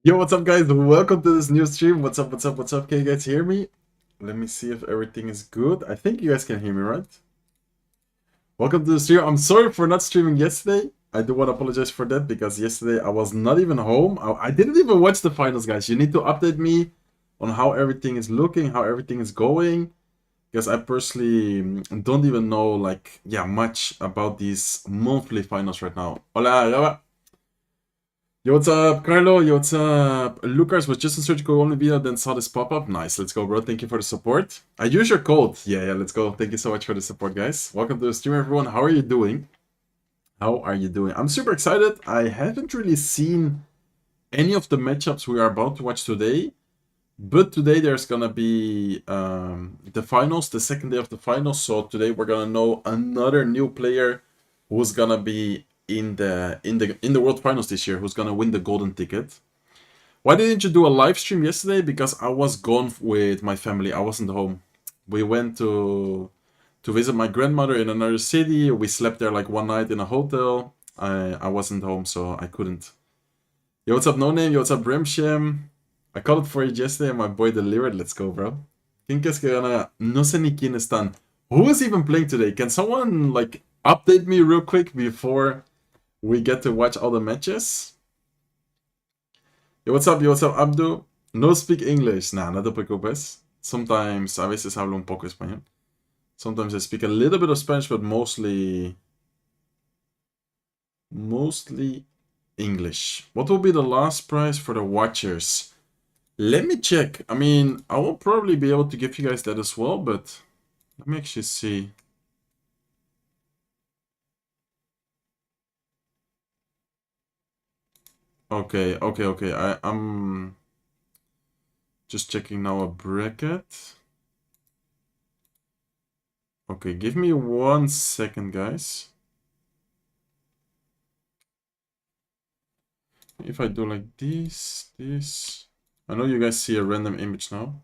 Yo, what's up, guys? Welcome to this new stream. What's up, what's up, what's up? Can you guys hear me? Let me see if everything is good. I think you guys can hear me, right? Welcome to the stream. I'm sorry for not streaming yesterday. I do want to apologize for that because yesterday I was not even home. I didn't even watch the finals, guys. You need to update me on how everything is looking, how everything is going. Because I personally don't even know, like, much about these monthly finals right now. Hola, Gaba. Yo, what's up, Carlo? Yo, what's up? Lucas was just in surgical only video, then saw this pop up. Nice, let's go, bro. Thank you for the support. I use your code. Yeah, let's go. Thank you so much for the support, guys. Welcome to the stream, everyone. How are you doing? How are you doing? I'm super excited. I haven't really seen any of the matchups we are about to watch today, but today there's gonna be the finals, the second day of the finals. So today we're gonna know another new player who's gonna be in the World Finals this year, who's gonna win the golden ticket. Why didn't you do a live stream yesterday? Because I was gone with my family. I wasn't home. We went to visit my grandmother in another city. We slept there like one night in a hotel. I wasn't home, so I couldn't. Yo, what's up, No Name? Yo, what's up, Brimsham? I called it for you yesterday and my boy delivered. Let's go, bro. ¿Quién crees que gana? No sé ni quién están. Who is even playing today? Can someone, like, update me real quick before we get to watch all the matches? Yo, what's up, Abdu? No speak English. Nah, no te preocupes. Sometimes, a veces hablo un poco español. Sometimes I speak a little bit of Spanish, but mostly English. What will be the last prize for the watchers? Let me check. I mean, I will probably be able to give you guys that as well, but let me actually see. Okay. I'm just checking now a bracket. Okay, give me 1 second, guys. If I do like this. I know you guys see a random image now.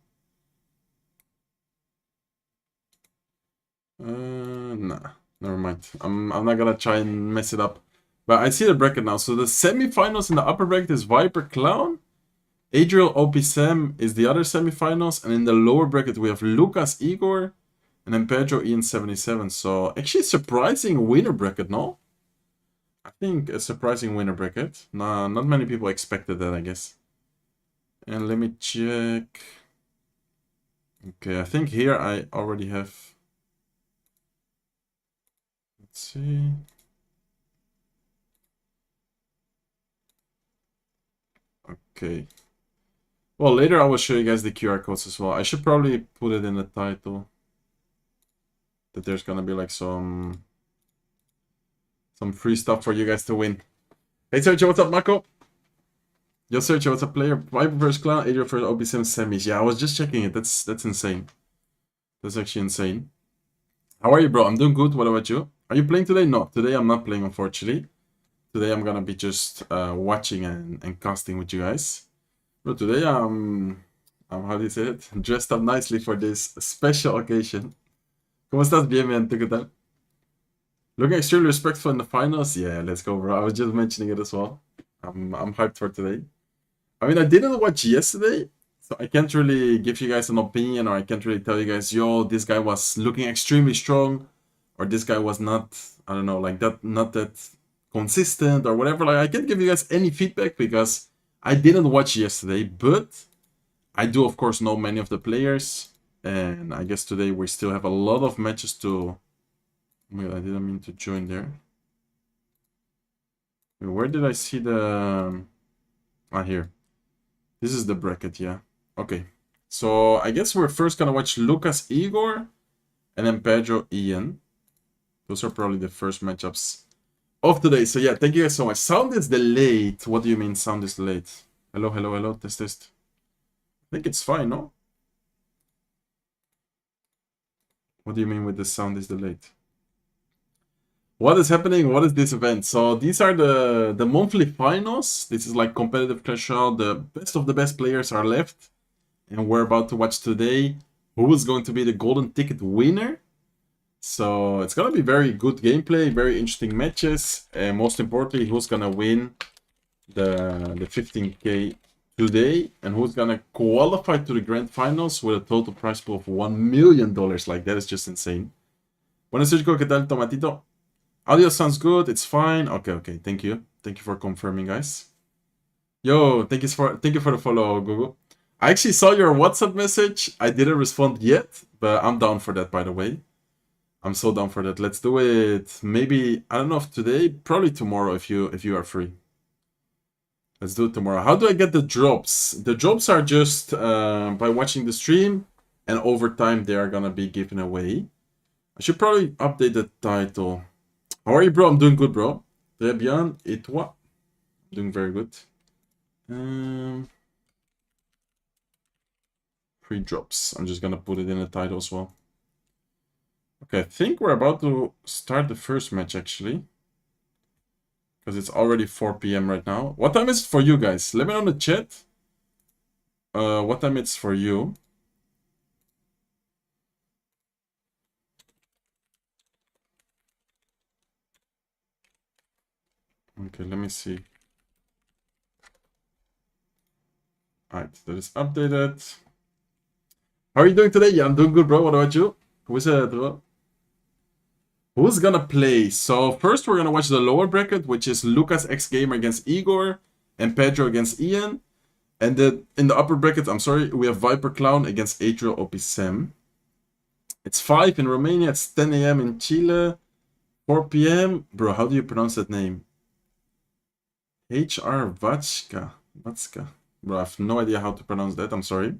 Nah, never mind. I'm not gonna try and mess it up. But I see the bracket now. So the semifinals in the upper bracket is Viper Clown. Adriel OP Sam is the other semifinals. And in the lower bracket we have Lucas Igor. And then Pedro Ian 77. So actually surprising winner bracket, no? I think a surprising winner bracket. Nah, not many people expected that, I guess. And let me check. Okay, I think here I already have... Let's see. Okay. Well, later I will show you guys the QR codes as well. I should probably put it in the title. That there's gonna be like some free stuff for you guys to win. Hey Sergio, what's up, Mako? Yo Sergio, what's up, player? Viper vs Clown, Adrian vs OB7 semis. Yeah, I was just checking it. That's insane. That's actually insane. How are you, bro? I'm doing good. What about you? Are you playing today? No, today I'm not playing, unfortunately. Today I'm gonna be just watching and casting with you guys. But today I'm how do you say it? Dressed up nicely for this special occasion. ¿Cómo estás? Bien, man. ¿Tú qué tal? Looking extremely respectful in the finals? Yeah, let's go, bro. I was just mentioning it as well. I'm hyped for today. I mean, I didn't watch yesterday, so I can't really give you guys an opinion, or I can't really tell you guys, yo, this guy was looking extremely strong, or this guy was not, I don't know, like that, not that consistent, or whatever. Like, I can't give you guys any feedback because I didn't watch yesterday, but I do, of course, know many of the players, and I guess today we still have a lot of matches to... Wait, I didn't mean to join there. Wait, where did I see the... Ah, here. This is the bracket, yeah. Okay. So, I guess we're first gonna watch Lucas Igor, and then Pedro Ian. Those are probably the first matchups of today. So, yeah, thank you guys so much. Sound is delayed. What do you mean sound is delayed? Hello. Test. I think it's fine, no? What do you mean with the sound is delayed? What is happening? What is this event? So these are the monthly finals. This is like competitive clash royale. The best of the best players are left. And we're about to watch today who is going to be the golden ticket winner. So it's gonna be very good gameplay, very interesting matches. And most importantly, who's gonna win the 15k today and who's gonna qualify to the grand finals with a total prize pool of $1 million. Like, that is just insane. Buenas noches, ¿qué tal, Tomatito? Audio sounds good, it's fine. Okay, thank you. Thank you for confirming, guys. Yo, thank you for the follow, Google. I actually saw your WhatsApp message. I didn't respond yet, but I'm down for that, by the way. I'm so down for that. Let's do it. Maybe, I don't know if today, probably tomorrow if you are free. Let's do it tomorrow. How do I get the drops? The drops are just by watching the stream, and over time they are gonna be given away. I should probably update the title. How are you, bro? I'm doing good, bro. Très bien. Et toi? I'm doing very good. Free drops. I'm just gonna put it in the title as well. Okay, I think we're about to start the first match, actually. Because it's already 4 p.m. right now. What time is it for you guys? Let me know in the chat. What time it's for you. Okay, let me see. Alright, that is updated. How are you doing today? Yeah, I'm doing good, bro. What about you? Who's bro? Who's gonna play? So first we're gonna watch the lower bracket, which is Lucas X Gamer against Igor and Pedro against Ian. And then in the upper bracket, I'm sorry, we have Viper Clown against Adriel Opisem. It's 5 in Romania, it's 10 a.m. in Chile, 4 p.m. Bro, how do you pronounce that name? HR Vatska. Bro, I have no idea how to pronounce that, I'm sorry.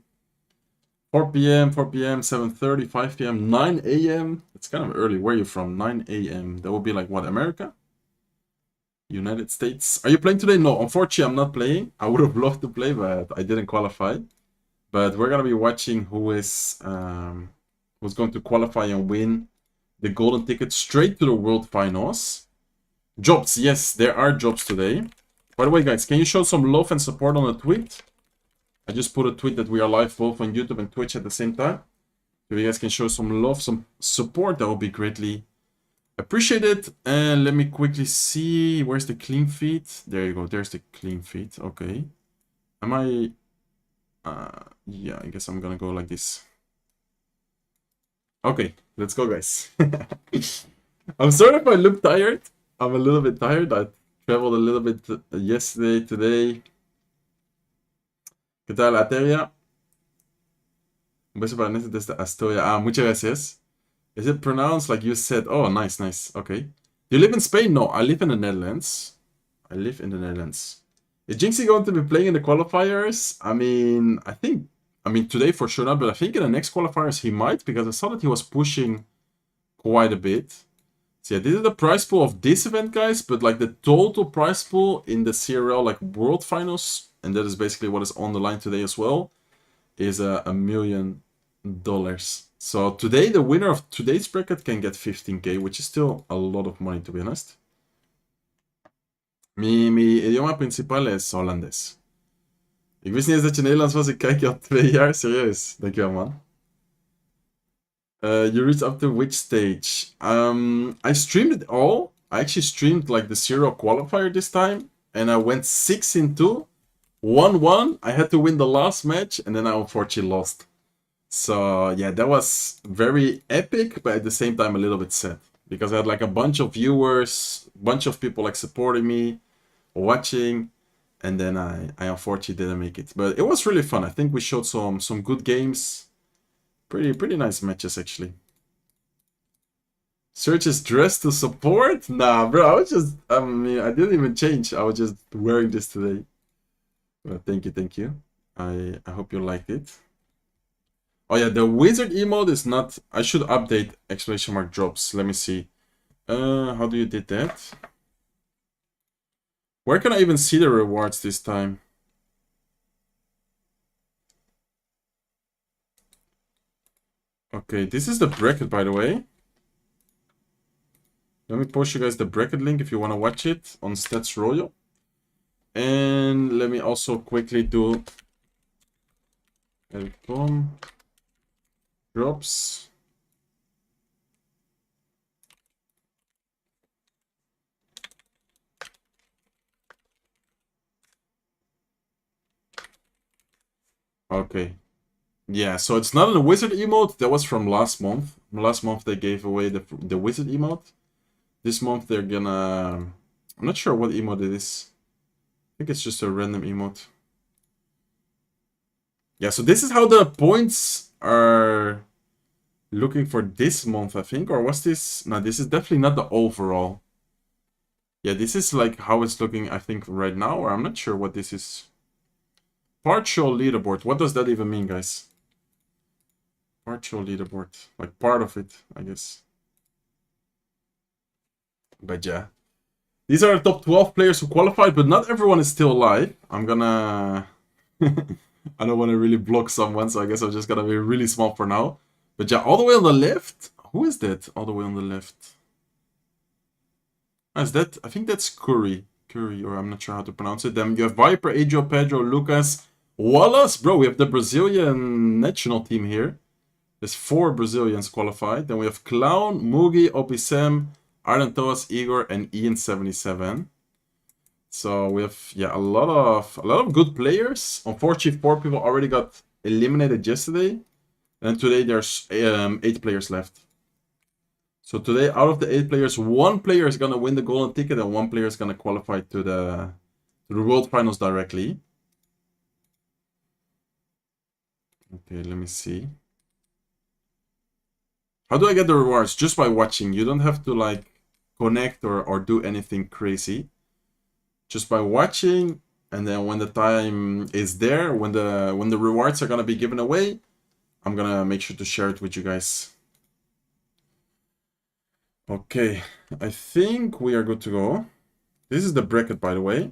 4 p.m., 7:30, 5 p.m., 9 a.m. It's kind of early. Where are you from? 9 a.m. That would be like, what, America? United States. Are you playing today? No, unfortunately, I'm not playing. I would have loved to play, but I didn't qualify. But we're going to be watching who's going to qualify and win the golden ticket straight to the World Finals. Jobs. Yes, there are jobs today. By the way, guys, can you show some love and support on the tweet? I just put a tweet that we are live both on YouTube and Twitch at the same time. If you guys can show some love, some support, that would be greatly appreciated. And let me quickly see, where's the clean feed? There you go, there's the clean feed. Okay. Am I... yeah, I guess I'm gonna go like this. Okay, let's go, guys. I'm sorry if I look tired. I'm a little bit tired. I traveled a little bit yesterday, today. ¿Qué tal, Ateria? Un beso para Néstor desde Astoria. Ah, muchas gracias. Is it pronounced like you said? Oh, nice, nice. Okay. Do you live in Spain? No, I live in the Netherlands. Is Jinxie going to be playing in the qualifiers? I mean, today for sure not, but I think in the next qualifiers he might, because I saw that he was pushing quite a bit. So yeah, this is the prize pool of this event, guys, but like the total prize pool in the CRL like World Finals, and that is basically what is on the line today as well, is $1 million. So today, the winner of today's bracket can get 15k, which is still a lot of money, to be honest. Mi idioma principal is holandés. Ik wist niet eens dat je Nederlands was, ik kijk je al 2 jaar, serieus. Dankjewel, man. You reached up to which stage? I streamed it all. I actually streamed like the Zero qualifier this time, and I went 6-2, 1-1. I had to win the last match, and then I unfortunately lost. So yeah, that was very epic, but at the same time a little bit sad, because I had like a bunch of viewers, bunch of people like supporting me, watching, and then I unfortunately didn't make it. But it was really fun. I think we showed some good games. Pretty nice matches, actually. Search is dressed to support? Nah, bro, I didn't even change. I was just wearing this today. But thank you. I hope you liked it. Oh yeah, the wizard emote is not... I should update exclamation mark drops. Let me see. How do you did that? Where can I even see the rewards this time? Okay, this is the bracket, by the way. Let me post you guys the bracket link if you want to watch it on Stats Royale. And let me also quickly do boom drops. Okay. Yeah, so it's not a wizard emote. That was from last month. Last month they gave away the wizard emote. This month they're gonna... I'm not sure what emote it is. I think it's just a random emote. Yeah, so this is how the points are looking for this month, I think. Or was this... No, this is definitely not the overall. Yeah, this is like how it's looking, I think, right now. Or I'm not sure what this is. Partial leaderboard. What does that even mean, guys? Partial leaderboard. Like part of it, I guess. But yeah. These are the top 12 players who qualified, but not everyone is still alive. I'm gonna... I don't want to really block someone, so I guess I'm just gonna be really small for now. But yeah, all the way on the left... Who is that all the way on the left? Is that... I think that's Curry. Curry, or I'm not sure how to pronounce it. Then you have Viper, Adriel, Pedro, Lucas, Wallace. Bro, we have the Brazilian national team here. There's 4 Brazilians qualified. Then we have Clown, Mugi, Opisem, Arden Toas, Igor, and Ian77. So we have, yeah, a lot of good players. Unfortunately, 4 people already got eliminated yesterday. And today there's 8 players left. So today, out of the 8 players, 1 player is gonna win the golden ticket and 1 player is gonna qualify to the World Finals directly. Okay, let me see. How do I get the rewards? Just by watching. You don't have to like connect or do anything crazy. Just by watching, and then when the time is there, when the rewards are gonna be given away, I'm gonna make sure to share it with you guys. Okay, I think we are good to go. This is the bracket, by the way.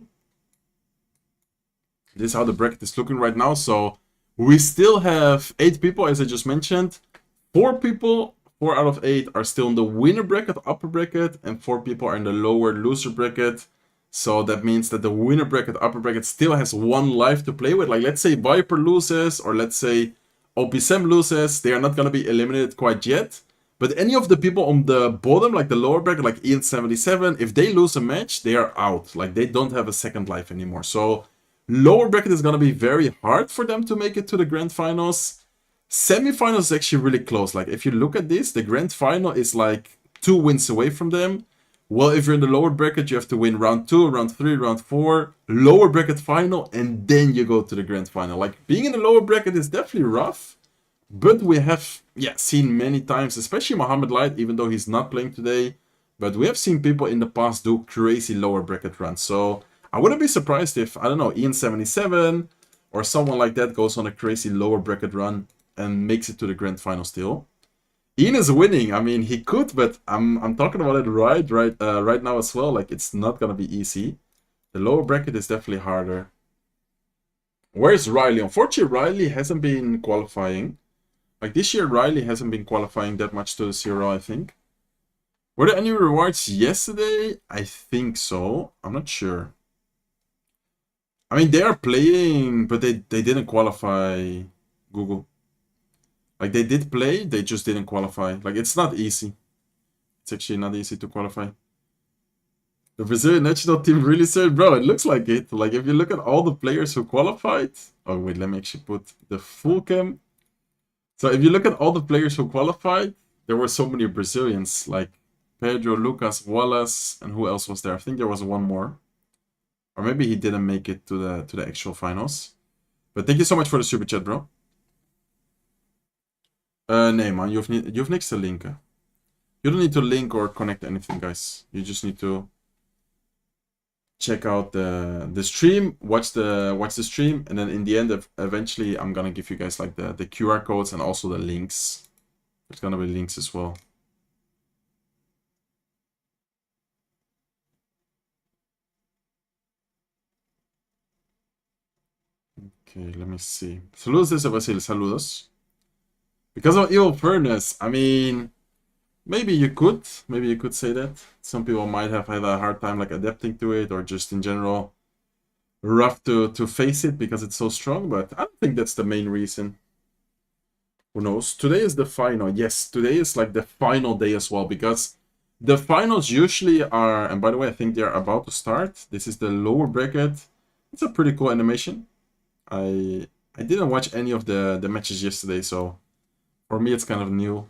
This is how the bracket is looking right now. So we still have 8 people, as I just mentioned. 4 people, 4 out of 8 are still in the winner bracket, upper bracket, and 4 people are in the lower loser bracket. So that means that the winner bracket, upper bracket still has 1 life to play with. Like, let's say Viper loses, or let's say OPSM loses. They are not going to be eliminated quite yet. But any of the people on the bottom, like the lower bracket, like Ian77, if they lose a match, they are out. Like, they don't have a second life anymore. So lower bracket is going to be very hard for them to make it to the grand finals. Semi-finals is actually really close. Like, if you look at this, the grand final is like 2 wins away from them. Well, if you're in the lower bracket, you have to win round 2, round 3, round 4, lower bracket final, and then you go to the grand final. Like, being in the lower bracket is definitely rough. But we have, yeah, seen many times, especially Mohamed Light, even though he's not playing today. But we have seen people in the past do crazy lower bracket runs. So I wouldn't be surprised if, I don't know, Ian77 or someone like that goes on a crazy lower bracket run and makes it to the grand final still. Ian is winning. I mean, he could, but I'm talking about it right now as well. Like, it's not gonna be easy. The lower bracket is definitely harder. Where's Riley? Unfortunately, Riley hasn't been qualifying. Like, this year, Riley hasn't been qualifying that much to the CRL, I think. Were there any rewards yesterday? I think so. I'm not sure. I mean, they are playing, but they didn't qualify Google. Like, they did play, they just didn't qualify. Like, it's not easy. It's actually not easy to qualify. The Brazilian national team really said, bro, it looks like it. Like, if you look at all the players who qualified... Oh, wait, let me actually put the full cam. So if you look at all the players who qualified, there were so many Brazilians, like Pedro, Lucas, Wallace, and who else was there? I think there was one more. Or maybe he didn't make it to the actual finals. But thank you so much for the super chat, bro. Nee man, je hoeft niks te linken. You don't need to link or connect anything, guys. You just need to check out the stream, watch the stream, and then in the end, eventually, I'm gonna give you guys like the QR codes and also the links. There's gonna be links as well. Okay, let me see. Saludos desde Brasil, saludos. Because of evil furnace, I mean, maybe you could say that. Some people might have had a hard time like adapting to it, or just in general rough to face it because it's so strong, but I don't think that's the main reason. Who knows? Today is the final. Yes, today is like the final day as well, because the finals usually are, and by the way, I think they're about to start. This is the lower bracket. It's a pretty cool animation. I I didn't watch any of the matches yesterday, so for me it's kind of new.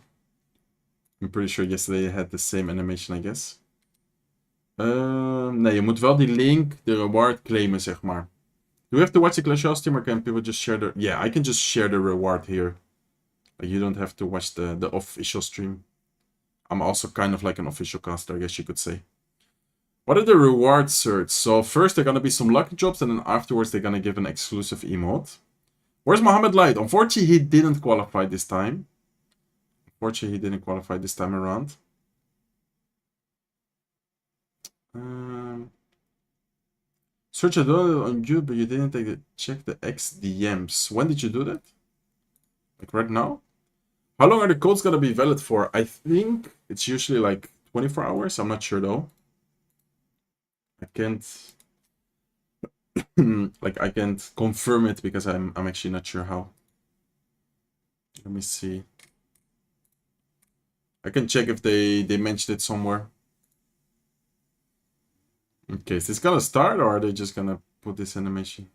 I'm pretty sure yesterday I had the same animation, I guess. Nee, je moet wel die link, de reward claimen, zeg maar. Do we have to watch the Clash Royale stream or can people just share the... Yeah, I can just share the reward here. Like, you don't have to watch the official stream. I'm also kind of like an official caster, I guess you could say. What are the rewards, search? So first there are gonna be some lucky drops and then afterwards they're gonna give an exclusive emote. Where's Mohammed Light? Unfortunately, he didn't qualify this time. Unfortunately, he didn't qualify this time around. Search a dollar on you, but you didn't check the XDMs. When did you do that? Like right now? How long are the codes gonna be valid for? I think it's usually like 24 hours. I'm not sure though. I can't like I can't confirm it because I'm actually not sure how. Let me see. I can check if they mentioned it somewhere. Okay, is this gonna start or are they just gonna put this animation?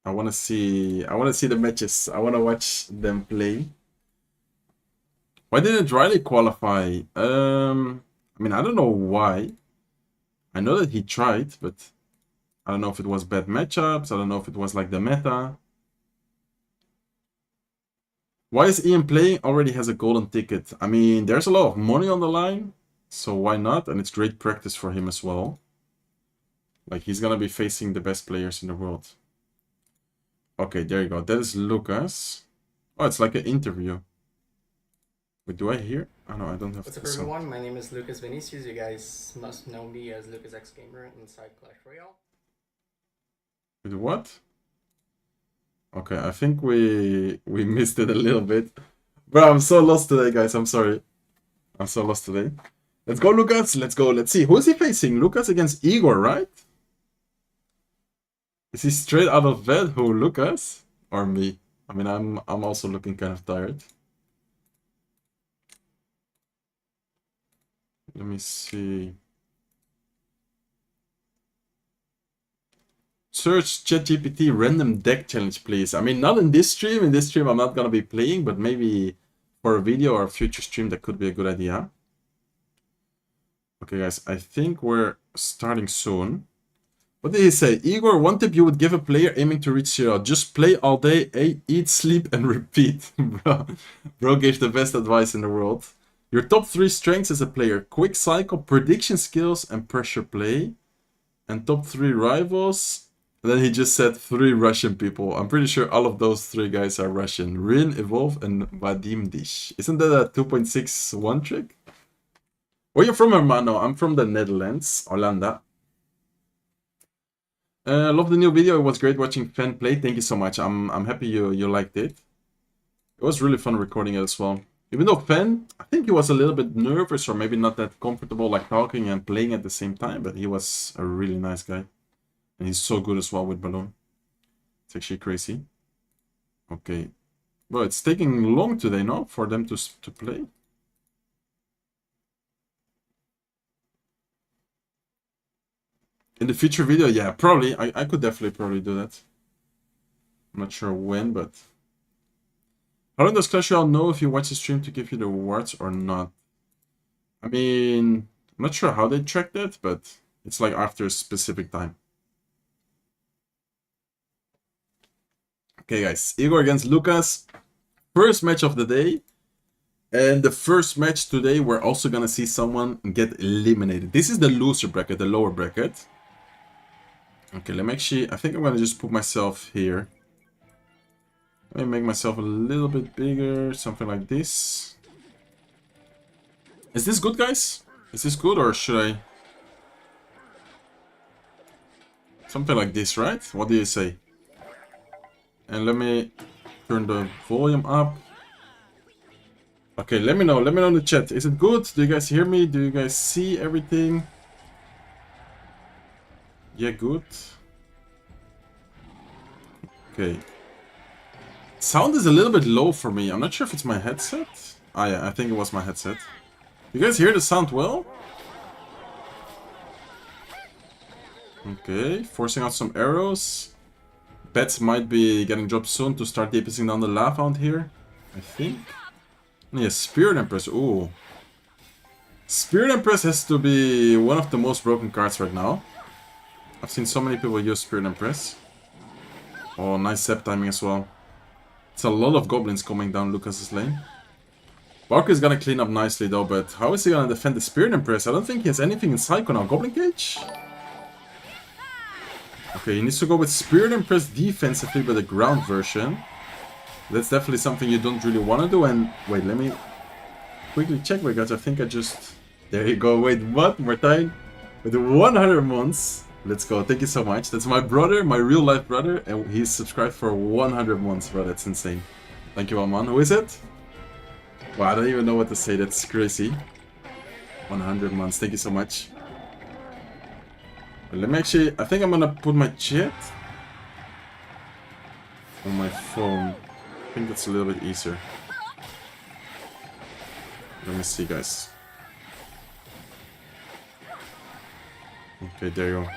I wanna see the matches. I wanna watch them play. Why didn't Riley qualify? I mean, I don't know why. I know that he tried, but I don't know if it was bad matchups. I don't know if it was like the meta. Why is Ian playing? Already has a golden ticket. I mean, there's a lot of money on the line, so why not? And it's great practice for him as well. Like, he's gonna be facing the best players in the world. Okay, there you go. That is Lucas. Oh, it's like an interview. Wait, do I hear? Oh no, I don't have. What's up, everyone? My name is Lucas Vinicius. You guys must know me as Lucas X Gamer inside Clash Royale. Wait, what? Okay, I think we missed it a little bit. Bro, I'm so lost today, guys. I'm sorry. I'm so lost today. Let's go, Lucas. Let's go. Let's see. Who is he facing? Lucas against Igor, right? Is he straight out of bed? Who, Lucas? Or me? I mean, I'm also looking kind of tired. Let me see. Search ChatGPT random deck challenge, please. I mean, not in this stream. In this stream, I'm not gonna be playing, but maybe for a video or a future stream, that could be a good idea. Okay, guys, I think we're starting soon. What did he say? Igor, one tip you would give a player aiming to reach CRL. Just play all day, eat, sleep, and repeat. Bro gave the best advice in the world. Your top 3 strengths as a player. Quick cycle, prediction skills, and pressure play. And top 3 rivals. And then he just said 3 Russian people. I'm pretty sure all of those 3 guys are Russian. Rin, Evolve, and Vadim Dish. Isn't that a 2.61 trick? Where are you from, hermano? I'm from the Netherlands, Hollanda. Love the new video. It was great watching Fan play. Thank you so much. I'm happy you liked it. It was really fun recording it as well. Even though Fan, I think he was a little bit nervous or maybe not that comfortable like talking and playing at the same time, but he was a really nice guy. And he's so good as well with Balloon. It's actually crazy. Okay. Well, it's taking long today, no? For them to play. In the future video, yeah, probably. I could definitely probably do that. I'm not sure when, but... How long does Clash Royale know if you watch the stream to give you the rewards or not? I mean, I'm not sure how they track that, but it's like after a specific time. Okay, guys. Igor against Lucas. First match of the day. And the first match today, we're also gonna see someone get eliminated. This is the loser bracket, the lower bracket. Okay, let me actually... I think I'm gonna just put myself here. Let me make myself a little bit bigger, something like this. Is this good, guys? Is this good, or should I... Something like this, right? What do you say? And let me turn the volume up. Okay, let me know in the chat. Is it good? Do you guys hear me? Do you guys see everything? Yeah, good. Okay. Sound is a little bit low for me. I'm not sure if it's my headset. Ah yeah, I think it was my headset. You guys hear the sound well? Okay, forcing out some arrows. pets might be getting dropped soon to start DPSing down the lava out here. I think. Yeah, Spirit Empress. Ooh. Spirit Empress has to be one of the most broken cards right now. I've seen so many people use Spirit Empress. Oh, nice Zap timing as well. It's a lot of goblins coming down Lucas's lane. Barker is gonna clean up nicely though, but how is he gonna defend the Spirit Empress? I don't think he has anything in Psycho now. Goblin Cage? Okay, he needs to go with Spirit Empress defensively with the ground version. That's definitely something you don't really want to do. And wait, let me quickly check, because I think I just... There you go. Wait, what? Martijn with 100 months. Let's go. Thank you so much. That's my brother, my real life brother, and he's subscribed for 100 months, bro. That's insane. Thank you, Alman. Who is it? Wow, I don't even know what to say. That's crazy. 100 months. Thank you so much. Let me actually... I think I'm gonna put my chat on my phone. I think that's a little bit easier. Let me see, guys. Okay, there you go.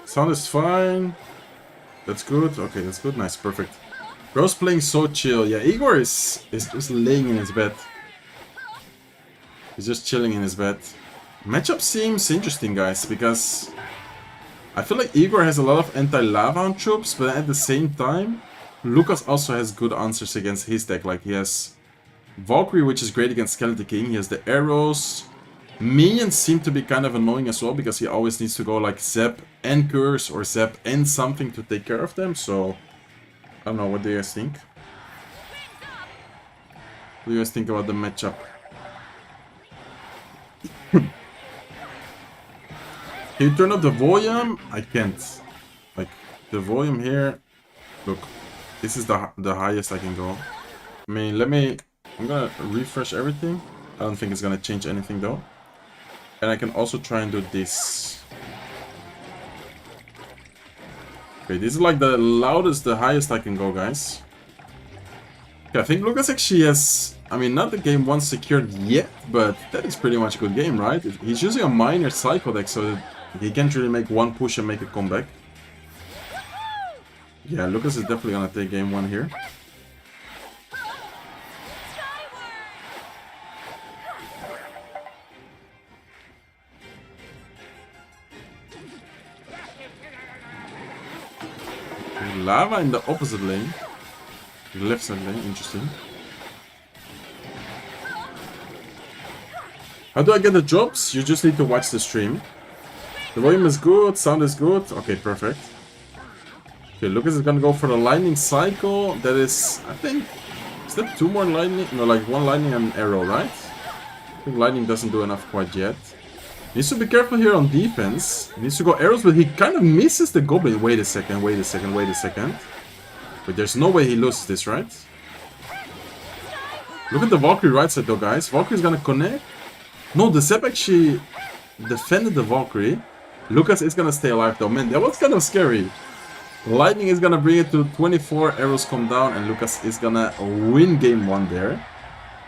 Sound is fine. That's good. Okay, that's good. Nice, perfect. Bro's playing so chill. Yeah, Igor is just laying in his bed. He's just chilling in his bed. Matchup seems interesting, guys, because I feel like Igor has a lot of anti-lava troops, but at the same time, Lucas also has good answers against his deck. Like, he has Valkyrie, which is great against Skeleton King. He has the arrows. Minions seem to be kind of annoying as well, because he always needs to go like Zap and Curse or Zap and something to take care of them. So, I don't know, what do you guys think? What do you guys think about the matchup? Can you turn up the volume? I can't. Like, the volume here... Look, this is the highest I can go. I mean, I'm gonna refresh everything. I don't think it's gonna change anything though. And I can also try and do this. Okay, this is like the loudest, the highest I can go, guys. Okay, I think Lucas actually has... I mean, not the game 1 secured yet, but that is pretty much a good game, right? He's using a minor Psycho deck, so he can't really make one push and make a comeback. Yeah, Lucas is definitely gonna take game 1 here. Lava in the opposite lane. Left side lane, interesting. How do I get the drops? You just need to watch the stream. The volume is good, sound is good. Okay, perfect. Okay, Lucas is gonna go for the lightning cycle. That is, I think... Is that 2 more lightning? No, like 1 lightning and an arrow, right? I think lightning doesn't do enough quite yet. Needs to be careful here on defense. Needs to go arrows, but he kind of misses the goblin. Wait a second, wait a second, wait a second. But there's no way he loses this, right? Look at the Valkyrie right side though, guys. Valkyrie's gonna connect. No, the Zep actually defended the Valkyrie. Lucas is gonna stay alive though. Man, that was kind of scary. Lightning is gonna bring it to 24, arrows come down, and Lucas is gonna win game 1 there.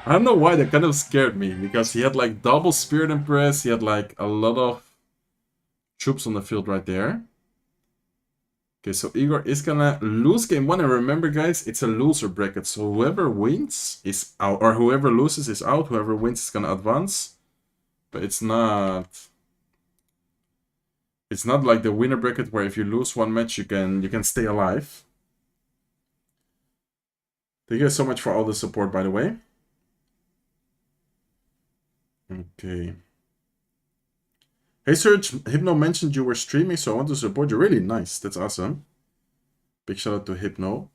I don't know why, that kind of scared me, because he had like double Spirit Empress, he had like a lot of troops on the field right there. Okay, so Igor is gonna lose game 1, and remember guys, it's a loser bracket, so whoever wins is out, or whoever loses is out, whoever wins is gonna advance. But it's not like the winner bracket where if you lose one match you can stay alive. Thank you guys so much for all the support, by the way. Okay. Hey Serge, Hypno mentioned you were streaming, so I want to support you. Really nice, that's awesome. Big shout out to Hypno.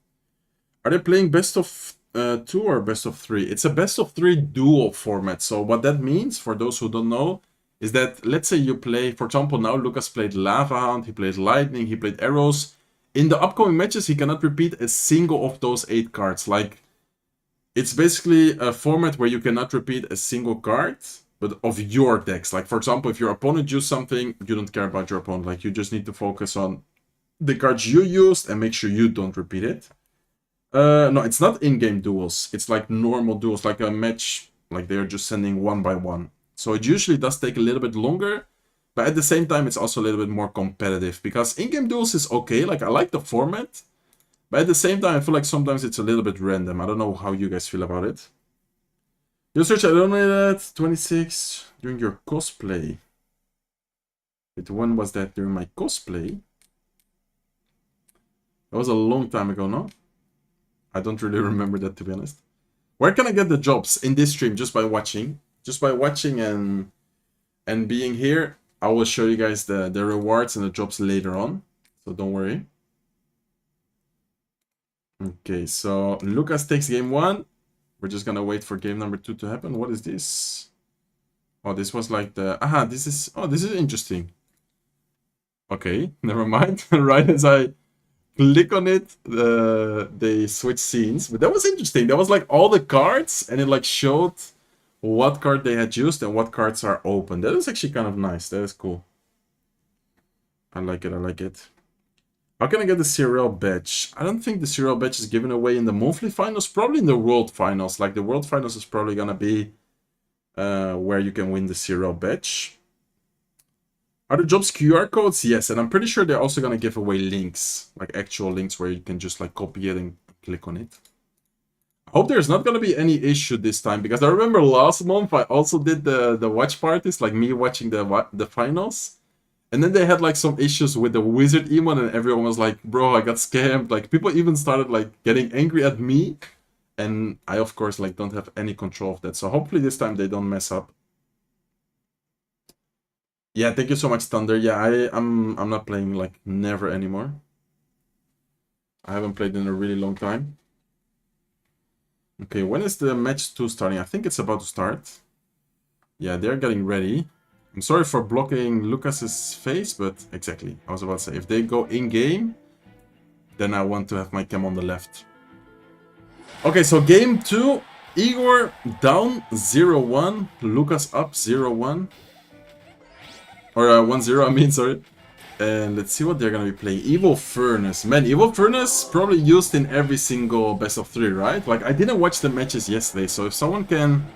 Are they playing best of 2 or best of 3? It's a best of 3 duo format. So what that means, for those who don't know, is that let's say you play, for example, now Lucas played Lava Hound, he played Lightning, he played Arrows. In the upcoming matches, he cannot repeat a single of those 8 cards. Like, it's basically a format where you cannot repeat a single card, but of your decks. Like, for example, if your opponent used something, you don't care about your opponent. Like, you just need to focus on the cards you used and make sure you don't repeat it. No, it's not in-game duels. It's like normal duels, like a match, like they're just sending 1 by 1. So it usually does take a little bit longer, But at the same time, it's also a little bit more competitive. Because in-game duels is okay. Like, I like the format. But at the same time, I feel like sometimes it's a little bit random. I don't know how you guys feel about it. Your search, I don't know that. 26 during your cosplay. Wait, when was that? During my cosplay? That was a long time ago, no? I don't really remember that, to be honest. Where can I get the jobs in this stream? Just by watching. Just by watching and being here. I will show you guys the rewards and the jobs later on. So don't worry. Okay, so Lucas takes game 1. We're just gonna wait for game number 2 to happen. What is this? Oh, this was like the... Aha, this is... Oh, this is interesting. Okay, never mind. Right as I click on it, they switch scenes. But that was interesting. That was like all the cards, and it like showed what card they had used and what cards are open. That is actually kind of nice. That is cool. I like it, I like it. How can I get the CRL badge? I don't think the CRL badge is given away in the monthly finals. Probably in the world finals. Like the world finals is probably gonna be where you can win the CRL badge. Are the jobs QR codes? Yes, and I'm pretty sure they're also gonna give away links. Like actual links where you can just like copy it and click on it. I hope there's not gonna be any issue this time. Because I remember last month I also did the watch parties. Like me watching the finals. And then they had like some issues with the wizard emote and everyone was like, bro, I got scammed. Like people even started like getting angry at me. And I of course like don't have any control of that. So hopefully this time they don't mess up. Yeah, thank you so much, Thunder. Yeah, I'm not playing like never anymore. I haven't played in a really long time. Okay, when is the match 2 starting? I think it's about to start. Yeah, they're getting ready. I'm sorry for blocking Lucas's face, but exactly. I was about to say, if they go in-game, then I want to have my cam on the left. Okay, so game 2, Igor down 0-1, Lucas up 0-1. Or 1-0, I mean, sorry. And let's see what they're gonna be playing. Evil Furnace. Man, Evil Furnace probably used in every single best of 3, right? Like, I didn't watch the matches yesterday, so if someone can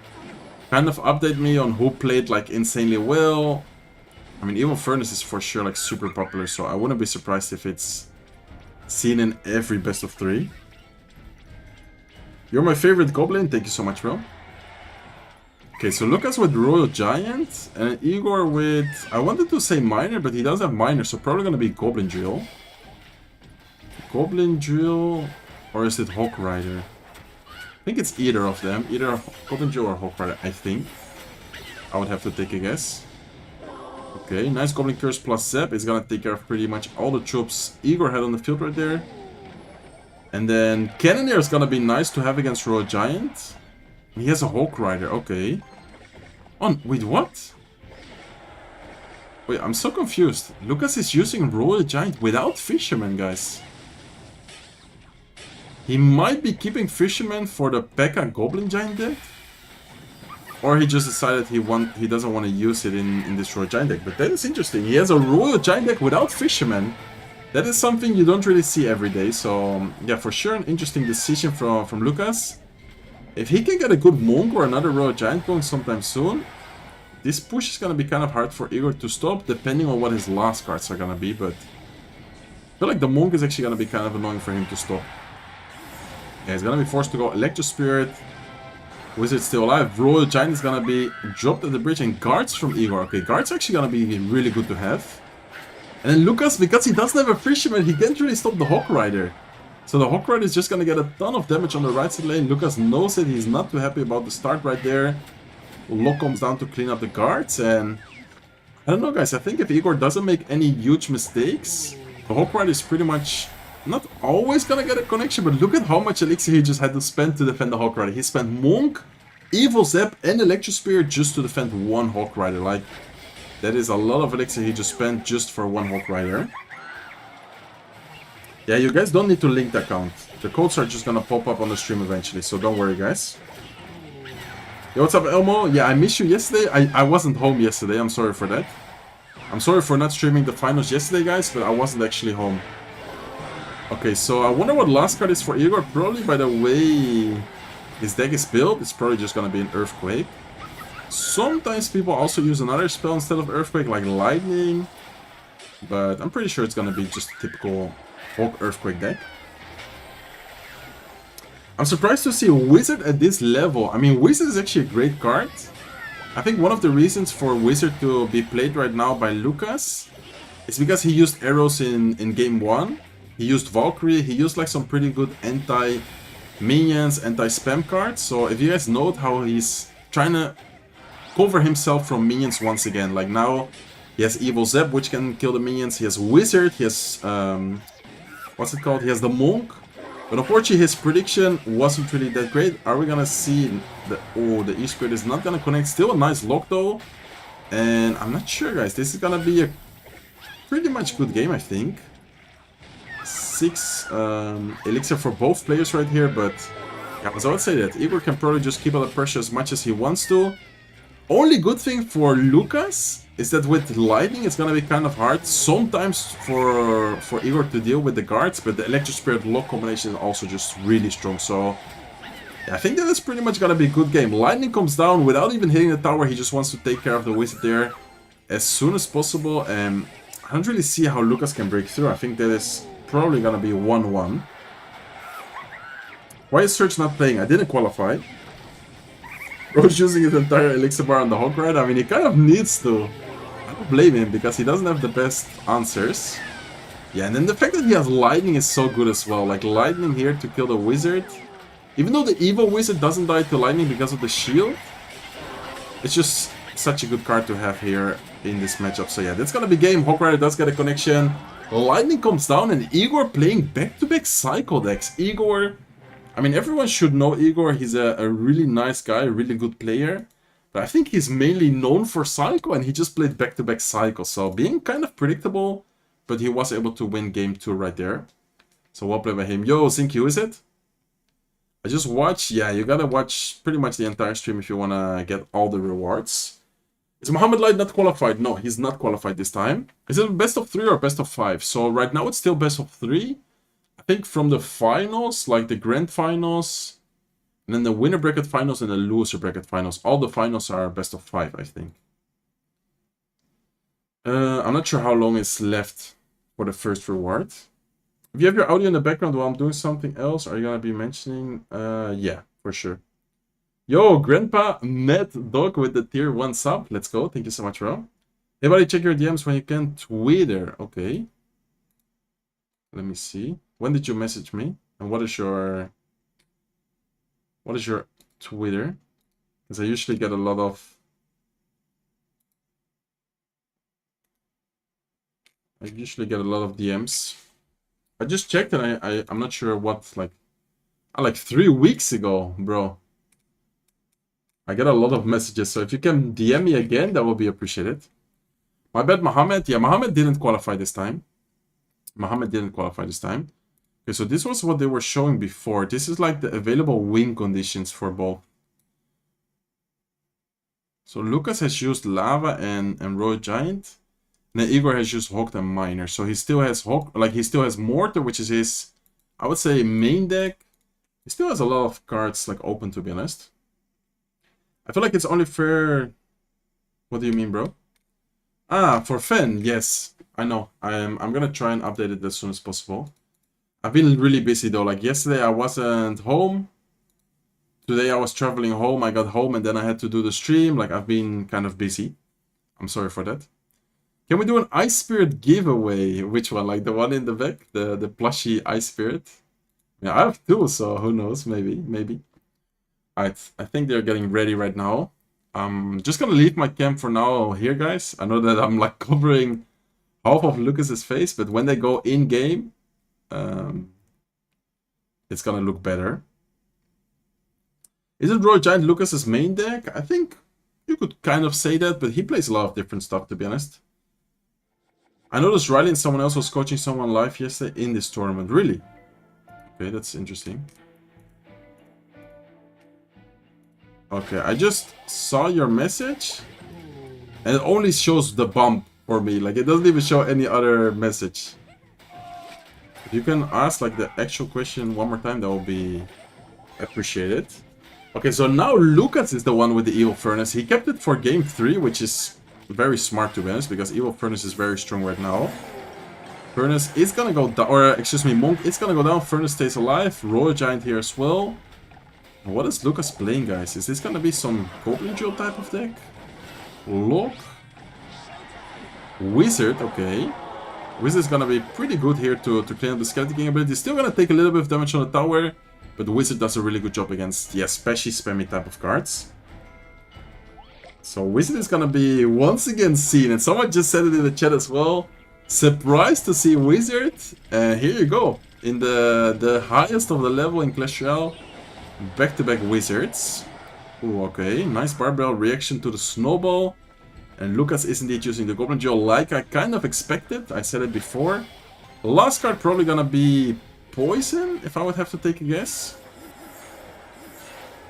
kind of update me on who played like insanely well. I mean, Evil Furnace is for sure like super popular, so I wouldn't be surprised if it's seen in every best of 3. You're my favorite Goblin. Thank you so much, bro. Okay, so Lucas with Royal Giant and Igor with... I wanted to say Miner, but he does have Miner, so probably gonna be Goblin Drill. Goblin Drill, or is it Hawk Rider? I think it's either of them. Either Goblin Drill or Hawk Rider, I think. I would have to take a guess. Okay, nice Goblin Curse plus Zap. It's gonna take care of pretty much all the troops Igor had on the field right there. And then Cannoneer is gonna be nice to have against Royal Giant. He has a Hawk Rider, okay. Oh, wait, what? Wait, I'm so confused. Lucas is using Royal Giant without Fisherman, guys. He might be keeping Fisherman for the P.E.K.K.A. Goblin Giant deck. Or he just decided he doesn't want to use it in this Royal Giant deck. But that is interesting. He has a Royal Giant deck without Fisherman. That is something you don't really see every day. So, yeah, for sure an interesting decision from Lucas. If he can get a good Monk or another Royal Giant going sometime soon, this push is going to be kind of hard for Igor to stop, depending on what his last cards are going to be. But I feel like the Monk is actually going to be kind of annoying for him to stop. Yeah, he's going to be forced to go Electro Spirit. Wizard still alive. Royal Giant is going to be dropped at the bridge. And Guards from Igor. Okay, Guards are actually going to be really good to have. And then Lucas, because he doesn't have a Fisherman, he can't really stop the Hawk Rider. So the Hawk Rider is just going to get a ton of damage on the right side lane. Lucas knows it. He's not too happy about the start right there. Lock comes down to clean up the guards. And I don't know, guys. I think if Igor doesn't make any huge mistakes, the Hawk Rider is pretty much not always going to get a connection. But look at how much elixir he just had to spend to defend the Hawk Rider. He spent Monk, Evil Zap, and Electro Spear just to defend one Hawk Rider. Like, that is a lot of elixir he just spent just for one Hawk Rider. Yeah, you guys don't need to link the account. The codes are just gonna pop up on the stream eventually, so don't worry, guys. Yo, what's up, Elmo? Yeah, I missed you yesterday. I wasn't home yesterday. I'm sorry for that. I'm sorry for not streaming the finals yesterday, guys, but I wasn't actually home. Okay, so I wonder what last card is for Igor. Probably by the way his deck is built, it's probably just gonna be an Earthquake. Sometimes people also use another spell instead of Earthquake, like Lightning. But I'm pretty sure it's gonna be just a typical Hulk Earthquake deck. I'm surprised to see Wizard at this level. I mean, Wizard is actually a great card. I think one of the reasons for Wizard to be played right now by Lucas is because he used arrows in game 1. He used Valkyrie, he used like some pretty good anti-minions, anti-spam cards. So if you guys note how he's trying to cover himself from minions once again. Like now, he has Evil Zeb, which can kill the minions. He has Wizard, he has, what's it called? He has the Monk. But unfortunately, his prediction wasn't really that great. Are we gonna see the... Oh, the E-Squared is not gonna connect. Still a nice lock though. And I'm not sure, guys. This is gonna be a pretty much good game, I think. 6 elixir for both players right here. But yeah, so I would say that Igor can probably just keep up the pressure as much as he wants to. Only good thing for Lucas is that with Lightning it's gonna be kind of hard sometimes for Igor to deal with the guards, but the Electro Spirit lock combination is also just really strong. So yeah, I think that is pretty much gonna be a good game. Lightning comes down without even hitting the tower. He just wants to take care of the Wizard there as soon as possible, and I don't really see how Lucas can break through. I think that is probably gonna be 1-1. Why is Surge not playing? I didn't qualify. Bro's using his entire elixir bar on the Hawk Ride. I mean, he kind of needs to. I don't blame him because he doesn't have the best answers. Yeah, and then the fact that he has Lightning is so good as well. Like, Lightning here to kill the Wizard. Even though the Evil Wizard doesn't die to Lightning because of the shield, it's just such a good card to have here in this matchup. So yeah, that's gonna be game. Hawk Rider does get a connection. Lightning comes down and Igor playing back-to-back Cycle decks. Igor... I mean, everyone should know Igor. He's a really nice guy, a really good player. But I think he's mainly known for Cycle, and he just played back-to-back Cycle. So being kind of predictable, but he was able to win game 2 right there. So well played by him. Yo, Zinky, who is it? I just watched. Yeah, you gotta watch pretty much the entire stream if you wanna get all the rewards. Is Mohamed Light not qualified? No, he's not qualified this time. Is it best of 3 or best of 5? So right now it's still best of 3. I think from the finals, like the grand finals, and then the winner bracket finals and the loser bracket finals. All the finals are best of 5, I think. I'm not sure how long is left for the first reward. If you have your audio in the background while I'm doing something else, are you gonna be mentioning? Yeah, for sure. Yo, Grandpa Mad Dog with the tier 1 sub. Let's go. Thank you so much, bro. Hey, buddy, check your DMs when you can. Twitter. Okay. Let me see. When did you message me? And what is your Twitter? Because I usually get a lot of... DMs. I just checked and I'm not sure what, like 3 weeks ago, bro. I get a lot of messages, so if you can DM me again, that will be appreciated. My bad, Mohammed. Yeah, Mohammed didn't qualify this time. Okay, so this was what they were showing before. This is like the available win conditions for both. So Lucas has used Lava and Royal Giant. And then Igor has used Hawk and Miner. So he still has Hawk, like he still has Mortar, which is his, I would say, main deck. He still has a lot of cards like open, to be honest. I feel like it's only fair. What do you mean, bro? Ah, for Fen, yes. I know. I'm gonna try and update it as soon as possible. I've been really busy though. Like yesterday I wasn't home. Today I was traveling home. I got home and then I had to do the stream. Like I've been kind of busy. I'm sorry for that. Can we do an Ice Spirit giveaway? Which one? Like the one in the back? The plushy Ice Spirit? Yeah, I have 2, so who knows? Maybe. Alright, I think they're getting ready right now. I'm just gonna leave my cam for now here, guys. I know that I'm like covering half of Lucas's face, but when they go in game, it's gonna look better. Isn't Royal Giant Lucas's main deck? I think you could kind of say that, but he plays a lot of different stuff, to be honest. I noticed Riley and someone else was coaching someone live yesterday in this tournament. Really? Okay, that's interesting. Okay, I just saw your message, and it only shows the bump for me. Like, it doesn't even show any other message. If you can ask, like, the actual question one more time, that will be appreciated. Okay, so now Lucas is the one with the Evil Furnace. He kept it for game 3, which is very smart to be honest, because Evil Furnace is very strong right now. Furnace is gonna go down, or excuse me, Monk is gonna go down. Furnace stays alive. Royal Giant here as well. What is Lucas playing, guys? Is this gonna be some Goblin Drill type of deck? Lock. Wizard, okay. Wizard is gonna be pretty good here to clean up the Skeleton King ability. Still gonna take a little bit of damage on the tower, but Wizard does a really good job against, yeah, especially spammy type of cards. So Wizard is gonna be once again seen, and someone just said it in the chat as well. Surprised to see Wizard, and here you go. In the highest of the level in Clash Royale, back-to-back Wizards. Ooh, okay, nice barbell reaction to the snowball. And Lucas is indeed using the Goblin Drill like I kind of expected. I said it before. Last card probably gonna be Poison, if I would have to take a guess.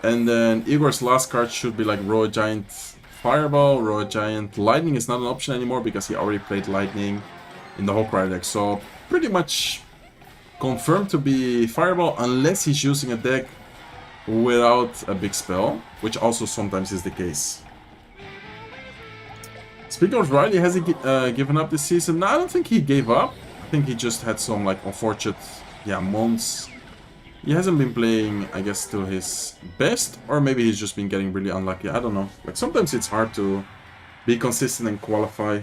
And then Igor's last card should be like Royal Giant Fireball, Royal Giant Lightning is not an option anymore because he already played Lightning in the Hawk Rider deck. So pretty much confirmed to be Fireball unless he's using a deck without a big spell, which also sometimes is the case. Speaking of Riley, has he given up this season? No, I don't think he gave up. I think he just had some like unfortunate, yeah, months. He hasn't been playing, I guess, to his best, or maybe he's just been getting really unlucky. I don't know. Like sometimes it's hard to be consistent and qualify.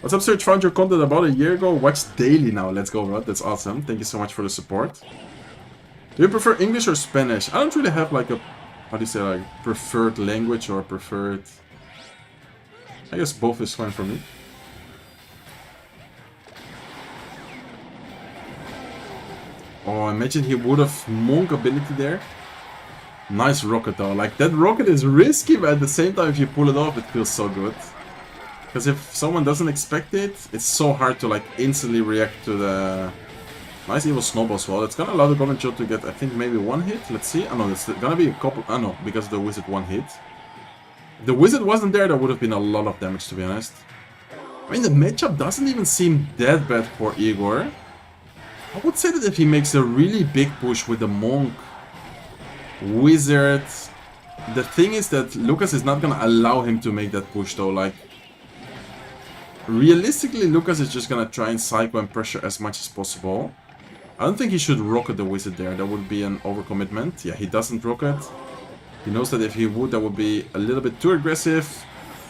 What's up, Serge? Found your content about a year ago. Watch daily now. Let's go, bro. That's awesome. Thank you so much for the support. Do you prefer English or Spanish? I don't really have like a, how do you say, like preferred language or preferred. I guess both is fine for me. Oh, imagine he would have Monk ability there. Nice rocket though. Like that rocket is risky, but at the same time if you pull it off it feels so good. Because if someone doesn't expect it, it's so hard to like instantly react to the nice evil snowball as well. It's gonna allow the Goblin Joe to get, I think, maybe one hit. Let's see. Oh no, it's gonna be a couple. Oh no, because the Wizard one hit. If the Wizard wasn't there, there would have been a lot of damage, to be honest. I mean, the matchup doesn't even seem that bad for Igor. I would say that if he makes a really big push with the Monk, Wizard, the thing is that Lucas is not gonna allow him to make that push though. Like, realistically, Lucas is just gonna try and psycho and pressure as much as possible. I don't think he should rocket the Wizard there. That would be an overcommitment. Yeah, he doesn't rocket. He knows that if he would, that would be a little bit too aggressive.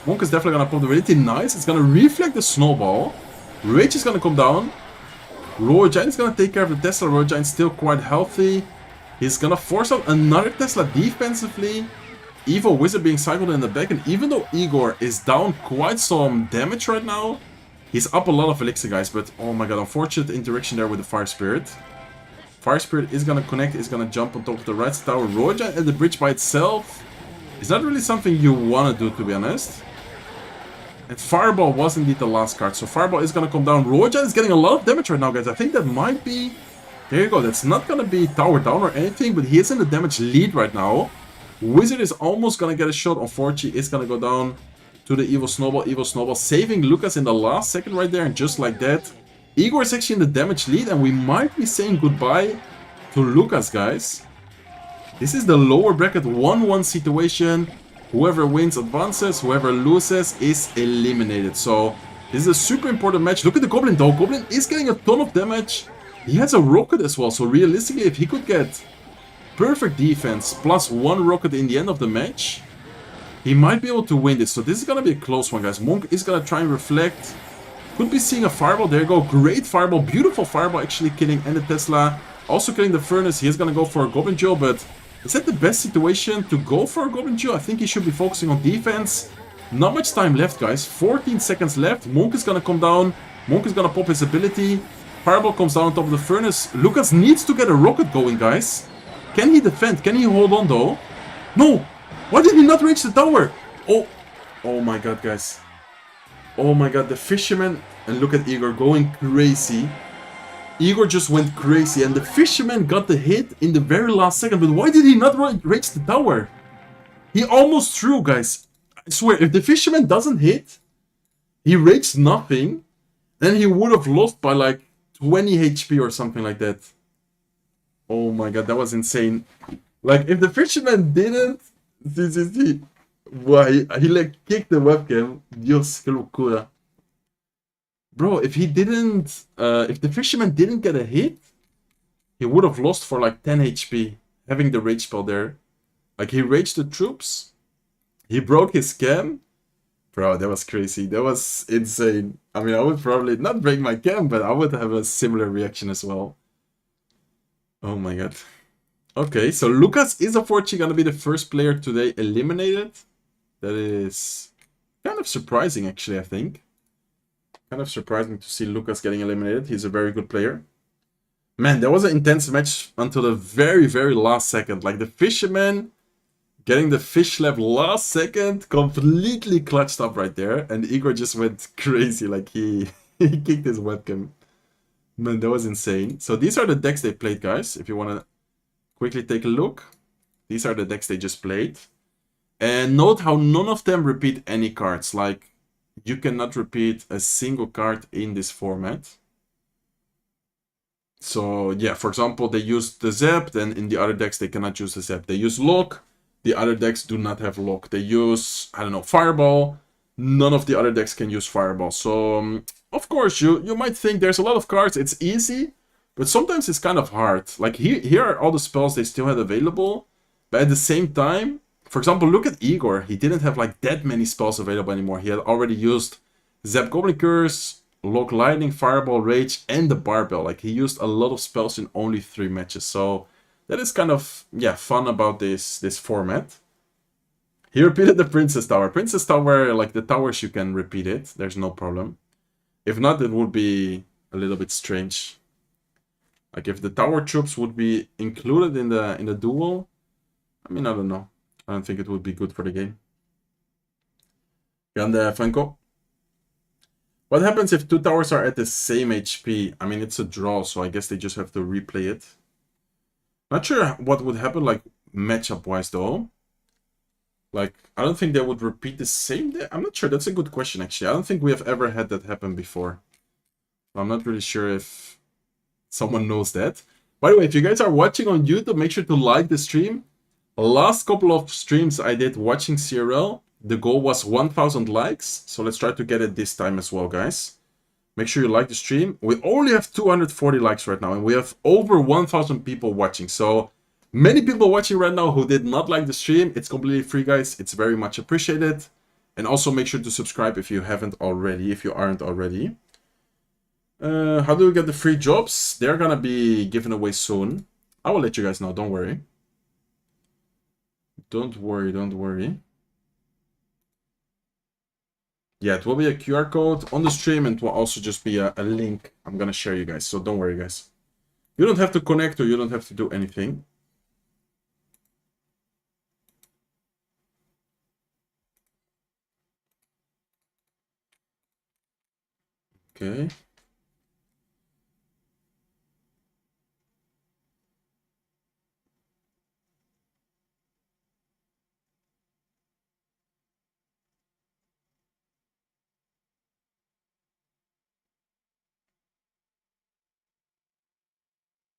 Monk is definitely gonna pop the ability. Nice. It's gonna reflect the snowball. Rage is gonna come down. Royal Giant is gonna take care of the Tesla. Royal Giant still quite healthy. He's gonna force out another Tesla defensively. Evil Wizard being cycled in the back. And even though Igor is down quite some damage right now, he's up a lot of elixir, guys. But oh my god, unfortunate interaction there with the Fire Spirit. Fire Spirit is gonna connect, is gonna jump on top of the right tower. Royal Giant at the bridge by itself is not really something you wanna do, to be honest. And Fireball was indeed the last card, so Fireball is gonna come down. Royal Giant is getting a lot of damage right now, guys. I think that might be... There you go, that's not gonna be tower down or anything, but he is in the damage lead right now. Wizard is almost gonna get a shot. Unfortunately, it's gonna go down to the Evil Snowball, saving Lucas in the last second right there, and just like that, Igor is actually in the damage lead, and we might be saying goodbye to Lucas, guys. This is the lower bracket 1-1 situation. Whoever wins advances, whoever loses is eliminated. So this is a super important match. Look at the Goblin though. Goblin is getting a ton of damage. He has a rocket as well. So realistically, if he could get perfect defense plus one rocket in the end of the match, he might be able to win this. So this is going to be a close one, guys. Monk is going to try and reflect. Could be seeing a Fireball. There you go. Great Fireball. Beautiful Fireball actually killing and the Tesla. Also killing the Furnace. He's going to go for a Goblin Joe, but is that the best situation to go for a Goblin Joe? I think he should be focusing on defense. Not much time left, guys. 14 seconds left. Monk is going to come down. Monk is going to pop his ability. Fireball comes down on top of the Furnace. Lucas needs to get a rocket going, guys. Can he defend? Can he hold on, though? No! Why did he not reach the tower? Oh! Oh my god, guys. Oh my god, the Fisherman. And look at Igor going crazy. Igor just went crazy, and the Fisherman got the hit in the very last second. But why did he not reach the tower? He almost threw, guys. I swear, if the Fisherman doesn't hit, he reached nothing, then he would have lost by like 20 HP or something like that. Oh my god, that was insane. Like, if the fisherman didn't... See. Why, he like kicked the webcam. Dios, qué locura. Bro, if he didn't... if the fisherman didn't get a hit, he would have lost for like 10 HP. Having the rage spell there. Like, he raged the troops. He broke his cam. Bro, that was crazy. That was insane. I mean, I would probably not break my cam, but I would have a similar reaction as well. Oh my god. Okay, so Lucas is unfortunately gonna be the first player today eliminated. That is kind of surprising, actually, I think. Kind of surprising to see Lucas getting eliminated. He's a very good player. Man, that was an intense match until the very, very last second. Like, the fisherman getting the fish left last second, completely clutched up right there. And Igor just went crazy, like he kicked his webcam. Man, that was insane. So these are the decks they played, guys. If you want to quickly take a look. These are the decks they just played. And note how none of them repeat any cards. Like, you cannot repeat a single card in this format. So, yeah, for example, they used the Zap, then in the other decks they cannot use the Zap. They use Lock. The other decks do not have Lock. They use, I don't know, Fireball. None of the other decks can use Fireball. So, of course, you might think there's a lot of cards. It's easy, but sometimes it's kind of hard. Like, here are all the spells they still had available. But at the same time, for example, look at Igor. He didn't have, like, that many spells available anymore. He had already used Zap Goblin Curse, Lock Lightning, Fireball, Rage, and the Barbell. Like, he used a lot of spells in only 3 matches. So, that is kind of, yeah, fun about this format. He repeated the Princess Tower. Princess Tower, like the towers, you can repeat it. There's no problem. If not, it would be a little bit strange. Like, if the tower troops would be included in the duel, I mean, I don't know. I don't think it would be good for the game. Grande Franco. What happens if 2 towers are at the same HP? I mean, it's a draw, so I guess they just have to replay it. Not sure what would happen, like, matchup-wise, though. Like, I don't think they would repeat the same day. I'm not sure. That's a good question, actually. I don't think we have ever had that happen before. I'm not really sure if someone knows that. By the way, if you guys are watching on YouTube, make sure to like the stream. Last couple of streams I did watching CRL, the goal was 1,000 likes. So let's try to get it this time as well, guys. Make sure you like the stream. We only have 240 likes right now, and we have over 1,000 people watching. So many people watching right now who did not like the stream. It's completely free, guys. It's very much appreciated. And also make sure to subscribe if you haven't already, if you aren't already. How do we get the free jobs? They're gonna be given away soon. I will let you guys know, don't worry. Don't worry. Yeah, it will be a QR code on the stream, and it will also just be a link I'm gonna share you guys. So don't worry, guys. You don't have to connect or you don't have to do anything. Okay.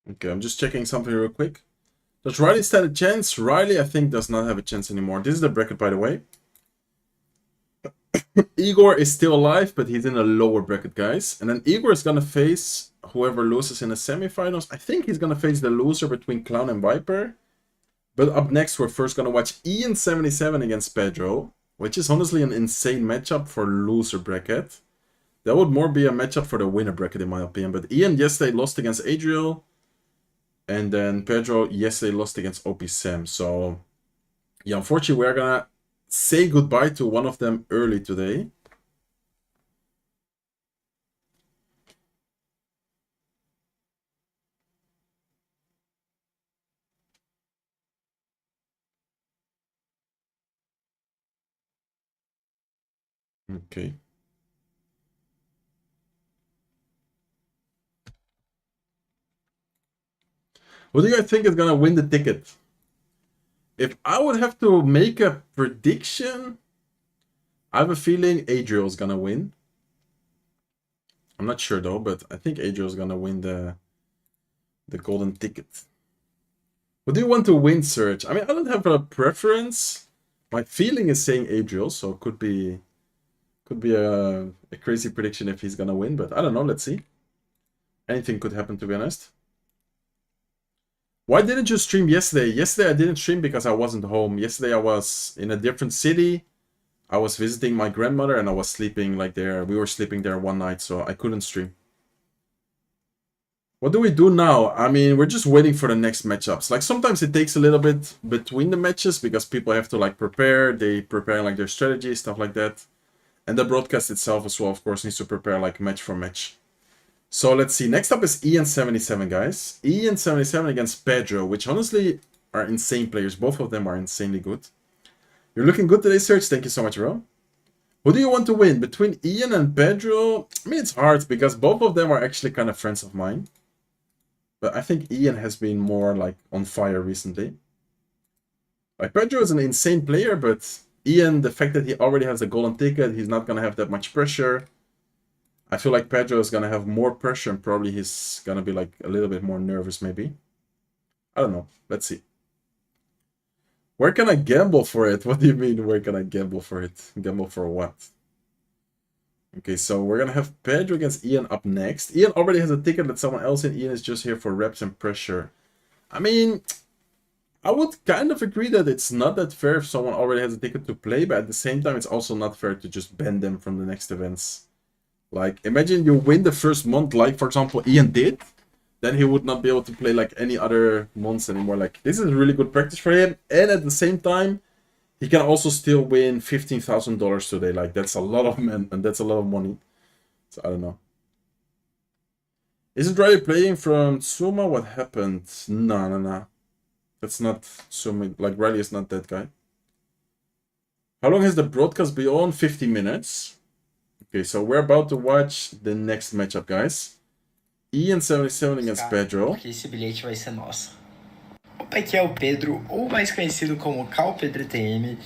Okay, I'm just checking something real quick. Does Riley stand a chance? Riley, I think, does not have a chance anymore. This is the bracket, by the way. Igor is still alive, but he's in a lower bracket, guys. And then Igor is gonna face whoever loses in the semifinals. I think he's gonna face the loser between Clown and Viper. But up next, we're first gonna watch Ian77 against Pedro, which is honestly an insane matchup for loser bracket. That would more be a matchup for the winner bracket, in my opinion. But Ian yesterday lost against Adriel. And then Pedro yesterday lost against OP Sam. So, yeah, unfortunately, we're gonna say goodbye to one of them early today. Okay. What do you guys think is gonna win the ticket? If I would have to make a prediction, I have a feeling Adriel is gonna win. I'm not sure though, but I think Adriel is gonna win the golden ticket. What do you want to win, Serge? I mean, I don't have a preference. My feeling is saying Adriel, so could be a crazy prediction if he's gonna win, but I don't know. Let's see. Anything could happen, to be honest. Why didn't you stream yesterday? Yesterday I didn't stream because I wasn't home. Yesterday I was in a different city. I was visiting my grandmother and I was sleeping like there. We were sleeping there one night, so I couldn't stream. What do we do now? I mean, we're just waiting for the next matchups. Like, sometimes it takes a little bit between the matches because people have to, like, prepare. They prepare, like, their strategy, stuff like that. And the broadcast itself as well, of course, needs to prepare, like, match for match. So, let's see. Next up is Ian77, guys. Ian77 against Pedro, which honestly are insane players. Both of them are insanely good. You're looking good today, Serge. Thank you so much, bro. Who do you want to win? Between Ian and Pedro? I mean, it's hard because both of them are actually kind of friends of mine. But I think Ian has been more, like, on fire recently. Like, Pedro is an insane player, but Ian, the fact that he already has a golden ticket, he's not going to have that much pressure. I feel like Pedro is going to have more pressure and probably he's going to be, like, a little bit more nervous, maybe. I don't know. Let's see. Where can I gamble for it? What do you mean, where can I gamble for it? Gamble for what? Okay, so we're gonna have Pedro against Ian up next. Ian already has a ticket that someone else in. Ian is just here for reps and pressure. I mean, I would kind of agree that it's not that fair if someone already has a ticket to play, but at the same time, it's also not fair to just ban them from the next events. Like, imagine you win the first month, like, for example, Ian did. Then he would not be able to play, like, any other months anymore. Like, this is really good practice for him. And at the same time, he can also still win $15,000 today. Like, that's a lot of men, and that's a lot of money. So, I don't know. Is it Riley playing from Suma? What happened? No. That's not Suma. Like, Riley is not that guy. How long has the broadcast been on? 50 minutes. Okay, so we're about to watch the next matchup, guys. Ian77 against Pedro. Porque esse bilhete vai ser nosso. Opa, aqui é o Pedro, ou mais conhecido como CalPedroTM.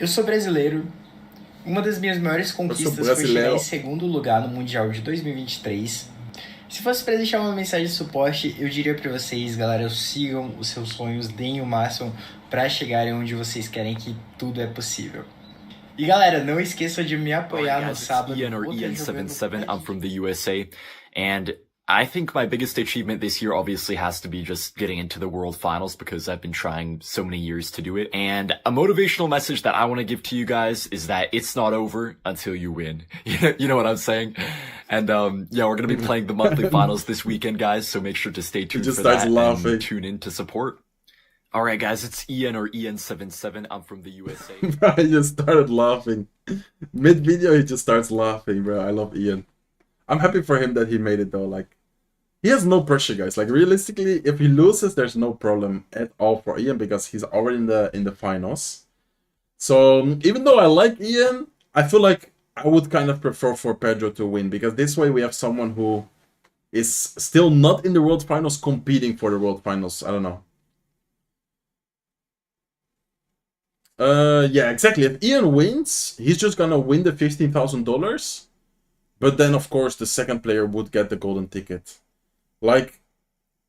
Eu sou brasileiro. Uma das minhas maiores conquistas foi chegar em segundo lugar no Mundial de 2023. Se fosse para deixar uma mensagem de suporte, eu diria para vocês, galera, sigam os seus sonhos, deem o máximo para chegarem onde vocês querem, que tudo é possível. E galera, não esqueçam de me apoiar no sábado. Ian or Ian77, I'm from the USA, and I think my biggest achievement this year obviously has to be just getting into the World Finals because I've been trying so many years to do it. And a motivational message that I want to give to you guys is that it's not over until you win. You know what I'm saying? And yeah, we're going to be playing the monthly finals this weekend, guys, so make sure to stay tuned for that and tune in to support. All right, guys, it's Ian or Ian77. I'm from the USA. I just started laughing. Mid-video, he just starts laughing, bro. I love Ian. I'm happy for him that he made it, though. Like, he has no pressure, guys. Like, realistically, if he loses, there's no problem at all for Ian because he's already in the finals. So, even though I like Ian, I feel like I would kind of prefer for Pedro to win because this way we have someone who is still not in the World Finals competing for the World Finals. I don't know. Yeah, exactly. If Ian wins, he's just gonna win the $15,000. But then, of course, the second player would get the golden ticket. Like,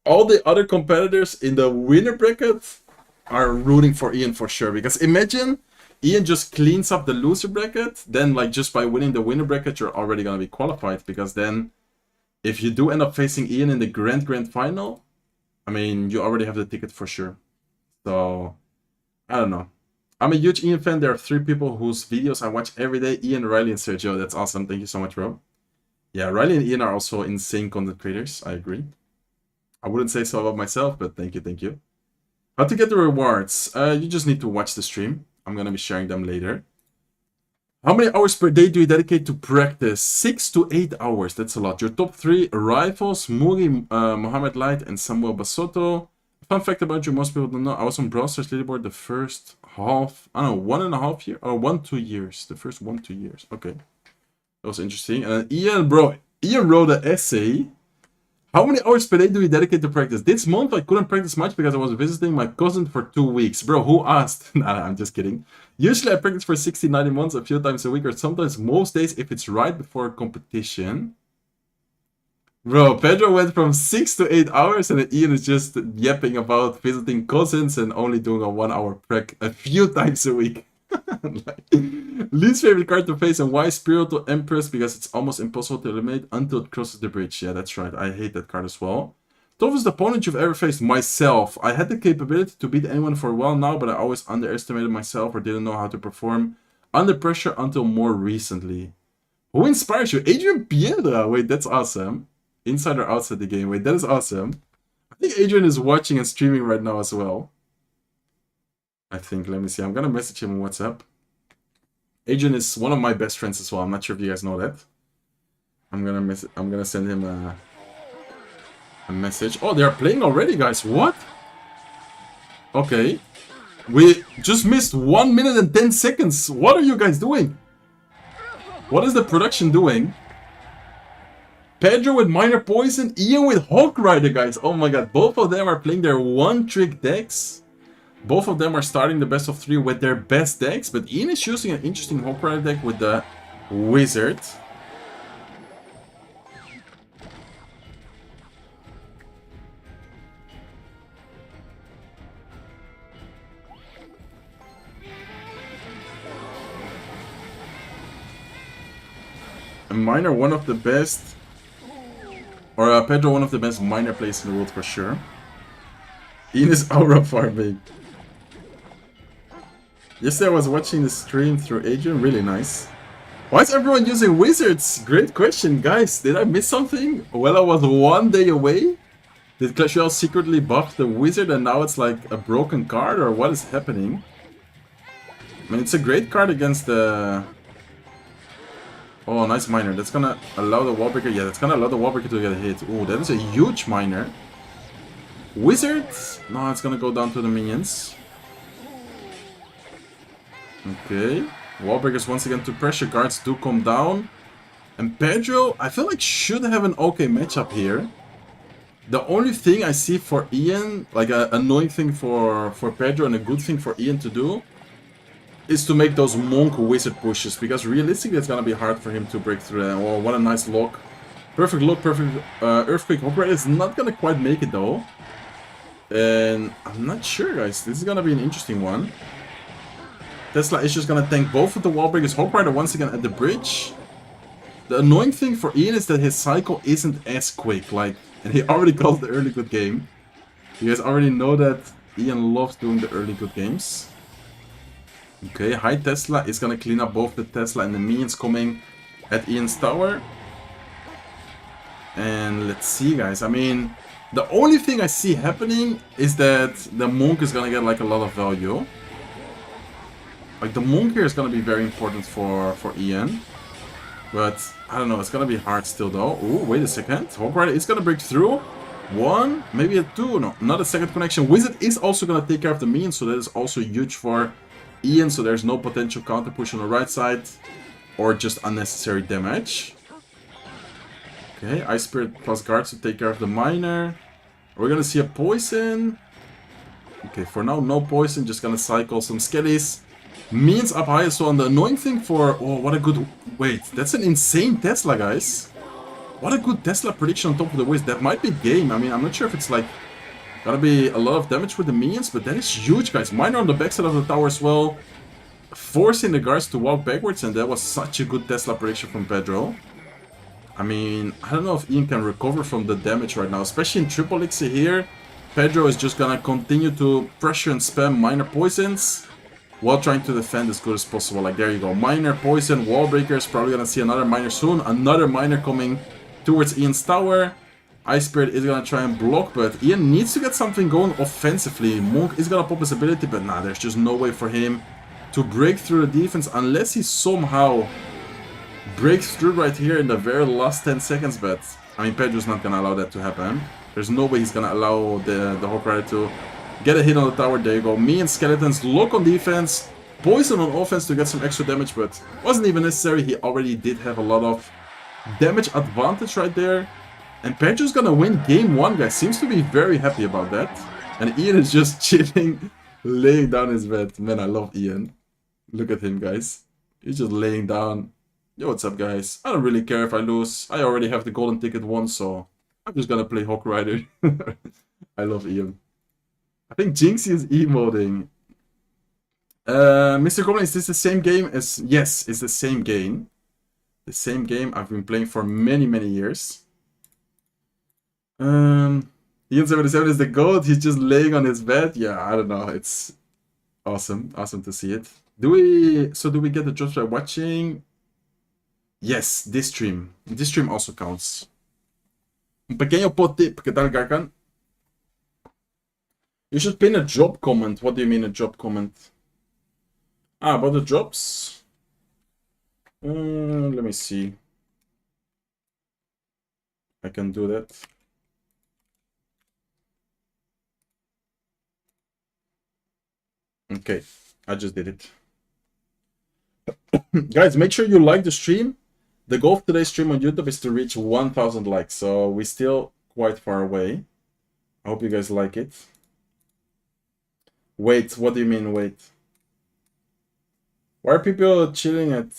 all the other competitors in the winner bracket are rooting for Ian for sure. Because imagine Ian just cleans up the loser bracket. Then, like, just by winning the winner bracket, you're already going to be qualified. Because then, if you do end up facing Ian in the grand final, I mean, you already have the ticket for sure. So, I don't know. I'm a huge Ian fan. There are 3 people whose videos I watch every day. Ian, Riley, and Sergio. That's awesome. Thank you so much, bro. Yeah, Riley and Ian are also insane content creators. I agree. I wouldn't say so about myself, but thank you. How to get the rewards? You just need to watch the stream. I'm going to be sharing them later. How many hours per day do you dedicate to practice? 6 to 8 hours. That's a lot. Your top 3 rivals, Muri, Mohamed Light, and Samuel Basotto. Fun fact about you, most people don't know, I was on Brawl Stars leaderboard the first half, I don't know, 1.5 years, or 1-2 years. The first 1-2 years. Okay. That was interesting. And Ian, bro, Ian wrote an essay. How many hours per day do we dedicate to practice? This month, I couldn't practice much because I was visiting my cousin for 2 weeks. Bro, who asked? Nah, I'm just kidding. Usually, I practice for 60, 90 months, a few times a week, or sometimes most days if it's right before a competition. Bro, Pedro went from 6 to 8 hours and Ian is just yapping about visiting cousins and only doing a 1 hour prec a few times a week. Like, least favorite card to face and why Spiritual Empress? Because it's almost impossible to eliminate until it crosses the bridge. Yeah, that's right. I hate that card as well. Toughest opponent you've ever faced? Myself. I had the capability to beat anyone for a while now, but I always underestimated myself or didn't know how to perform under pressure until more recently. Who inspires you? Adrian Piedra. Wait, that's awesome. Inside or outside the game? Wait, that is awesome. I think Adrian is watching and streaming right now as well. I think, let me see. I'm gonna message him on WhatsApp. Adrian is one of my best friends as well. I'm not sure if you guys know that. I'm gonna send him a message. Oh, they are playing already, guys. What? Okay. We just missed 1 minute and 10 seconds. What are you guys doing? What is the production doing? Pedro with Minor Poison, Ian with Hawk Rider, guys. Oh my god, both of them are playing their one-trick decks. Both of them are starting the best of 3 with their best decks, but Ian is using an interesting Hawk Rider deck with the Wizard. A Minor, one of the best, or Pedro, one of the best Minor players in the world for sure. Ian is aura farming. Yesterday I was watching the stream through Adrian, really nice. Why is everyone using wizards? Great question, guys. Did I miss something? Well, I was 1 day away. Did Clash Royale secretly buff the wizard and now it's like a broken card, or what is happening? I mean, it's a great card against the... Oh, nice Minor. That's gonna allow the Wallbreaker... Yeah, that's gonna allow the Wallbreaker to get a hit. Oh, that is a huge Minor. Wizard? No, it's gonna go down to the minions. Okay. Wallbreakers once again to pressure. Guards do come down. And Pedro, I feel like should have an okay matchup here. The only thing I see for Ian, like an annoying thing for Pedro and a good thing for Ian to do, is to make those Monk Wizard pushes. Because realistically it's gonna be hard for him to break through that. Oh, what a nice lock. Perfect lock, perfect Earthquake. Operator is not gonna quite make it though. And I'm not sure, guys. This is gonna be an interesting one. Tesla is just gonna tank both of the wall breakers. Hawk Rider once again at the bridge. The annoying thing for Ian is that his cycle isn't as quick. Like, and he already calls the early good game. You guys already know that Ian loves doing the early good games. Okay, high Tesla is gonna clean up both the Tesla and the minions coming at Ian's tower. And let's see, guys. I mean, the only thing I see happening is that the Monk is gonna get like a lot of value. Like, the Monk here is gonna be very important for Ian. But, I don't know, it's gonna be hard still though. Ooh, wait a second. Hawk Rider is gonna break through. 1, maybe a 2. No, not a second connection. Wizard is also gonna take care of the minions, so that is also huge for Ian. So there's no potential counter push on the right side. Or just unnecessary damage. Okay, Ice Spirit plus guards to take care of the Minor. We're gonna see a poison. Okay, for now, no poison. Just gonna cycle some skellies. Minions up high as well. And the annoying thing for... Oh, what a good... Wait, that's an insane Tesla, guys. What a good Tesla prediction on top of the Wiz. That might be game. I mean, I'm not sure if it's like... Gonna be a lot of damage with the minions, but that is huge, guys. Minor on the backside of the tower as well. Forcing the guards to walk backwards, and that was such a good Tesla prediction from Pedro. I mean, I don't know if Ian can recover from the damage right now, especially in triple elixir here. Pedro is just gonna continue to pressure and spam Minor poisons while trying to defend as good as possible. Like, there you go. Minor, poison, wall breakers. Probably gonna see another Minor soon. Another Minor coming towards Ian's tower. Ice Spirit is gonna try and block, but Ian needs to get something going offensively. Monk is gonna pop his ability, but nah, there's just no way for him to break through the defense unless he somehow breaks through right here in the very last 10 seconds. But I mean, Pedro's not gonna allow that to happen. There's no way he's gonna allow the Hawk Rider to get a hit on the tower. There you go. Me and Skeletons lock on defense, poison on offense to get some extra damage, but wasn't even necessary. He already did have a lot of damage advantage right there. And Pedro's gonna win game 1, guys. Seems to be very happy about that. And Ian is just chilling, laying down his bed. Man, I love Ian. Look at him, guys. He's just laying down. Yo, what's up, guys? I don't really care if I lose. I already have the golden ticket once, so I'm just gonna play Hawk Rider. I love Ian. I think Jinxie is emoting. Mr. Goblin, is this the same game as... Yes, it's the same game. The same game I've been playing for many, many years. Ian77 is the GOAT. He's just laying on his bed. Yeah, I don't know. It's awesome. Awesome to see it. Do we get the drops by watching? Yes, this stream. This stream also counts. Un pequeño pot tip. ¿Qué tal, Garkan? You should pin a job comment. What do you mean a job comment? Ah, about the jobs? Let me see. I can do that. Okay, I just did it. Guys, make sure you like the stream. The goal of today's stream on YouTube is to reach 1,000 likes, so we're still quite far away. I hope you guys like it. Wait, what do you mean, wait? Why are people chilling at...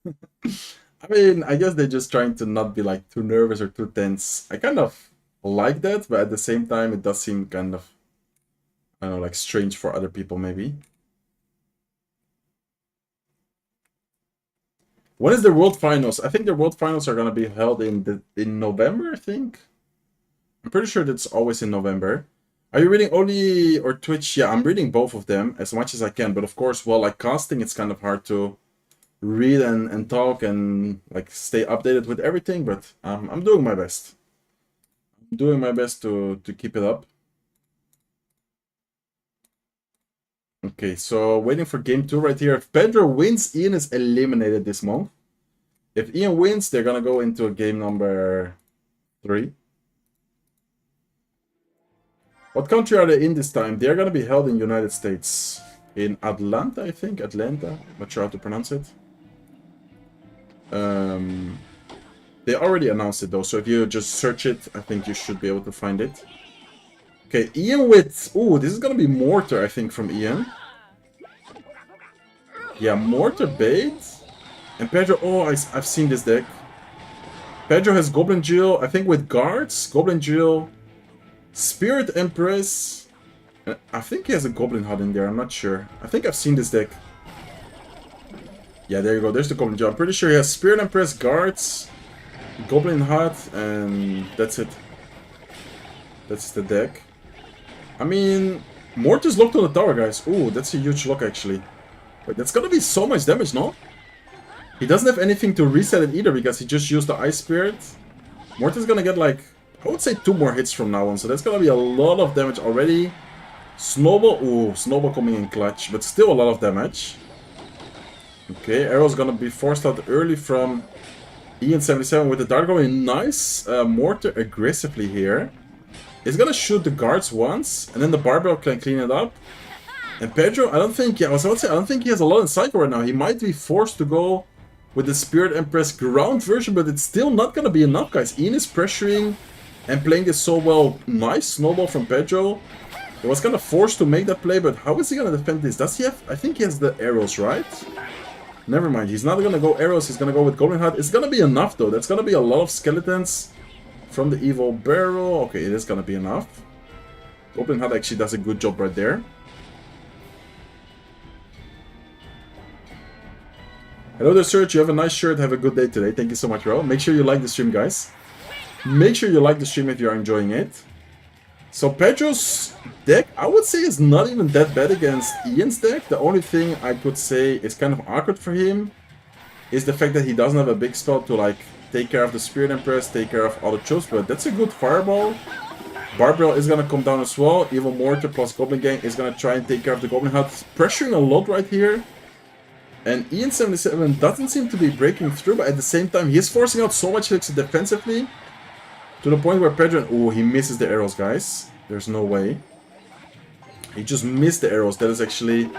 I mean, I guess they're just trying to not be like too nervous or too tense. I kind of like that, but at the same time, it does seem kind of, I don't know, like strange for other people maybe. When is the World Finals? I think the World Finals are gonna be held in November, I think. I'm pretty sure that's always in November. Are you reading only or Twitch? Yeah, I'm reading both of them as much as I can, but of course, while like casting, it's kind of hard to read and talk and like stay updated with everything, but I'm doing my best. I'm doing my best to keep it up. Okay, so waiting for game 2 right here. If Pedro wins, Ian is eliminated this month. If Ian wins, they're gonna go into game number 3. What country are they in this time? They're gonna be held in United States. In Atlanta, I think. Atlanta. Not sure how to pronounce it. They already announced it though, so if you just search it, I think you should be able to find it. Okay, Ian with... Ooh, this is gonna be Mortar, I think, from Ian. Yeah, Mortar bait. And Pedro... Oh, I've seen this deck. Pedro has Goblin Jill, I think with guards. Goblin Jill. Spirit Empress. I think he has a Goblin Hut in there, I'm not sure. I think I've seen this deck. Yeah, there you go, there's the Goblin Jill. I'm pretty sure he has Spirit Empress, guards, Goblin Hut, and that's it. That's the deck. I mean, Mortar's locked on the tower, guys. Ooh, that's a huge lock, actually. Wait, that's gonna be so much damage, no? He doesn't have anything to reset it either, because he just used the Ice Spirit. Mortar's gonna get, like, I would say 2 more hits from now on, so that's gonna be a lot of damage already. Snowball, ooh, Snowball coming in clutch, but still a lot of damage. Okay, Arrow's gonna be forced out early from Ian77 with the Dart going. Nice Mortar aggressively here. He's gonna shoot the guards once, and then the Barbell can clean it up. And Pedro, I don't think, yeah, I was about to say, I don't think he has a lot in cycle right now. He might be forced to go with the Spirit Empress ground version, but it's still not gonna be enough, guys. Ian is pressuring and playing this so well. Nice Snowball from Pedro. He was kind of forced to make that play, but how is he gonna defend this? Does he have, I think he has the arrows, right? Never mind, he's not gonna go arrows, he's gonna go with Goblin Hut. It's gonna be enough though, that's gonna be a lot of skeletons from the Evil Barrel. Okay, it is gonna be enough. Goblin Hut actually does a good job right there. Hello there, Serge, you have a nice shirt, have a good day today. Thank you so much, bro. Make sure you like the stream, guys. Make sure you like the stream if you're enjoying it. So Pedro's deck, I would say, is not even that bad against Ian's deck. The only thing I could say is kind of awkward for him is the fact that he doesn't have a big spell to like take care of the Spirit Empress, take care of all the troops, but that's a good fireball. Barbell is gonna come down as well. Evil Mortar plus Goblin Gang is gonna try and take care of the Goblin Hut. Pressuring a lot right here. And Ian77 doesn't seem to be breaking through, but at the same time, he is forcing out so much hits defensively. To the point where Pedro... Oh, he misses the arrows, guys. There's no way. He just missed the arrows. That is actually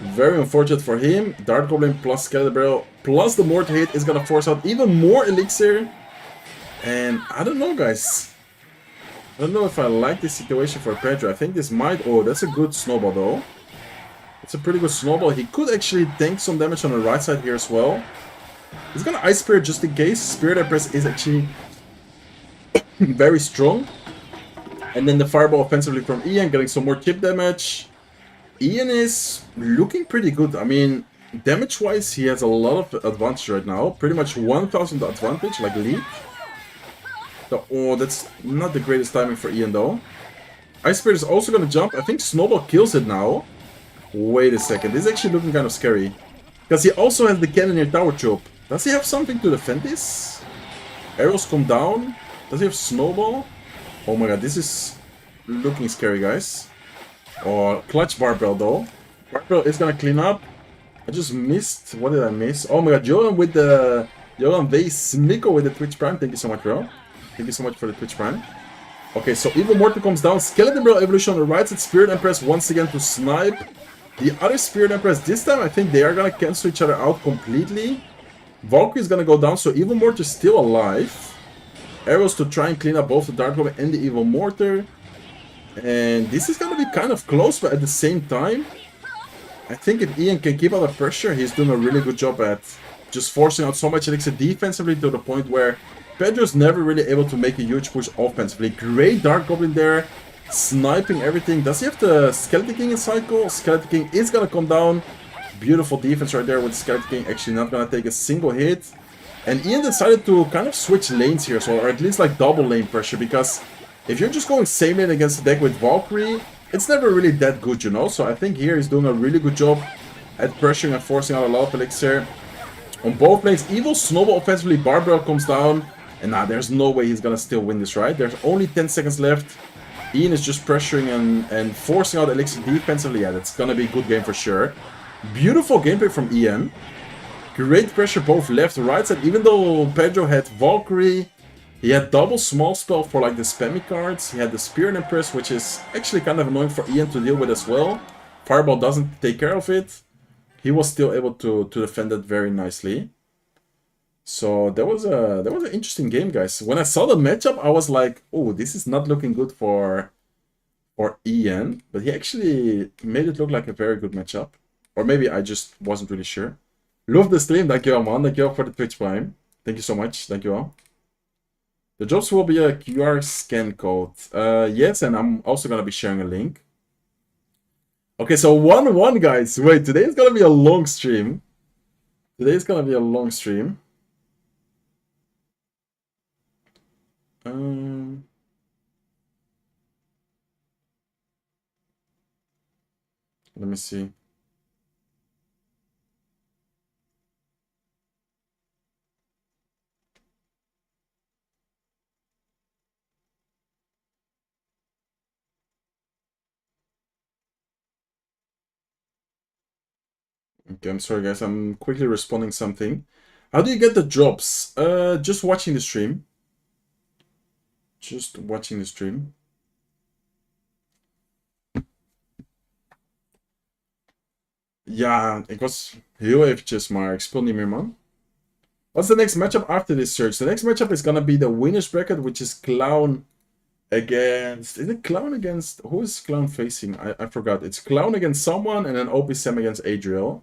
very unfortunate for him. Dart Goblin plus Skeleton Barrel plus the Mortar hit is gonna force out even more Elixir. And I don't know, guys. I don't know if I like this situation for Pedro. I think this might... Oh, that's a good Snowball, though. It's a pretty good Snowball. He could actually tank some damage on the right side here as well. He's gonna Ice Spirit just in case. Spirit Empress is actually very strong. And then the fireball offensively from Ian, getting some more chip damage. Ian is looking pretty good. I mean, damage-wise, he has a lot of advantage right now. Pretty much 1000 advantage, like lead. So, oh, that's not the greatest timing for Ian, though. Ice Spirit is also going to jump. I think Snowball kills it now. Wait a second. This is actually looking kind of scary. Because he also has the Cannoneer Tower Chope. Does he have something to defend this? Arrows come down. Does he have Snowball? Oh my god, this is looking scary, guys. Oh, clutch Barbell, though. Barbell is going to clean up. I just missed. What did I miss? Oh my god, Johan with the... Johan Vase Miko with the Twitch Prime. Thank you so much, bro. Thank you so much for the Twitch Prime. Okay, so Evil Mortal comes down. Skeleton Bro Evolution on the right side. Spirit Empress once again to snipe. The other Spirit Empress, this time I think they are gonna cancel each other out completely. Valkyrie is gonna go down, so Evil Mortar is still alive. Arrows to try and clean up both the Dark Goblin and the Evil Mortar. And this is gonna be kind of close, but at the same time, I think if Ian can keep out the pressure, he's doing a really good job at just forcing out so much elixir defensively to the point where Pedro's never really able to make a huge push offensively. Great Dark Goblin there, sniping everything. Does he have the Skeleton King in cycle? Skeleton King is gonna come down. Beautiful defense right there with Skeleton King actually not gonna take a single hit. And Ian decided to kind of switch lanes here, so, or at least like double lane pressure, because if you're just going same lane against the deck with Valkyrie, it's never really that good, you know? So I think here he's doing a really good job at pressuring and forcing out a lot of elixir. On both lanes, Evil Snowball offensively, Barbell comes down. And now there's no way he's gonna still win this, right? There's only 10 seconds left. Ian is just pressuring and forcing out elixir defensively. Yeah, that's gonna be a good game for sure. Beautiful gameplay from Ian. Great pressure both left and right side. Even though Pedro had Valkyrie, he had double small spell for like the spammy cards. He had the Spirit Empress, which is actually kind of annoying for Ian to deal with as well. Fireball doesn't take care of it. He was still able to defend it very nicely. So that was an interesting game, guys. When I saw the matchup, I was like, "Oh, this is not looking good for Ian." But he actually made it look like a very good matchup, or maybe I just wasn't really sure. Love the stream, thank you, man. Thank you all for the Twitch Prime. Thank you so much. Thank you all. The jobs will be a QR scan code. Yes, and I'm also gonna be sharing a link. Okay, so 1-1, guys. Wait, today is gonna be a long stream. Today is gonna be a long stream. Let me see. Okay, I'm sorry guys, I'm quickly responding something. How do you get the drops? Just watching the stream. Just watching the stream. Ja, ik was heel eventjes, maar ik speel niet meer, man. What's the next matchup after this search? The next matchup is gonna be the winner's bracket, which is Clown against... Is it Clown against... Who is Clown facing? I forgot. It's Clown against someone and then OP Sam against Adriel.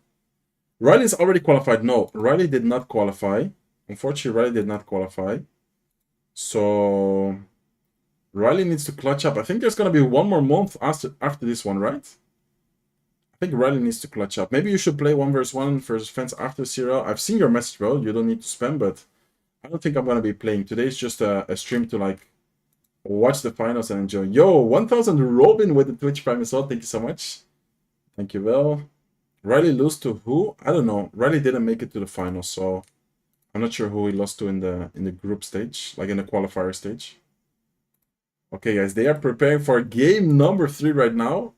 Riley's already qualified. No, Riley did not qualify. Unfortunately, Riley did not qualify. So... Riley needs to clutch up. I think there's gonna be one more month after this one, right? I think Riley needs to clutch up. Maybe you should play 1v1 versus fans after CRL. I've seen your message, bro. You don't need to spam, but I don't think I'm gonna be playing. Today's just a stream to like watch the finals and enjoy. Yo, 1000 Robin with the Twitch Prime as well. Thank you so much. Thank you, well. Riley lose to who? I don't know. Riley didn't make it to the finals, so I'm not sure who he lost to in the group stage, like in the qualifier stage. Okay, guys, they are preparing for game number 3 right now.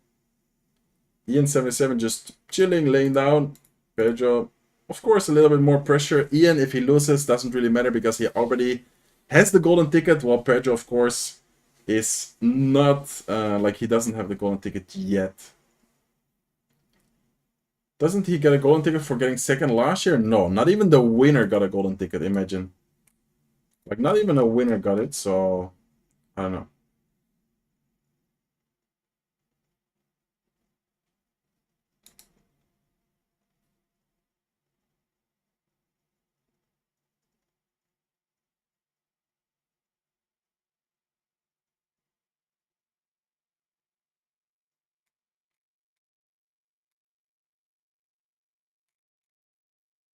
Ian77 just chilling, laying down. Pedro, of course, a little bit more pressure. Ian, if he loses, doesn't really matter because he already has the golden ticket, while Pedro, of course, is not, like he doesn't have the golden ticket yet. Doesn't he get a golden ticket for getting second last year? No, not even the winner got a golden ticket, imagine. Like, not even a winner got it, so I don't know.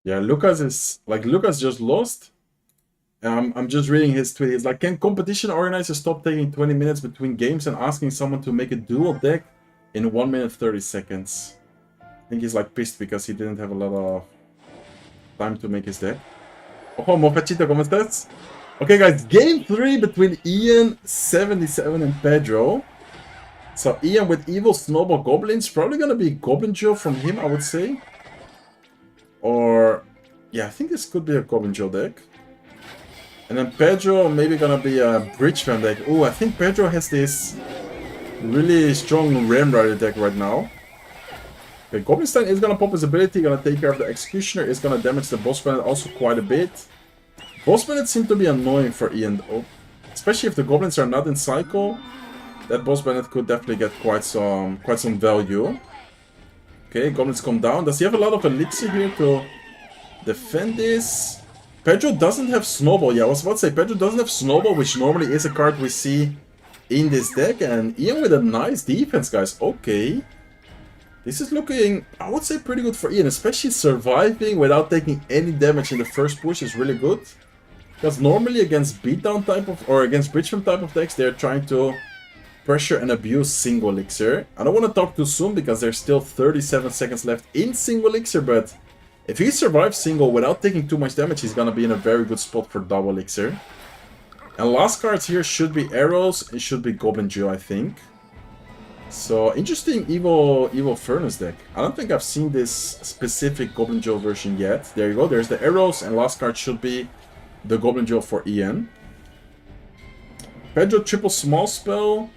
Yeah, Lucas just lost. I'm just reading his tweet. He's like, can competition organizers stop taking 20 minutes between games and asking someone to make a dual deck in 1 minute 30 seconds? I think he's like pissed because he didn't have a lot of time to make his deck. Oh, Mofachito, ¿cómo estás? Okay, guys, game 3 between Ian, 77, and Pedro. So Ian with Evil Snowball Goblins. Probably gonna be Goblin Joe from him, I would say. Or, yeah, I think this could be a Goblin Joe deck. And then Pedro maybe gonna be a Bridge Fan deck. Oh, I think Pedro has this really strong Ram Rider deck right now. Okay, Goblinstein is gonna pop his ability, gonna take care of the Executioner, is gonna damage the Boss Bandit also quite a bit. Boss Bandits seem to be annoying for Ian though. Especially if the Goblins are not in cycle. That Boss Bandit could definitely get quite some value. Okay, Goblins come down. Does he have a lot of Elixir here to defend this? Pedro doesn't have Snowball. Yeah, I was about to say Pedro doesn't have Snowball, which normally is a card we see in this deck. And Ian with a nice defense, guys. Okay. This is looking, I would say, pretty good for Ian. Especially surviving without taking any damage in the first push is really good. Because normally against beatdown type of, or against Bridgefam type of decks, they're trying to pressure and abuse single elixir. I don't want to talk too soon because there's still 37 seconds left in single elixir, but if he survives single without taking too much damage, he's gonna be in a very good spot for double elixir. And last cards here should be arrows, it should be Goblin Joe, I think. So interesting evil furnace deck. I don't think I've seen this specific Goblin Joe version yet. There you go, there's the arrows, and last card should be the Goblin Joe for Ian. Pedro triple small spell.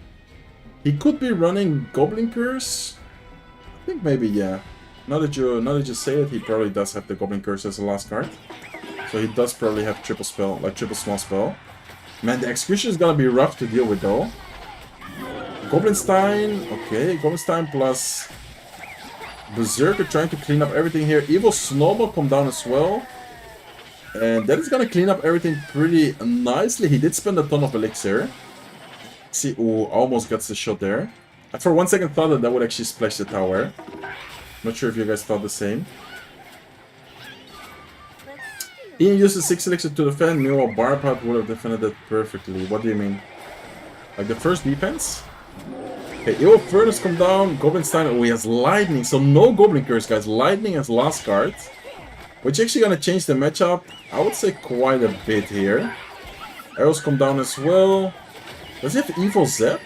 He could be running Goblin Curse. I think maybe, yeah. Now that you say it, he probably does have the Goblin Curse as the last card. So he does probably have triple spell, like triple small spell. Man, the execution is gonna be rough to deal with though. Goblinstein, okay, Goblinstein plus Berserker trying to clean up everything here. Evil Snowball come down as well. And that is gonna clean up everything pretty nicely. He did spend a ton of elixir. See, ooh, almost gets the shot there. I for 1 second thought that would actually splash the tower. Not sure if you guys thought the same. Ian uses 6 elixir to defend. Meanwhile, Barbot would have defended that perfectly. What do you mean? Like the first defense? Okay, Evil Furnace come down. Goblinstein, oh, he has Lightning. So no Goblin Curse, guys. Lightning as last card. Which actually gonna change the matchup, I would say, quite a bit here. Arrows come down as well. Does he have Evil Zap?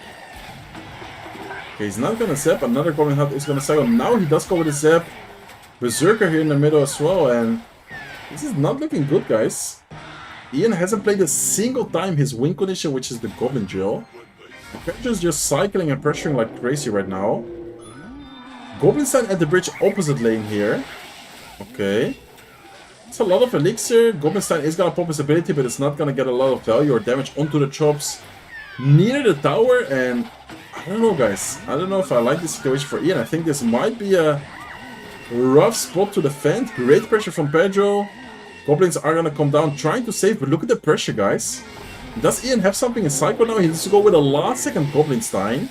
Okay, he's not gonna Zap. Another Goblin Hut is gonna cycle. Now he does go with a Zap. Berserker here in the middle as well. And this is not looking good, guys. Ian hasn't played a single time his win condition, which is the Goblin Drill. Pedro's just cycling and pressuring like crazy right now. Goblinstein at the bridge opposite lane here. Okay. It's a lot of elixir. Goblinstein is gonna pop his ability, but it's not gonna get a lot of value or damage onto the chops near the tower. And I don't know, guys. I don't know if I like this situation for Ian. I think this might be a rough spot to defend. Great pressure from Pedro. Goblins are gonna come down trying to save, but look at the pressure, guys. Does Ian have something in Cycle now? He needs to go with a last second Goblinstein.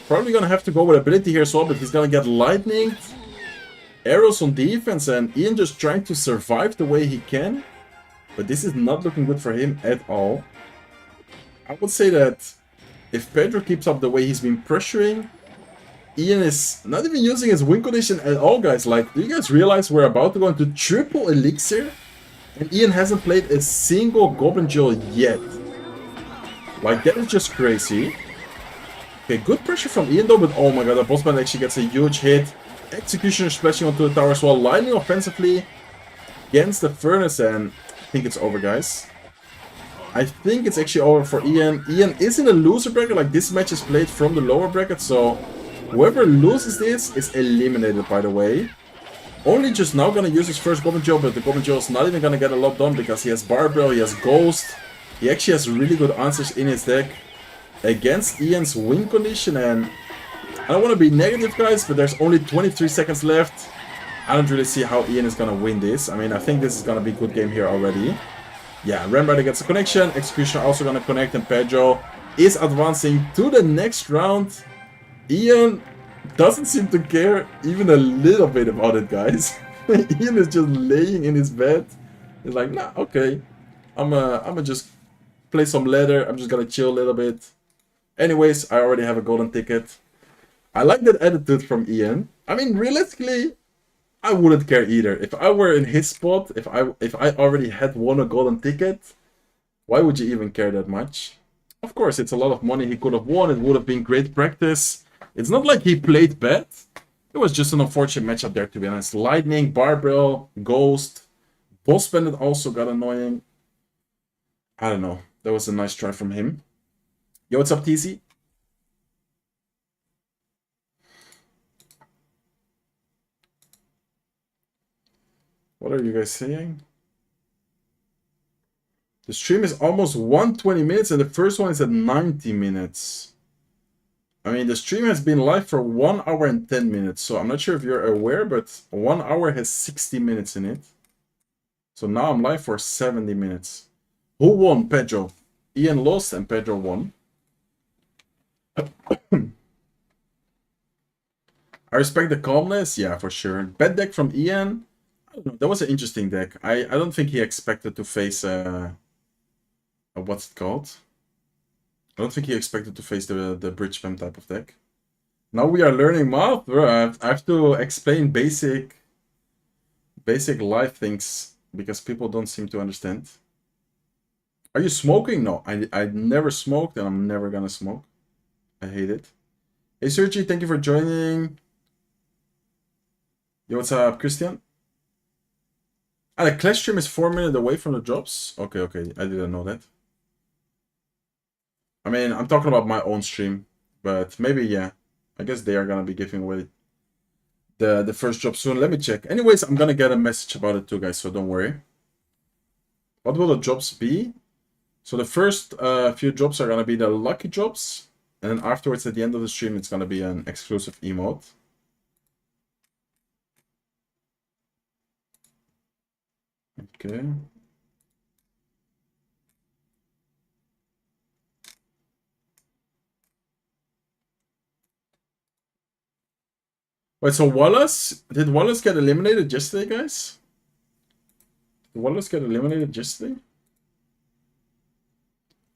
Probably gonna have to go with ability here as well, but he's gonna get lightning. Arrows on defense, and Ian just trying to survive the way he can. But this is not looking good for him at all. I would say that if Pedro keeps up the way he's been pressuring, Ian is not even using his win condition at all, guys. Like, do you guys realize we're about to go into triple elixir? And Ian hasn't played a single Goblin Joe yet. Like, that is just crazy. Okay, good pressure from Ian though, but oh my god, the boss man actually gets a huge hit. Executioner splashing onto the tower as well. Lightning offensively against the furnace, and I think it's over, guys. I think it's actually over for Ian. Ian is in a loser bracket, like this match is played from the lower bracket, so whoever loses this is eliminated, by the way. Only just now gonna use his first Goblin Joe, but the Goblin Joe is not even gonna get a lot done because he has Barbell, he has Ghost. He actually has really good answers in his deck against Ian's win condition, and I don't want to be negative, guys, but there's only 23 seconds left. I don't really see how Ian is gonna win this. I mean, I think this is gonna be a good game here already. Yeah, Ramrider gets a connection, Executioner also gonna connect, and Pedro is advancing to the next round. Ian doesn't seem to care even a little bit about it, guys. Ian is just laying in his bed. He's like, nah, okay. I'ma just play some ladder. I'm just gonna chill a little bit. Anyways, I already have a golden ticket. I like that attitude from Ian. I mean, realistically, I wouldn't care either. If I were in his spot, if I already had won a golden ticket, why would you even care that much? Of course, it's a lot of money he could have won. It would have been great practice. It's not like he played bad. It was just an unfortunate matchup there, to be honest. Lightning, Barbell, Ghost. Boss Bandit also got annoying. I don't know. That was a nice try from him. Yo, what's up, TZ? What are you guys saying? The stream is almost 120 minutes and the first one is at 90 minutes. I mean, the stream has been live for 1 hour and 10 minutes. So I'm not sure if you're aware, but 1 hour has 60 minutes in it. So now I'm live for 70 minutes. Who won? Pedro. Ian lost and Pedro won. I respect the calmness. Yeah, for sure. Bad deck from Ian. I don't know. That was an interesting deck. I don't think he expected to face what's it called? I don't think he expected to face the bridge spam type of deck. Now we are learning math, bro. I have to explain basic life things because people don't seem to understand. Are you smoking? No, I never smoked and I'm never gonna smoke. I hate it. Hey Sergi, thank you for joining. Yo, what's up, Christian? Ah, the Clash stream is 4 minutes away from the drops? Okay, I didn't know that. I mean, I'm talking about my own stream, but maybe, yeah. I guess they are gonna be giving away the first drop soon. Let me check. Anyways, I'm gonna get a message about it too, guys, so don't worry. What will the drops be? So the first few drops are gonna be the lucky drops, and then afterwards, at the end of the stream, it's gonna be an exclusive emote. Okay. Wait, so did Wallace get eliminated yesterday, guys? Did Wallace get eliminated yesterday?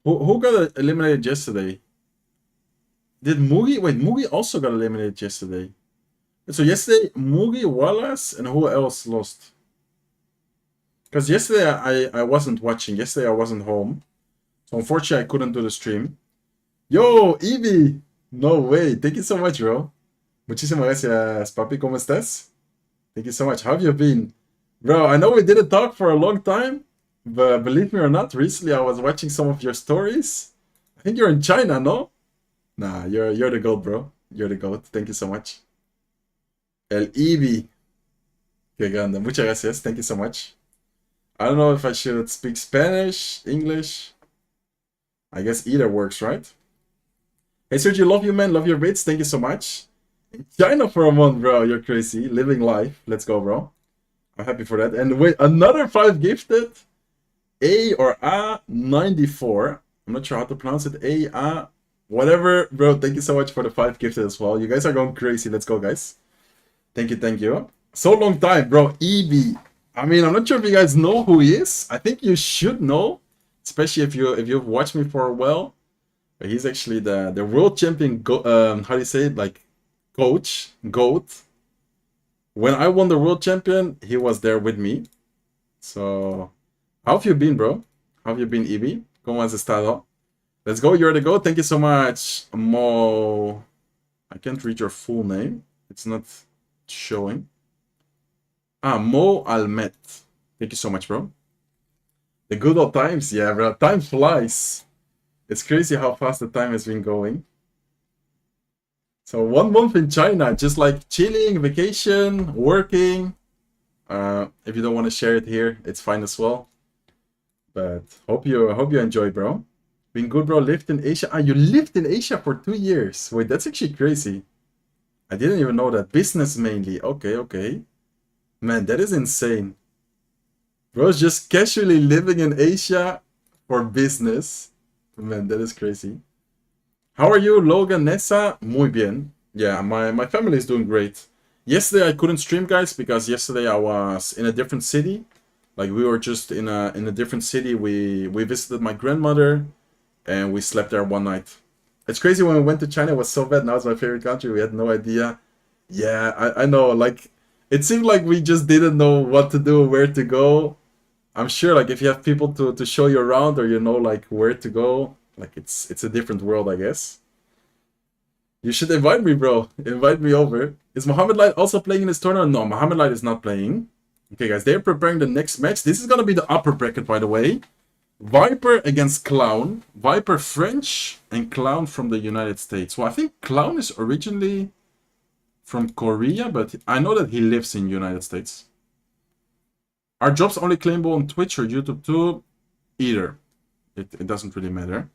Who got eliminated yesterday? Did Mugi? Wait, Mugi also got eliminated yesterday. So yesterday, Mugi, Wallace, and who else lost? Because yesterday I wasn't watching. Yesterday I wasn't home. So unfortunately I couldn't do the stream. Yo, Evie! No way. Thank you so much, bro. Muchísimas gracias, papi. ¿Cómo estás? Thank you so much. How have you been? Bro, I know we didn't talk for a long time, but believe me or not, recently I was watching some of your stories. I think you're in China, no? Nah, you're the GOAT, bro. You're the GOAT. Thank you so much. El Evie. Que grande. Muchas gracias. Thank you so much. I don't know if I should speak Spanish, English. I guess either works, right? Hey, Sergio, love you, man. Love your bits. Thank you so much. In China for a month, bro. You're crazy. Living life. Let's go, bro. I'm happy for that. And wait, another 5 gifted. A or A94. I'm not sure how to pronounce it. A, whatever. Bro, thank you so much for the 5 gifted as well. You guys are going crazy. Let's go, guys. Thank you, thank you. So long time, bro. EB. I mean, I'm not sure if you guys know who he is. I think you should know. Especially if you've watched me for a while. But he's actually the world champion, how do you say it? Like, coach, GOAT. When I won the world champion, he was there with me. So, how have you been, bro? How have you been, Evie? ¿Cómo has estado? Let's go, you're the GOAT. Thank you so much, Mo. I can't read your full name. It's not showing. Mo Almet. Thank you so much, bro. The good old times, yeah, bro. Time flies. It's crazy how fast the time has been going. So 1 month in China, just like chilling, vacation, working. If you don't want to share it here, it's fine as well. But hope you enjoy, bro. Been good, bro. Lived in Asia. You lived in Asia for 2 years. Wait, that's actually crazy. I didn't even know that. Business mainly. Okay. Man, that is insane. Bro's just casually living in Asia for business. Man, that is crazy. How are you, Logan, Nessa? Muy bien. Yeah, my family is doing great. Yesterday I couldn't stream, guys, because yesterday I was in a different city. Like, we were just in a different city. We visited my grandmother, and we slept there one night. It's crazy, when we went to China, it was so bad. Now it's my favorite country. We had no idea. Yeah, I know. Like, it seemed like we just didn't know what to do, where to go. I'm sure, like, if you have people to show you around, or you know, like, where to go, like, it's a different world, I guess. You should invite me, bro. Invite me over. Is Mohamed Light also playing in this tournament? No, Mohamed Light is not playing. Okay, guys, they're preparing the next match. This is gonna be the upper bracket, by the way. Viper against Clown. Viper French and Clown from the United States. Well, I think Clown is originally from Korea, but I know that he lives in the United States. Are jobs only claimable on Twitch or YouTube too? Either. It doesn't really matter.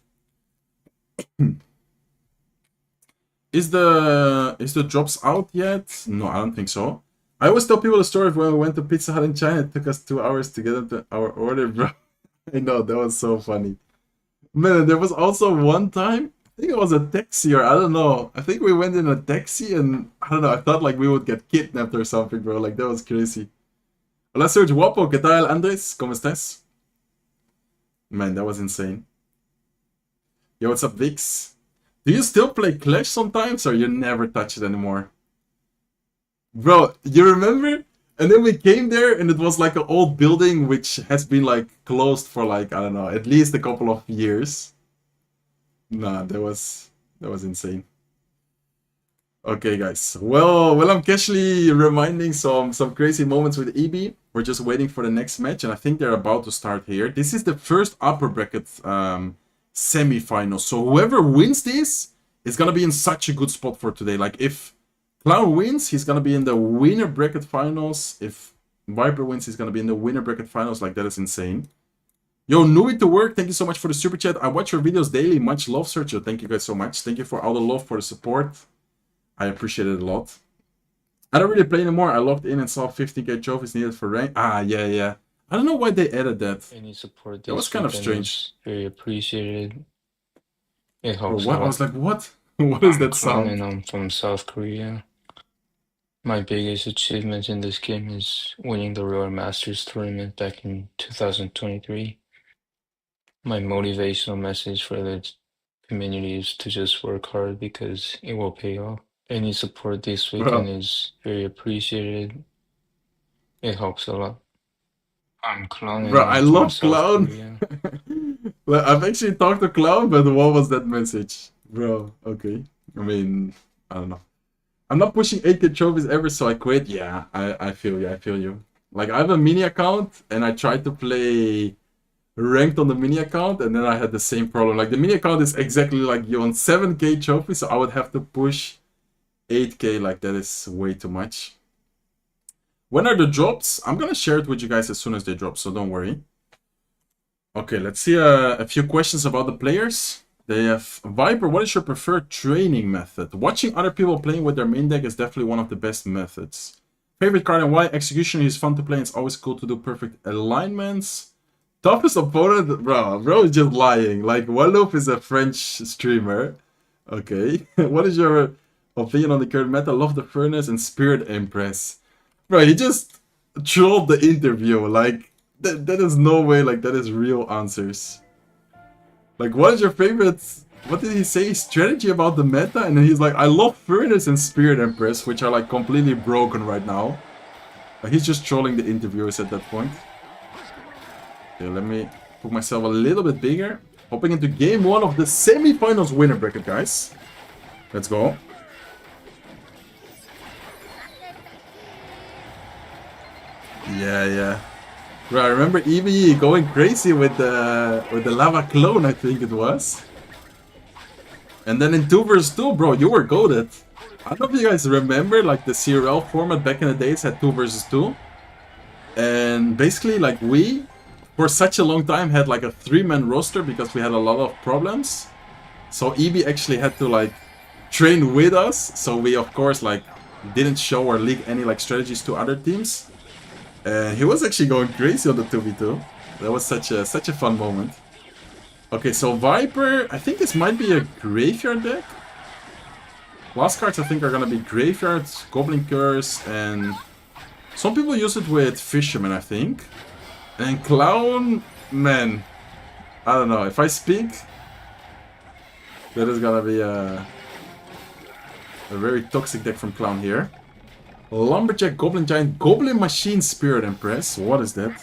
Is the drops out yet? No, I don't think so. I always tell people the story of when we went to Pizza Hut in China. It took us 2 hours to get into our order, bro. I know, that was so funny. Man, there was also one time, I think it was a taxi, or I don't know. I think we went in a taxi and, I don't know, I thought like we would get kidnapped or something, bro. Like, that was crazy. Hola, Sergio Guapo. ¿Qué tal, Andres? ¿Cómo estás? Man, that was insane. Yo, what's up, Vix? Do you still play Clash sometimes, or you never touch it anymore? Bro, you remember? And then we came there, and it was like an old building which has been like closed for like, I don't know, at least a couple of years. Nah, that was insane. Okay, guys. Well, I'm casually reminding some crazy moments with EB. We're just waiting for the next match, and I think they're about to start here. This is the first upper bracket semi-final. So whoever wins this is gonna be in such a good spot for today. Like, if Clown wins, he's gonna be in the winner bracket finals. If Viper wins, he's gonna be in the winner bracket finals. Like, that is insane. Yo, Nui to work, thank you so much for the super chat. I watch your videos daily. Much love, Sergio. Thank you guys so much. Thank you for all the love, for the support. I appreciate it a lot. I don't really play anymore. I logged in and saw 15k trophies needed for rank. Ah, yeah. I don't know why they added that. Any support That was kind of strange. Very appreciated. It helps. What? I was like, what? What is that sound? And I'm from South Korea. My biggest achievement in this game is winning the Royale Masters tournament back in 2023. My motivational message for the community is to just work hard, because it will pay off. Any support this weekend is very appreciated. It helps a lot. I'm Clown. Bro, I love Clown. Well, I've actually talked to Clown, but what was that message? Bro, okay. I mean, I don't know. I'm not pushing 8k trophies ever, so I quit. Yeah, I feel you. Like, I have a mini account, and I tried to play ranked on the mini account, and then I had the same problem. Like, the mini account is exactly like you on 7k trophies, so I would have to push 8k. Like, that is way too much. When are the drops? I'm gonna share it with you guys as soon as they drop, so don't worry. Okay, let's see a few questions about the players. They have Viper. What is your preferred training method? Watching other people playing with their main deck is definitely one of the best methods. Favorite card and why? Execution is fun to play, and it's always cool to do perfect alignments. Toughest opponent? Bro is just lying. Like, Walloop is a French streamer. Okay. What is your opinion on the current meta? Love the Furnace and Spirit Empress. Bro, he just trolled the interview. Like, that is no way, like, that is real answers. Like, what is your favorite, what did he say, strategy about the meta? And then he's like, I love Furnace and Spirit Empress, which are like completely broken right now. Like, he's just trolling the interviewers at that point. Okay, let me put myself a little bit bigger. Hopping into game 1 of the semi-finals winner bracket, guys. Let's go. Yeah. Bro, I remember Eevee going crazy with the lava clone, I think it was. And then in 2 vs 2, bro, you were goated. I don't know if you guys remember, like, the CRL format back in the days had 2 vs 2. And basically, like, we, for such a long time, had like a 3-man roster because we had a lot of problems. So Eevee actually had to, like, train with us. So we, of course, like, didn't show or leak any, like, strategies to other teams. And he was actually going crazy on the 2v2. That was such a fun moment. Okay, so Viper, I think this might be a graveyard deck. Last cards I think are gonna be Graveyards, Goblin Curse, and some people use it with Fisherman, I think. And Clown, man, I don't know. If I speak, that is gonna be a very toxic deck from Clown here. Lumberjack, Goblin Giant, Goblin Machine, Spirit Empress. What is that?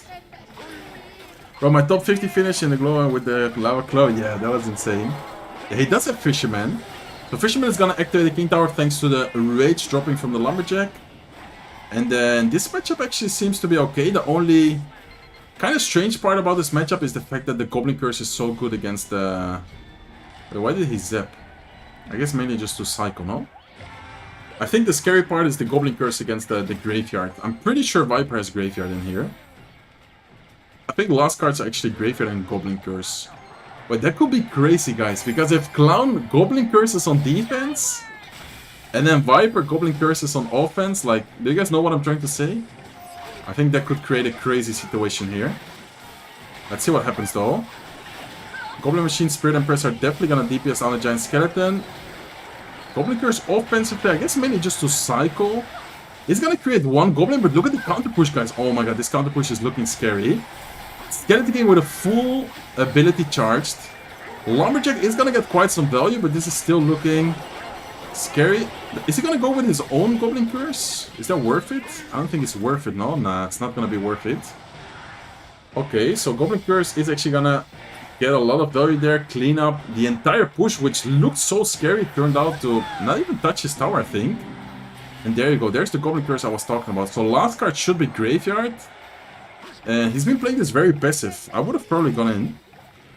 Bro, my top 50 finish in the glow with the Lava Claw. Yeah, that was insane. Yeah, he does have Fisherman. So Fisherman is gonna activate the King Tower thanks to the Rage dropping from the Lumberjack. And then this matchup actually seems to be okay. The only kind of strange part about this matchup is the fact that the Goblin Curse is so good against the... Wait, why did he zap? I guess mainly just to cycle, no? I think the scary part is the Goblin Curse against the Graveyard. I'm pretty sure Viper has Graveyard in here. I think last cards are actually Graveyard and Goblin Curse. But that could be crazy, guys, because if Clown Goblin Curses on defense, and then Viper Goblin Curses on offense, like, do you guys know what I'm trying to say? I think that could create a crazy situation here. Let's see what happens though. Goblin Machine, Spirit Empress are definitely gonna DPS on the Giant Skeleton. Goblin Curse offensively, I guess mainly just to cycle. He's gonna create one Goblin, but look at the counter push, guys. Oh my god, this counter push is looking scary. Skeleton King with a full ability charged. Lumberjack is gonna get quite some value, but this is still looking scary. Is he gonna go with his own Goblin Curse? Is that worth it? I don't think it's worth it, no? Nah, it's not gonna be worth it. Okay, so Goblin Curse is actually gonna get a lot of value there, clean up the entire push, which looked so scary, turned out to not even touch his tower, I think. And there you go, there's the Goblin Curse I was talking about. So last card should be Graveyard. And he's been playing this very passive. I would have probably gone in.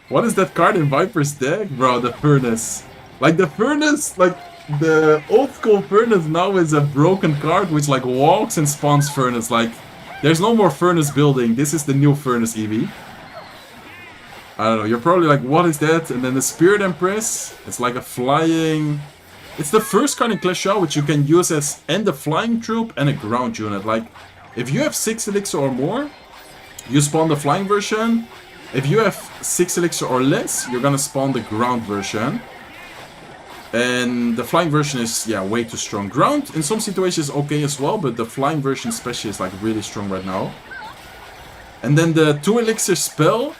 What is that card in Viper's deck? Bro, the Furnace. Like the Furnace, like the old school Furnace now is a broken card which like walks and spawns Furnace. Like, there's no more Furnace building. This is the new Furnace EV. I don't know, you're probably like, what is that? And then the Spirit Empress, it's like a flying... It's the first card in Clash Royale which you can use as and a flying troop and a ground unit. Like, if you have 6 elixir or more, you spawn the flying version. If you have 6 elixir or less, you're gonna spawn the ground version. And the flying version is, yeah, way too strong. Ground in some situations is okay as well, but the flying version especially is like really strong right now. And then the 2 elixir spell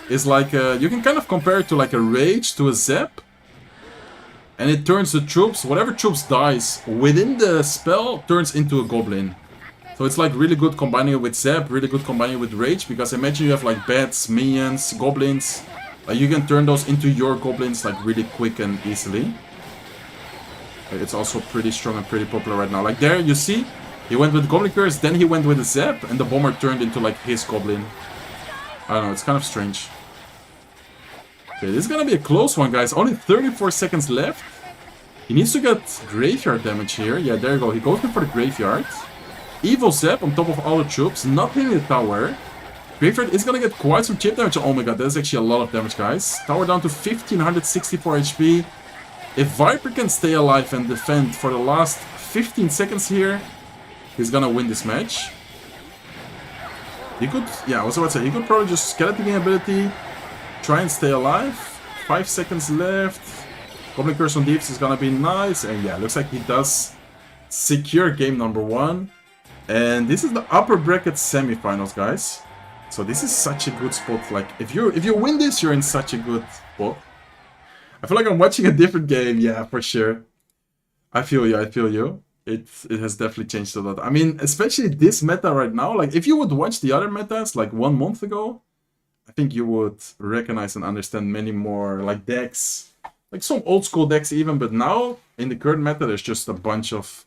is like, you can kind of compare it to like a Rage, to a Zap. And it turns the troops, whatever troops dies within the spell, turns into a Goblin. So it's like really good combining it with Zap, really good combining it with Rage, because imagine you have like bats, minions, goblins. You can turn those into your goblins like really quick and easily. It's also pretty strong and pretty popular right now. Like there, you see, he went with Goblin Curse, then he went with a Zap, and the bomber turned into like his goblin. I don't know, it's kind of strange. Okay, this is gonna be a close one, guys. Only 34 seconds left. He needs to get Graveyard damage here. Yeah, there you go. He goes in for the Graveyard. Evil Zap on top of all the troops, not hitting the tower. Graveyard is gonna get quite some chip damage. Oh my god, that's actually a lot of damage, guys. Tower down to 1564 HP. If Viper can stay alive and defend for the last 15 seconds here, he's gonna win this match. He could, yeah, I was about to say, he could probably just Skeleton King ability, try and stay alive. 5 seconds left. Goblin Curse on Deeps is gonna be nice. And yeah, looks like he does secure game number 1. And this is the upper bracket semifinals, guys. So this is such a good spot. Like, if you win this, you're in such a good spot. I feel like I'm watching a different game. Yeah, for sure. I feel you, I feel you. It has definitely changed a lot. I mean, especially this meta right now. Like, if you would watch the other metas, like 1 month ago, I think you would recognize and understand many more, like, decks. Like, some old school decks even. But now, in the current meta, there's just a bunch of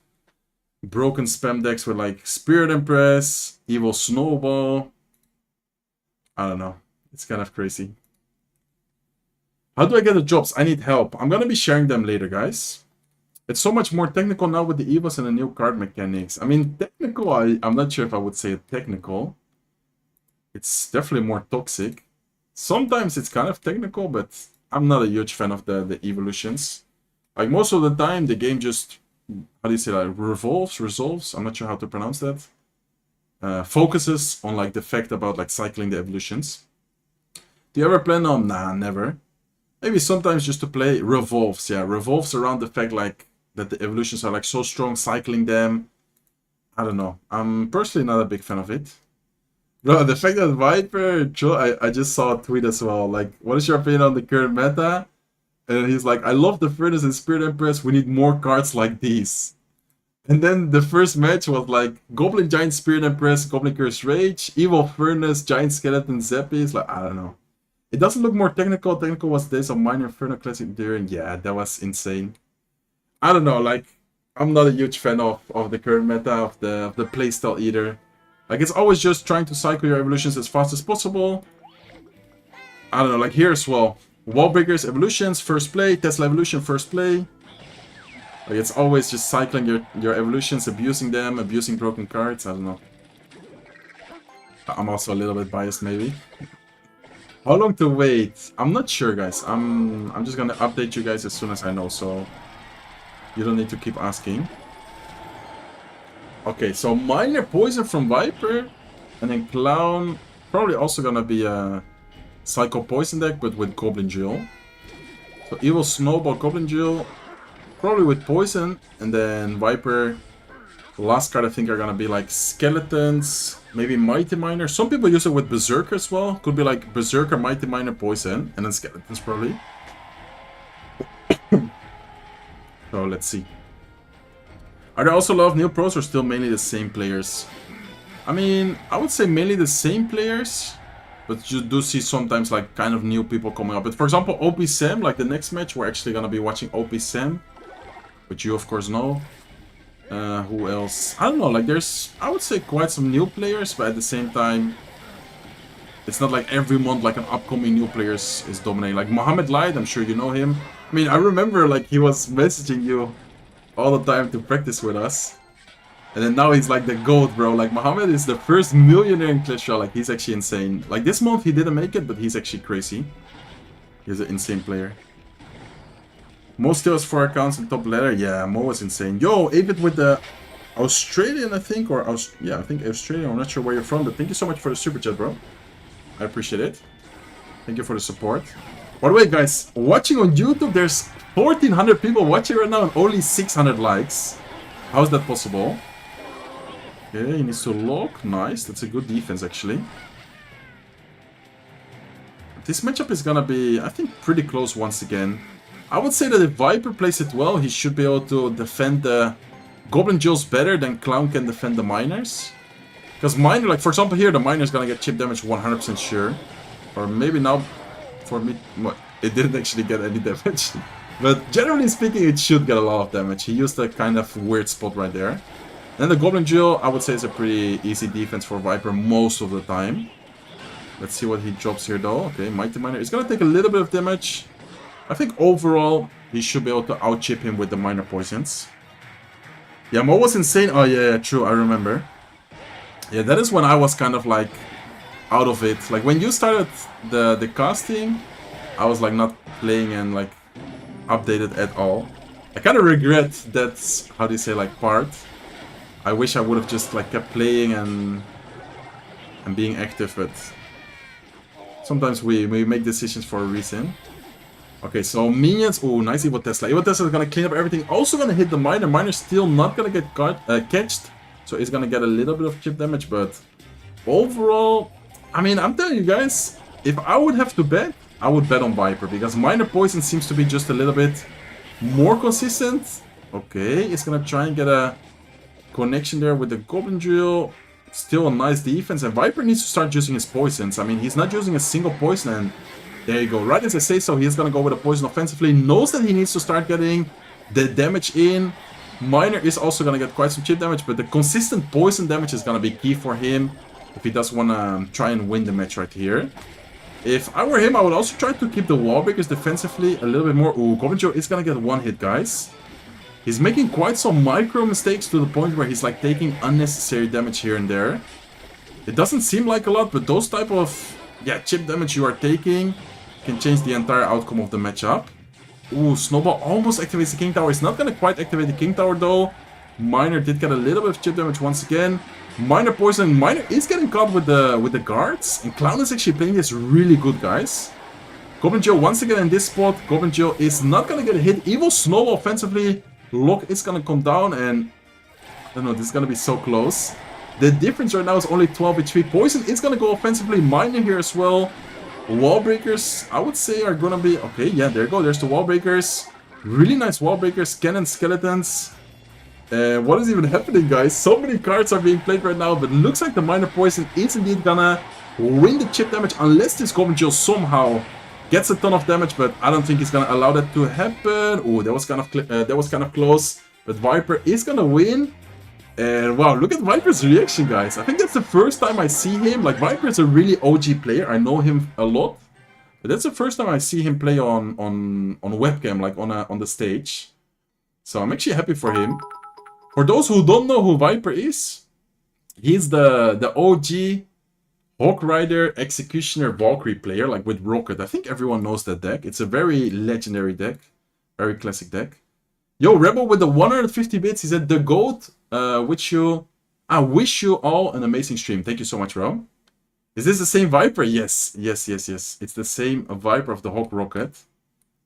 broken spam decks with like Spirit Empress, Evil Snowball. I don't know. It's kind of crazy. How do I get the jobs? I need help. I'm gonna be sharing them later, guys. It's so much more technical now with the Evos and the new card mechanics. I mean, technical, I'm not sure if I would say technical. It's definitely more toxic. Sometimes it's kind of technical, but I'm not a huge fan of the evolutions. Like, most of the time, the game just... How do you say that? Resolves? I'm not sure how to pronounce that. Focuses on like the fact about like cycling the evolutions. Do you ever plan on? Nah, never. Maybe sometimes just to play revolves. Yeah, revolves around the fact like that the evolutions are like so strong, cycling them. I don't know. I'm personally not a big fan of it. Bro, the fact that Viper, I just saw a tweet as well. Like, what is your opinion on the current meta? And he's like, I love the Furnace and Spirit Empress. We need more cards like these. And then the first match was like Goblin, Giant, Spirit Empress, Goblin, Curse, Rage, Evil Furnace, Giant Skeleton, Zeppies. Like, I don't know. It doesn't look more technical. Technical was Days of Minor Inferno Classic During. Yeah, that was insane. I don't know. Like, I'm not a huge fan of the current meta, of the playstyle either. Like, it's always just trying to cycle your evolutions as fast as possible. I don't know, like here as well. Wallbreakers, evolutions, first play. Tesla evolution, first play. Like, it's always just cycling your evolutions, abusing them, abusing broken cards. I don't know. I'm also a little bit biased, maybe. How long to wait? I'm not sure, guys. I'm just gonna update you guys as soon as I know, so you don't need to keep asking. Okay, so Minor Poison from Viper, and then Clown, probably also gonna be a Psycho Poison deck, but with Goblin Jewel. So Evil Snowball, Goblin Jewel, probably with Poison, and then Viper. The last card I think are gonna be like Skeletons, maybe Mighty Miner. Some people use it with Berserker as well. Could be like Berserker, Mighty Miner, Poison, and then Skeletons probably. So let's see. Are there also a lot of new pros or still mainly the same players? I mean, I would say mainly the same players, but you do see sometimes like kind of new people coming up. But for example, OP Sam, like the next match, we're actually gonna be watching OP Sam, which you of course know. Who else? I don't know, like there's, I would say quite some new players, but at the same time, it's not like every month like an upcoming new player is dominating. Like Mohamed Light, I'm sure you know him. I mean, I remember like he was messaging you all the time to practice with us. And then now he's like the GOAT, bro. Like, Mohamed is the first millionaire in Clash Royale. Like, he's actually insane. Like, this month he didn't make it, but he's actually crazy. He's an insane player. Most steals for accounts in top ladder. Yeah, Mo was insane. Yo, Avid with the Australian, I think. Or, yeah, I think Australian. I'm not sure where you're from, but thank you so much for the super chat, bro. I appreciate it. Thank you for the support. By the way, guys, watching on YouTube, there's 1,400 people watching right now and only 600 likes. How is that possible? Okay, he needs to lock. Nice. That's a good defense, actually. This matchup is gonna be, I think, pretty close once again. I would say that if Viper plays it well, he should be able to defend the Goblin Jewels better than Clown can defend the Miners. Because Miner, like, for example, here, the Miner is gonna get chip damage 100% sure. Or maybe now, for me, what? It didn't actually get any damage. But generally speaking, it should get a lot of damage. He used a kind of weird spot right there. Then the Goblin Jewel, I would say, is a pretty easy defense for Viper most of the time. Let's see what he drops here, though. Okay, Mighty Miner. It's gonna take a little bit of damage. I think overall, he should be able to out-chip him with the Minor Poisons. Yeah, Mo was insane. Oh, yeah, true, I remember. Yeah, that is when I was kind of, like, out of it. Like, when you started the casting, I was, like, not playing and, like, updated at all. I kind of regret that, how do you say, like, part. I wish I would have just like kept playing and being active, but sometimes we make decisions for a reason. Okay, so minions. Oh, nice Evo Tesla. Evo Tesla is gonna clean up everything. Also gonna hit the Miner. Miner's still not gonna get catched, so it's gonna get a little bit of chip damage. But overall, I mean, I'm telling you guys, if I would have to bet, I would bet on Viper because Minor Poison seems to be just a little bit more consistent. Okay, it's gonna try and get a connection there with the Goblin Drill. Still a nice defense, and Viper needs to start using his poisons. I mean, he's not using a single poison, and there you go. Right as I say so, he's gonna go with a poison offensively. Knows that he needs to start getting the damage in. Miner is also gonna get quite some chip damage, but the consistent poison damage is gonna be key for him if he does wanna try and win the match right here. If I were him, I would also try to keep the wall breakers defensively a little bit more. Ooh, Goblin Drill is gonna get one hit, guys. He's making quite some micro mistakes to the point where he's like taking unnecessary damage here and there. It doesn't seem like a lot, but those type of chip damage you are taking can change the entire outcome of the matchup. Ooh, Snowball almost activates the King Tower. He's not gonna quite activate the King Tower though. Miner did get a little bit of chip damage once again. Miner Poison. Miner is getting caught with the guards, and Clown is actually playing this really good, guys. Goblin Joe once again in this spot. Goblin Joe is not gonna get a hit. Evil Snowball offensively Lock is gonna come down, and I don't know, this is gonna be so close. The difference right now is only 12 HP. Poison is gonna go offensively. Miner here as well. Wall breakers, I would say, are gonna be... Okay, yeah, there you go. There's the wall breakers. Really nice wall breakers. Cannon skeletons. What is even happening, guys? So many cards are being played right now, but it looks like the Miner Poison is indeed gonna win the chip damage, unless this Goblin Jill somehow gets a ton of damage, but I don't think he's gonna allow that to happen. Oh, that was kind of close. But Viper is gonna win. And wow, look at Viper's reaction, guys. I think that's the first time I see him. Like, Viper is a really OG player. I know him a lot. But that's the first time I see him play on webcam, like on the stage. So I'm actually happy for him. For those who don't know who Viper is, he's the OG Hawk Rider Executioner Valkyrie player, like with Rocket. I think everyone knows that deck. It's a very legendary deck. Very classic deck. Yo, Rebel with the 150 bits. He said, the GOAT, I wish you all an amazing stream. Thank you so much, bro. Is this the same Viper? Yes. It's the same Viper of the Hawk Rocket.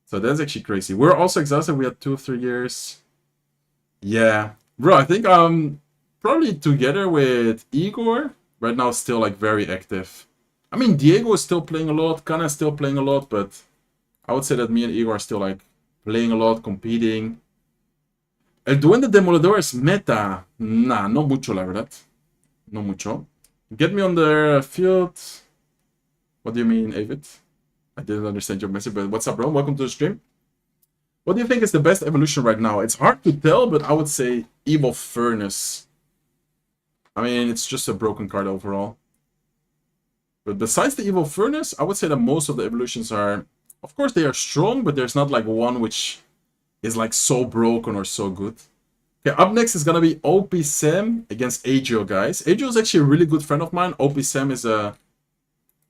So that's actually crazy. We're also exhausted. We had 2-3 years. Yeah. Bro, I think I'm probably together with Igor. Right now, still like very active. I mean, Diego is still playing a lot. Kana is still playing a lot. But I would say that me and Igor are still like playing a lot, competing. El Duende Demoledor is meta. Nah, no mucho, la verdad. No mucho. Get me on the field. What do you mean, Avid? I didn't understand your message, but what's up, bro? Welcome to the stream. What do you think is the best evolution right now? It's hard to tell, but I would say Evil Furnace. I mean, it's just a broken card overall. But besides the Evil Furnace, I would say that most of the evolutions are... Of course, they are strong, but there's not like one which is like so broken or so good. Okay, up next is gonna be OP Sam against Adriel, guys. Adriel is actually a really good friend of mine. OP Sam is a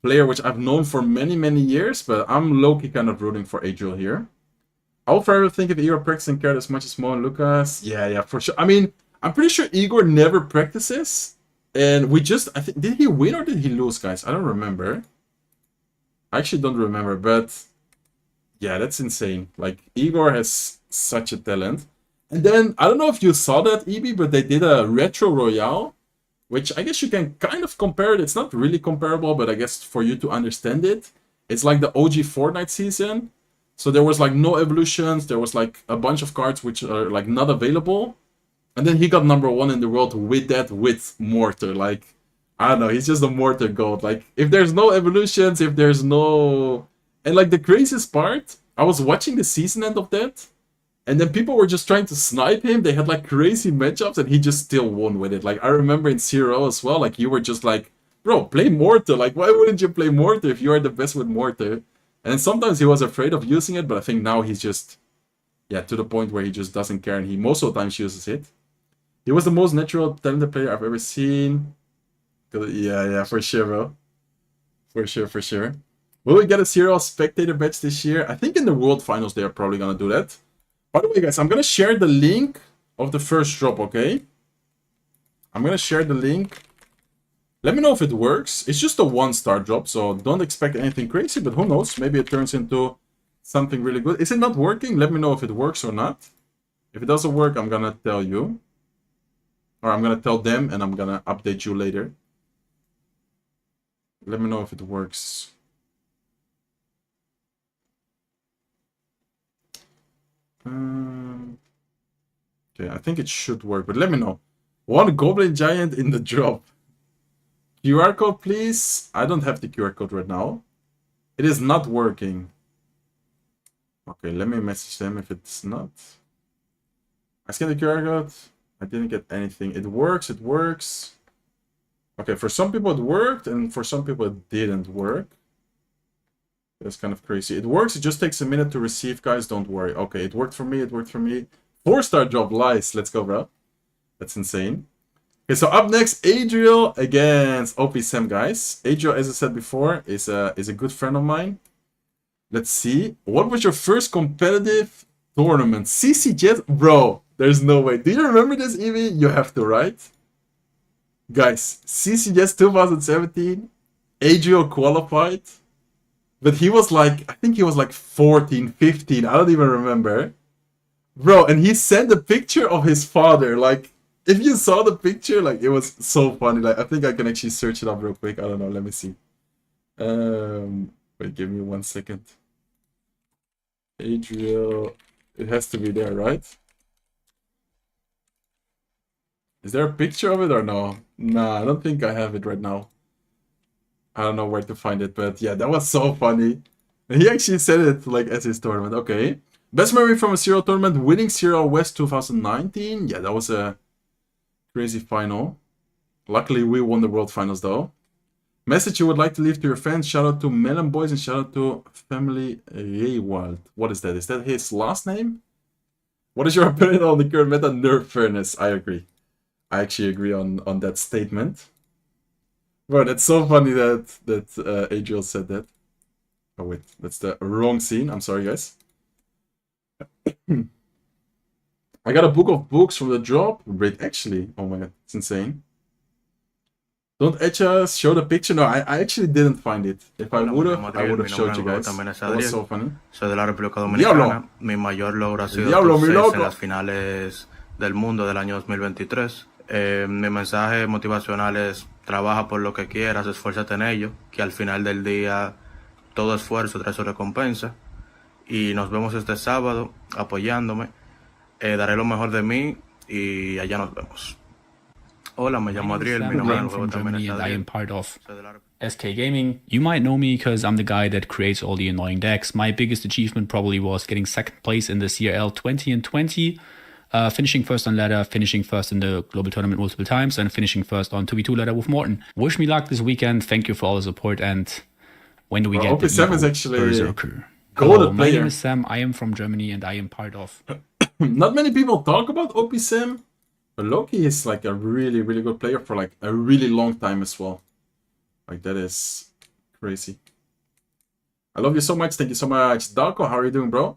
player which I've known for many years, but I'm low-key kind of rooting for Adriel here. I will forever think if Igor practicing cared as much as Mo and Lucas. Yeah, for sure. I mean, I'm pretty sure Igor never practices. And we just, I think, did he win or did he lose, guys? I don't remember. I actually don't remember, but yeah, that's insane. Like, Igor has such a talent. And then, I don't know if you saw that, EB, but they did a Retro Royale, which I guess you can kind of compare it. It's not really comparable, but I guess for you to understand it, it's like the OG Fortnite season. So there was like no evolutions, there was like a bunch of cards which are like not available. And then he got #1 in the world with that, with Mortar. Like, I don't know, he's just a Mortar goat. Like, if there's no evolutions, if there's no... And like the craziest part, I was watching the season end of that, and then people were just trying to snipe him. They had like crazy matchups and he just still won with it. Like, I remember in CRL as well, like you were just like, bro, play Mortar. Like, why wouldn't you play Mortar if you are the best with Mortar? And sometimes he was afraid of using it, but I think now he's just, yeah, to the point where he just doesn't care, and he most of the time uses it. He was the most natural, talented player I've ever seen. Yeah, for sure, bro. For sure. Will we get a CRL spectator badge this year? I think in the World Finals they are probably gonna do that. By the way, guys, I'm gonna share the link of the first drop, okay? I'm gonna share the link. Let me know if it works. It's just a 1-star drop, so don't expect anything crazy, but who knows? Maybe it turns into something really good. Is it not working? Let me know if it works or not. If it doesn't work, I'm gonna tell you. Or I'm gonna tell them, and I'm gonna update you later. Let me know if it works. Okay, I think it should work, but let me know. One Goblin Giant in the drop. QR code, please. I don't have the QR code right now. It is not working. Okay, let me message them if it's not. I scanned the QR code. I didn't get anything. It works. Okay, for some people it worked, and for some people it didn't work. That's kind of crazy. It works. It just takes a minute to receive, guys. Don't worry. Okay, it worked for me. 4-star drop. Lice. Let's go, bro. That's insane. Okay, so up next, Adriel against OP Sam, guys. Adriel, as I said before, is a good friend of mine. Let's see. What was your first competitive tournament? CC Jet? Bro, there's no way. Do you remember this, Evie? You have to, right? Guys, CC Jet 2017. Adriel qualified. But he was like, I think he was like 14, 15. I don't even remember. Bro, and he sent a picture of his father. Like, if you saw the picture, like, it was so funny. Like, I think I can actually search it up real quick. I don't know. Let me see. Wait, give me 1 second. Adriel. It has to be there, right? Is there a picture of it or no? Nah, I don't think I have it right now. I don't know where to find it, but yeah, that was so funny. He actually said it like as his tournament. Okay. Best memory from a CRL tournament, winning CRL West 2019. Yeah, that was a crazy final. Luckily, we won the World Finals though. Message you would like to leave to your fans. Shout out to Melon Boys and shout out to Family Raywald. What is that? Is that his last name? What is your opinion on the current meta nerf fairness? I agree. I actually agree on that statement. Bro, that's so funny that Adriel said that. Oh wait, that's the wrong scene. I'm sorry, guys. I got a book of books from the drop. Wait, actually, oh my god, it's insane. Don't etch us, show the picture. No, I actually didn't find it. If I would have showed you guys. That was so funny. Soy de la República Dominicana. Mi mayor logro ha sido top 6 en las finales del mundo del año 2023. Mi mensaje motivacional es: trabaja por lo que quieras, esfuérzate en ello, que al final del día todo esfuerzo trae su recompensa. Y nos vemos este sábado apoyándome. Daré lo mejor de mí y allá nos vemos. Hola, me llamo Adriel. Mi nombre es from Germany and I am part of SK Gaming. You might know me because I'm the guy that creates all the annoying decks. My biggest achievement probably was getting second place in the CRL 20 and 20. Finishing first on ladder, finishing first in the global tournament multiple times, and finishing first on 2v2 ladder with Morton. Wish me luck this weekend. Thank you for all the support. And when do we get the Sam is actually Berserker? Hello, my name is Sam. I am from Germany and I am part of. Not many people talk about OP Sam, but Loki is like a really, really good player for like a really long time as well. Like that is crazy. I love you so much. Thank you so much, Dalko. How are you doing, bro?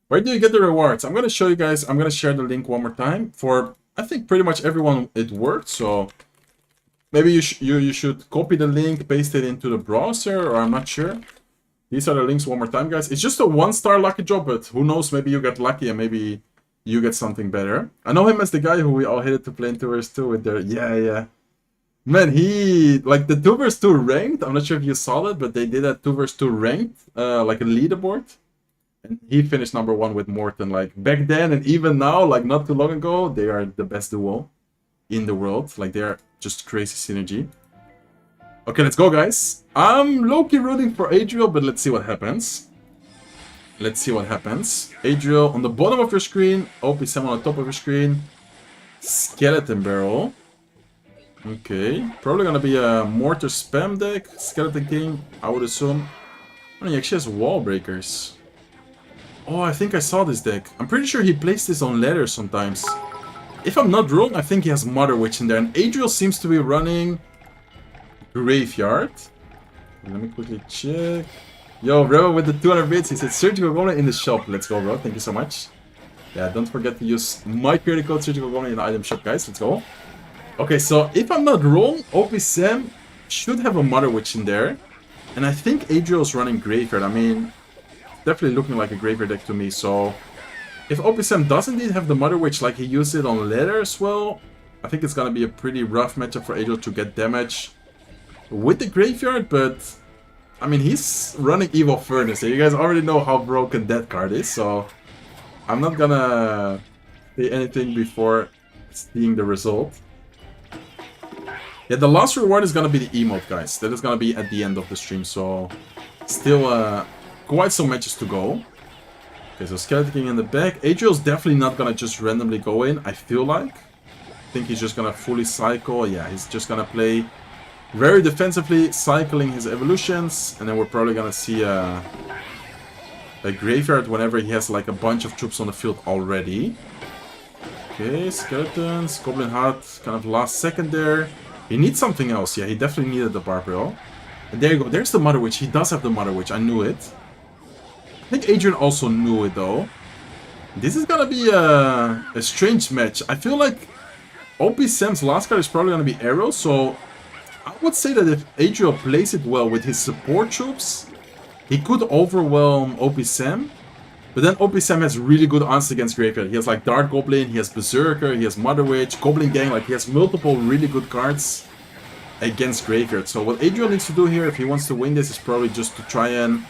Where do you get the rewards? I'm gonna show you guys. I'm gonna share the link one more time. For I think pretty much everyone it worked. So maybe you should copy the link, paste it into the browser, or I'm not sure. These are the links one more time, guys. It's just a 1-star lucky drop, but who knows? Maybe you get lucky and maybe you get something better. I know him as the guy who we all hated to play in 2vs2 with their yeah. Man, he like the 2vs2 ranked. I'm not sure if you saw that, but they did a 2vs2 ranked, like a leaderboard. And he finished number 1 with Morton. Like back then and even now, like not too long ago, they are the best duo in the world. Like they are just crazy synergy. Okay, let's go, guys. I'm low-key rooting for Adriel, but let's see what happens. Let's see what happens. Adriel on the bottom of your screen. OP Sam on the top of your screen. Skeleton Barrel. Okay, probably gonna be a Mortar spam deck. Skeleton King, I would assume. Oh, he actually has Wall Breakers. Oh, I think I saw this deck. I'm pretty sure he plays this on ladder sometimes. If I'm not wrong, I think he has Mother Witch in there. And Adriel seems to be running Graveyard. Let me quickly check. Yo, bro, with the 200 bits, he said Surgical Goblin in the shop. Let's go, bro. Thank you so much. Yeah, don't forget to use my creator code Surgical Goblin in the item shop, guys. Let's go. Okay, so if I'm not wrong, OP Sam should have a Mother Witch in there. And I think Adriel's running Graveyard. I mean, definitely looking like a Graveyard deck to me. So if OP Sam does indeed have the Mother Witch like he used it on ladder as well, I think it's gonna be a pretty rough matchup for Adriel to get damage with the Graveyard, but I mean, he's running Evil Furnace. You guys already know how broken that card is, so I'm not gonna say anything before seeing the result. Yeah, the last reward is gonna be the emote, guys. That is gonna be at the end of the stream, so still quite some matches to go. Okay, so Skeleton King in the back. Adriel's definitely not gonna just randomly go in, I feel like. I think he's just gonna fully cycle. Yeah, he's just gonna play very defensively, cycling his evolutions, and then we're probably gonna see a Graveyard whenever he has like a bunch of troops on the field already. Okay, Skeletons, Goblin Hut, kind of last second there. He needs something else. Yeah, he definitely needed the Barbarial. And there you go, there's the Mother Witch. He does have the Mother Witch, I knew it. I think Adrian also knew it though. This is gonna be a strange match. I feel like OP Sam's last card is probably gonna be Arrow, so I would say that if Adriel plays it well with his support troops, he could overwhelm OP Sam. But then OP Sam has really good answers against Graveyard. He has like Dart Goblin, he has Berserker, he has Mother Witch, Goblin Gang, like he has multiple really good cards against Graveyard. So what Adriel needs to do here, if he wants to win this, is probably just to try and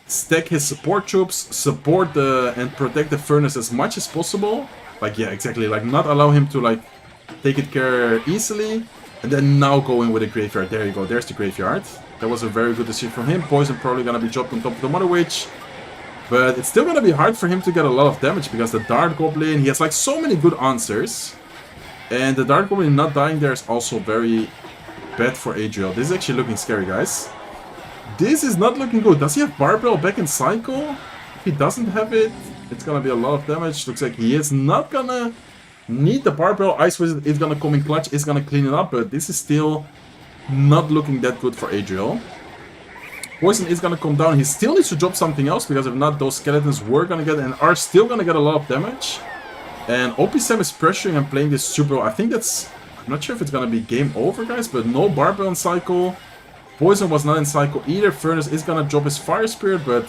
stack his support troops, support and protect the Furnace as much as possible. Like, yeah, exactly, like not allow him to like take it care easily. And then now go in with a Graveyard. There you go, there's the Graveyard. That was a very good decision from him. Poison probably gonna be dropped on top of the Mother Witch. But it's still gonna be hard for him to get a lot of damage because the Dart Goblin, he has like so many good answers. And the Dart Goblin not dying there is also very bad for Adriel. This is actually looking scary, guys. This is not looking good. Does he have Barbell back in cycle? If he doesn't have it, it's gonna be a lot of damage. Looks like he is not gonna need the Barbell. Ice Wizard is gonna come in clutch, is gonna clean it up, but this is still not looking that good for Adriel. Poison is gonna come down. He still needs to drop something else, because if not, those skeletons were gonna get and are still gonna get a lot of damage. And OP Sam is pressuring and playing this super well. I think that's... I'm not sure if it's gonna be game over, guys, but no Barbell in cycle. Poison was not in cycle either. Furnace is gonna drop his Fire Spirit, but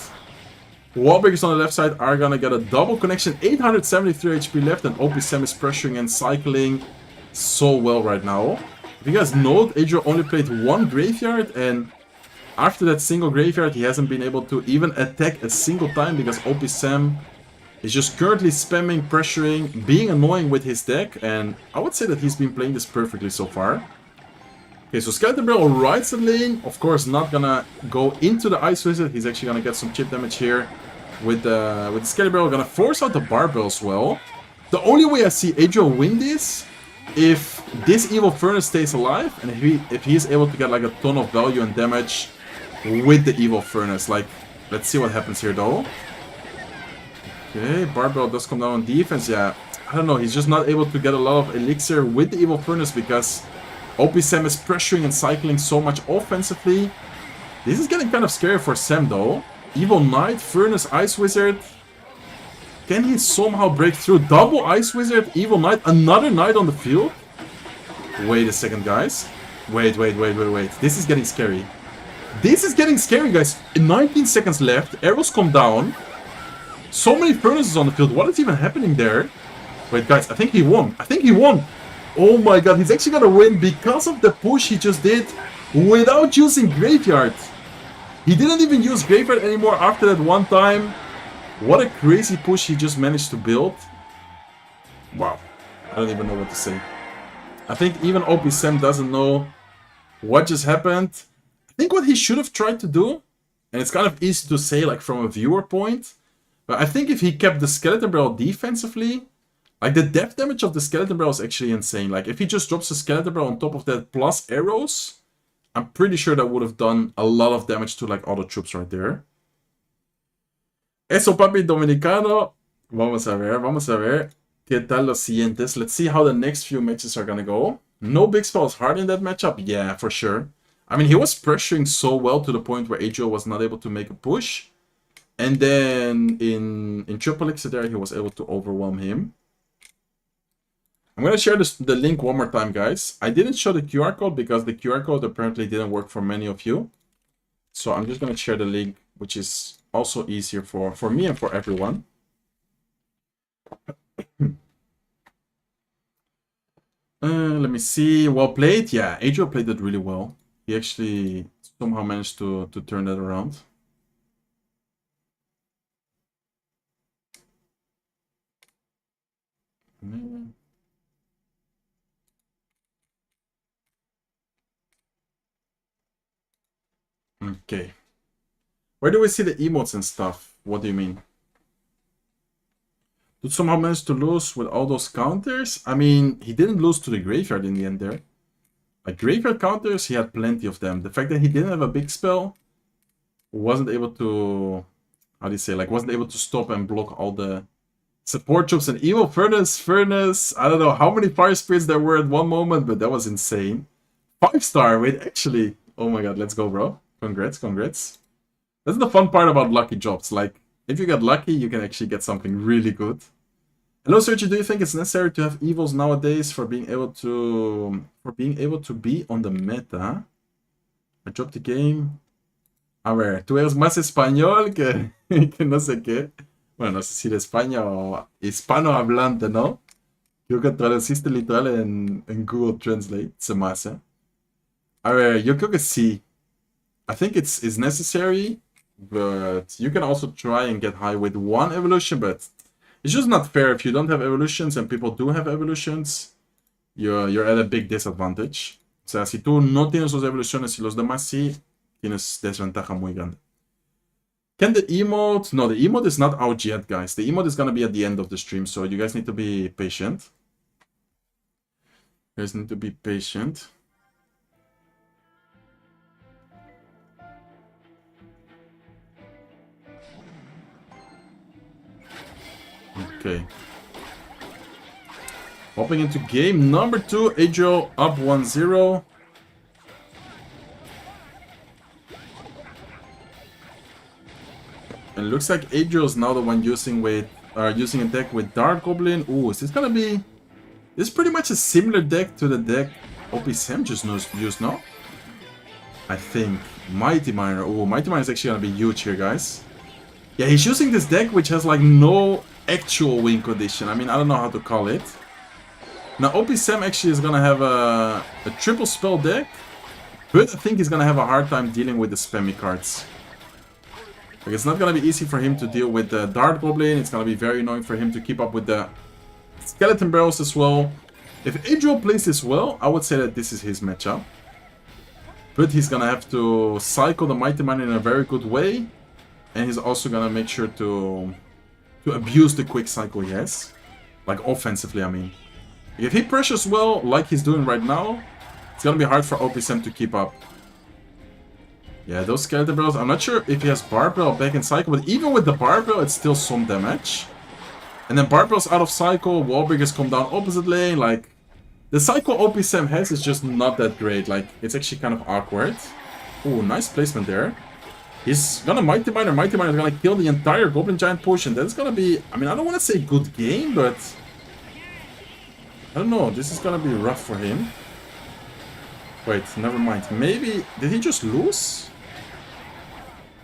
Wallbreakers on the left side are gonna get a double connection. 873 HP left, and OP Sam is pressuring and cycling so well right now. If you guys note, Adriel only played one Graveyard, and after that single Graveyard, he hasn't been able to even attack a single time because OP Sam is just currently spamming, pressuring, being annoying with his deck, and I would say that he's been playing this perfectly so far. Okay, so Skeleton Barrel rides the lane, of course not gonna go into the Ice Wizard, he's actually gonna get some chip damage here with the Skeleton Barrel, gonna force out the Barbell as well. The only way I see Adriel win this, if this Evil Furnace stays alive, and if he is able to get like a ton of value and damage with the Evil Furnace. Like, let's see what happens here though. Okay, Barbell does come down on defense. Yeah, I don't know, he's just not able to get a lot of elixir with the Evil Furnace because OP Sam is pressuring and cycling so much offensively. This is getting kind of scary for Sam though. Evil Knight, Furnace, Ice Wizard. Can he somehow break through? Double Ice Wizard, Evil Knight, another Knight on the field? Wait a second, guys. Wait. This is getting scary. This is getting scary, guys. 19 seconds left. Arrows come down. So many Furnaces on the field. What is even happening there? Wait, guys. I think he won. Oh my god. He's actually gonna win because of the push he just did without using Graveyard. He didn't even use Graveyard anymore after that one time. What a crazy push he just managed to build. Wow. I don't even know what to say. I think even OP Sam doesn't know what just happened. I think what he should have tried to do, and it's kind of easy to say like from a viewer point, but I think if he kept the Skeleton Barrel defensively, like the depth damage of the Skeleton Barrel is actually insane. Like if he just drops the Skeleton Barrel on top of that plus arrows, I'm pretty sure that would have done a lot of damage to like other troops right there. Eso papi dominicano. Vamos a ver. ¿Qué tal los siguientes? Let's see how the next few matches are gonna go. No big spells hard in that matchup? Yeah, for sure. I mean, he was pressuring so well to the point where Adriel was not able to make a push. And then in Triple Elixir there, he was able to overwhelm him. I'm going to share the link one more time, guys. I didn't show the QR code because the QR code apparently didn't work for many of you. So I'm just going to share the link, which is also easier for me and for everyone. Let me see. Well played. Yeah, Adriel played it really well. He actually somehow managed to turn that around. Okay. Where do we see the emotes and stuff? What do you mean? Did somehow manage to lose with all those counters? I mean, he didn't lose to the Graveyard in the end there. Like Graveyard counters, he had plenty of them. The fact that he didn't have a big spell, wasn't able to, how do you say, like wasn't able to stop and block all the support troops and Evil Furnace. I don't know how many Fire Spirits there were at one moment, but that was insane. 5-star, wait, actually. Oh my god, let's go, bro. Congrats. That's the fun part about lucky drops. Like, if you get lucky, you can actually get something really good. Hello, Sergio. Do you think it's necessary to have evils nowadays for being able to be on the meta? I dropped the game. A ver, tú eres más español que no sé qué. Bueno, no sé si de España o hispanohablante, ¿no? Creo que traduciste literal en Google Translate, se me hace. A ver, yo creo que sí. I think it's necessary, but you can also try and get high with one evolution, but it's just not fair if you don't have evolutions and people do have evolutions. You're at a big disadvantage. O sea, si tú no tienes los evoluciones y los demás sí, tienes desventaja muy grande. Can the emote... No, the emote is not out yet, guys. The emote is gonna be at the end of the stream, so you guys need to be patient. You guys need to be patient. Okay. Hopping into game number 2, Adriel up 1-0. And looks like Adriel's now the one using a deck with Dark Goblin. Ooh, is this gonna be... This is pretty much a similar deck to the deck OP Sam just used, no? I think. Mighty Miner. Ooh, Mighty Miner is actually gonna be huge here, guys. Yeah, he's using this deck which has like no actual win condition. I mean, I don't know how to call it. Now, OP Sam actually is gonna have a triple spell deck, but I think he's gonna have a hard time dealing with the spammy cards. Like, it's not gonna be easy for him to deal with the Dart Goblin. It's gonna be very annoying for him to keep up with the Skeleton Barrels as well. If Adriel plays this well, I would say that this is his matchup. But he's gonna have to cycle the Mighty Miner in a very good way. And he's also gonna make sure to abuse the quick cycle he has. Like, offensively, I mean. If he pressures well, like he's doing right now, it's gonna be hard for OP Sam to keep up. Yeah, those Skeleton Barrels, I'm not sure if he has Barbell back in cycle, but even with the Barbell, it's still some damage. And then Barbell's out of cycle, Wallbreakers come down opposite lane, like... The cycle OP Sam has is just not that great, like, it's actually kind of awkward. Ooh, nice placement there. He's gonna Mighty Miner, Mighty Miner is gonna kill the entire Goblin Giant push, and that's gonna be... I mean, I don't want to say good game, but... I don't know, this is gonna be rough for him. Wait, never mind. Maybe... Did he just lose?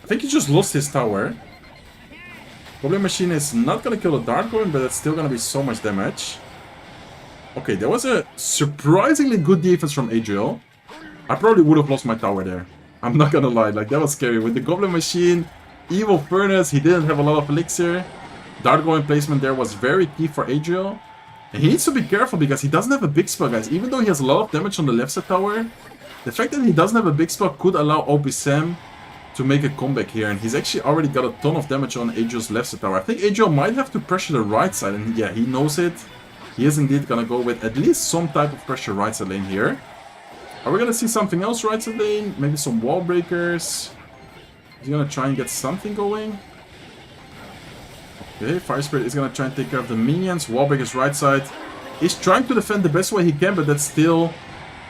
I think he just lost his tower. Goblin Machine is not gonna kill the Dark Goblin, but it's still gonna be so much damage. Okay, that was a surprisingly good defense from Adriel. I probably would have lost my tower there. I'm not gonna lie, like, that was scary. With the Goblin Machine, Evil Furnace, he didn't have a lot of elixir. Dark Goblin placement there was very key for Adriel. And he needs to be careful because he doesn't have a big spell, guys. Even though he has a lot of damage on the left side tower, the fact that he doesn't have a big spell could allow OP Sam to make a comeback here. And he's actually already got a ton of damage on Adriel's left side tower. I think Adriel might have to pressure the right side. And yeah, he knows it. He is indeed gonna go with at least some type of pressure right side lane here. Are we gonna see something else right side lane? Maybe some wall breakers. Is he gonna try and get something going? Okay, Fire Spirit is gonna try and take care of the minions. Wall breakers right side. He's trying to defend the best way he can, but that's still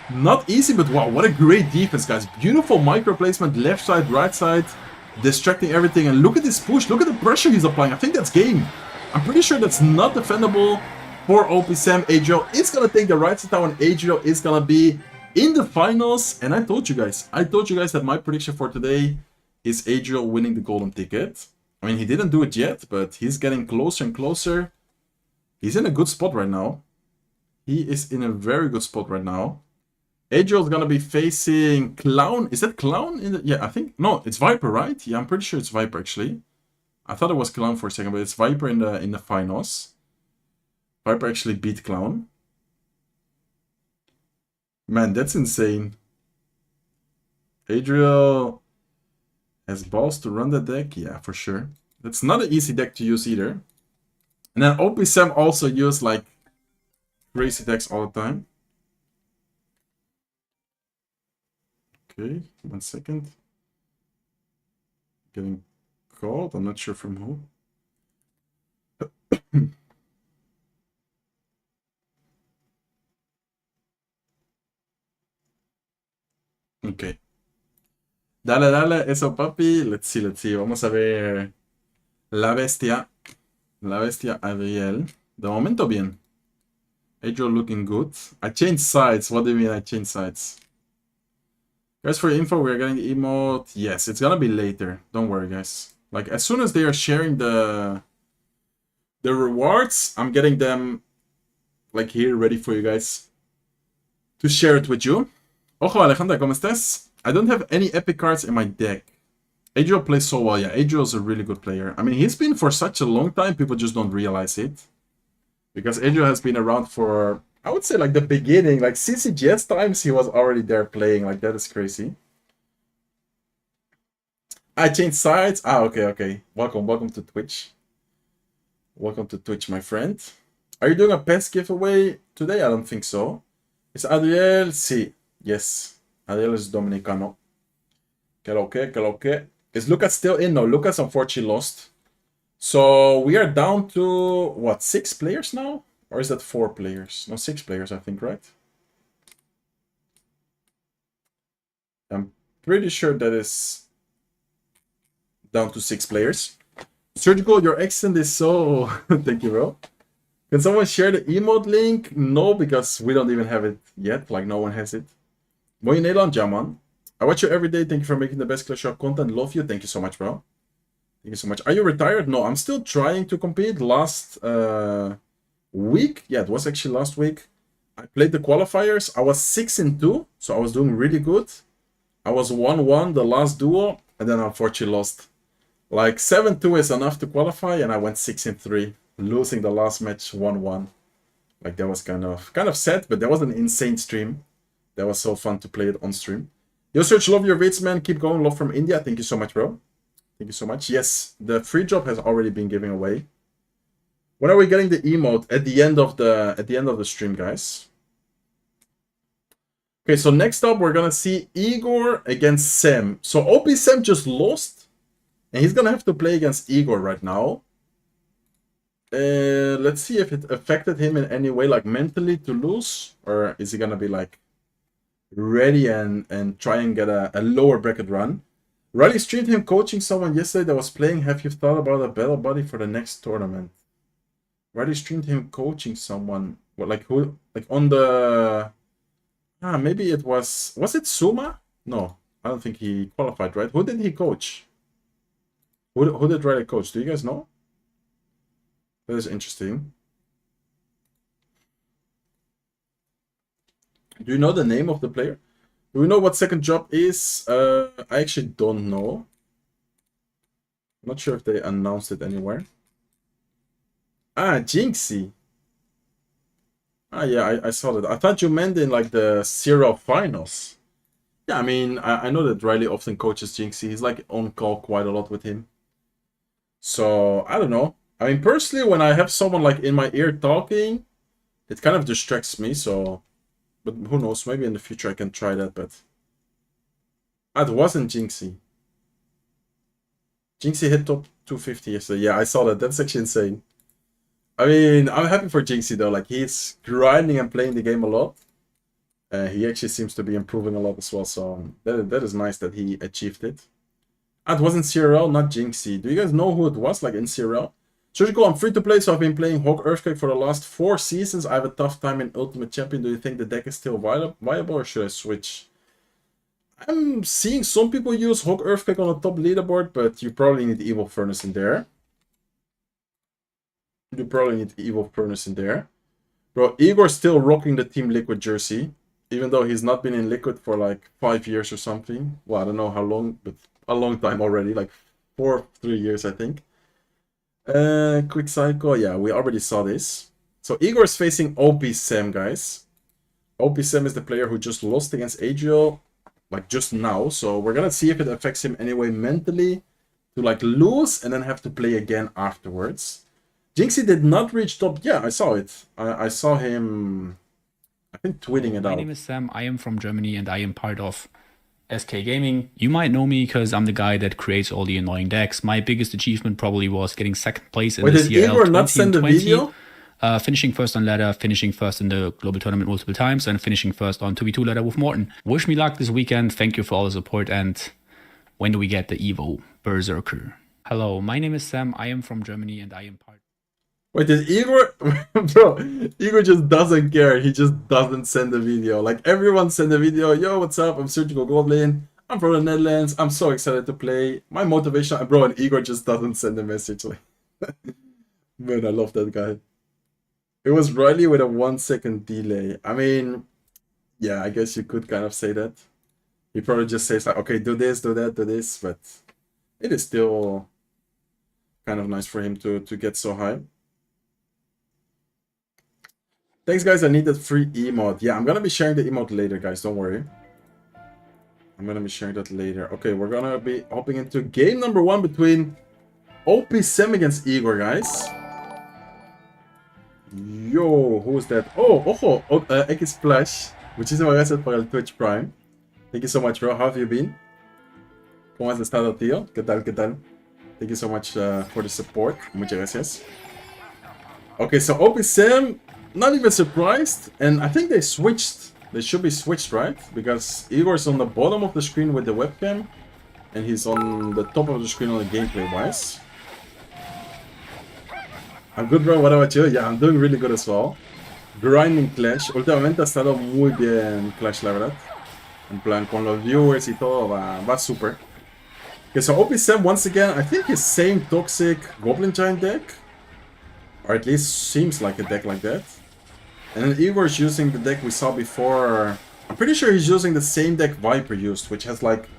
not easy. But wow, what a great defense, guys. Beautiful micro placement, left side, right side, distracting everything. And look at this push, look at the pressure he's applying. I think that's game. I'm pretty sure that's not defendable for OP Sam. Adriel is gonna take the right side tower, and Adriel is gonna be in the finals. And I told you guys that my prediction for today is Adriel winning the golden ticket. I mean, he didn't do it yet, but he's getting closer and closer. He's in a good spot right now. He is in a very good spot right now. Adriel's gonna be facing Clown. Is that Clown? Yeah, I think... No, it's Viper, right? Yeah, I'm pretty sure it's Viper, actually. I thought it was Clown for a second, but it's Viper in the finals. Viper actually beat Clown. Man, that's insane. Adriel has balls to run the deck? Yeah, for sure. That's not an easy deck to use either. And then OP Sam also used like crazy decks all the time. Okay, 1 second. Getting called, I'm not sure from who. Ok. Dale, dale, eso papi. Let's see. Vamos a ver la bestia. La bestia Adriel. De momento bien. Adriel looking good. I changed sides. What do you mean I changed sides? Guys, for your info, we're getting the emote. Yes, it's gonna be later. Don't worry, guys. Like, as soon as they are sharing the The rewards, I'm getting them like here ready for you guys to share it with you. Ojo, Alejandra, ¿cómo estás? I don't have any epic cards in my deck. Adriel plays so well. Yeah, Adriel is a really good player. I mean, he's been for such a long time, people just don't realize it. Because Adriel has been around for, I would say, like the beginning. Like CCGS times, he was already there playing. Like, that is crazy. I changed sides. Ah, okay. Welcome to Twitch. Welcome to Twitch, my friend. Are you doing a pets giveaway today? I don't think so. Is Adriel? Sí. Yes. Adriel is Dominicano. Que lo que. Is Lucas still in? No, Lucas unfortunately lost. So we are down to, what, 6 players now? Or is that 4 players? No, 6 players, I think, right? I'm pretty sure that is down to 6 players. Surgical, your accent is so... Thank you, bro. Can someone share the emote link? No, because we don't even have it yet. Like, no one has it. Mooi Nederland, ja man. I watch you every day. Thank you for making the best Clash Royale content. Love you. Thank you so much, bro. Thank you so much. Are you retired? No, I'm still trying to compete. Last week, yeah, it was actually last week, I played the qualifiers. I was 6-2, so I was doing really good. I was 1-1 the last duo, and then unfortunately lost. Like 7-2 is enough to qualify, and I went 6-3, losing the last match 1-1. Like that was kind of sad, but that was an insane stream. That was so fun to play it on stream. Yo, Search, love your rates, man. Keep going. Love from India. Thank you so much, bro. Thank you so much. Yes, the free job has already been given away. When are we getting the emote? At the end of the stream, guys. Okay, so next up we're gonna see Igor against Sam. So OP Sam just lost, and he's gonna have to play against Igor right now. Let's see if it affected him in any way, like mentally to lose, or is he gonna be like ready and try and get a lower bracket run? Riley streamed him coaching someone yesterday that was playing. Have you thought about a battle buddy for the next tournament? Riley streamed him coaching someone. What, like who? Like on the... Ah, maybe it was it Suma? No, I don't think he qualified, right? Who did he coach? Who did Riley coach? Do you guys know? That is interesting. Do you know the name of the player? Do we know what second job is? I actually don't know. I'm not sure if they announced it anywhere. Ah, Jinxie. Ah, yeah, I saw that. I thought you meant in like the CRL finals. Yeah, I mean, I know that Riley often coaches Jinxie. He's like on call quite a lot with him. So, I don't know. I mean, personally, when I have someone like in my ear talking, it kind of distracts me, so... But who knows, maybe in the future I can try that, but... Ah, it wasn't Jinxie. Jinxie hit top 250 yesterday. Yeah, I saw that. That's actually insane. I mean, I'm happy for Jinxie though. Like, he's grinding and playing the game a lot. He actually seems to be improving a lot as well, so that is nice that he achieved it. Ah, it wasn't CRL, not Jinxie. Do you guys know who it was, like in CRL? Surgical, I'm free to play, so I've been playing Hawk Earthquake for the last 4 seasons. I have a tough time in Ultimate Champion. Do you think the deck is still viable, or should I switch? I'm seeing some people use Hawk Earthquake on the top leaderboard, but you probably need Evil Furnace in there. You probably need Evil Furnace in there. Bro, Igor's still rocking the Team Liquid jersey, even though he's not been in Liquid for like 5 years or something. Well, I don't know how long, but a long time already, like 3 years, I think. Quick cycle, yeah, we already saw this. So Igor is facing OP Sam, guys. OP Sam is the player who just lost against Adriel, like just now. So we're gonna see if it affects him anyway mentally to like lose and then have to play again afterwards. Jinxie did not reach top. Yeah, I saw it. I saw him, I think, tweeting it out. My name is Sam. I am from Germany and I am part of SK Gaming. You might know me because I'm the guy that creates all the annoying decks. My biggest achievement probably was getting second place in the CRL. Did Igor not send the video? Finishing first on ladder, finishing first in the global tournament multiple times, and finishing first on 2v2 ladder with Morton. Wish me luck this weekend. Thank you for all the support. And when do we get the Evo Berserker? Hello, my name is Sam. I am from Germany and I am part... Wait, did Igor... Bro, Igor just doesn't care. He just doesn't send the video. Like, everyone send the video. Yo, what's up? I'm Surgical Goblin. I'm from the Netherlands. I'm so excited to play. My motivation... Bro, and Igor just doesn't send a message. Like, Man, I love that guy. It was Riley with a 1 second delay. I mean, yeah, I guess you could kind of say that. He probably just says like, okay, do this, do that, do this, but it is still kind of nice for him to get so high. Thanks, guys. I need that free emote. Yeah, I'm gonna be sharing the emote later, guys. Don't worry. I'm gonna be sharing that later. Okay, we're gonna be hopping into game number 1 between OP Sam against Igor, guys. Yo, who is that? Oh, ojo, X Splash. Muchísimas gracias por el Twitch Prime. Thank you so much, bro. How have you been? ¿Cómo has estado, tío? ¿Qué tal, qué tal? Thank you so much for the support. Muchas gracias. Okay, so OP Sam, not even surprised. And I think they switched. They should be switched, right? Because Igor's on the bottom of the screen with the webcam. And he's on the top of the screen on the gameplay-wise. I'm good, bro. What about you? Yeah, I'm doing really good as well. Grinding Clash. Últimamente ha estado muy bien Clash, la verdad. En plan, con los viewers y todo, va super. Okay, so OP Sam, once again, I think his same toxic Goblin Giant deck. Or at least seems like a deck like that. And then Igor's using the deck we saw before. I'm pretty sure he's using the same deck Viper used, which has like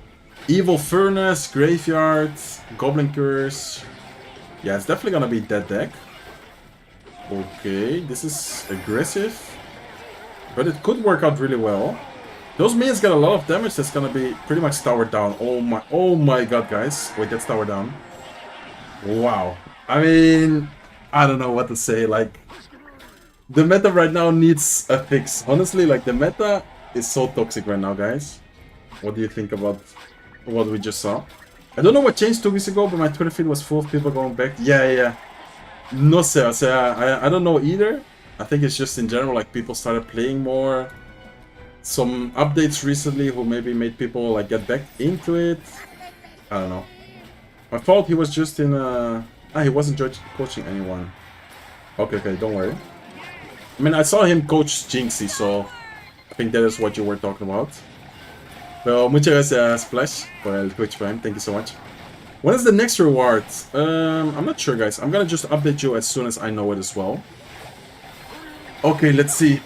Evil Furnace, Graveyard, Goblin Curse. Yeah, it's definitely gonna be that deck. Okay, this is aggressive. But it could work out really well. Those minions got a lot of damage that's gonna be pretty much towered down. Oh my god, guys. Wait, that's towered down. Wow. I mean, I don't know what to say. Like, the meta right now needs a fix. Honestly, like, the meta is so toxic right now, guys. What do you think about what we just saw? I don't know what changed 2 weeks ago, but my Twitter feed was full of people going back. Yeah. No sé, o sea, I don't know either. I think it's just in general, like, people started playing more. Some updates recently who maybe made people, like, get back into it. I don't know. My fault, he was just in he wasn't coaching anyone. Okay, don't worry. I mean, I saw him coach Jinxie, so I think that is what you were talking about. Well, muchas gracias, Splash, por el Twitch Prime. Thank you so much. When is the next reward? I'm not sure, guys. I'm gonna just update you as soon as I know it as well. Okay, let's see.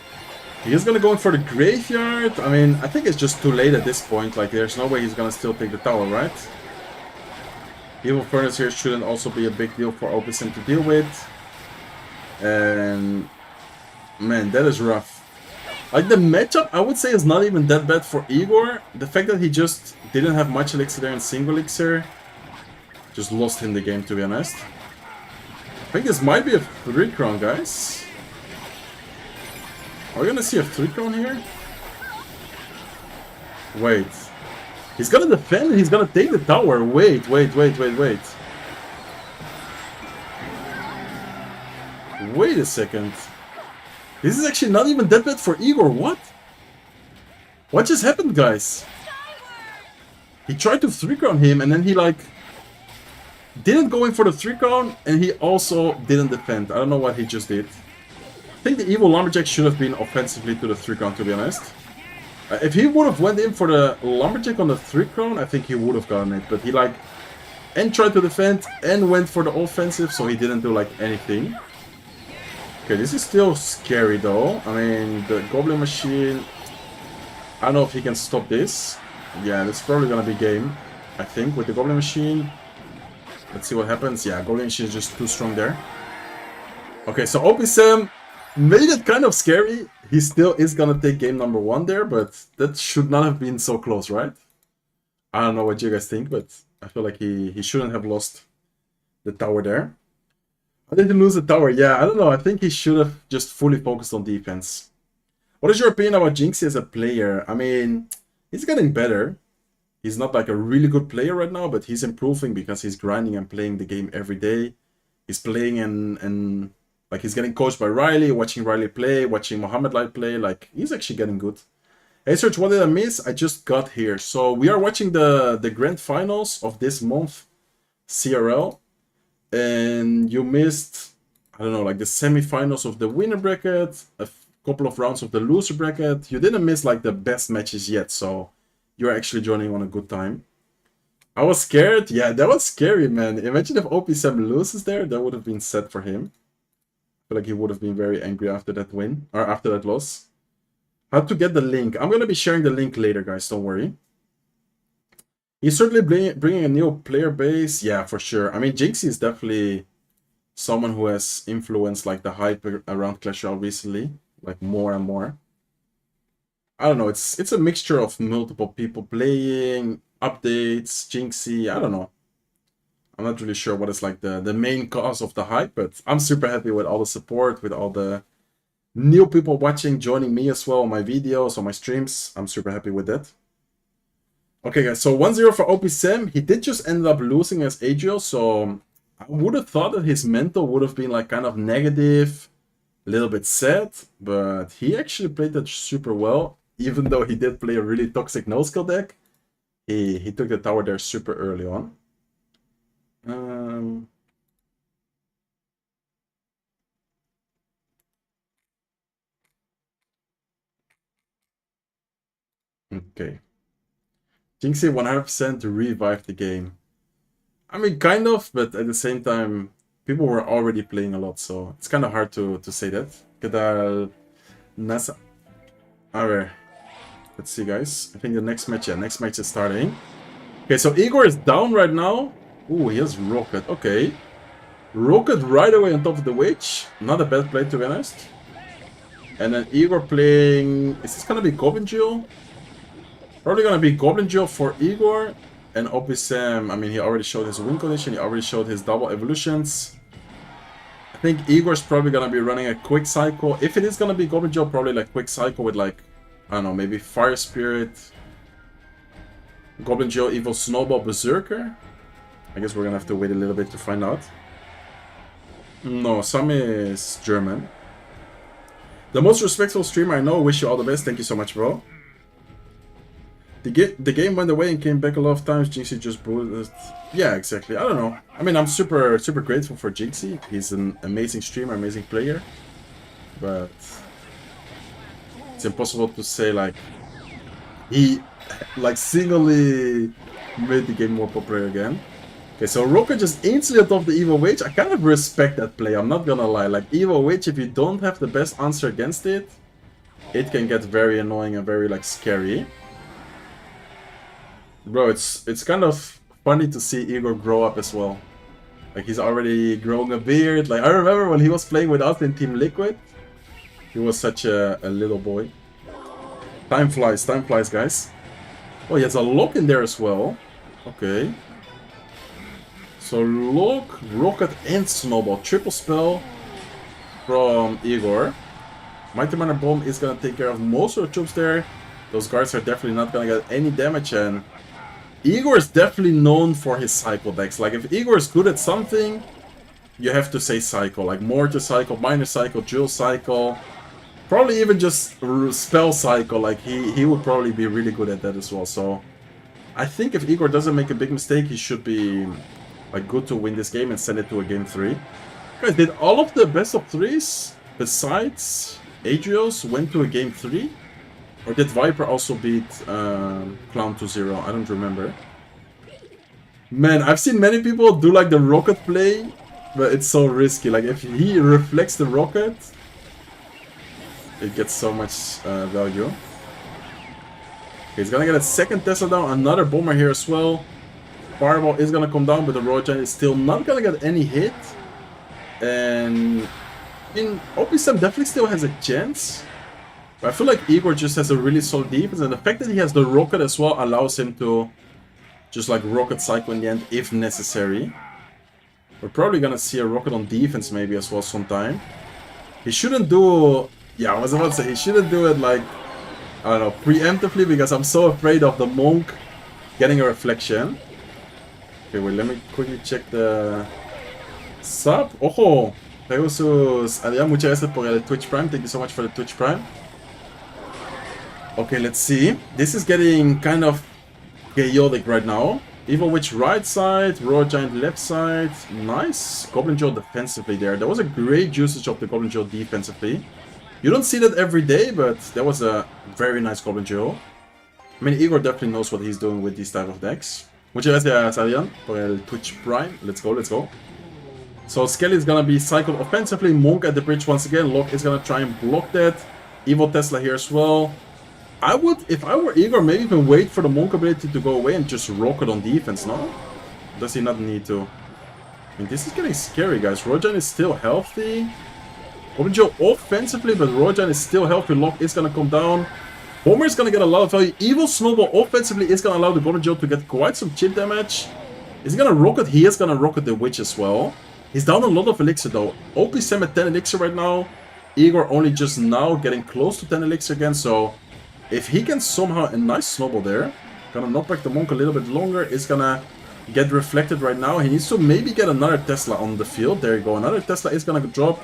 He's gonna go in for the graveyard. I mean, I think it's just too late at this point. Like, there's no way he's gonna still take the tower, right? Evil Furnace here shouldn't also be a big deal for OP Sam to deal with. And man, that is rough. Like, the matchup, I would say, is not even that bad for Igor. The fact that he just didn't have much elixir there and single elixir just lost him the game, to be honest. I think this might be a 3-crown, guys. Are we gonna see a 3-crown here? Wait. He's gonna defend and he's gonna take the tower. Wait. Wait a second. This is actually not even that bad for Igor. What? What just happened, guys? He tried to 3-crown him and then he, like, didn't go in for the 3-crown and he also didn't defend. I don't know what he just did. I think the Evil Lumberjack should have been offensively to the 3-crown, to be honest. If he would have went in for the Lumberjack on the 3-crown, I think he would have gotten it. But he, like, and tried to defend and went for the offensive, so he didn't do, like, anything. Okay, this is still scary, though. I mean, the Goblin Machine, I don't know if he can stop this. Yeah, that's probably gonna be game, I think, with the Goblin Machine. Let's see what happens. Yeah, Goblin Machine is just too strong there. Okay, so OP Sam made it kind of scary. He still is gonna take game number 1 there, but that should not have been so close, right? I don't know what you guys think, but I feel like he shouldn't have lost the tower there. How did he lose the tower? Yeah, I don't know. I think he should have just fully focused on defense. What is your opinion about Jinxie as a player? I mean, he's getting better. He's not like a really good player right now, but he's improving because he's grinding and playing the game every day. He's playing and like, he's getting coached by Riley, watching Riley play, watching Mohamed Light play. Like, he's actually getting good. Hey, Serge, what did I miss? I just got here. So we are watching the grand finals of this month, CRL. And you missed, I don't know, like the semifinals of the winner bracket, a couple of rounds of the loser bracket. You didn't miss like the best matches yet, so you're actually joining on a good time. I was scared. Yeah, that was scary, man. Imagine if OP Sam loses there. That would have been sad for him. feel like he would have been very angry after that win, or after that loss. How to get the link? I'm going to be sharing the link later, guys, don't worry. He's certainly bringing a new player base. Yeah, for sure. I mean, Jinxie is definitely someone who has influenced like the hype around Clash Royale recently, like more and more. I don't know, it's a mixture of multiple people playing, updates, Jinxie, I don't know. I'm not really sure what is like the main cause of the hype, but I'm super happy with all the support, with all the new people watching, joining me as well on my videos, on my streams. I'm super happy with that. Okay, guys, so 1-0 for OP Sam. He did just end up losing as Adriel, so I would have thought that his mental would have been like kind of negative, a little bit sad, but he actually played that super well. Even though he did play a really toxic no-skill deck, he took the tower there super early on. Okay. Jinxie 100% revived the game. I mean, kind of, but at the same time, people were already playing a lot, so it's kind of hard to say that. Kedal Nasa. Alright. Let's see, guys. I think the next match is starting. Okay, so Igor is down right now. Ooh, he has Rocket. Okay. Rocket right away on top of the Witch. Not a bad play, to be honest. And then Igor playing... Is this gonna be Goblin Duel? Probably gonna be Goblin Duel for Igor. And OP Sam, I mean, he already showed his win condition. He already showed his double evolutions. I think Igor's probably gonna be running a quick cycle. If it is gonna be Goblin Duel, probably like quick cycle with like... I don't know, maybe Fire Spirit, Goblin Joe, Evil Snowball, Berserker. I guess we're gonna have to wait a little bit to find out. No, Sam is German. The most respectful streamer I know. Wish you all the best. Thank you so much, bro. The game went away and came back a lot of times. Jinxie just booted. Yeah, exactly. I don't know. I mean, I'm super grateful for Jinxie. He's an amazing streamer, amazing player. But... it's impossible to say like he like singly made the game more popular again. Okay, so Rocket just instantly on top of the Evil Witch. I kind of respect that play, I'm not gonna lie. Like Evil Witch, if you don't have the best answer against it, it can get very annoying and very like scary. Bro, it's kind of funny to see Igor grow up as well. Like he's already growing a beard. Like I remember when he was playing with us in Team Liquid. He was such a little boy. Time flies, guys. Oh, he has a lock in there as well. Okay. So lock, Rocket, and Snowball. Triple spell from Igor. Mighty Miner Bomb is gonna take care of most of the troops there. Those guards are definitely not gonna get any damage, and Igor is definitely known for his cycle decks. Like if Igor is good at something, you have to say cycle. Like Mortar cycle, Miner cycle, Jewel cycle. Probably even just spell cycle, like he would probably be really good at that as well. So I think if Igor doesn't make a big mistake, he should be like good to win this game and send it to a game 3. Guys, did all of the best of 3s besides Adriel's went to a game 3? Or did Viper also beat Clown 2-0? I don't remember. Man, I've seen many people do like the Rocket play, but it's so risky. Like if he reflects the Rocket, it gets so much value. Okay, he's gonna get a second Tesla down, another bomber here as well. Fireball is gonna come down, but the Royal Giant is still not gonna get any hit. And I mean, OP Sam definitely still has a chance. But I feel like Igor just has a really solid defense, and the fact that he has the Rocket as well allows him to just like Rocket cycle in the end if necessary. We're probably gonna see a Rocket on defense maybe as well sometime. He shouldn't do... Yeah, I was about to say, he shouldn't do it like, I don't know, preemptively, because I'm so afraid of the Monk getting a reflection. Okay, wait, let me quickly check the sub. Ojo, Pegasus, Adrián, muchas gracias por el Twitch Prime. Thank you so much for the Twitch Prime. Okay, let's see. This is getting kind of chaotic right now. Evil Witch right side, Royal Giant left side. Nice. Goblin Joe defensively there. That was a great usage of the Goblin Joe defensively. You don't see that every day, but that was a very nice Goblin Joe. I mean, Igor definitely knows what he's doing with these type of decks. Muchas gracias, Adrián, por el Twitch Prime. Let's go, let's go. So Skelly is gonna be cycled offensively. Monk at the bridge once again. Locke is gonna try and block that. Evil Tesla here as well. I would, if I were Igor, maybe even wait for the Monk ability to go away and just rocket on defense, no? Does he not need to? I mean, this is getting scary, guys. Rojan is still healthy. Goblin Joe offensively, but Rojan is still healthy. Locke is gonna come down. Homer is gonna get a lot of value. Evil Snowball offensively is gonna allow the Goblin Joe to get quite some chip damage. Is he gonna rocket? He is gonna rocket the Witch as well. He's down a lot of elixir though. OP Sam at 10 elixir right now. Igor only just now getting close to 10 elixir again, so if he can somehow, a nice snowball there, gonna knock back the Monk a little bit longer, is gonna get reflected right now. He needs to maybe get another Tesla on the field. There you go, another Tesla is gonna drop.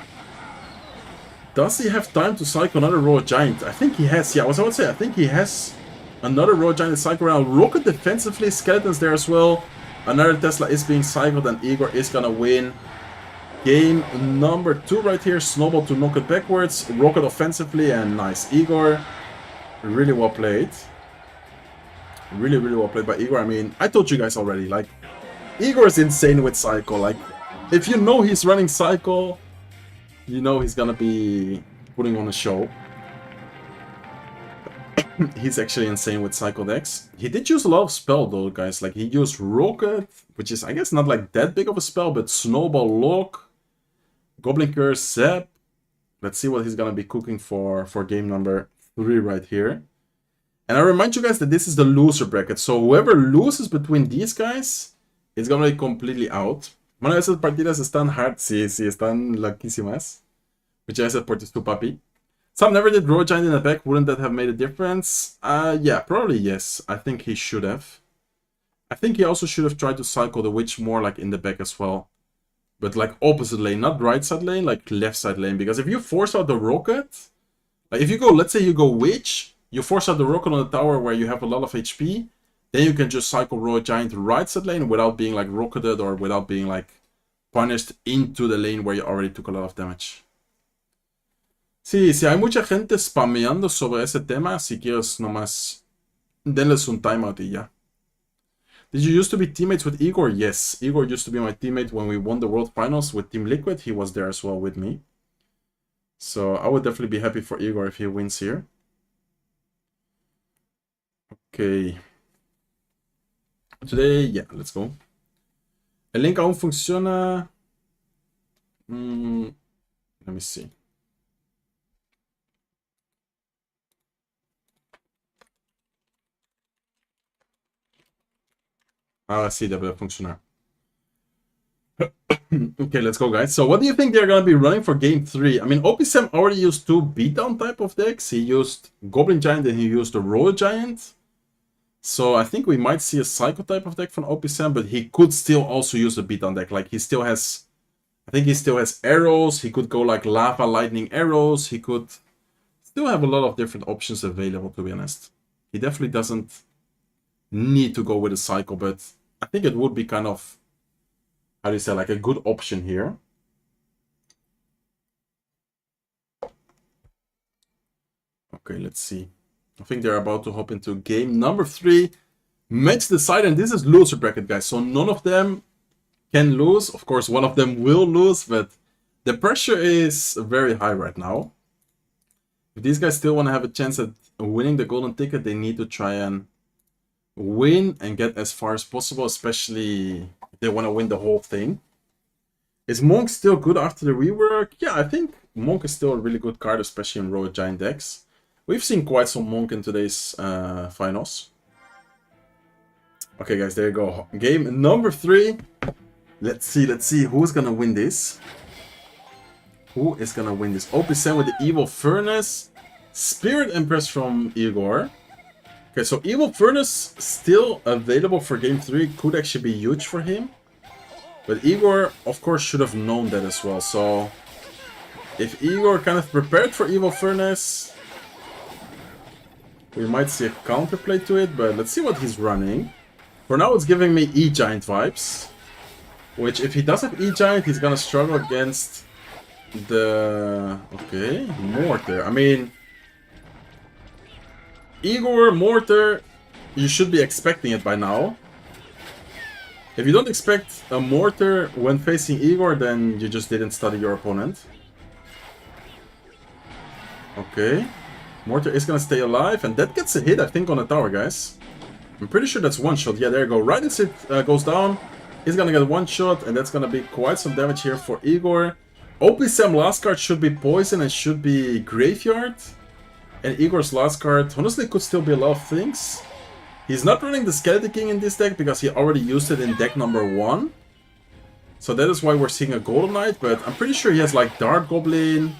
Does he have time to cycle another Royal Giant? I think he has, yeah, I would say, I think he has another Royal Giant to cycle around. Rocket defensively, Skeletons there as well. Another Tesla is being cycled and Igor is gonna win. Game number 2 right here. Snowball to knock it backwards. Rocket offensively and nice. Igor, really well played. Really, really well played by Igor. I mean, I told you guys already, like, Igor is insane with Cycle. Like, if you know he's running Cycle, you know he's gonna be putting on a show. He's actually insane with Cycle decks. He did use a lot of spell though, guys. Like, he used Rocket, which is, I guess, not like that big of a spell, but Snowball, Lock, Goblin Curse, Zap. Let's see what he's gonna be cooking for game number 3 right here. And I remind you guys that this is the loser bracket. So whoever loses between these guys is gonna be completely out. Bueno, esas partidas están hard. Sí, están loquísimas. Which I support is too puppy. Some never did Royal Giant in the back. Wouldn't that have made a difference? Yeah, probably yes. I think he should have. I think he also should have tried to cycle the Witch more like in the back as well. But like opposite lane, not right side lane, like left side lane. Because if you force out the Rocket, like if you go, let's say you go Witch, you force out the Rocket on the tower where you have a lot of HP, then you can just cycle Royal Giant right side lane without being like rocketed or without being like punished into the lane where you already took a lot of damage. Sí, hay mucha gente spameando sobre ese tema, si quieres nomás denles un timeout y ya. Did you used to be teammates with Igor? Yes, Igor used to be my teammate when we won the World Finals with Team Liquid. He was there as well with me. So I would definitely be happy for Igor if he wins here. Okay. Today, yeah, let's go. El link aún funciona. Let me see. Ahora sí debe funcionar. Okay, let's go, guys. So what do you think they're going to be running for game 3? I mean, OP Sam already used 2 beatdown type of decks. He used Goblin Giant and he used the Royal Giant. So I think we might see a Psycho type of deck from OP Sam, but he could still also use a beatdown deck. Like, he still has, I think he still has arrows. He could go like lava, lightning arrows. He could still have a lot of different options available, to be honest. He definitely doesn't need to go with a Psycho, but I think it would be kind of, how do you say, like a good option here. Okay, let's see. I think they're about to hop into game number 3. Match decided, and this is loser bracket, guys. So none of them can lose. Of course, one of them will lose, but the pressure is very high right now. If these guys still want to have a chance at winning the golden ticket, they need to try and win and get as far as possible, especially if they want to win the whole thing. Is Monk still good after the rework? Yeah, I think Monk is still a really good card, especially in Royal Giant decks. We've seen quite some Monk in today's finals. Okay, guys, there you go. Game number 3. Let's see who's gonna win this. Who is gonna win this? OP Sam with the Evil Furnace. Spirit Empress from Igor. Okay, so Evil Furnace still available for game 3. Could actually be huge for him. But Igor, of course, should have known that as well. So if Igor kind of prepared for Evil Furnace, we might see a counterplay to it, but let's see what he's running. For now, it's giving me E-Giant vibes. Which, if he does have E-Giant, he's gonna struggle against the... Okay, Mortar. I mean, Igor, Mortar, you should be expecting it by now. If you don't expect a mortar when facing Igor, then you just didn't study your opponent. Okay. Mortar is gonna stay alive, and that gets a hit, I think, on the tower, guys. I'm pretty sure that's one shot. Yeah, there you go. Right as it goes down, he's gonna get one shot, and that's gonna be quite some damage here for Igor. OP Sam last card should be Poison and should be Graveyard. And Igor's last card, honestly, could still be a lot of things. He's not running the Skeleton King in this deck because he already used it in deck number 1. So that is why we're seeing a Golden Knight, but I'm pretty sure he has like Dark Goblin,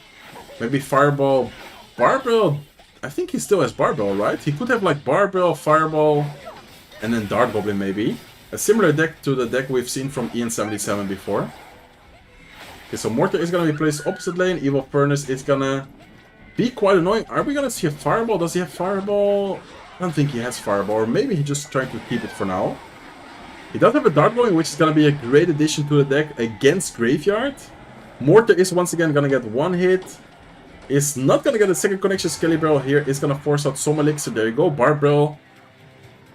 maybe Fireball, Barbell. I think he still has Barbell, right? He could have like Barbell, Fireball, and then Dark Goblin maybe. A similar deck to the deck we've seen from Ian77 before. Okay, so Mortar is gonna be placed opposite lane. Evil Furnace is gonna be quite annoying. Are we gonna see a Fireball? Does he have Fireball? I don't think he has Fireball, or maybe he's just trying to keep it for now. He does have a Dark Goblin, which is gonna be a great addition to the deck against Graveyard. Mortar is once again gonna get one hit. Is not gonna get a second connection. Skelly Barrel here is gonna force out some elixir. There you go, Barbell.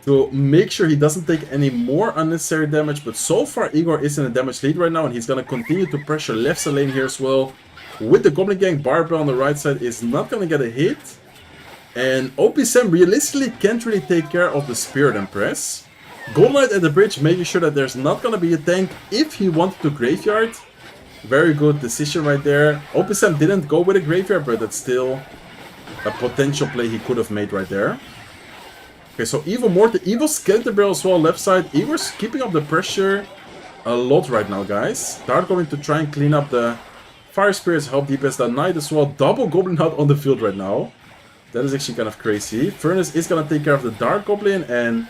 To make sure he doesn't take any more unnecessary damage. But so far, Igor is in a damage lead right now, and he's gonna continue to pressure left side lane here as well. With the Goblin Gang, Barbell on the right side is not gonna get a hit. And OP Sam realistically can't really take care of the Spirit Empress. Golden Knight at the bridge, making sure that there's not gonna be a tank if he wanted to Graveyard. Very good decision right there. OP Sam didn't go with a Graveyard, but that's still a potential play he could have made right there. Okay, so Evil Mortar, Evil Skeleton Barrel as well, left side. Igor's keeping up the pressure a lot right now, guys. Dark going to try and clean up the Fire Spirits, help DPS that Knight as well. Double Goblin out on the field right now. That is actually kind of crazy. Furnace is going to take care of the Dark Goblin, and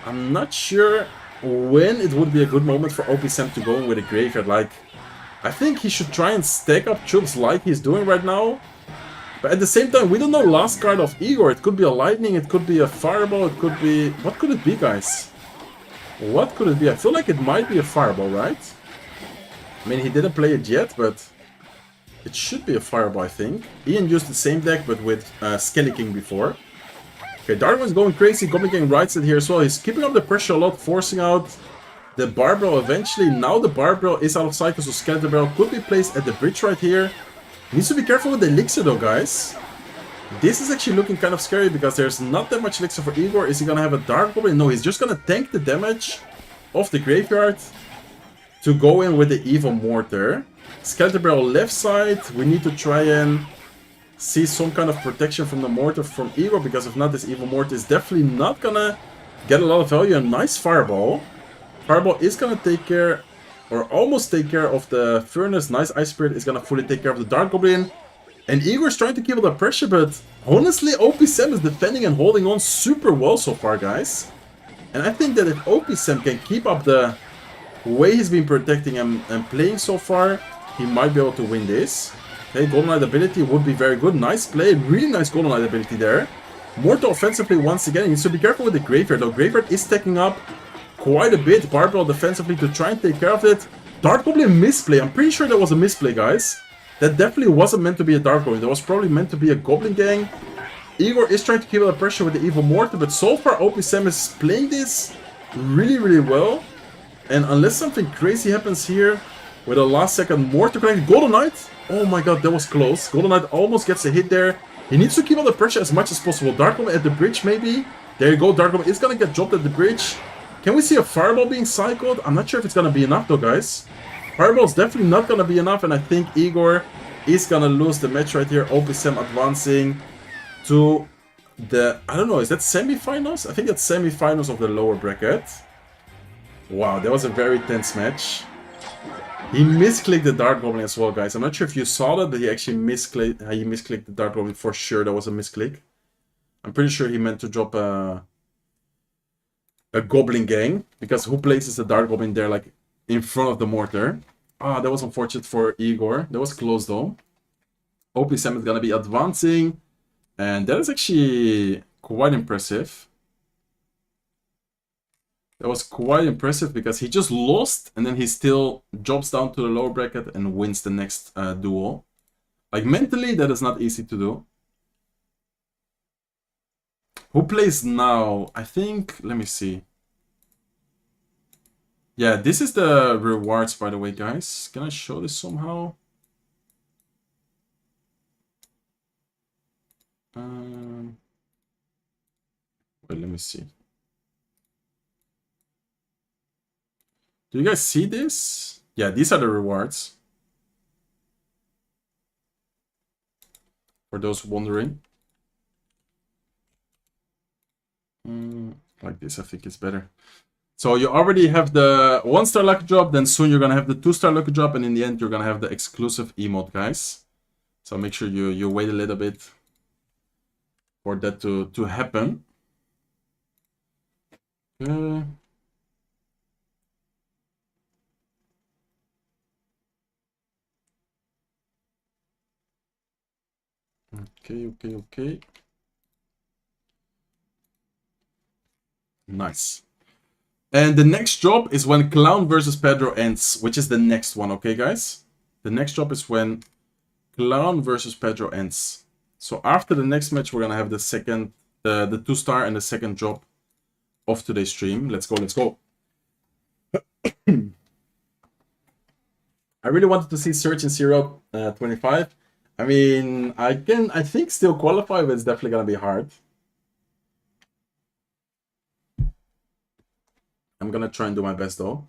I'm not sure when it would be a good moment for OP Sam to go in with a Graveyard. Like, I think he should try and stack up troops like he's doing right now. But at the same time, we don't know last card of Igor. It could be a Lightning, it could be a Fireball, it could be... What could it be, guys? What could it be? I feel like it might be a Fireball, right? I mean, he didn't play it yet, but... It should be a Fireball, I think. Ian used the same deck, but with Skelly King before. Okay, Darwin's going crazy. Goblin King rides it here as well. He's keeping up the pressure a lot, forcing out the Barbell eventually. Now the Barbell is out of cycle, so Skeleton Barrel could be placed at the bridge right here. Needs to be careful with the elixir though, guys. This is actually looking kind of scary because there's not that much elixir for Igor. Is he gonna have a Dark Goblin? No, he's just gonna tank the damage of the Graveyard to go in with the Evil Mortar. Skeleton Barrel left side. We need to try and see some kind of protection from the Mortar from Igor, because if not, this Evil Mortar is definitely not gonna get a lot of value. A nice Fireball. Fireball is gonna take care, or almost take care of the Furnace. Nice Ice Spirit is gonna fully take care of the Dark Goblin. And Igor's trying to keep up the pressure, but honestly, OP Sam is defending and holding on super well so far, guys. And I think that if OP Sam can keep up the way he's been protecting and playing so far, he might be able to win this. Okay, Golden Knight ability would be very good. Nice play, really nice Golden Knight ability there. Mortar offensively once again. He needs to be careful with the Graveyard, though. Graveyard is stacking up quite a bit. Barbell defensively to try and take care of it. Dark Goblin misplay. I'm pretty sure that was a misplay, guys. That definitely wasn't meant to be a Dark Goblin. That was probably meant to be a Goblin Gang. Igor is trying to keep up the pressure with the Evil Mortar, but so far OP Sam is playing this really, really well. And unless something crazy happens here with a last second Mortar connected Golden Knight. Oh my god, that was close. Golden Knight almost gets a hit there. He needs to keep up the pressure as much as possible. Dark Goblin at the bridge, maybe. There you go. Dark Goblin is going to get dropped at the bridge. Can we see a Fireball being cycled? I'm not sure if it's going to be enough though, guys. Fireball is definitely not going to be enough, and I think Igor is going to lose the match right here. OP Sam advancing to the... I don't know, is that semifinals? I think that's semifinals of the lower bracket. Wow, that was a very tense match. He misclicked the Dark Goblin as well, guys. I'm not sure if you saw that, but he actually misclicked the Dark Goblin for sure. That was a misclick. I'm pretty sure he meant to drop a Goblin Gang, because who places the Dark Goblin there, like, in front of the Mortar? Ah, that was unfortunate for Igor. That was close, though. OP Sam is going to be advancing, and that is actually quite impressive. That was quite impressive because he just lost and then he still drops down to the lower bracket and wins the next duel. Like, mentally, that is not easy to do. Who plays now? I think, let me see. Yeah, this is the rewards, by the way, guys. Can I show this somehow? Wait, let me see. Do you guys see this? Yeah, these are the rewards. For those wondering. Like this, I think it's better. So you already have the 1-star lucky drop, then soon you're gonna have the 2-star lucky drop, and in the end you're gonna have the exclusive emote, guys. So make sure you wait a little bit for that to happen. Okay. Nice. And the next drop is when Clown versus Pedro ends, which is the next one, okay, guys? The next drop is when Clown versus Pedro ends. So after the next match, we're gonna have the second, the 2-star and the second drop of today's stream. Let's go. I really wanted to see Search in CRL 25. I mean, I think still qualify, but it's definitely gonna be hard. I'm gonna try and do my best though.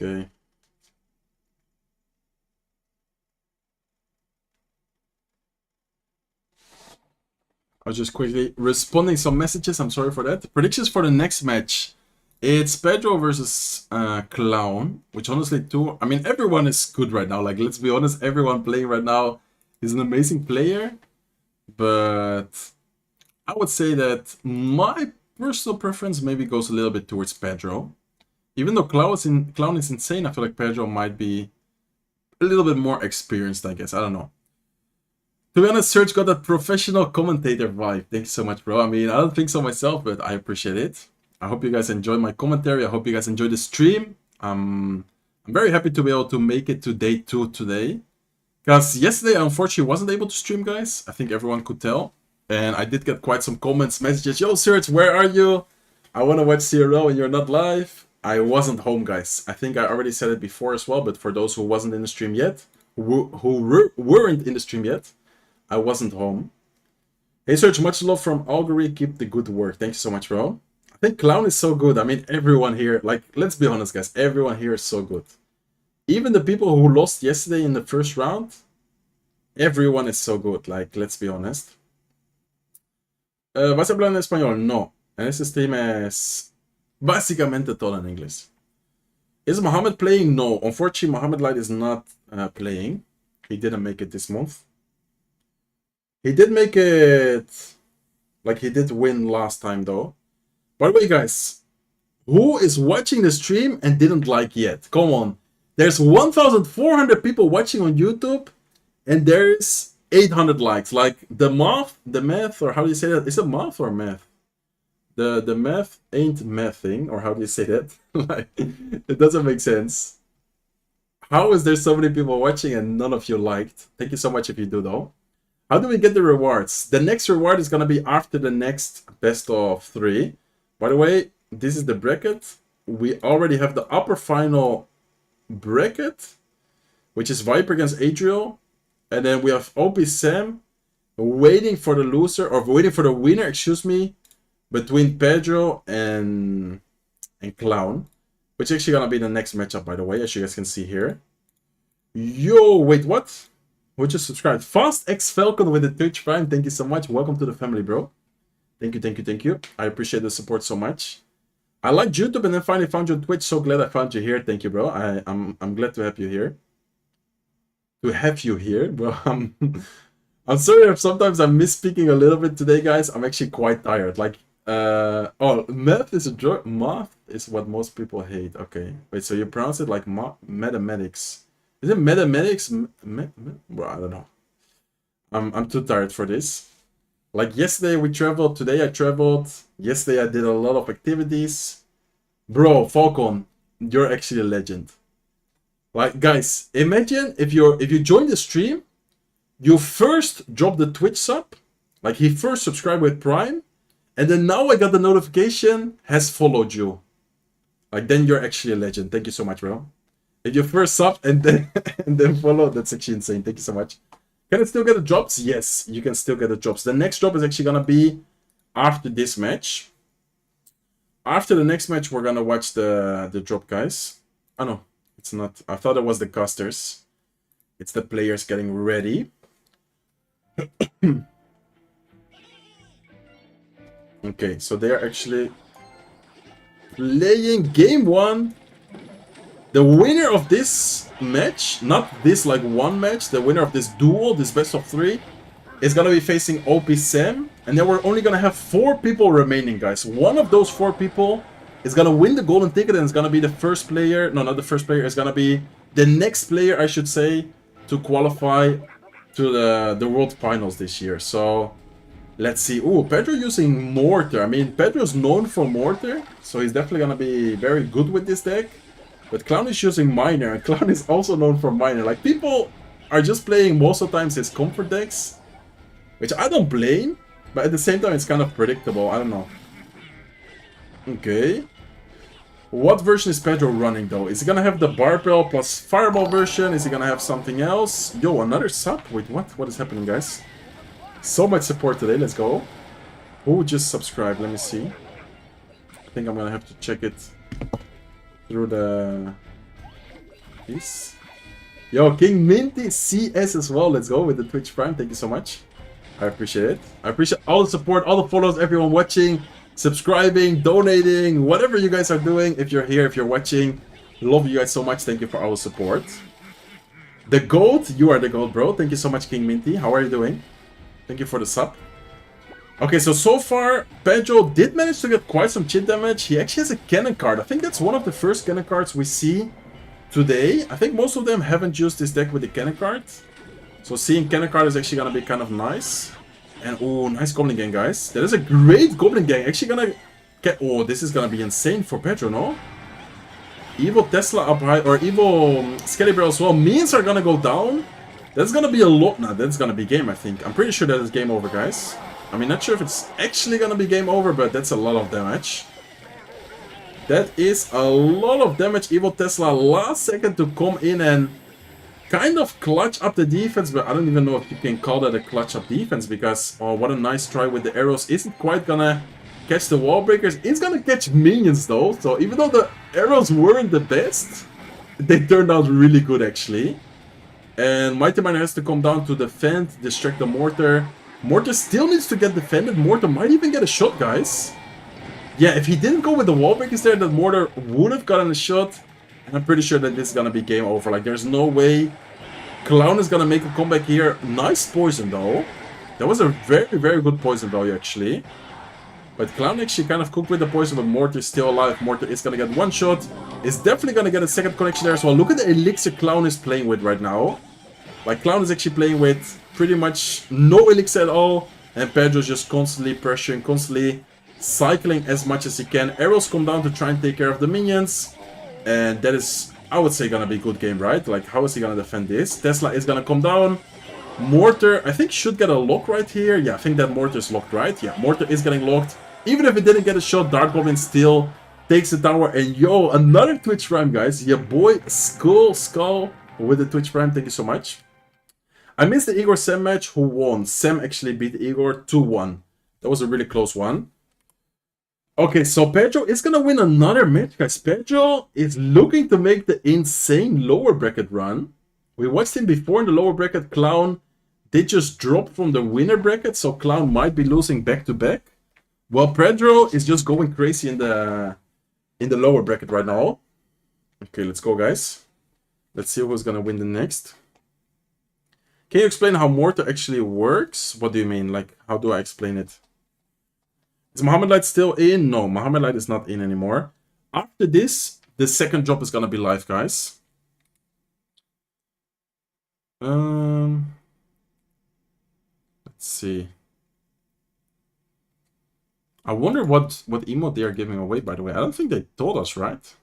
Okay. I was just quickly responding some messages. I'm sorry for that. Predictions for the next match. It's Pedro versus Clown, which honestly too, I mean, everyone is good right now. Like, let's be honest, everyone playing right now is an amazing player. But I would say that my personal preference maybe goes a little bit towards Pedro. Even though Clown is insane, I feel like Pedro might be a little bit more experienced, I guess. I don't know. To be honest, Serge got that professional commentator vibe. Thanks so much, bro. I mean, I don't think so myself, but I appreciate it. I hope you guys enjoyed my commentary. I hope you guys enjoyed the stream. I'm very happy to be able to make it to day 2 today. Because yesterday, I unfortunately wasn't able to stream, guys. I think everyone could tell. And I did get quite some comments, messages. Yo, Serge, where are you? I want to watch CRL and you're not live. I wasn't home, guys. I think I already said it before as well, but for those who wasn't in the stream yet, who weren't in the stream yet, I wasn't home. Hey, Serge, much love from Algeria. Keep the good work. Thank you so much, bro. I think Clown is so good. I mean, everyone here, like, let's be honest, guys. Everyone here is so good. Even the people who lost yesterday in the first round, everyone is so good. Like, let's be honest. ¿Vas a hablar en español? No. En este stream es básicamente todo en inglés. Is Mohammed playing? No. Unfortunately, Mohammed Light is not playing. He didn't make it this month. He did make it, like he did win last time though. By the way, guys, who is watching the stream and didn't like yet? Come on. There's 1,400 people watching on YouTube and there's 800 likes. Like the math, or how do you say that? Is it math or math? The math ain't mathing, or how do you say that? Like, it doesn't make sense. How is there so many people watching and none of you liked? Thank you so much if you do though. How do we get the rewards? The next reward is going to be after the next best of 3. By the way, this is the bracket. We already have the upper final bracket, which is Viper against Adriel. And then we have OP Sam waiting for the loser, or waiting for the winner, excuse me, between Pedro and Clown, which is actually going to be the next matchup, by the way, as you guys can see here. Yo, wait, what? Who just subscribed? Fast X Falcon with the Twitch Prime. Thank you so much. Welcome to the family, bro. Thank you. I appreciate the support so much. I like YouTube and then finally found you on Twitch. So glad I found you here. Thank you, bro. I'm glad to have you here. Bro. I'm sorry if sometimes I'm misspeaking a little bit today, guys. I'm actually quite tired. Like, math is a drug. Math is what most people hate. Okay, wait. So you pronounce it like mathematics. Is it mathematics? Well, I don't know. I'm too tired for this. Like yesterday we traveled, today I traveled. Yesterday I did a lot of activities. Bro, Falcon, you're actually a legend. Like guys, imagine if you join the stream, you first drop the Twitch sub, like he first subscribed with Prime, and then now I got the notification has followed you. Like then you're actually a legend. Thank you so much, bro. If you first sub and then follow, that's actually insane. Thank you so much. Can I still get the drops? Yes, you can still get the drops. The next drop is actually gonna be after this match. After the next match, we're gonna watch the drop, guys. Oh no, it's not. I thought it was the casters. It's the players getting ready. Okay, so they are actually playing game 1. The winner of this match, not this like one match, the winner of this duel, this best of 3, is gonna be facing OP Sam. And then we're only gonna have 4 people remaining, guys. One of those 4 people is gonna win the golden ticket and it's gonna be the first player. No, not the first player. It's gonna be the next player, I should say, to qualify to the World Finals this year. So let's see. Ooh, Pedro using Mortar. I mean, Pedro's known for Mortar, so he's definitely gonna be very good with this deck. But Clown is using Miner, and Clown is also known for Miner. Like, people are just playing most of the times his comfort decks, which I don't blame, but at the same time it's kind of predictable. I don't know. Okay. What version is Pedro running though? Is he gonna have the Barbell plus Fireball version? Is he gonna have something else? Yo, another sub? Wait, what? What is happening, guys? So much support today, let's go. Who just subscribed? Let me see. I think I'm gonna have to check it through the... This. Yo, King Minty CS as well. Let's go with the Twitch Prime. Thank you so much. I appreciate it. I appreciate all the support, all the follows, everyone watching, subscribing, donating, whatever you guys are doing. If you're here, if you're watching, love you guys so much. Thank you for all the support. The GOAT, you are the GOAT, bro. Thank you so much, King Minty. How are you doing? Thank you for the sub. Okay, so far, Pedro did manage to get quite some chip damage. He actually has a cannon card. I think that's one of the first cannon cards we see today. I think most of them haven't used this deck with the cannon card. So seeing cannon card is actually gonna be kind of nice. And oh, nice Goblin gang, guys. That is a great Goblin gang. Actually gonna get... Oh, this is gonna be insane for Pedro, no? Evil Tesla up high, or Evil Skelebear as well. Minions are gonna go down. That's gonna be a lot. Nah, that's gonna be game, I think. I'm pretty sure that is game over, guys. I mean, not sure if it's actually gonna be game over, but that's a lot of damage. That is a lot of damage. Evil Tesla last second to come in and kind of clutch up the defense, but I don't even know if you can call that a clutch up defense, because oh, what a nice try with the arrows. Isn't quite gonna catch the wall breakers. It's gonna catch minions though, so even though the arrows weren't the best, they turned out really good actually. And Mighty Miner has to come down to defend, distract the Mortar. Mortar still needs to get defended. Mortar might even get a shot, guys. Yeah, if he didn't go with the wall breakers there, that Mortar would have gotten a shot. And I'm pretty sure that this is gonna be game over. Like, there's no way Clown is gonna make a comeback here. Nice poison though. That was a very, very good poison value actually. But Clown actually kind of cooked with the poison, but Mortar is still alive. Mortar is gonna get one shot. Is definitely gonna get a second connection there as well. Look at the elixir Clown is playing with right now. Like, Clown is actually playing with pretty much no elixir at all. And Pedro's just constantly pressuring, constantly cycling as much as he can. Arrows come down to try and take care of the minions. And that is, I would say, gonna be a good game, right? Like, how is he gonna defend this? Tesla is gonna come down. Mortar, I think, should get a lock right here. Yeah, I think that Mortar is locked, right? Yeah, Mortar is getting locked. Even if it didn't get a shot, Dark Goblin still takes the tower. And yo, another Twitch Prime, guys. Your boy Skull with the Twitch Prime. Thank you so much. I missed the Igor Sam match. Who won? Sam actually beat Igor 2-1. That was a really close one. Okay, so Pedro is gonna win another match, guys. Pedro is looking to make the insane lower bracket run. We watched him before in the lower bracket. Clown did just drop from the winner bracket, so Clown might be losing back-to-back. Well, Pedro is just going crazy in the lower bracket right now. Okay, let's go, guys. Let's see who's gonna win the next. Can you explain how Mortar actually works? What do you mean? Like, how do I explain it? Is Mohammed Light still in? No, Mohammed Light is not in anymore. After this, the second drop is gonna be live, guys. Let's see. I wonder what emote they are giving away, by the way. I don't think they told us, right?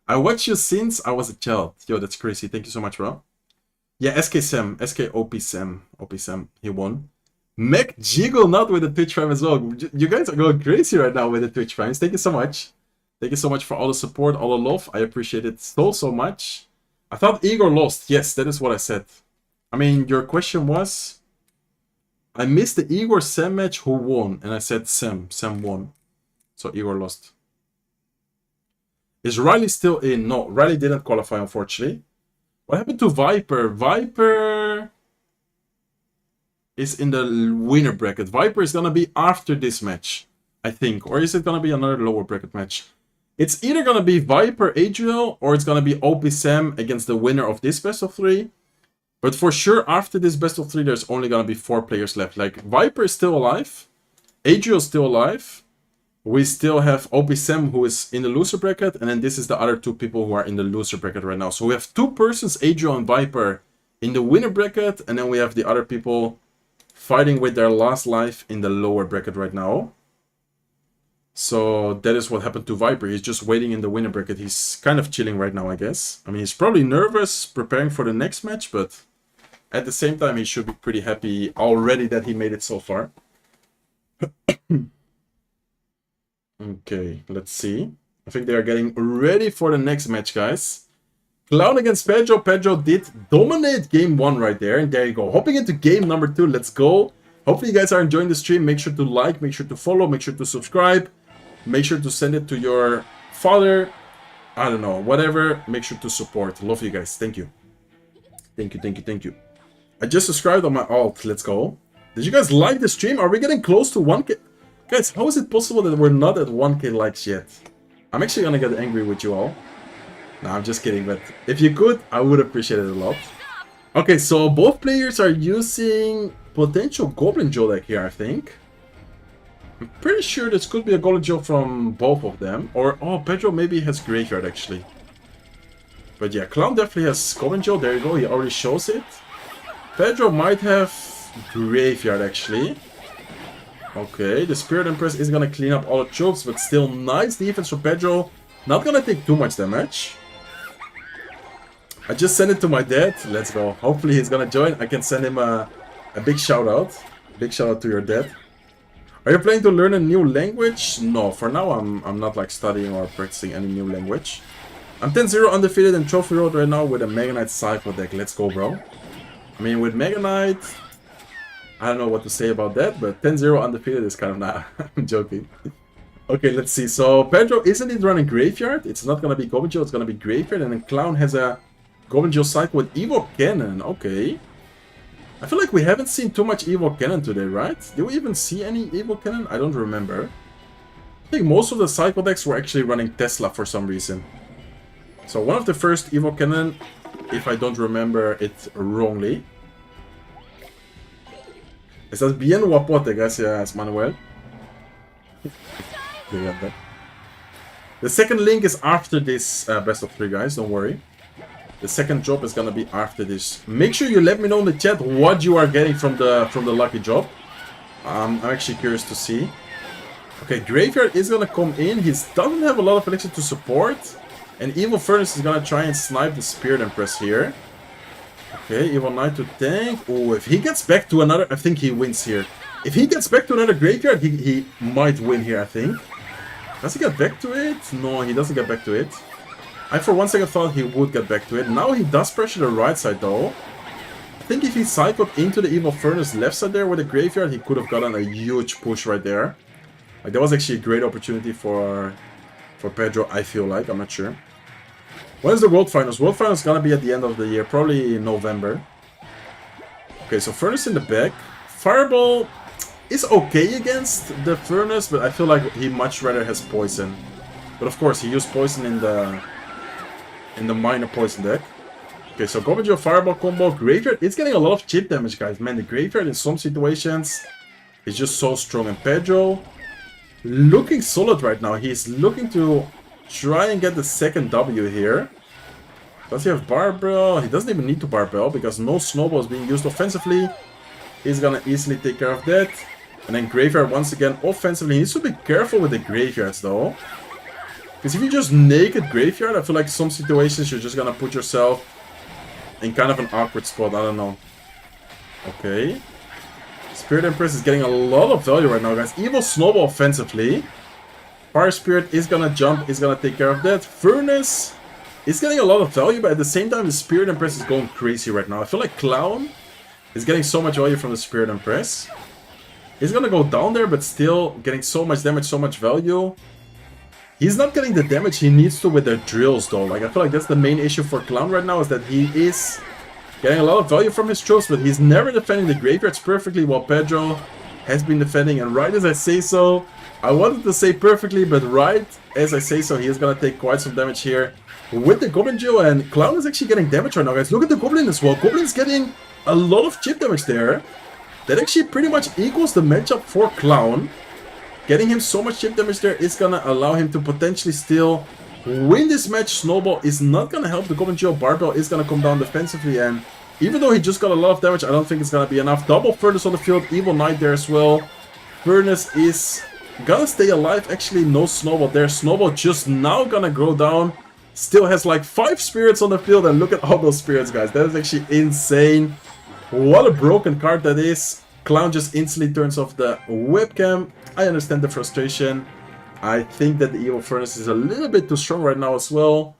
I watched you since I was a child. Yo, that's crazy. Thank you so much, bro. Yeah, SK Sam. SK OP Sam. OP Sam. He won. Mac Jiggle not with the Twitch Prime as well. You guys are going crazy right now with the Twitch Primes. Thank you so much. Thank you so much for all the support, all the love. I appreciate it so much. I thought Igor lost. Yes, that is what I said. I mean, your question was... I missed the Igor Sam match, who won? And I said Sam. Sam won. So Igor lost. Is Riley still in? No, Riley didn't qualify, unfortunately. What happened to Viper? Viper is in the winner bracket. Viper is going to be after this match, I think. Or is it going to be another lower bracket match? It's either going to be Viper Adriel or it's going to be OP Sam against the winner of this best of 3. But for sure, after this best of 3, there's only going to be 4 players left. Like, Viper is still alive. Adriel is still alive. We still have OP Sam, who is in the loser bracket. And then this is the other 2 people who are in the loser bracket right now. So we have 2 persons, Adriel and Viper, in the winner bracket. And then we have the other people fighting with their last life in the lower bracket right now. So that is what happened to Viper. He's just waiting in the winner bracket. He's kind of chilling right now, I guess. I mean, he's probably nervous, preparing for the next match, but... at the same time, he should be pretty happy already that he made it so far. Okay, let's see. I think they are getting ready for the next match, guys. Clown against Pedro. Pedro did dominate game 1 right there. And there you go. Hopping into game number 2. Let's go. Hopefully you guys are enjoying the stream. Make sure to like, make sure to follow, make sure to subscribe. Make sure to send it to your father. I don't know, whatever. Make sure to support. Love you guys. Thank you. Thank you, thank you, thank you. I just subscribed on my alt. Let's go. Did you guys like the stream? Are we getting close to 1k? Guys, how is it possible that we're not at 1k likes yet? I'm actually gonna get angry with you all. No, I'm just kidding, but if you could, I would appreciate it a lot. Okay, so both players are using potential Goblin Joe deck here, I think. I'm pretty sure this could be a Goblin Joe from both of them. Or, oh, Pedro maybe has Graveyard, actually. But yeah, Clown definitely has Goblin Joe. There you go, he already shows it. Pedro might have Graveyard, actually. Okay, the Spirit Empress is gonna clean up all the chokes, but still nice defense for Pedro. Not gonna take too much damage. I just sent it to my dad. Let's go. Hopefully he's gonna join. I can send him a big shout out. Big shout out to your dad. Are you planning to learn a new language? No, for now I'm not like studying or practicing any new language. I'm 10-0 undefeated in Trophy Road right now with a Mega Knight Cycle deck. Let's go, bro. I mean, with Mega Knight, I don't know what to say about that, but 10-0 undefeated is kind of nah. I'm joking. Okay, let's see. So Pedro isn't it running Graveyard? It's not gonna be Goblin Joe, it's gonna be Graveyard, and then Clown has a Goblin Joe cycle with Evo Cannon. Okay. I feel like we haven't seen too much Evo Cannon today, right? Did we even see any Evo Cannon? I don't remember. I think most of the cycle decks were actually running Tesla for some reason. So one of the first Evo Cannon, if I don't remember it wrongly. Estás bien guapote, gracias Manuel. The second link is after this best of 3, guys, don't worry. The second drop is gonna be after this. Make sure you let me know in the chat what you are getting from the lucky drop. I'm actually curious to see. Okay, Graveyard is gonna come in. He doesn't have a lot of elixir to support. And Evil Furnace is gonna try and snipe the Spirit Empress here. Okay, Evil Knight to tank. Oh, if he gets back to another... I think he wins here. If he gets back to another Graveyard, he might win here, I think. Does he get back to it? No, he doesn't get back to it. I for one second thought he would get back to it. Now he does pressure the right side though. I think if he cycled into the Evil Furnace left side there with the Graveyard, he could have gotten a huge push right there. Like, that was actually a great opportunity for Pedro, I feel like. I'm not sure. When is the World Finals? World Finals is gonna be at the end of the year, probably in November. Okay, so Furnace in the back. Fireball is okay against the Furnace, but I feel like he much rather has Poison. But of course, he used Poison in the minor Poison deck. Okay, so Goblin Joe Fireball combo. Graveyard, it's getting a lot of chip damage, guys. Man, the Graveyard in some situations is just so strong. And Pedro, looking solid right now. He's looking to try and get the second W here. Does he have Barbell? He doesn't even need to Barbell because no Snowball is being used offensively. He's gonna easily take care of that. And then Graveyard once again offensively. He needs to be careful with the Graveyards though. Because if you just naked Graveyard, I feel like some situations you're just gonna put yourself in kind of an awkward spot. I don't know. Okay. Spirit Empress is getting a lot of value right now, guys. Evil Snowball offensively. Fire Spirit is gonna jump, is gonna take care of that. Furnace is getting a lot of value, but at the same time, the Spirit Empress is going crazy right now. I feel like Clown is getting so much value from the Spirit Empress. He's gonna go down there, but still getting so much damage, so much value. He's not getting the damage he needs to with the drills, though. Like, I feel like that's the main issue for Clown right now, is that he is getting a lot of value from his drills, but he's never defending the graveyards perfectly, while Pedro has been defending. And right as I say so, I wanted to say perfectly, but right as I say so, he is gonna take quite some damage here with the Goblin Drill, and Clown is actually getting damage right now, guys. Look at the Goblin as well. Goblin's getting a lot of chip damage there. That actually pretty much equals the matchup for Clown. Getting him so much chip damage there is gonna allow him to potentially still win this match. Snowball is not gonna help the Goblin Drill. Barbell is gonna come down defensively, and even though he just got a lot of damage, I don't think it's gonna be enough. Double Furnace on the field, Evil Knight there as well. Furnace is gonna stay alive. Actually, no Snowball there. Snowball just now gonna go down. Still has like 5 spirits on the field, and look at all those spirits, guys. That is actually insane. What a broken card that is. Clown just instantly turns off the webcam. I understand the frustration. I think that the Evil Furnace is a little bit too strong right now as well.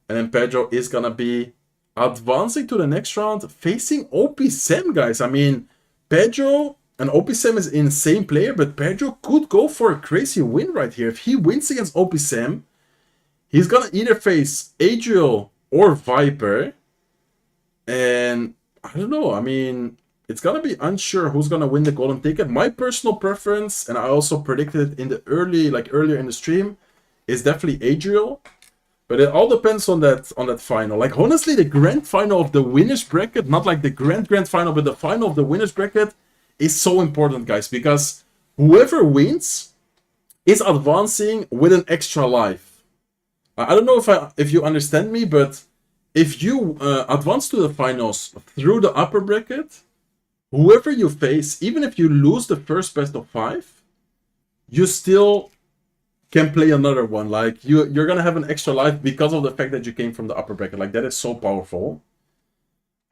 And then Pedro is gonna be advancing to the next round, facing OP Sam, guys. I mean, Pedro and OP Sam is an insane player, but Pedro could go for a crazy win right here. If he wins against OP Sam, he's gonna either face Adriel or Viper. And I don't know, I mean, it's gonna be unsure who's gonna win the golden ticket. My personal preference, and I also predicted it in the earlier in the stream, is definitely Adriel. But it all depends on that final. Like, honestly, the grand final of the winners bracket, not like the grand final, but the final of the winners bracket is so important, guys, because whoever wins is advancing with an extra life. I don't know if you understand me, but if you advance to the finals through the upper bracket, whoever you face, even if you lose the first best of 5, you still can play another one. Like, you're gonna have an extra life because of the fact that you came from the upper bracket. Like, that is so powerful.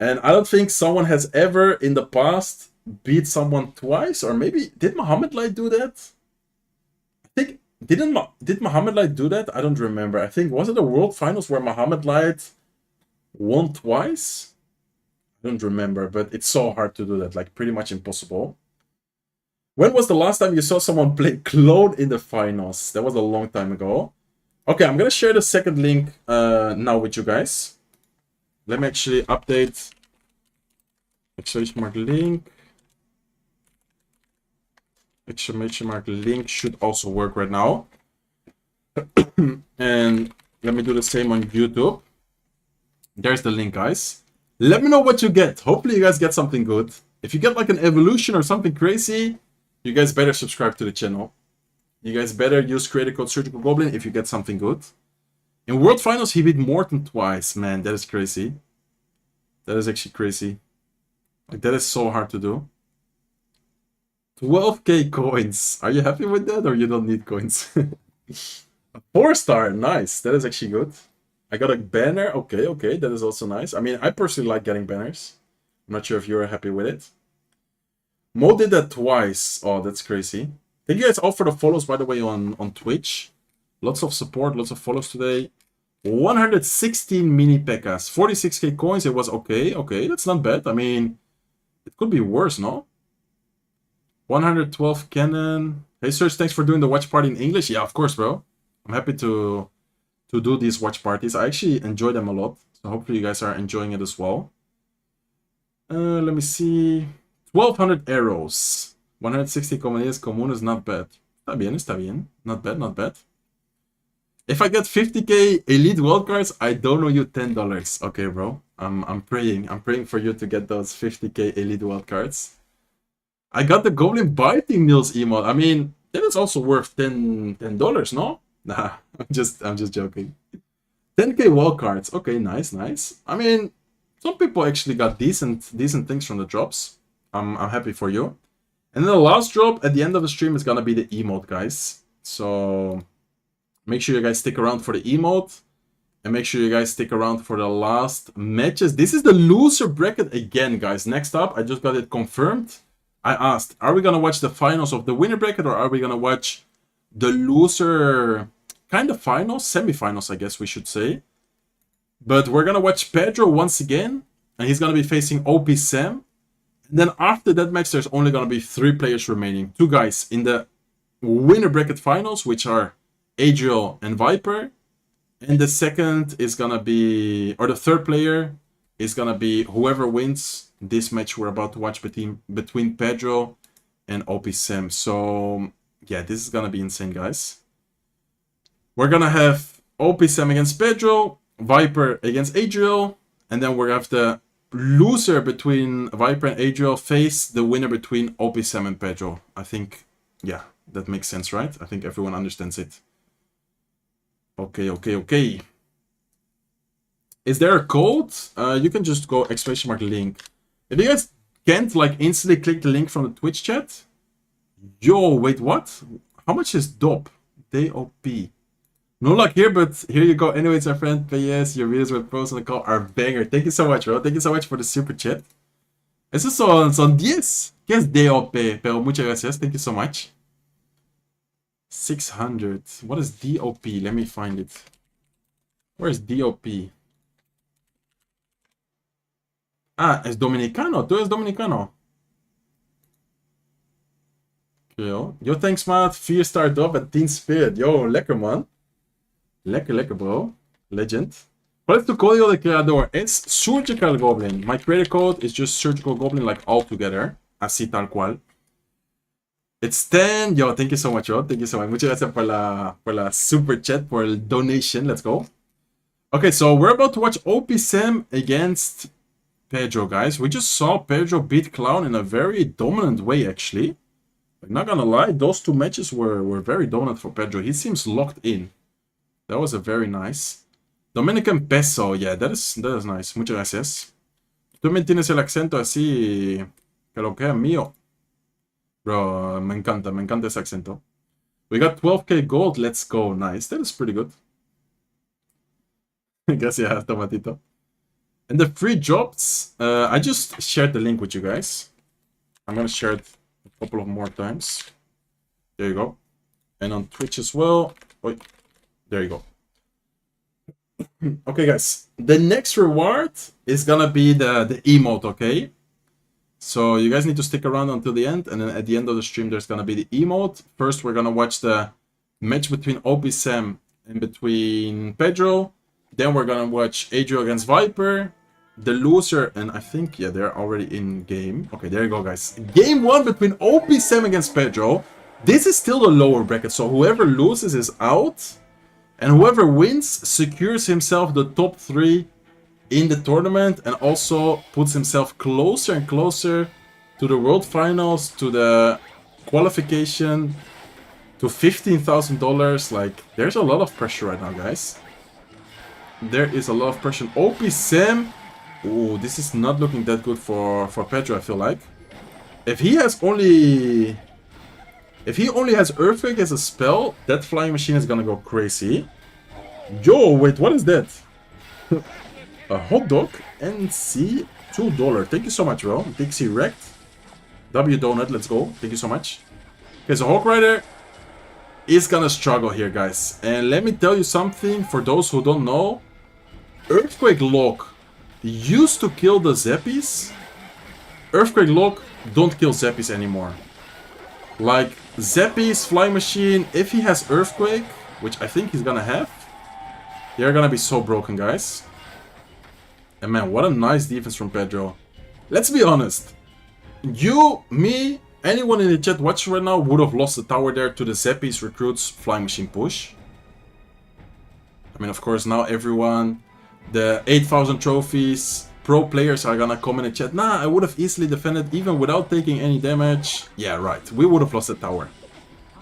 And I don't think someone has ever in the past beat someone twice, or maybe did Muhammad Light do that? I think did Muhammad Light do that? I don't remember. I think, was it the World Finals where Muhammad Light won twice? I don't remember, but it's so hard to do that, like pretty much impossible. When was the last time you saw someone play Clone in the finals? That was a long time ago. Okay, I'm gonna share the second link now with you guys. Let me actually update. Exclamation mark link. Exclamation mark link should also work right now. And let me do the same on YouTube. There's the link, guys. Let me know what you get. Hopefully you guys get something good. If you get like an evolution or something crazy, you guys better subscribe to the channel. You guys better use creator code Surgical Goblin if you get something good. In World Finals, he beat Morton twice. Man, that is crazy. That is actually crazy. Like, that is so hard to do. 12k coins. Are you happy with that, or you don't need coins? A 4-star. Nice. That is actually good. I got a banner. Okay, that is also nice. I mean, I personally like getting banners. I'm not sure if you're happy with it. Mo did that twice. Oh, that's crazy. Thank you guys all for the follows, by the way, on Twitch. Lots of support, lots of follows today. 116 mini P.E.K.K.A.s. 46k coins. It was okay. Okay, that's not bad. I mean, it could be worse, no? 112 cannon. Hey, Serge, thanks for doing the watch party in English. Yeah, of course, bro. I'm happy to do these watch parties. I actually enjoy them a lot. So hopefully you guys are enjoying it as well. Let me see. 1200 arrows. 160 common is not bad. Está bien. Not bad, not bad. If I get 50k elite wildcards, I don't owe you $10. Okay, bro. I'm praying. I'm praying for you to get those 50k elite wildcards. I got the Goblin biting Nils emote. I mean, that is also worth $10, no? Nah, I'm just joking. 10k wall cards. Okay, nice, nice. I mean, some people actually got decent things from the drops. I'm happy for you. And then the last drop at the end of the stream is gonna be the emote, guys. So make sure you guys stick around for the emote. And make sure you guys stick around for the last matches. This is the loser bracket again, guys. Next up, I just got it confirmed. I asked, are we gonna watch the finals of the winner bracket, or are we gonna watch the loser kind of finals, semi-finals, I guess we should say. But we're gonna watch Pedro once again, and he's gonna be facing OP Sam. And then after that match, there's only gonna be 3 players remaining. 2 guys in the winner bracket finals, which are Adriel and Viper. And the second is gonna be, or the third player is gonna be whoever wins this match we're about to watch between Pedro and OP Sam. So yeah, this is gonna be insane, guys. We're gonna have OP Sam against Pedro, Viper against Adriel, and then we're gonna have the loser between Viper and Adriel face the winner between OP Sam and Pedro. I think, yeah, that makes sense, right? I think everyone understands it. Okay. Is there a code? You can just go !link. If you guys can't like instantly click the link from the Twitch chat. Yo, wait, what? How much is DOP? D-O-P. No luck here, but here you go. Anyways, my friend, PS, your videos with pros on the call are banger. Thank you so much, bro. Thank you so much for the super chat. Esos son 10. ¿Qué es DOP? Pero muchas gracias. Thank you so much. 600. What is DOP? Let me find it. Where is DOP? Ah, es dominicano. Tú eres dominicano. Yo, thanks, man. 4-star dop en 10 spirit. Yo, lekker, man. Lekker, bro. Legend. ¿Cuál es tu código de creador? Es Surgical Goblin. My creator code is just Surgical Goblin, like all together. Así tal cual. It's 10. Yo, thank you so much, yo. Thank you so much. Muchas gracias por la super chat, por el donation. Let's go. Okay, so we're about to watch OP Sam against Pedro, guys. We just saw Pedro beat Clown in a very dominant way, actually. I'm not gonna lie, those 2 matches were very dominant for Pedro. He seems locked in. That was a very nice. Dominican Peso, yeah, that is nice. Muchas gracias. Tú me tienes el acento así, que lo que es mío. Bro, me encanta ese acento. We got 12k gold, let's go. Nice, that is pretty good. Gracias, Tomatito. And the free drops, I just shared the link with you guys. I'm gonna share it a couple of more times. There you go. And on Twitch as well. Wait, there you go. Okay, guys. The next reward is gonna be the emote, okay? So you guys need to stick around until the end, and then at the end of the stream there's gonna be the emote. First we're gonna watch the match between OP Sam and between Pedro. Then we're gonna watch Adriel against Viper. The loser, and I think, yeah, they're already in game. Okay, there you go, guys. Game 1 between OP Sam against Pedro. This is still the lower bracket, so whoever loses is out. And whoever wins secures himself the top 3 in the tournament, and also puts himself closer and closer to the World Finals, to the qualification, to $15,000. Like, there's a lot of pressure right now, guys. There is a lot of pressure. OP Sam. Ooh, this is not looking that good for Pedro, I feel like. If he only has Earthquake as a spell, that flying machine is gonna go crazy. Yo, wait, what is that? A hot dog? NC $2. Thank you so much, bro. Dixie wrecked. W Donut, let's go. Thank you so much. Okay, so Hawk Rider is gonna struggle here, guys. And let me tell you something, for those who don't know, Earthquake Lock used to kill the Zeppies. Earthquake Lock don't kill Zeppies anymore. Like, Zeppies, Flying Machine, if he has Earthquake, which I think he's gonna have, they're gonna be so broken, guys. And man, what a nice defense from Pedro. Let's be honest. You, me, anyone in the chat watching right now would have lost the tower there to the Zeppies Recruits Flying Machine push. I mean, of course, now everyone, the 8,000 trophies, pro players are gonna come in the chat. Nah, I would have easily defended even without taking any damage. Yeah, right. We would have lost the tower.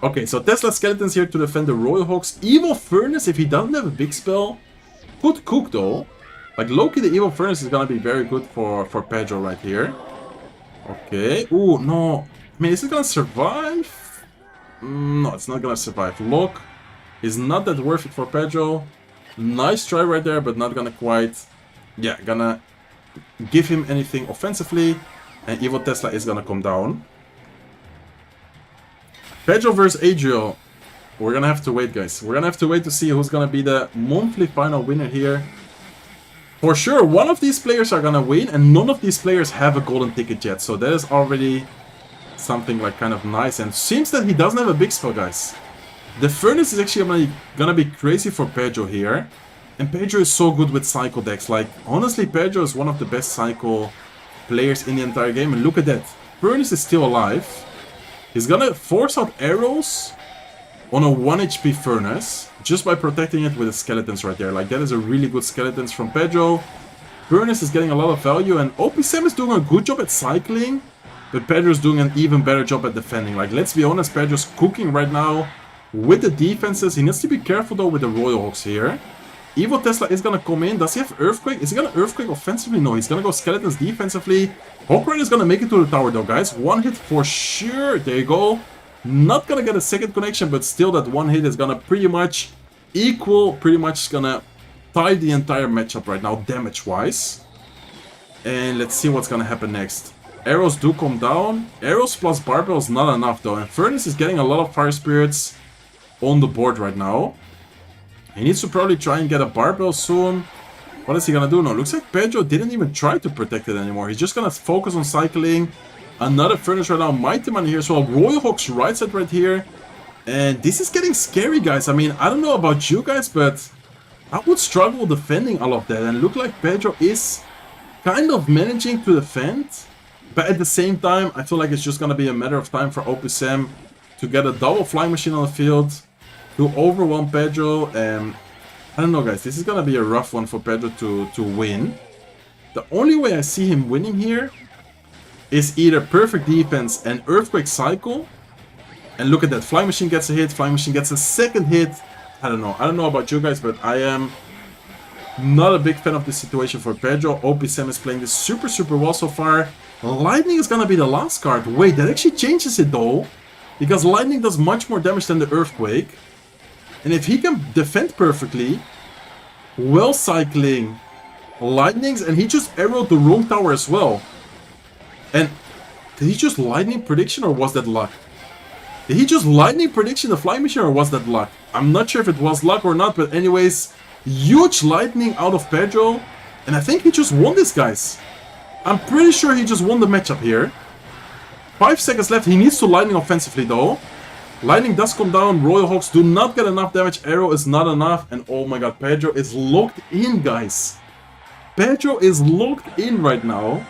Okay, so Tesla Skeleton's here to defend the Royal Hawks. Evil Furnace, if he doesn't have a big spell, could cook though. Like Loki, the Evil Furnace is gonna be very good for Pedro right here. Okay. Ooh, no. I mean, is it gonna survive? No, it's not gonna survive. Lock is not that worth it for Pedro. Nice try right there, but not gonna quite... Yeah, gonna give him anything offensively. And Evil Tesla is gonna come down. Pedro versus Adriel. We're gonna have to wait, guys. We're gonna have to wait to see who's gonna be the monthly final winner here. For sure, one of these players are gonna win, and none of these players have a golden ticket yet. So that is already something like kind of nice. And seems that he doesn't have a big spell, guys. The Furnace is actually gonna be crazy for Pedro here. And Pedro is so good with Cycle decks. Like, honestly, Pedro is one of the best Cycle players in the entire game. And look at that. Furnace is still alive. He's gonna force out arrows on a 1 HP Furnace just by protecting it with the skeletons right there. Like, that is a really good skeletons from Pedro. Furnace is getting a lot of value, and OP Sam is doing a good job at cycling, but Pedro's doing an even better job at defending. Like, let's be honest, Pedro's cooking right now with the defenses. He needs to be careful though with the Royal Hawks here. Evil Tesla is gonna come in. Does he have Earthquake? Is he gonna Earthquake offensively? No, he's gonna go Skeletons defensively. Hawkrider is gonna make it to the tower though, guys. One hit for sure. There you go. Not gonna get a second connection, but still that one hit is gonna pretty much equal, pretty much gonna tie the entire matchup right now, damage-wise. And let's see what's gonna happen next. Arrows do come down. Arrows plus Barbell is not enough though, and Furnace is getting a lot of Fire Spirits on the board right now. He needs to probably try and get a Barbell soon. What is he gonna do now? Looks like Pedro didn't even try to protect it anymore. He's just gonna focus on cycling. Another Furnace right now. Mighty Man here as well. Royal Hawks right side right here. And this is getting scary, guys. I mean, I don't know about you guys, but I would struggle defending all of that. And look like Pedro is kind of managing to defend. But at the same time, I feel like it's just gonna be a matter of time for OP Sam to get a double Flying Machine on the field, to overwhelm Pedro. I don't know, guys, this is gonna be a rough one for Pedro to win. The only way I see him winning here is either perfect defense and Earthquake cycle. And look at that, Flying Machine gets a hit, Flying Machine gets a second hit. I don't know about you guys, but I am not a big fan of this situation for Pedro. OP Sam is playing this super well so far. Lightning is gonna be the last card. Wait, that actually changes it though, because Lightning does much more damage than the Earthquake. And if he can defend perfectly, well cycling Lightnings, and he just arrowed the wrong tower as well. And did he just Lightning Prediction, or was that luck? Did he just Lightning Prediction the Flying Machine, or was that luck? I'm not sure if it was luck or not, but anyways, huge Lightning out of Pedro. And I think he just won this, guys. I'm pretty sure he just won the matchup here. 5 seconds left. He needs to Lightning offensively though. Lightning does come down. Royal Hawks do not get enough damage. Arrow is not enough. And oh my god, Pedro is locked in, guys. Pedro is locked in right now.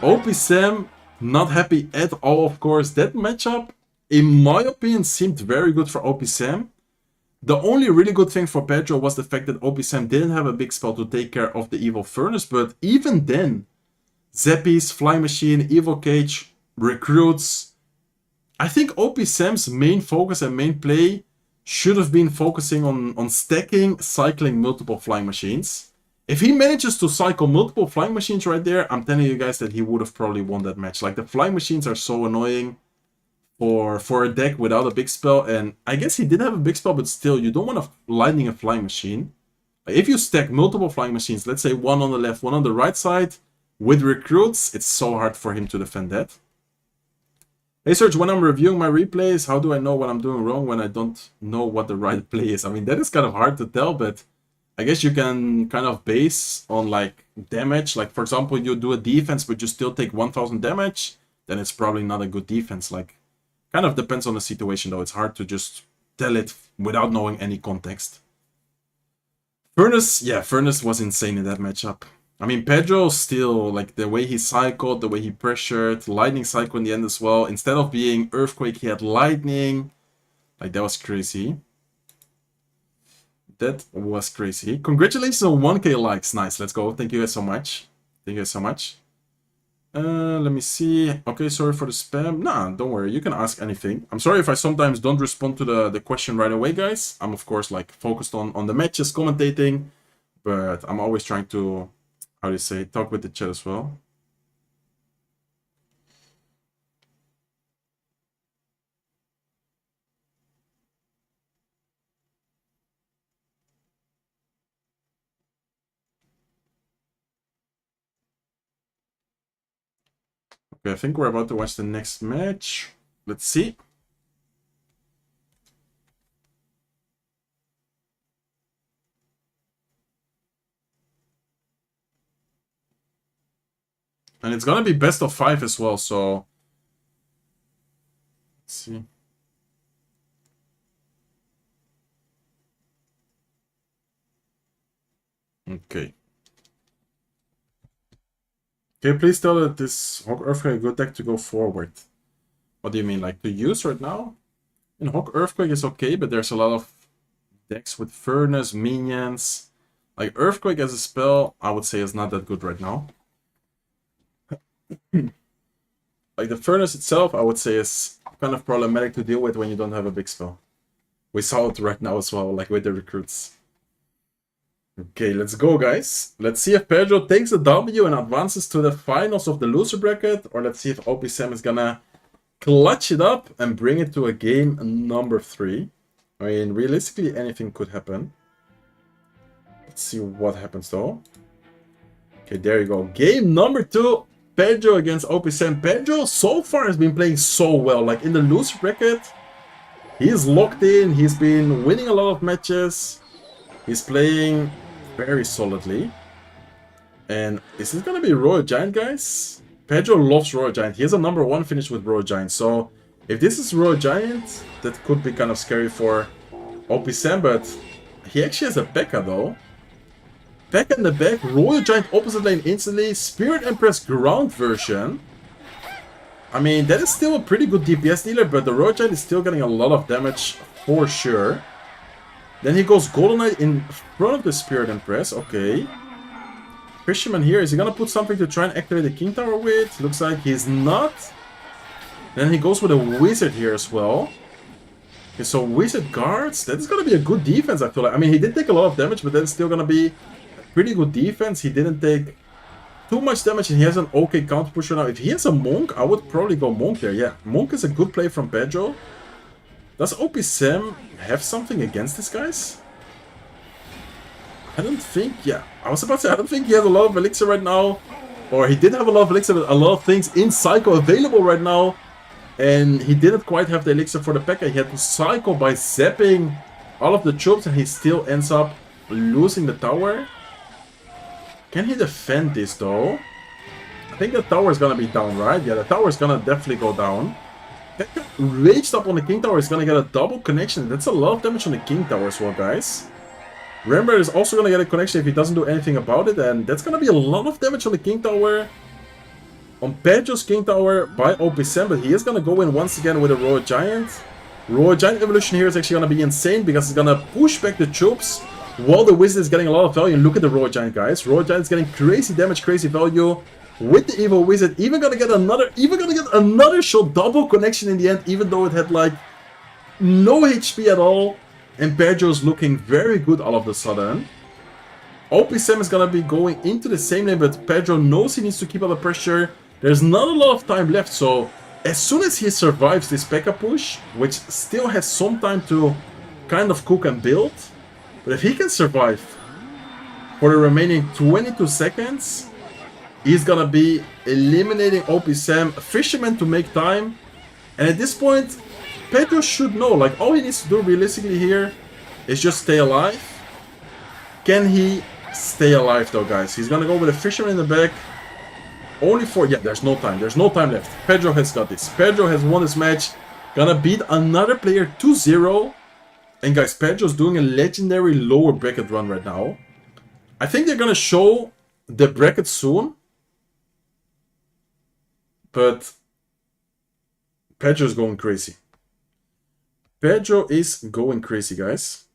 OP Sam not happy at all, of course. That matchup, in my opinion, seemed very good for OP Sam. The only really good thing for Pedro was the fact that OP Sam didn't have a big spell to take care of the Evil Furnace. But even then, Zeppies, Flying Machine, Evil Cage, Recruits. I think OP Sam's main focus and main play should have been focusing on stacking, cycling multiple Flying Machines. If he manages to cycle multiple Flying Machines right there, I'm telling you guys that he would have probably won that match. Like, the Flying Machines are so annoying for a deck without a big spell. And I guess he did have a big spell, but still, you don't want to Lightning a Flying Machine. If you stack multiple Flying Machines, let's say one on the left, one on the right side, with Recruits, it's so hard for him to defend that. Hey Serge, when I'm reviewing my replays, how do I know what I'm doing wrong when I don't know what the right play is? I mean, that is kind of hard to tell, but I guess you can kind of base on like damage. Like, for example, you do a defense, but you still take 1000 damage, then it's probably not a good defense. Like, kind of depends on the situation though. It's hard to just tell it without knowing any context. Furnace, yeah, Furnace was insane in that matchup. I mean, Pedro still, like, the way he cycled, the way he pressured, Lightning cycle in the end as well. Instead of being Earthquake, he had Lightning. Like, that was crazy. That was crazy. Congratulations on 1K likes. Nice, let's go. Thank you guys so much. Thank you guys so much. Let me see. Okay, sorry for the spam. Nah, don't worry. You can ask anything. I'm sorry if I sometimes don't respond to the question right away, guys. I'm, of course, like, focused on the matches, commentating. But I'm always trying to, how do you say, talk with the chat as well. Okay, I think we're about to watch the next match. Let's see. And it's gonna be best of 5 as well, so... Let's see. Okay. Okay, please tell that this Hawk Earthquake a good deck to go forward. What do you mean, like to use right now? And Hawk Earthquake is okay, but there's a lot of decks with Furnace, Minions. Like Earthquake as a spell, I would say is not that good right now. Like the Furnace itself, I would say is kind of problematic to deal with when you don't have a big spell. We saw it right now as well, like with the recruits. Okay, let's go, guys. Let's see if Pedro takes the W and advances to the finals of the loser bracket, or let's see if OP Sam is gonna clutch it up and bring it to a game number 3. I mean, realistically, anything could happen. Let's see what happens, though. Okay, there you go. Game number 2, Pedro against OP Sam. Pedro so far has been playing so well. Like, in the loser bracket, he's locked in. He's been winning a lot of matches. He's playing very solidly. And is this gonna be Royal Giant, guys? Pedro loves Royal Giant. He has a number 1 finish with Royal Giant. So if this is Royal Giant, that could be kind of scary for OP Sam, but he actually has a P.E.K.K.A. though. P.E.K.K.A. in the back, Royal Giant opposite lane instantly, Spirit Empress ground version. I mean, that is still a pretty good DPS dealer, but the Royal Giant is still getting a lot of damage for sure. Then he goes Golden Knight in front of the Spirit Empress. Okay. Fisherman here. Is he gonna put something to try and activate the King Tower with? Looks like he's not. Then he goes with a Wizard here as well. Okay, so Wizard guards. That is gonna be a good defense, I feel like. I mean, he did take a lot of damage, but that's still gonna be a pretty good defense. He didn't take too much damage, and he has an okay counter pusher now. If he has a Monk, I would probably go Monk there. Yeah, Monk is a good play from Pedro. Does OP Sam have something against this, guys? I don't think, yeah. I was about to say, I don't think he has a lot of Elixir right now. Or he did have a lot of Elixir, but a lot of things in Cycle available right now. And he didn't quite have the Elixir for the P.E.K.K.A. He had to cycle by zapping all of the troops, and he still ends up losing the tower. Can he defend this, though? I think the tower is gonna be down, right? Yeah, the tower is gonna definitely go down. Raged up on the King Tower is gonna get a double connection. That's a lot of damage on the King Tower as well, guys. Remember, is also gonna get a connection if he doesn't do anything about it, and that's gonna be a lot of damage on the King Tower. On Pedro's King Tower by OP Sam, but he is gonna go in once again with a Royal Giant. Royal Giant evolution here is actually gonna be insane because it's gonna push back the troops while the Wizard is getting a lot of value. And look at the Royal Giant, guys. Royal Giant is getting crazy damage, crazy value. With the Evil Wizard, even gonna get another shot, double connection in the end, even though it had like no HP at all. And Pedro's looking very good all of a sudden. OP Sam is gonna be going into the same lane, but Pedro knows he needs to keep up the pressure. There's not a lot of time left, so as soon as he survives this P.E.K.K.A. push, which still has some time to kind of cook and build, but if he can survive for the remaining 22 seconds, he's gonna be eliminating OP Sam, Fisherman to make time. And at this point, Pedro should know, like, all he needs to do realistically here is just stay alive. Can he stay alive though, guys? He's gonna go with a Fisherman in the back. Only for, yeah, there's no time left. Pedro has got this. Pedro has won this match. Gonna beat another player 2-0. And guys, Pedro's doing a legendary lower bracket run right now. I think they're gonna show the bracket soon. But Pedro's going crazy. Pedro is going crazy, guys.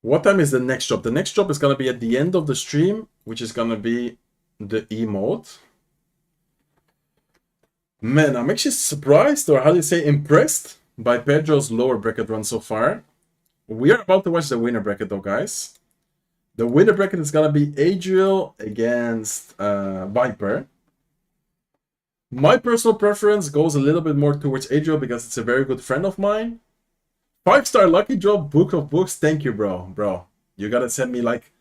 What time is the next job? The next job is gonna be at the end of the stream, which is gonna be the emote. Man, I'm actually surprised, or how do you say, impressed by Pedro's lower bracket run so far. We are about to watch the winner bracket though, guys. The winner bracket is gonna be Adriel against Viper. My personal preference goes a little bit more towards Adriel because it's a very good friend of mine. 5-star lucky draw, Book of Books. Thank you, bro. You gotta send me like...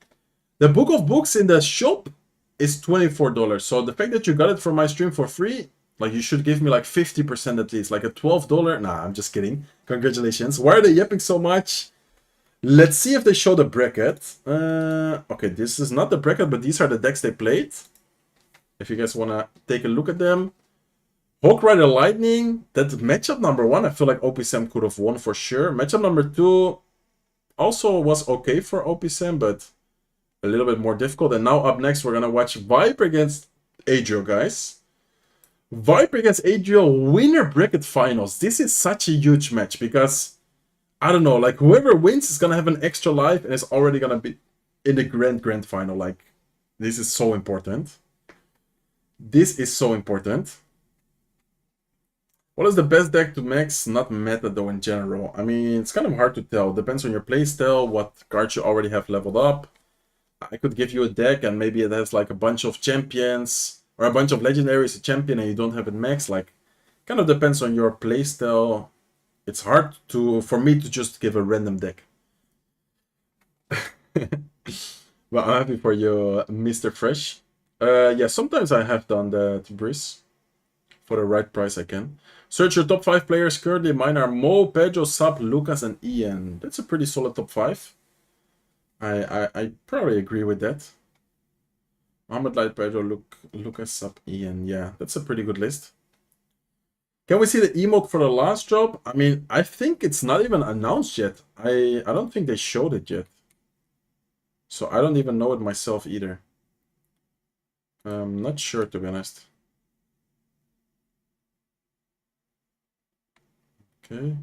The Book of Books in the shop is $24. So the fact that you got it from my stream for free, like you should give me like 50% at least. Like a $12. Nah, I'm just kidding. Congratulations. Why are they yapping so much? Let's see if they show the bracket. Okay, this is not the bracket, but these are the decks they played. If you guys wanna take a look at them. Hawk Rider Lightning, that matchup number 1, I feel like OPSM could have won for sure. Matchup number 2 also was okay for OPSM, but a little bit more difficult. And now up next, we're going to watch Viper against Adriel, guys. Viper against Adriel, winner bracket finals. This is such a huge match because, I don't know, like whoever wins is going to have an extra life and is already going to be in the grand final. Like, this is so important. This is so important. What is the best deck to max? Not meta though in general. I mean, it's kind of hard to tell. Depends on your playstyle, what cards you already have leveled up. I could give you a deck and maybe it has like a bunch of champions or a bunch of legendaries, a champion, and you don't have it max. Like, kind of depends on your playstyle. It's hard for me to just give a random deck. Well, I'm happy for you, Mr. Fresh. Yeah, sometimes I have done that, Brice. For the right price, I can. Search your top 5 players currently. Mine are Mo, Pedro, Sap, Lucas, and Ian. That's a pretty solid top 5. I probably agree with that. Mohamed Light, Pedro, Lucas, Sap, Ian. Yeah, that's a pretty good list. Can we see the emote for the last job? I mean, I think it's not even announced yet. I don't think they showed it yet. So I don't even know it myself either. I'm not sure, to be honest. Okay.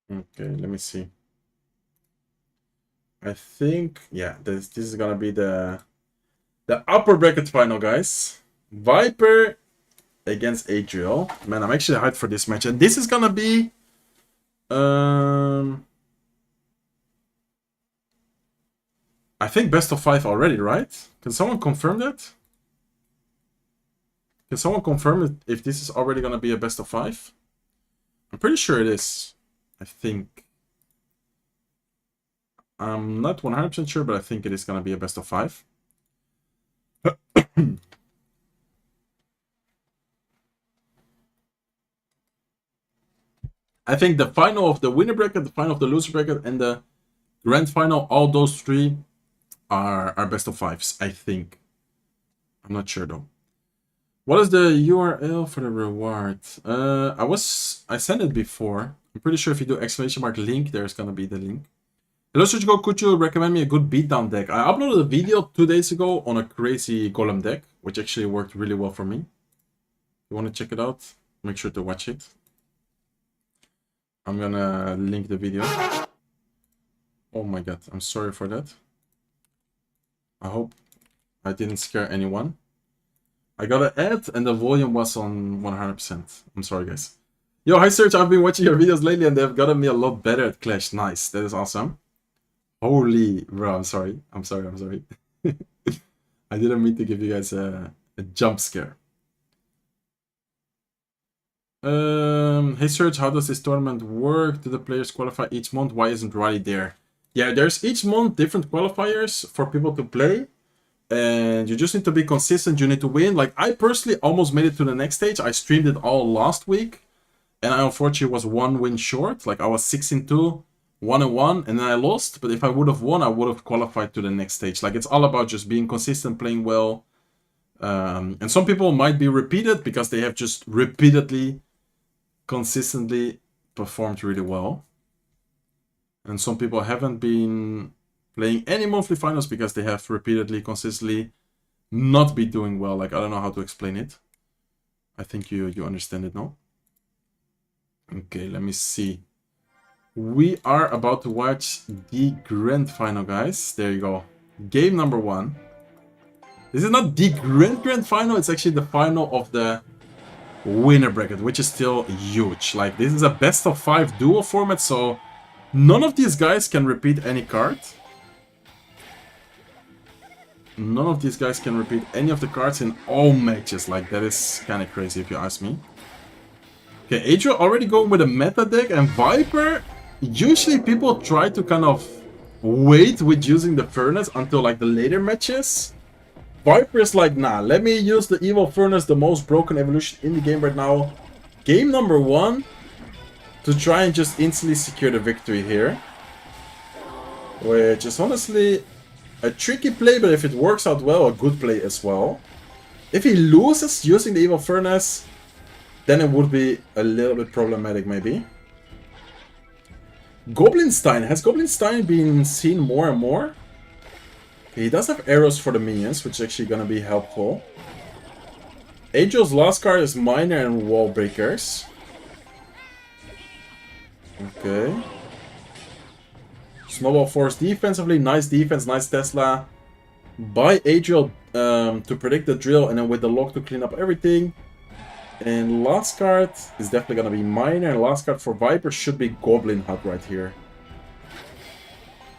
Okay, let me see. I think, yeah, this is gonna be the upper bracket final, guys. Viper against Adriel. Man, I'm actually hyped for this match, and this is gonna be I think best of 5 already, right? Can someone confirm that? Can someone confirm it if this is already gonna be a best of 5? I'm pretty sure it is. I think. I'm not 100% sure, but I think it is gonna be a best of 5. I think the final of the winner bracket, the final of the loser bracket, and the grand final, all those 3 are best of 5s, I think. I'm not sure though. What is the URL for the reward? I sent it before. I'm pretty sure if you do !link, there's gonna be the link. Hello, Surgical, could you recommend me a good beatdown deck? I uploaded a video 2 days ago on a crazy golem deck, which actually worked really well for me. If you want to check it out, make sure to watch it. I'm gonna link the video. Oh my god, I'm sorry for that. I hope I didn't scare anyone. I got an ad and the volume was on 100%. I'm sorry, guys. Yo, hi Serge, I've been watching your videos lately and they've gotten me a lot better at Clash. Nice, that is awesome. Holy, bro, I'm sorry. I'm sorry. I didn't mean to give you guys a jump scare. Hey Serge, how does this tournament work? Do the players qualify each month? Why isn't Riley there? Yeah, there's each month different qualifiers for people to play. And you just need to be consistent, you need to win. Like, I personally almost made it to the next stage. I streamed it all last week. And I unfortunately was 1 win short. Like, I was 6-2, 1-1, and then I lost. But if I would have won, I would have qualified to the next stage. Like, it's all about just being consistent, playing well. And some people might be repeated because they have just repeatedly, consistently performed really well. And some people haven't been playing any monthly finals because they have repeatedly, consistently not been doing well. Like, I don't know how to explain it. I think you understand it now. Okay, let me see. We are about to watch the grand final, guys. There you go. Game number 1. This is not the grand final. It's actually the final of the winner bracket, which is still huge. Like, this is a best of 5 duel format, so none of these guys can repeat any card. None of these guys can repeat any of the cards in all matches. Like, that is kind of crazy if you ask me. Okay, Adriel already going with a meta deck, and Viper, usually people try to kind of wait with using the Furnace until like the later matches. Viper is like, nah, let me use the Evil Furnace, the most broken evolution in the game right now. Game number 1, to try and just instantly secure the victory here. Which is honestly a tricky play, but if it works out well, a good play as well. If he loses using the Evil Furnace, then it would be a little bit problematic maybe. Goblinstein. Has Goblinstein been seen more and more? Okay, he does have arrows for the minions, which is actually going to be helpful. Adriel's last card is Miner and Wall Breakers. Okay. Snowball Force defensively. Nice defense, nice Tesla. By Adriel to predict the drill, and then with the lock to clean up everything. And last card is definitely going to be Miner. And last card for Viper should be Goblin Hut right here.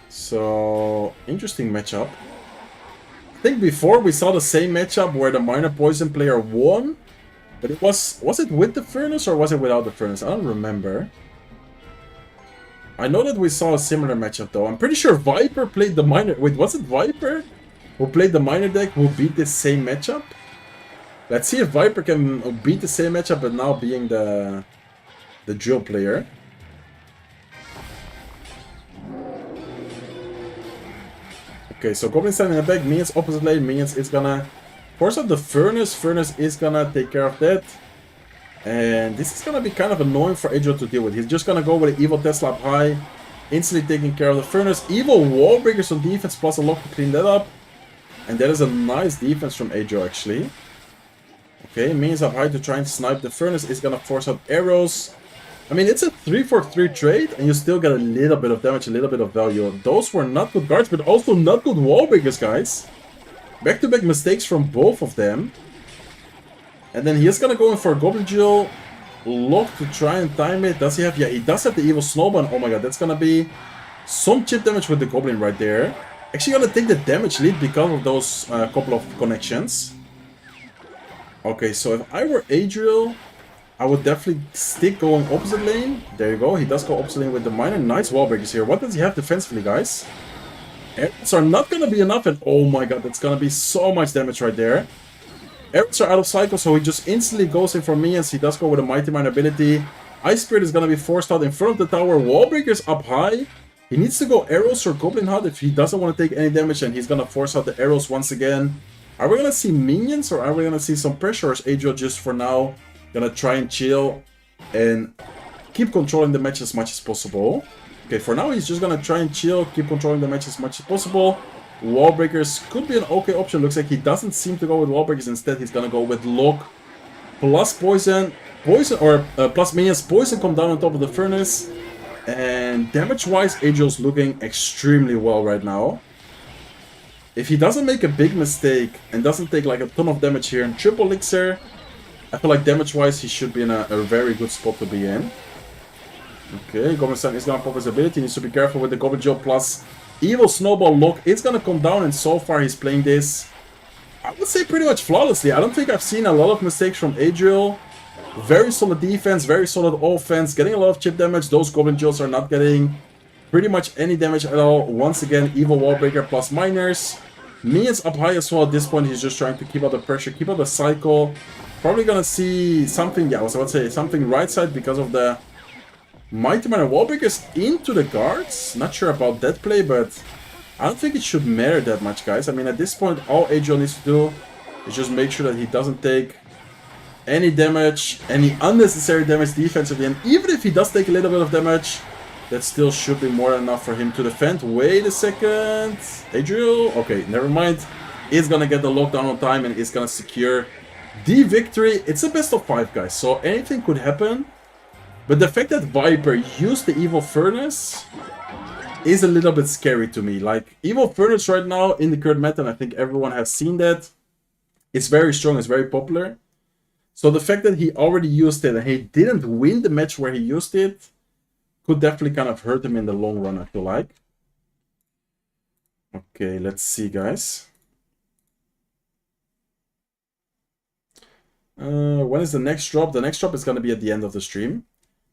So, interesting matchup. I think before we saw the same matchup where the Miner Poison player won. But it was it with the Furnace or was it without the Furnace? I don't remember. I know that we saw a similar matchup though. I'm pretty sure Viper played the Miner... Wait, was it Viper who played the Miner deck who beat this same matchup? Let's see if Viper can beat the same matchup, but now being the drill player. Okay, so Goblin standing in the back, minions opposite lane, minions is gonna force out the Furnace. Furnace is gonna take care of that. And this is gonna be kind of annoying for Adriel to deal with. He's just gonna go with an Evil Tesla up high, instantly taking care of the Furnace. Evil Wall Breakers on defense plus a lock to clean that up. And that is a nice defense from Adriel actually. Okay, minions up high to try and snipe the Furnace is gonna force out arrows. I mean, it's a 3-for-3 trade, and you still get a little bit of damage, a little bit of value. Those were not good guards, but also not good wall breakers, guys. Back-to-back mistakes from both of them. And then he is gonna go in for a Goblin Drill. Lock to try and time it. Does he have... Yeah, he does have the Evil Snowball. Oh my god, that's gonna be some chip damage with the Goblin right there. Actually gonna take the damage lead because of those couple of connections. Okay, so if I were Adriel, I would definitely stick going opposite lane. There you go, he does go opposite lane with the Miner. Nice wall breakers here. What does he have defensively, guys? Arrows are not gonna be enough, and oh my god, that's gonna be so much damage right there. Arrows are out of cycle, so he just instantly goes in for minions. He does go with a Mighty Mine ability. Ice Spirit is gonna be forced out in front of the tower. Wall breakers up high. He needs to go arrows or Goblin Hut if he doesn't want to take any damage, and he's gonna force out the arrows once again. Are we gonna see minions or are we gonna see some pressure? Or is Adriel just for now gonna try and chill and keep controlling the match as much as possible? Okay, for now he's just gonna try and chill, keep controlling the match as much as possible. Wall breakers could be an okay option. Looks like he doesn't seem to go with wall breakers. Instead, he's gonna go with lock plus poison, plus minions. Poison come down on top of the Furnace, and damage-wise, Adriel's looking extremely well right now. If he doesn't make a big mistake and doesn't take like a ton of damage here in triple elixir, I feel like damage-wise he should be in a very good spot to be in. Okay, Goblin Stein is gonna pop his ability. He needs to be careful with the Goblin Job plus Evil Snowball Lock. It's gonna come down, and so far he's playing this, I would say, pretty much flawlessly. I don't think I've seen a lot of mistakes from Adriel. Very solid defense, very solid offense, getting a lot of chip damage. Those Goblin Jills are not getting pretty much any damage at all. Once again, Evil Wallbreaker plus Miners. Minions up high as well. At this point, he's just trying to keep out the pressure, keep out the cycle. Probably gonna see something, yeah, I would say something right side because of the Mighty Miner Wallbreakers into the guards. Not sure about that play, but I don't think it should matter that much, guys. I mean, at this point, all Adriel needs to do is just make sure that he doesn't take any damage, any unnecessary damage defensively. And even if he does take a little bit of damage, That still should be more than enough for him to defend. Wait a second. Adriel? Okay, never mind. He's gonna get the lockdown on time and he's gonna secure the victory. It's a best of 5, guys, so anything could happen. But the fact that Viper used the Evil Furnace is a little bit scary to me. Like, Evil Furnace right now in the current meta, and I think everyone has seen that, it's very strong, it's very popular. So the fact that he already used it and he didn't win the match where he used it could definitely kind of hurt him in the long run, I feel like. Okay, let's see, guys. When is the next drop? The next drop is going to be at the end of the stream.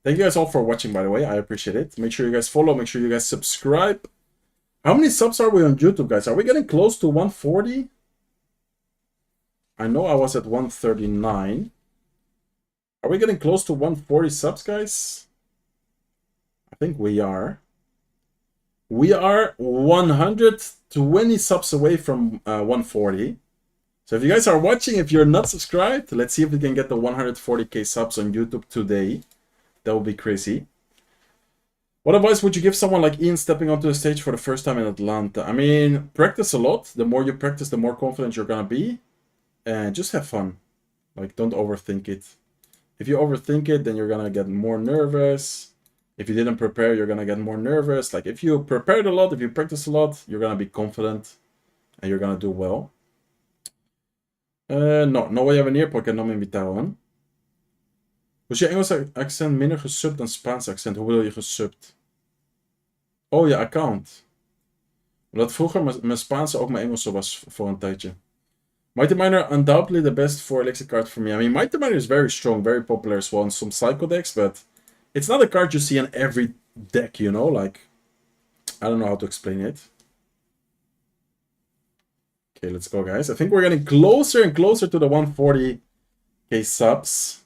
Thank you guys all for watching, by the way. I appreciate it. Make sure you guys follow. Make sure you guys subscribe. How many subs are we on YouTube, guys? Are we getting close to 140? I know I was at 139. Are we getting close to 140 subs, guys? I think we are. We are 120 subs away from 140. So if you guys are watching, if you're not subscribed, let's see if we can get the 140k subs on YouTube today. That would be crazy. What advice would you give someone like Ian stepping onto the stage for the first time in Atlanta? I mean, practice a lot. The more you practice, the more confident you're going to be. And just have fun. Like, don't overthink it. If you overthink it, then you're going to get more nervous. If you didn't prepare, you're going to get more nervous. Like, if you prepared a lot, if you practice a lot, you're going to be confident. And you're going to do well. No voy a venir porque no me invitaron. Was je Engelse accent minder gesubt dan Spaans accent? Hoe bedoel je gesubt? Oh, je account. Omdat vroeger mijn Spaanse ook mijn Engelse was voor een tijdje. Mighty Miner, undoubtedly the best 4 elixir card for me. I mean, Mighty Miner is very strong, very popular as well in some Psycho decks, but it's not a card you see in every deck, you know? Like, I don't know how to explain it. Okay, let's go, guys. I think we're getting closer and closer to the 140k subs.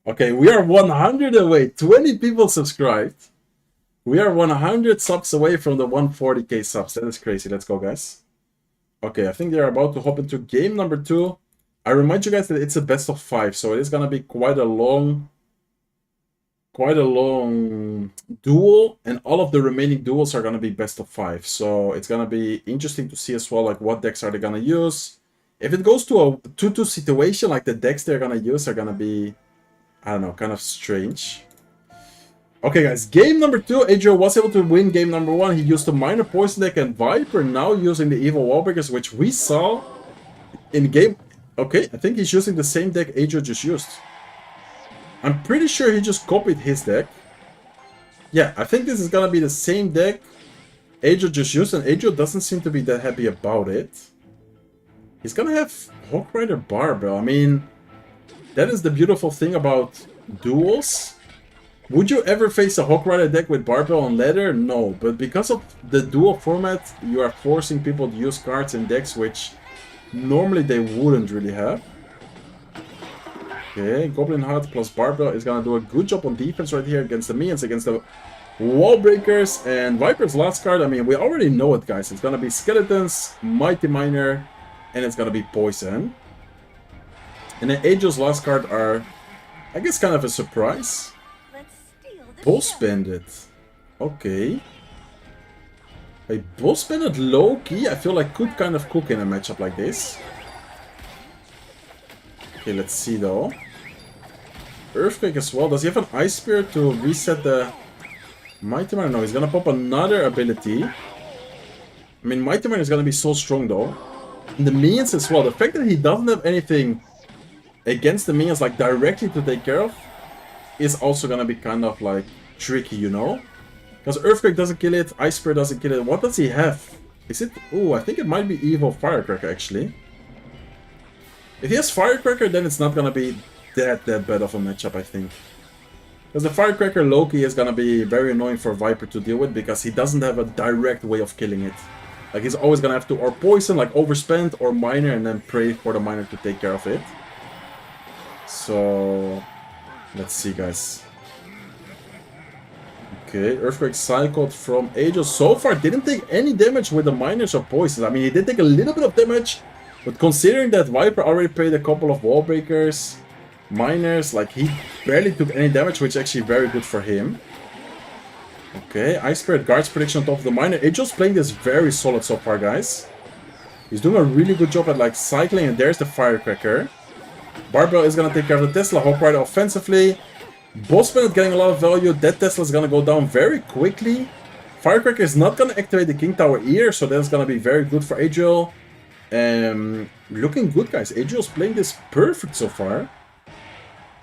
Okay, we are 100 away. 20 people subscribed. We are 100 subs away from the 140k subs. That is crazy. Let's go, guys. Okay, I think they're about to hop into game number 2. I remind you guys that it's a best of 5, so it is gonna be quite a long duel, and all of the remaining duels are gonna be best of 5. So it's gonna be interesting to see as well, like, what decks are they gonna use. If it goes to a 2-2 situation, like, the decks they're gonna use are gonna be, I don't know, kind of strange. Okay, guys, game number 2. Adriel was able to win game number 1. He used a minor poison deck, and Viper now using the evil wallbreakers, which we saw in game. Okay, I think he's using the same deck Adriel just used. I'm pretty sure he just copied his deck. Yeah, I think this is gonna be the same deck Adriel just used, and Adriel doesn't seem to be that happy about it. He's gonna have Hawk Rider Barbell. I mean, that is the beautiful thing about duels. Would you ever face a Hawk Rider deck with Barbell on Leather? No, but because of the duel format, you are forcing people to use cards in decks which normally they wouldn't really have. Okay, Goblin Heart plus Barbell is gonna do a good job on defense right here against the minions, against the wall breakers. And Viper's last card, I mean, we already know it, guys. It's gonna be Skeletons, Mighty Miner, and it's gonna be Poison. And then Angel's last card are, I guess, kind of a surprise. Boss Bandit. Okay. A Boss Bandit low-key, I feel like could kind of cook in a matchup like this. Okay, let's see though. Earthquake as well. Does he have an Ice Spirit to reset the Mighty Miner? No, he's gonna pop another ability. I mean, Mighty Miner is gonna be so strong though. And the minions as well. The fact that he doesn't have anything against the minions like directly to take care of is also gonna be kind of like tricky, you know? Because Earthquake doesn't kill it, Ice Spirit doesn't kill it. What does he have? Is it... Oh, I think it might be Evil Firecracker actually. If he has Firecracker, then it's not gonna be that bad of a matchup, I think. Because the Firecracker Loki is gonna be very annoying for Viper to deal with, because he doesn't have a direct way of killing it. Like, he's always gonna have to or poison, like overspend, or miner, and then pray for the miner to take care of it. So... let's see, guys. Okay, Earthquake cycled from Aegis. So far, didn't take any damage with the miners or poisons. I mean, he did take a little bit of damage, but considering that Viper already played a couple of wall breakers, miners, like, he barely took any damage, which is actually very good for him. Okay, Ice Spirit guards prediction on top of the miner. Agel's playing this very solid so far, guys. He's doing a really good job at like cycling, and there's the Firecracker. Barbell is gonna take care of the Tesla. Hawk Rider offensively. Bossman is getting a lot of value. That Tesla is gonna go down very quickly. Firecracker is not gonna activate the King Tower either, so that's gonna be very good for Agel. Looking good, guys. Agel's playing this perfect so far.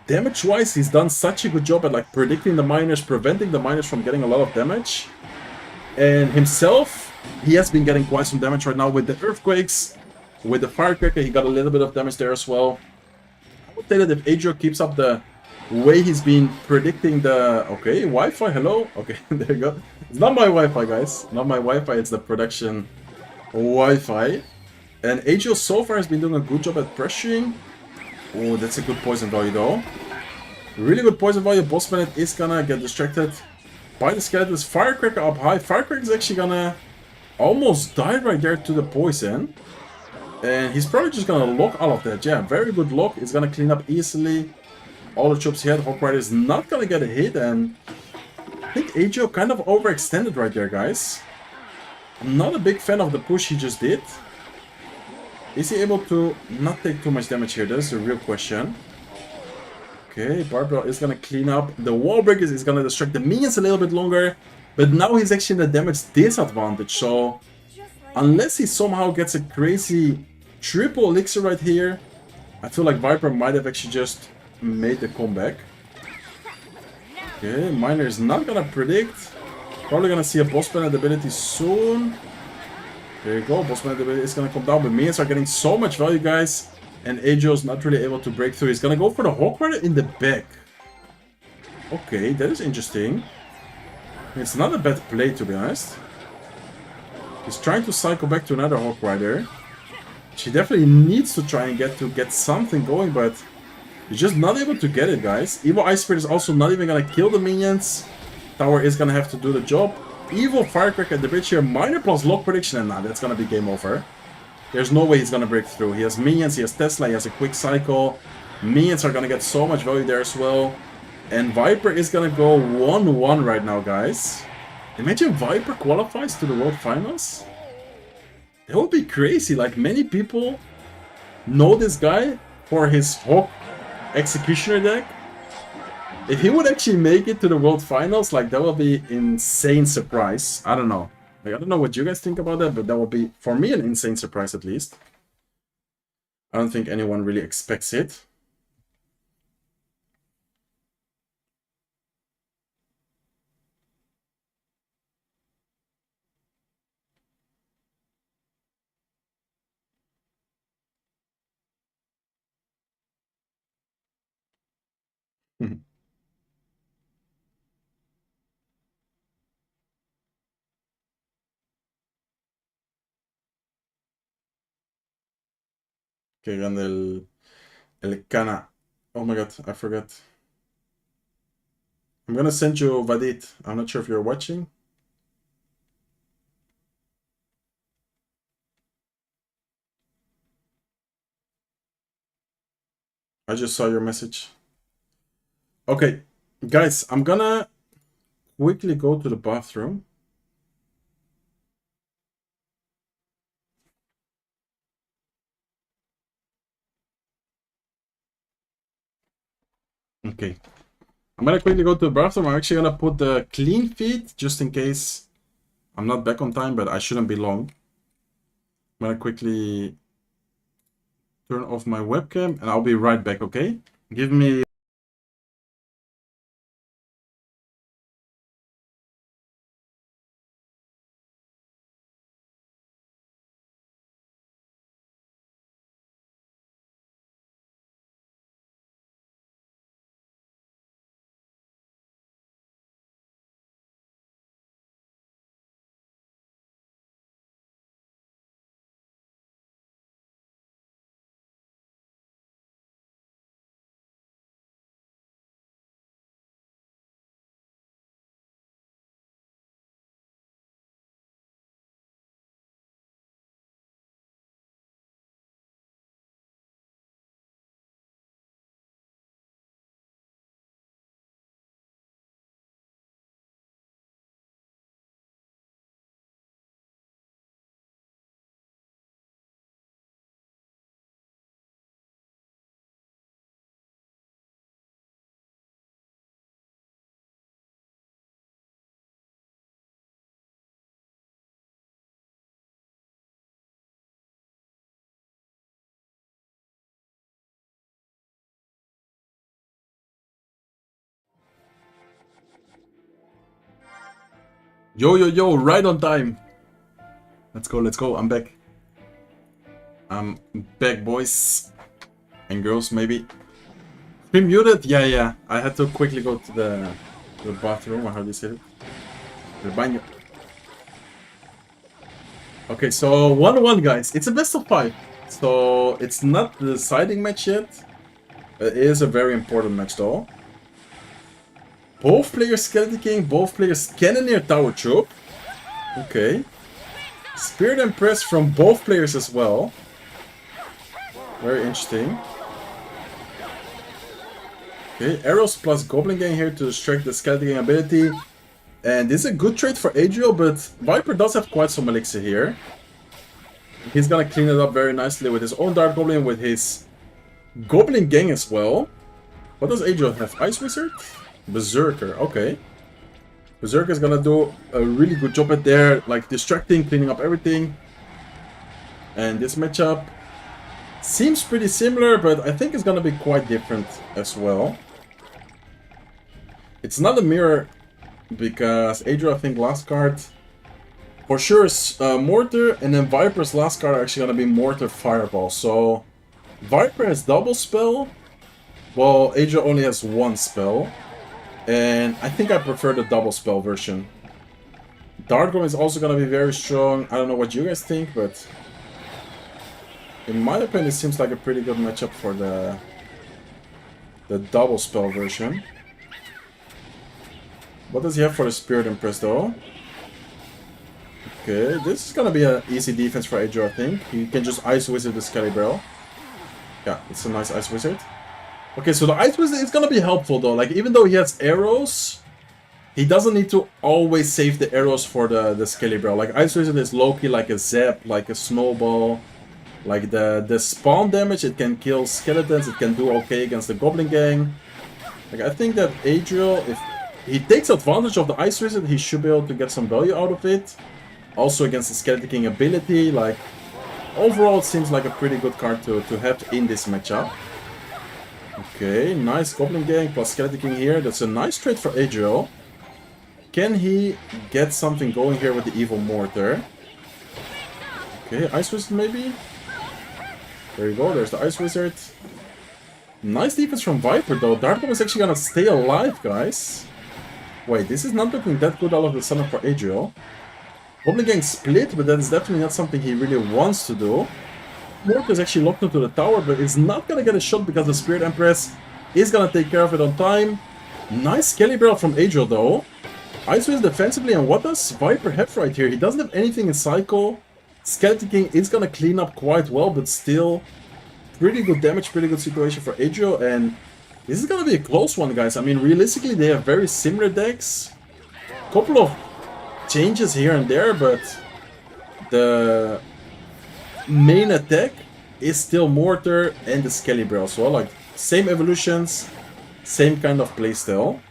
Damage-wise, he's done such a good job at like predicting the miners, preventing the miners from getting a lot of damage. And himself, he has been getting quite some damage right now with the Earthquakes. With the Firecracker, he got a little bit of damage there as well. I would say that if Adriel keeps up the way he's been predicting the... Okay, Wi-Fi, hello? Okay, there you go. It's not my Wi-Fi, guys. Not my Wi-Fi, it's the production Wi-Fi. And Adriel so far has been doing a good job at pressuring. Oh, that's a good poison value though. Really good poison value. Bossman is gonna get distracted by the skeletons. Firecracker up high. Firecracker is actually gonna almost die right there to the poison. And he's probably just gonna lock all of that. Yeah, very good lock. He's gonna clean up easily. All the troops he had. Hawk Rider is not gonna get a hit. And I think Agio kind of overextended right there, guys. I'm not a big fan of the push he just did. Is he able to not take too much damage here? That is a real question. Okay, Barbell is gonna clean up. The wall breakers is gonna distract the minions a little bit longer. But now he's actually in the damage disadvantage. So, unless he somehow gets a crazy triple elixir right here, I feel like Viper might have actually just made the comeback. Okay, Miner is not gonna predict. Probably gonna see a boss planet ability soon. There you go, Bossman is gonna come down, but minions are getting so much value, guys. And Ajo's not really able to break through. He's gonna go for the Hawk Rider in the back. Okay, that is interesting. It's not a bad play, to be honest. He's trying to cycle back to another Hawk Rider. She definitely needs to try and get something going, but he's just not able to get it, guys. Evil Ice Spirit is also not even gonna kill the minions. Tower is gonna have to do the job. Evil Firecracker at the bridge here, Miner plus lock prediction, and nah, that's gonna be game over. There's no way he's gonna break through. He has minions, he has Tesla, he has a quick cycle. Minions are gonna get so much value there as well. And Viper is gonna go 1-1 right now, guys. Imagine Viper qualifies to the World Finals. That would be crazy. Like, many people know this guy for his Hawk Executioner deck. If he would actually make it to the World Finals, like, that would be insane surprise. I don't know. Like, I don't know what you guys think about that, but that would be, for me, an insane surprise at least. I don't think anyone really expects it. Que grande el Cana. Oh my god, I forgot. I'm gonna send you Vadit. I'm not sure if you're watching. I just saw your message. Okay, guys, I'm gonna quickly go to the bathroom. Okay. I'm gonna quickly go to the bathroom. I'm actually gonna put the clean feed just in case I'm not back on time, but I shouldn't be long. I'm gonna quickly turn off my webcam and I'll be right back, okay? Give me Yo, right on time. Let's go, I'm back. I'm back, boys. And girls, maybe. Been muted? Yeah. I had to quickly go to the bathroom, or how do you say it? The baño. Okay, so 1-1, guys. It's a best of 5. So, it's not the deciding match yet. It is a very important match, though. Both players Skeleton King, both players Cannoneer Tower Troop. Okay. Spirit and Press from both players as well. Very interesting. Okay, Arrows plus Goblin Gang here to distract the Skeleton Gang ability. And this is a good trade for Adriel, but Viper does have quite some elixir here. He's gonna clean it up very nicely with his own Dark Goblin, with his Goblin Gang as well. What does Adriel have? Ice Wizard? Berserker, okay. Berserker is gonna do a really good job at there, like distracting, cleaning up everything. And this matchup seems pretty similar, but I think it's gonna be quite different as well. It's not a mirror, because Adriel, I think, last card for sure is Mortar, and then Viper's last card are actually gonna be Mortar Fireball. So Viper has double spell, while Adriel only has one spell. And I think I prefer the double spell version. Darkroom is also going to be very strong. I don't know what you guys think, but in my opinion, it seems like a pretty good matchup for the double spell version. What does he have for the Spirit Impress, though? Okay, this is going to be an easy defense for Adriel, I think. He can just Ice Wizard the Skelly Yeah, it's a nice Ice Wizard. Okay, so the Ice Wizard is gonna be helpful though. Like, even though he has arrows, he doesn't need to always save the arrows for the Skelly. Like, Ice Wizard is low-key like a zap, like a snowball. Like, the spawn damage, it can kill skeletons, it can do okay against the Goblin Gang. Like, I think that Adriel, if he takes advantage of the Ice Wizard, he should be able to get some value out of it. Also against the Skeleton King ability, like, overall it seems like a pretty good card to have in this matchup. Okay, nice Goblin Gang plus Skeleton King here. That's a nice trade for Adriel. Can he get something going here with the Evil Mortar? Okay, Ice Wizard maybe? There you go, there's the Ice Wizard. Nice defense from Viper though. Darkroom is actually gonna stay alive, guys. Wait, this is not looking that good all of a sudden for Adriel. Goblin Gang split, but that is definitely not something he really wants to do. Mortar is actually locked into the tower, but it's not gonna get a shot because the Spirit Empress is gonna take care of it on time. Nice Skelly Barrel from Adriel though. Ice Wizard defensively, and what does Viper have right here? He doesn't have anything in Cycle. Skeleton King is gonna clean up quite well, but still pretty good damage, pretty good situation for Adriel, and this is gonna be a close one, guys. I mean, realistically, they have very similar decks. Couple of changes here and there, but the main attack is still Mortar and the Skelly Barrel. So, like, same evolutions, same kind of playstyle.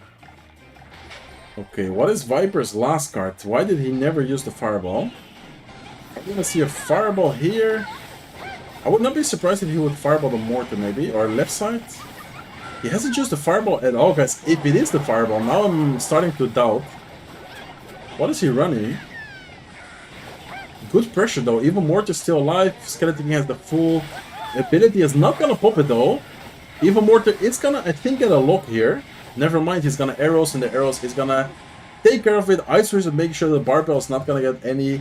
Okay, what is Viper's last card? Why did he never use the Fireball? I'm gonna see a Fireball here. I would not be surprised if he would Fireball the Mortar maybe, or left side. He hasn't used the Fireball at all, guys. If it is the Fireball, now I'm starting to doubt. What is he running? Good pressure though. Even Mortar still alive. Skeleton King has the full ability. Is not gonna pop it though. Even Mortar is gonna, I think, get a lock here. Never mind, he's gonna arrows, and the arrows is gonna take care of it. Ice Wizard, make sure the barbell is not gonna get any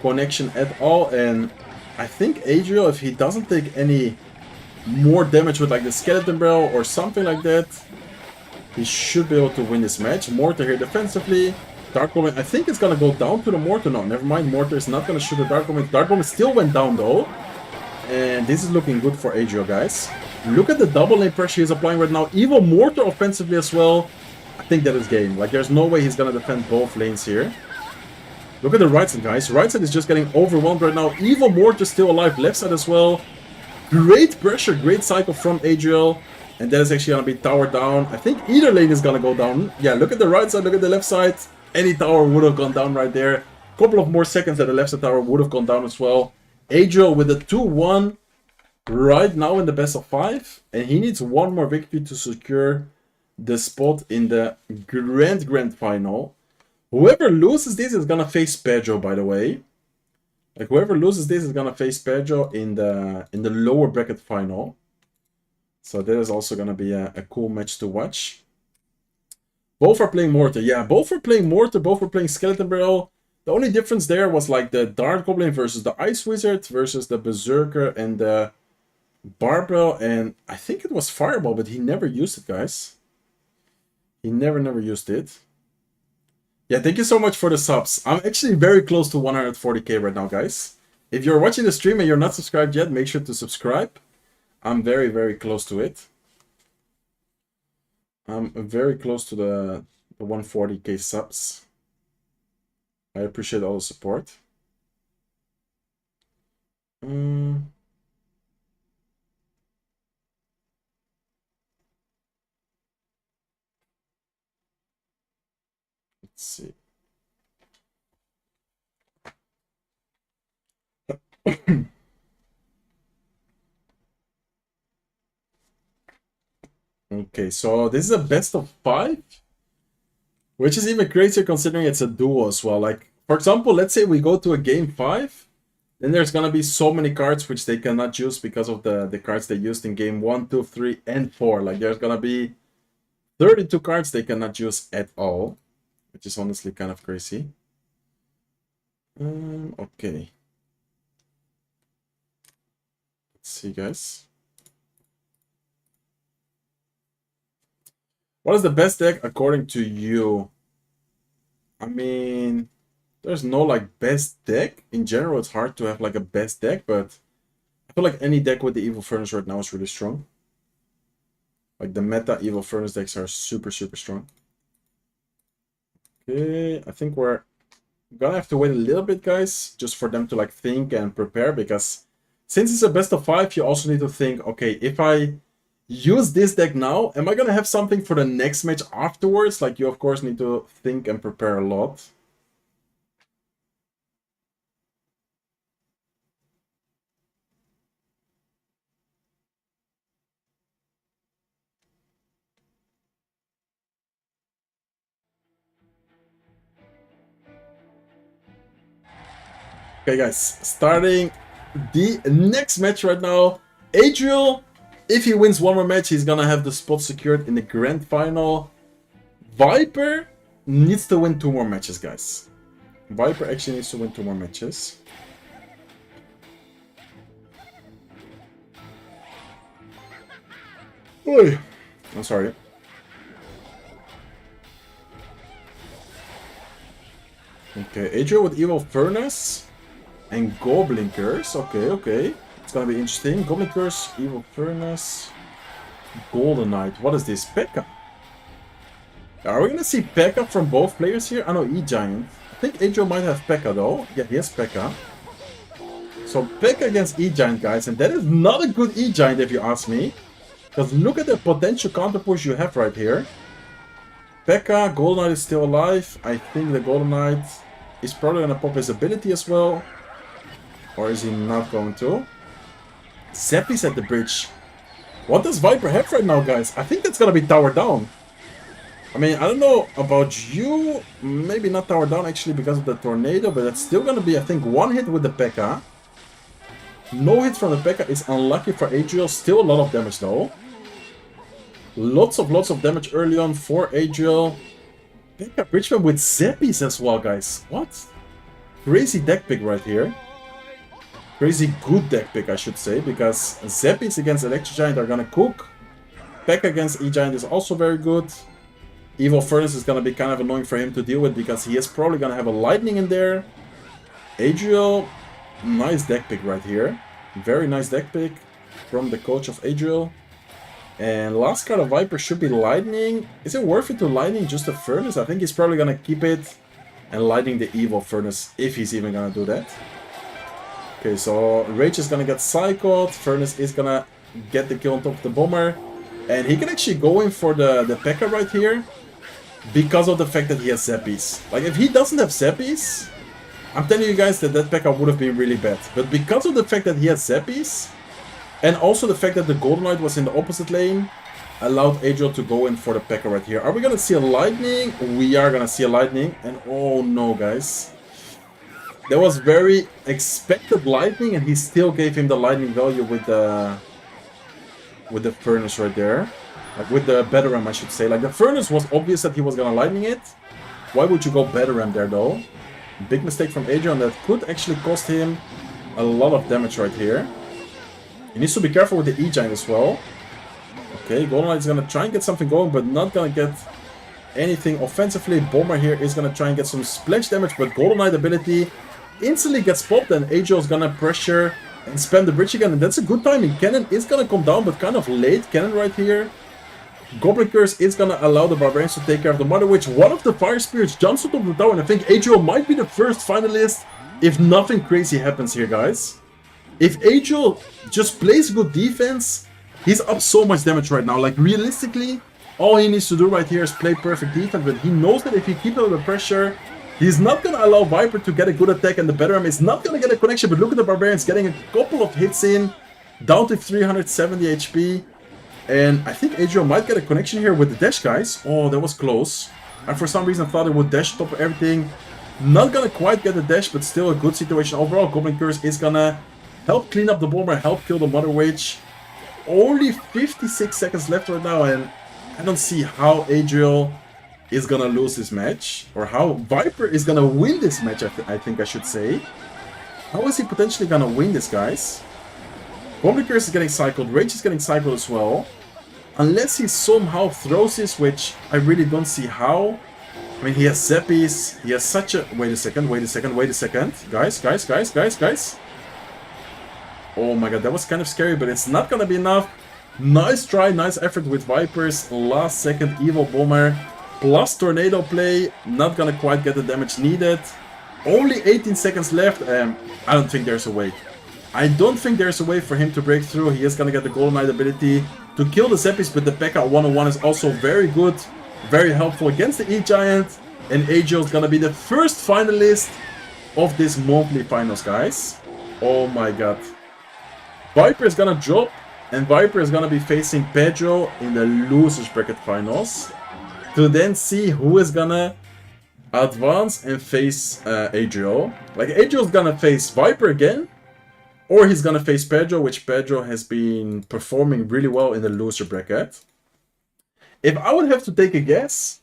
connection at all. And I think Adriel, if he doesn't take any more damage with like the Skeleton Barrel or something like that, he should be able to win this match. Mortar here defensively. Dark Goblin, I think it's gonna go down to the Mortar. No, never mind. Mortar is not gonna shoot the Dark Goblin. Dark Goblin still went down though. And this is looking good for Adriel, guys. Look at the double lane pressure he's applying right now. Evil Mortar offensively as well. I think that is game. Like, there's no way he's gonna defend both lanes here. Look at the right side, guys. Right side is just getting overwhelmed right now. Evil Mortar still alive. Left side as well. Great pressure, great cycle from Adriel. And that is actually gonna be tower down. I think either lane is gonna go down. Yeah, look at the right side, look at the left side. Any tower would have gone down right there. Couple of more seconds and the left side tower would have gone down as well. Adriel with a 2-1 right now in the best of 5. And he needs one more victory to secure the spot in the grand final. Whoever loses this is gonna face Pedro, by the way. Like, whoever loses this is gonna face Pedro in the lower bracket final. So that is also gonna be a cool match to watch. Both are playing Mortar. Yeah, both were playing Mortar, both were playing Skeleton Barrel. The only difference there was like the Dart Goblin versus the Ice Wizard versus the Berserker and the Barbell. And I think it was Fireball, but he never used it, guys. He never used it. Yeah, thank you so much for the subs. I'm actually very close to 140k right now, guys. If you're watching the stream and you're not subscribed yet, make sure to subscribe. I'm very close to it. I'm very close to the 140k subs. I appreciate all the support. Let's see. Okay, so this is a best of 5, which is even crazier considering it's a duo as well. Like, for example, let's say we go to a game 5, then there's gonna be so many cards which they cannot use because of the cards they used in game 1, 2, 3, and 4. Like, there's gonna be 32 cards they cannot use at all, which is honestly kind of crazy. Okay. Let's see, guys. What is the best deck according to you? I mean, there's no like best deck. In general, it's hard to have like a best deck, but I feel like any deck with the Evil Furnace right now is really strong. Like the meta Evil Furnace decks are super strong. Okay, I think we're gonna have to wait a little bit, guys, just for them to like think and prepare, because since it's a best of 5, you also need to think, okay, if I use this deck now, am I gonna have something for the next match afterwards? Like, you of course need to think and prepare a lot. Okay, guys, starting the next match right now. Adriel, if he wins one more match, he's gonna have the spot secured in the grand final. Viper needs to win 2 more matches, guys. Viper actually needs to win 2 more matches. Oy. I'm sorry. Okay, Adriel with Evil Furnace and Goblin Curse. Okay. It's gonna be interesting. Goblin Curse, Evil Furnace, Golden Knight. What is this? P.E.K.K.A. Are we gonna see P.E.K.K.A. from both players here? I know E-Giant. I think Adriel might have P.E.K.K.A. though. Yeah, he has P.E.K.K.A. So P.E.K.K.A. against E-Giant, guys. And that is not a good E-Giant if you ask me. Because look at the potential counter push you have right here. P.E.K.K.A. Golden Knight is still alive. I think the Golden Knight is probably gonna pop his ability as well. Or is he not going to? Zeppy's at the bridge. What does Viper have right now, guys? I think that's gonna be tower down. I mean, I don't know about you. Maybe not tower down actually because of the tornado, but it's still gonna be, I think, 1 hit with the P.E.K.K.A. No hit from the P.E.K.K.A. is unlucky for Adriel. Still a lot of damage though. Lots of damage early on for Adriel. P.E.K.K.A. Bridgeman with Zeppy's as well, guys. What? Crazy deck pick right here. Crazy good deck pick, I should say, because Zeppy's against Electro Giant are gonna cook. P.E.K.K.A. against E-Giant is also very good. Evil Furnace is gonna be kind of annoying for him to deal with because he is probably gonna have a Lightning in there. Adriel, nice deck pick right here. Very nice deck pick from the coach of Adriel. And last card of Viper should be Lightning. Is it worth it to Lightning just a Furnace? I think he's probably gonna keep it and Lightning the Evil Furnace if he's even gonna do that. Okay, so Rage is gonna get cycled, Furnace is gonna get the kill on top of the Bomber, and he can actually go in for the P.E.K.K.A. right here because of the fact that he has Zeppy's. Like, if he doesn't have Zeppy's, I'm telling you guys that P.E.K.K.A. would have been really bad. But because of the fact that he has Zeppy's, and also the fact that the Golden Knight was in the opposite lane, allowed Adriel to go in for the P.E.K.K.A right here. Are we gonna see a lightning? We are gonna see a lightning, and oh no, guys. That was very expected lightning, and he still gave him the lightning value with the furnace right there. Like with the better ram, I should say. Like the furnace was obvious that he was gonna lightning it. Why would you go better ram there though? Big mistake from Adrian that could actually cost him a lot of damage right here. He needs to be careful with the E-Giant as well. Okay, Golden Knight is gonna try and get something going, but not gonna get anything offensively. Bomber here is gonna try and get some splash damage, but Golden Knight ability instantly gets popped, and Adriel is gonna pressure and spam the bridge again, and that's a good timing. Cannon is gonna come down, but kind of late. Cannon right here. Goblin Curse is gonna allow the Barbarians to take care of the Mother Witch. One of the Fire Spirits jumps on top of the tower, and I think Adriel might be the first finalist if nothing crazy happens here, guys. If Adriel just plays good defense, he's up so much damage right now. Like, realistically, all he needs to do right here is play perfect defense, but he knows that if he keeps under pressure, he's not going to allow Viper to get a good attack, and the better is not going to get a connection. But look at the Barbarians getting a couple of hits in, down to 370 HP. And I think Adriel might get a connection here with the dash, guys. Oh, that was close. I for some reason thought it would dash top of everything. Not going to quite get the dash, but still a good situation overall. Goblin Curse is going to help clean up the Bomber, help kill the Mother Witch. Only 56 seconds left right now, and I don't see how Adriel is gonna lose this match, or how Viper is gonna win this match, I think I should say. How is he potentially gonna win this, guys? Goblin Curse is getting cycled, Rage is getting cycled as well. Unless he somehow throws this, which I really don't see how. I mean, he has Zeppies, he has such a... Wait a second. Guys. Oh my god, that was kind of scary, but it's not gonna be enough. Nice try, nice effort with Vipers. Last second Evil Bomber plus Tornado play. Not gonna quite get the damage needed. Only 18 seconds left. I don't think there's a way. I don't think there's a way for him to break through. He is gonna get the Golden Knight ability to kill the Zeppies, but the P.E.K.K.A 101 is also very good. Very helpful against the E-Giant. And Adriel is gonna be the first finalist of this monthly finals, guys. Oh my god. Viper is gonna drop, and Viper is gonna be facing Pedro in the losers bracket finals, to then see who is gonna advance and face Adriel. Like, Adriel's gonna face Viper again, or he's gonna face Pedro, which Pedro has been performing really well in the loser bracket. If I would have to take a guess,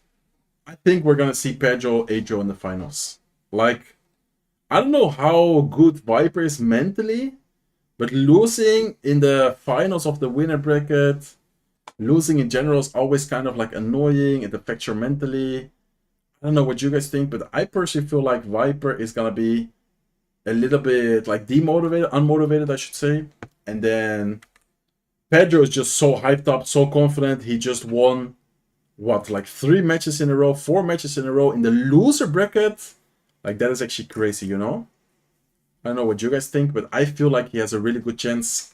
I think we're gonna see Pedro, Adriel in the finals. Like, I don't know how good Viper is mentally, but losing in the finals of the winner bracket, losing in general is always kind of like annoying. It affects you mentally. I don't know what you guys think, but I personally feel like Viper is gonna be a little bit like demotivated, unmotivated, I should say. And then Pedro is just so hyped up, so confident. He just won, what, like 4 matches in a row in the loser bracket. Like, that is actually crazy, you know? I don't know what you guys think, but I feel like he has a really good chance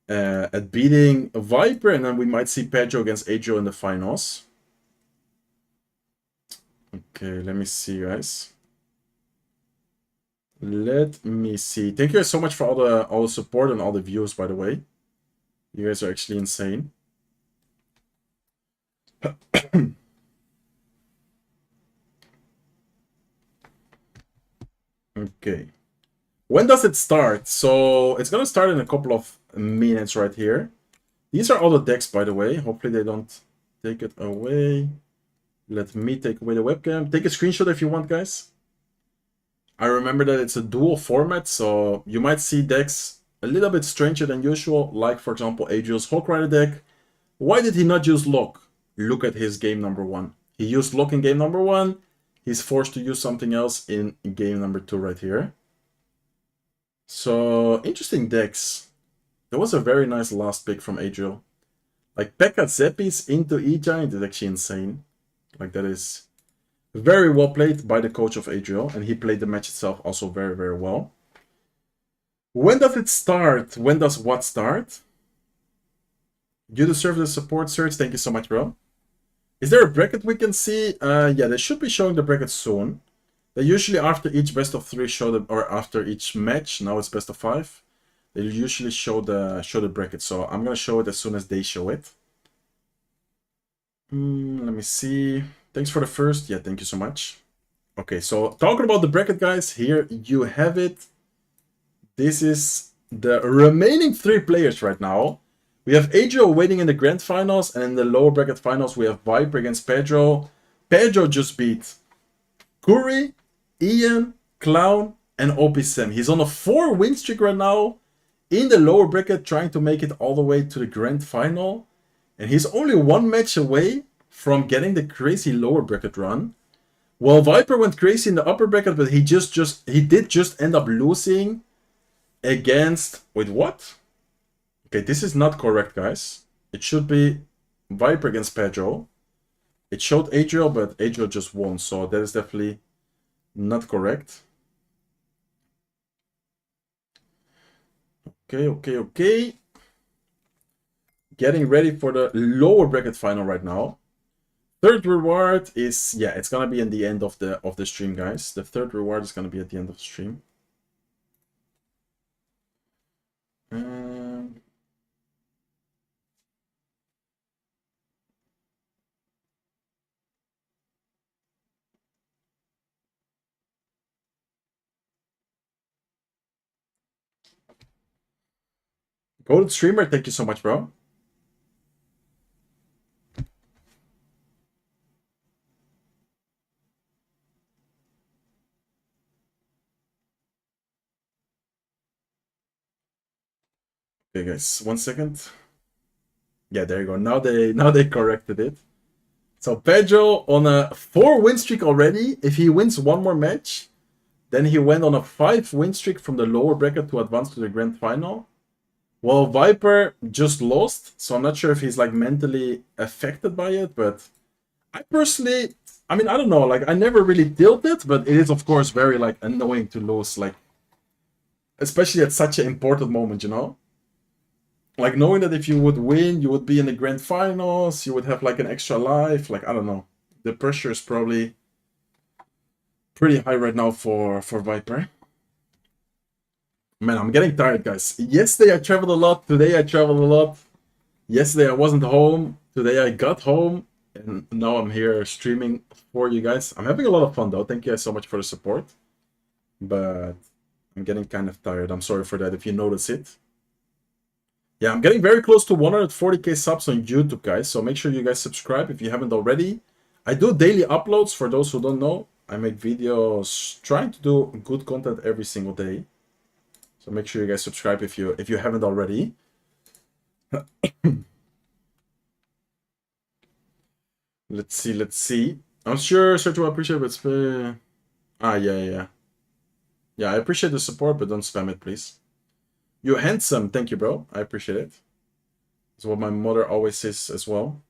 at beating Viper, and then we might see Pedro against Adriel in the finals. Okay, let me see, guys. Let me see. Thank you guys so much for all the support and all the views, by the way. You guys are actually insane. Okay. When does it start? So it's gonna start in a couple of minutes right here. These are all the decks, by the way. Hopefully they don't take it away. Let me take away the webcam. Take a screenshot if you want, guys. I remember that it's a dual format, so you might see decks a little bit stranger than usual, like, for example, Adriel's Hawk Rider deck. Why did he not use Lock? Look at his game number 1. He used Lock in game number 1. He's forced to use something else in game number 2 right here. So, interesting decks. That was a very nice last pick from Adriel. Like, P.E.K.K.A Zeppies into E-Giant is actually insane. Like, that is very well played by the coach of Adriel, and he played the match itself also very, very well. When does it start? When does what start? You deserve the support, Serge. Thank you so much, bro. Is there a bracket we can see? Yeah, they should be showing the bracket soon. They usually after each best of 3 show the, or after each match. Now it's best of 5. They usually show the bracket. So I'm gonna show it as soon as they show it. Let me see. Thanks for the first. Yeah, thank you so much. Okay, so talking about the bracket, guys, here you have it. This is the remaining 3 players right now. We have Adriel waiting in the grand finals, and in the lower bracket finals, we have Viper against Pedro. Pedro just beat Curry, Ian, Clown, and OP7. He's on a 4-win streak right now in the lower bracket, trying to make it all the way to the grand final. And he's only 1 match away from getting the crazy lower bracket run. Well, Viper went crazy in the upper bracket, but he did just end up losing against... Wait, what? Okay, this is not correct, guys. It should be Viper against Pedro. It showed Adriel, but Adriel just won, so that is definitely not correct. Okay. Getting ready for the lower bracket final right now. Third reward is, yeah, it's gonna be in the end of the stream, guys. The third reward is gonna be at the end of the stream. Golden Streamer, thank you so much, bro. Okay, guys, 1 second. Yeah, there you go. Now they corrected it. So Pedro on a 4-win streak already. If he wins 1 more match, then he went on a 5-win streak from the lower bracket to advance to the grand final. Well, Viper just lost, so I'm not sure if he's like mentally affected by it, but I personally, I mean, I don't know, like I never really tilted, but it is of course very like annoying to lose, like especially at such an important moment, you know? Like knowing that if you would win, you would be in the grand finals, you would have like an extra life, like I don't know. The pressure is probably pretty high right now for Viper. Man, I'm getting tired, guys. Yesterday I traveled a lot. Today I traveled a lot. Yesterday I wasn't home. Today I got home. And now I'm here streaming for you guys. I'm having a lot of fun, though. Thank you guys so much for the support. But I'm getting kind of tired. I'm sorry for that if you notice it. Yeah, I'm getting very close to 140k subs on YouTube, guys. So make sure you guys subscribe if you haven't already. I do daily uploads, for those who don't know. I make videos trying to do good content every single day. So make sure you guys subscribe if you haven't already. Let's see. I'm sure Sergio will appreciate it, but yeah. Yeah, I appreciate the support, but don't spam it, please. You're handsome. Thank you, bro. I appreciate it. That's what my mother always says as well.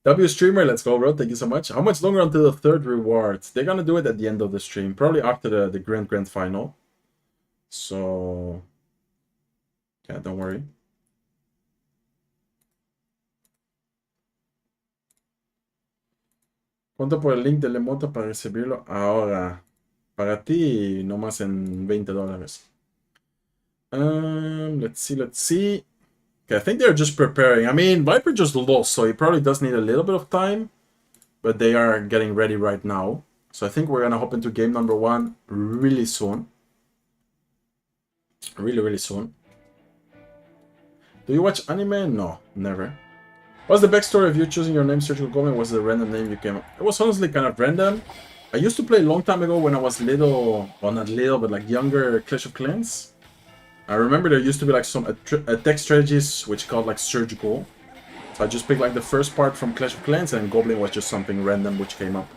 W streamer, let's go, bro. Thank you so much. How much longer until the third reward? They're gonna do it at the end of the stream, probably after the grand final. So yeah, don't worry. ¿Cuánto por el link del emote para recibirlo ahora? Para ti, nomás en $20. Let's see. Okay, I think they're just preparing. I mean, Viper just lost, so he probably does need a little bit of time. But they are getting ready right now. So I think we're gonna hop into game number 1 really soon. Really soon. Do you watch anime? No, never. What's the backstory of you choosing your name, Surgical Goblin? Was it a random name you came up? It was honestly kind of random. I used to play a long time ago when I was little, well not little, but like younger, Clash of Clans. I remember there used to be like some attack strategies which called like Surgical. So I just picked like the first part from Clash of Clans, and Goblin was just something random which came up.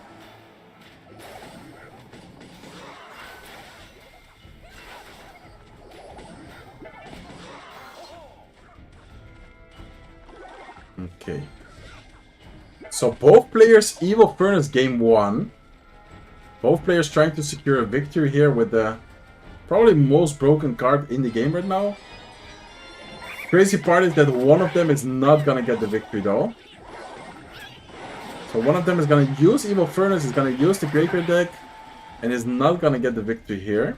Okay. So both players Evil Furnace game 1. Both players trying to secure a victory here with the probably most broken card in the game right now. Crazy part is that one of them is not gonna get the victory though. So one of them is gonna use Evil Furnace, is gonna use the Graveyard deck, and is not gonna get the victory here.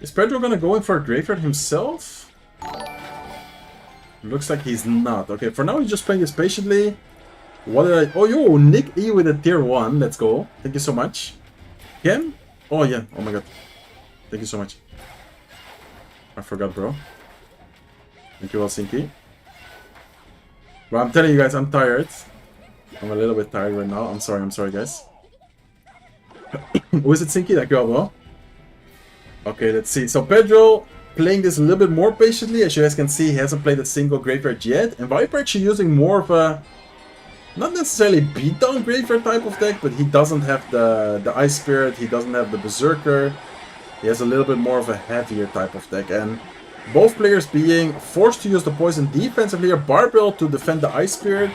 Is Pedro gonna go in for a Graveyard himself? Looks like he's not. Okay, for now he's just playing this patiently. What did I... Oh, yo, Nick E with a tier 1. Let's go. Thank you so much. Ken? Oh, yeah. Oh, my God. Thank you so much. I forgot, bro. Thank you, Helsinki. Well, I'm telling you guys, I'm tired. I'm a little bit tired right now. I'm sorry, guys. Who is it, Sinky? That girl, bro. Okay, let's see. So Pedro playing this a little bit more patiently. As you guys can see, he hasn't played a single graveyard yet. And Viper actually using more of a, not necessarily beatdown graveyard type of deck, but he doesn't have the Ice Spirit, he doesn't have the Berserker. He has a little bit more of a heavier type of deck. And both players being forced to use the poison defensively here. Barbell to defend the Ice Spirit.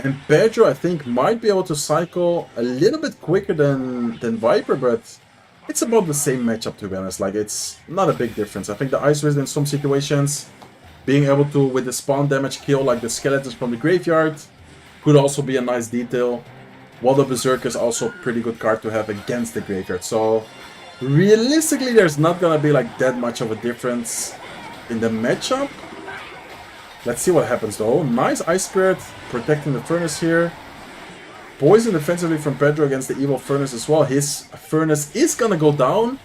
And Pedro, I think, might be able to cycle a little bit quicker than Viper, but it's about the same matchup, to be honest. Like, it's not a big difference. I think the Ice Wizard in some situations, being able to, with the spawn damage, kill like the skeletons from the graveyard, could also be a nice detail. While the Berserker is also a pretty good card to have against the graveyard. So, realistically, there's not gonna be like that much of a difference in the matchup. Let's see what happens though. Nice Ice Spirit protecting the Furnace here. Poison defensively from Pedro against the Evil Furnace as well. His Furnace is gonna go down.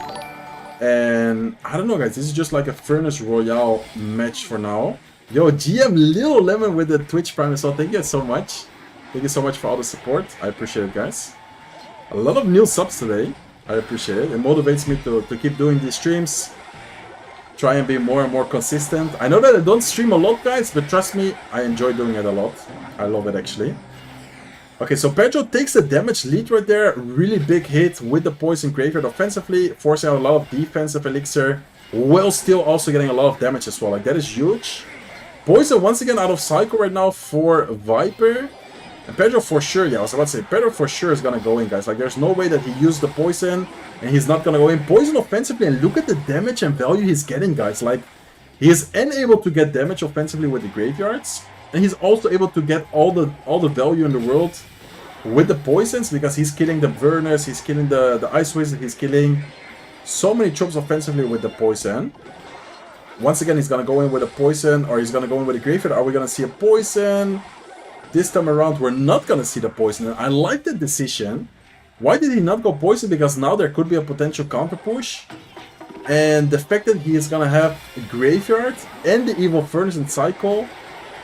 And I don't know, guys. This is just like a Furnace Royale match for now. Yo, GM Little Lemon with the Twitch Prime as well. Thank you guys so much. Thank you so much for all the support. I appreciate it, guys. A lot of new subs today. I appreciate it. It motivates me to keep doing these streams. Try and be more and more consistent. I know that I don't stream a lot, guys, but trust me, I enjoy doing it a lot. I love it, actually. Okay, so Pedro takes the damage lead right there. Really big hit with the Poison Graveyard offensively, forcing out a lot of defensive elixir, while still also getting a lot of damage as well. Like, that is huge. Poison once again out of cycle right now for Viper. And Pedro for sure, yeah, I was about to say, Pedro for sure is gonna go in, guys. Like, there's no way that he used the Poison and he's not gonna go in. Poison offensively, and look at the damage and value he's getting, guys. Like, he is unable to get damage offensively with the graveyards. And he's also able to get all the value in the world with the poisons, because he's killing the Burners, he's killing the Ice Wizard, he's killing so many troops offensively with the poison. Once again, he's gonna go in with a poison, or he's gonna go in with a graveyard. Are we gonna see a poison? This time around, we're not gonna see the poison. And I like the decision. Why did he not go poison? Because now there could be a potential counter push. And the fact that he is gonna have a graveyard and the Evil Furnace in cycle,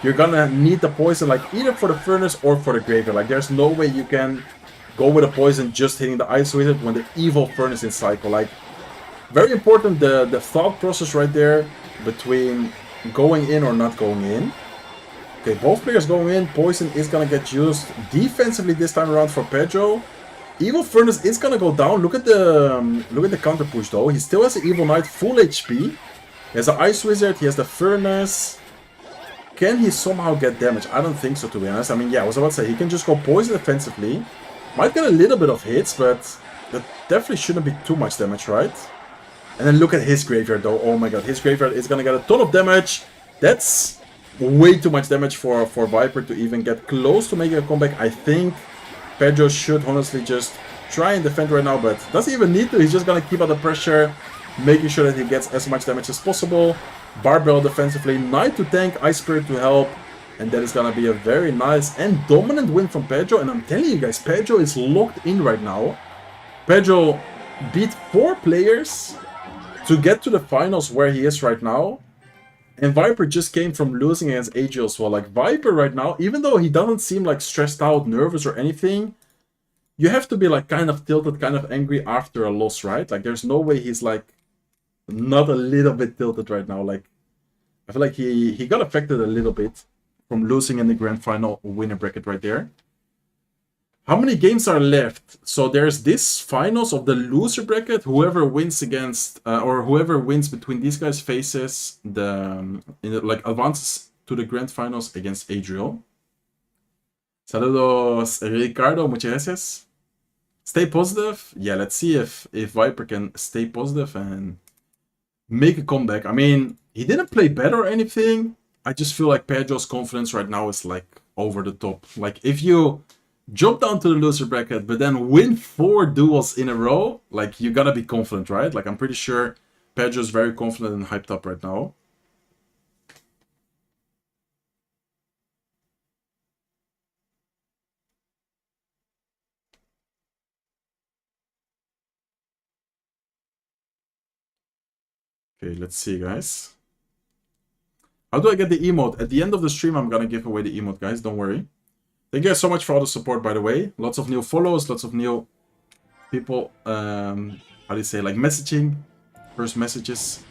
you're gonna need the poison like either for the Furnace or for the graveyard. Like, there's no way you can go with a poison just hitting the Ice Wizard when the Evil Furnace in cycle. Like, very important, the thought process right there between going in or not going in. Okay, both players going in. Poison is gonna get used defensively this time around for Pedro. Evil Furnace is gonna go down. Look at the counter push though. He still has an Evil Knight full HP. He has an Ice Wizard. He has the Furnace. Can he somehow get damage? I don't think so, to be honest. I mean, yeah, I was about to say he can just go poison defensively. Might get a little bit of hits, but that definitely shouldn't be too much damage, right? And then look at his graveyard though. Oh my god, his graveyard is gonna get a ton of damage. That's way too much damage for Viper to even get close to making a comeback. I think Pedro should honestly just try and defend right now, but doesn't even need to. He's just gonna keep out the pressure, making sure that he gets as much damage as possible. Barbell defensively, Knight to tank, Ice Spirit to help, and that is gonna be a very nice and dominant win from Pedro. And I'm telling you guys, Pedro is locked in right now. Pedro beat 4 players to get to the finals where he is right now. And Viper just came from losing against AJ as well. Like, Viper right now, even though he doesn't seem like stressed out, nervous or anything, you have to be like kind of tilted, kind of angry after a loss, right? Like, there's no way he's like not a little bit tilted right now. Like, I feel like he got affected a little bit from losing in the grand final winner bracket right there. How many games are left? So there's this finals of the loser bracket. Whoever wins against or whoever wins between these guys faces advances to the grand finals against Adriel. Saludos, Ricardo. Muchas gracias. Stay positive. Yeah, let's see if Viper can stay positive and make a comeback. I mean, he didn't play better or anything. I just feel like Pedro's confidence right now is like over the top. Like, if you jump down to the loser bracket, but then win 4 duels in a row, like, you gotta be confident, right? Like, I'm pretty sure Pedro's very confident and hyped up right now. Okay, let's see, guys. How do I get the emote? At the end of the stream, I'm gonna give away the emote, guys. Don't worry. Thank you guys so much for all the support, by the way. Lots of new follows, lots of new people, how do you say, like messaging. First messages.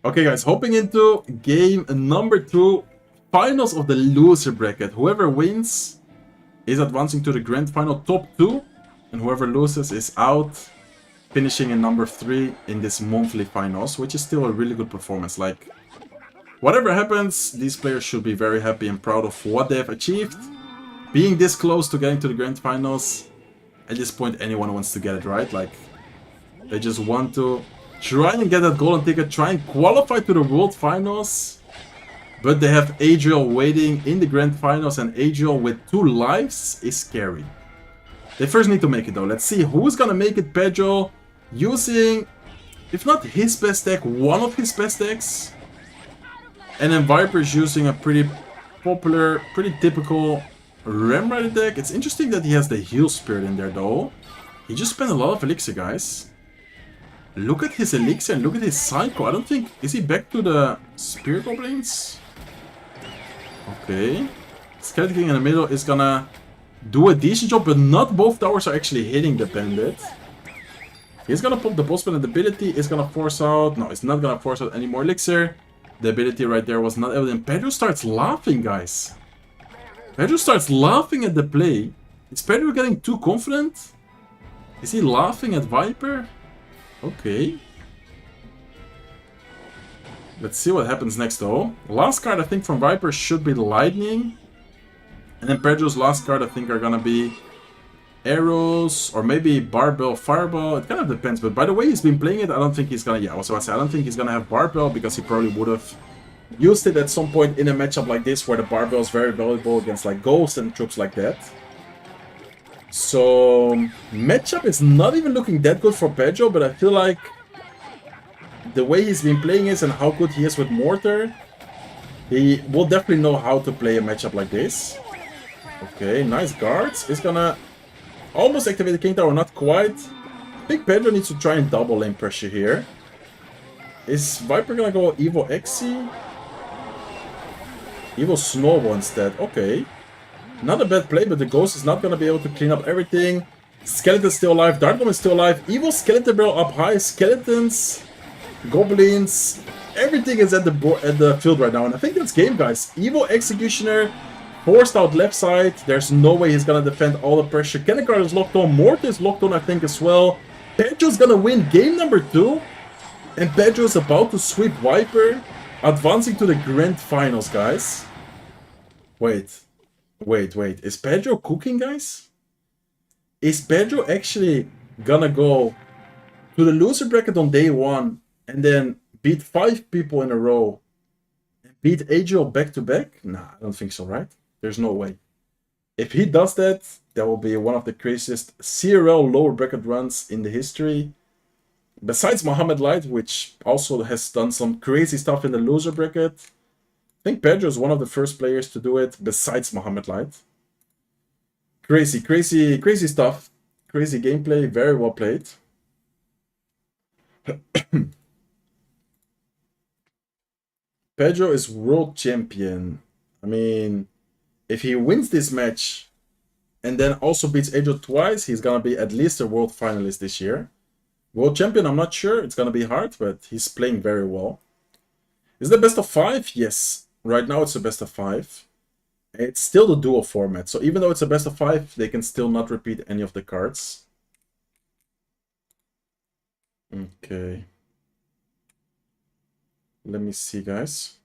Okay, guys, hopping into game number 2. Finals of the loser bracket. Whoever wins is advancing to the grand final top 2. And whoever loses is out, finishing in number 3 in this monthly finals, which is still a really good performance. Like, whatever happens, these players should be very happy and proud of what they have achieved. Being this close to getting to the grand finals, at this point anyone wants to get it, right? Like, they just want to try and get that golden ticket, try and qualify to the world finals. But they have Adriel waiting in the grand finals, and Adriel with 2 lives is scary. They first need to make it though. Let's see who's gonna make it. Pedro using, if not his best deck, one of his best decks. And then Viper's using a pretty popular, pretty typical Ramrider deck. It's interesting that he has the Heal Spirit in there though. He just spent a lot of elixir, guys. Look at his elixir and look at his cycle. I don't think, is he back to the Spirit Goblins? Okay. Skeleton King in the middle is gonna do a decent job, but not both towers are actually hitting the bandit. He's gonna pop the boss bandit ability, is gonna force out. No, it's not gonna force out any more elixir. The ability right there was not evident. Pedro starts laughing, guys. Pedro starts laughing at the play. Is Pedro getting too confident? Is he laughing at Viper? Okay. Let's see what happens next though. Last card I think from Viper should be Lightning. And then Pedro's last card I think are gonna be arrows or maybe barbell, fireball. It kind of depends, but by the way he's been playing it, I don't think he's gonna, yeah, I was about to say, I don't think he's gonna have barbell because he probably would have used it at some point in a matchup like this where the barbell is very valuable against like ghosts and troops like that. So matchup is not even looking that good for Pedro, but I feel like the way he's been playing is and how good he is with Mortar, he will definitely know how to play a matchup like this. Okay, nice guards. He's gonna almost activate the King Tower, not quite. I think Pedro needs to try and double lane pressure here. Is Viper gonna go Evo Xe? Evo Snowball instead. Okay. Not a bad play, but the Ghost is not gonna be able to clean up everything. Skeleton's still alive. Darkbomb is still alive. Evo Skeleton Barrel up high. Skeletons, Goblins, everything is at the field right now. And I think that's game, guys. Evo Executioner forced out left side. There's no way he's gonna defend all the pressure. Kennecard is locked on. Mortar is locked on, I think, as well. Pedro's gonna win game number 2. And Pedro is about to sweep Viper, advancing to the grand finals, guys. Wait. Is Pedro cooking, guys? Is Pedro actually gonna go to the loser bracket on day 1 and then beat 5 people in a row and beat Adriel back to back? Nah, I don't think so, right? There's no way. If he does that, that will be one of the craziest CRL lower bracket runs in the history. Besides Mohamed Light, which also has done some crazy stuff in the loser bracket. I think Pedro is one of the first players to do it, besides Mohamed Light. Crazy stuff. Crazy gameplay, very well played. Pedro is world champion. I mean, if he wins this match and then also beats Adriel twice, he's gonna be at least a world finalist this year. World champion, I'm not sure. It's gonna be hard, but he's playing very well. Is it the best of 5? Yes. Right now it's the best of 5. It's still the duel format, so even though it's a best of 5, they can still not repeat any of the cards. Okay. Let me see, guys.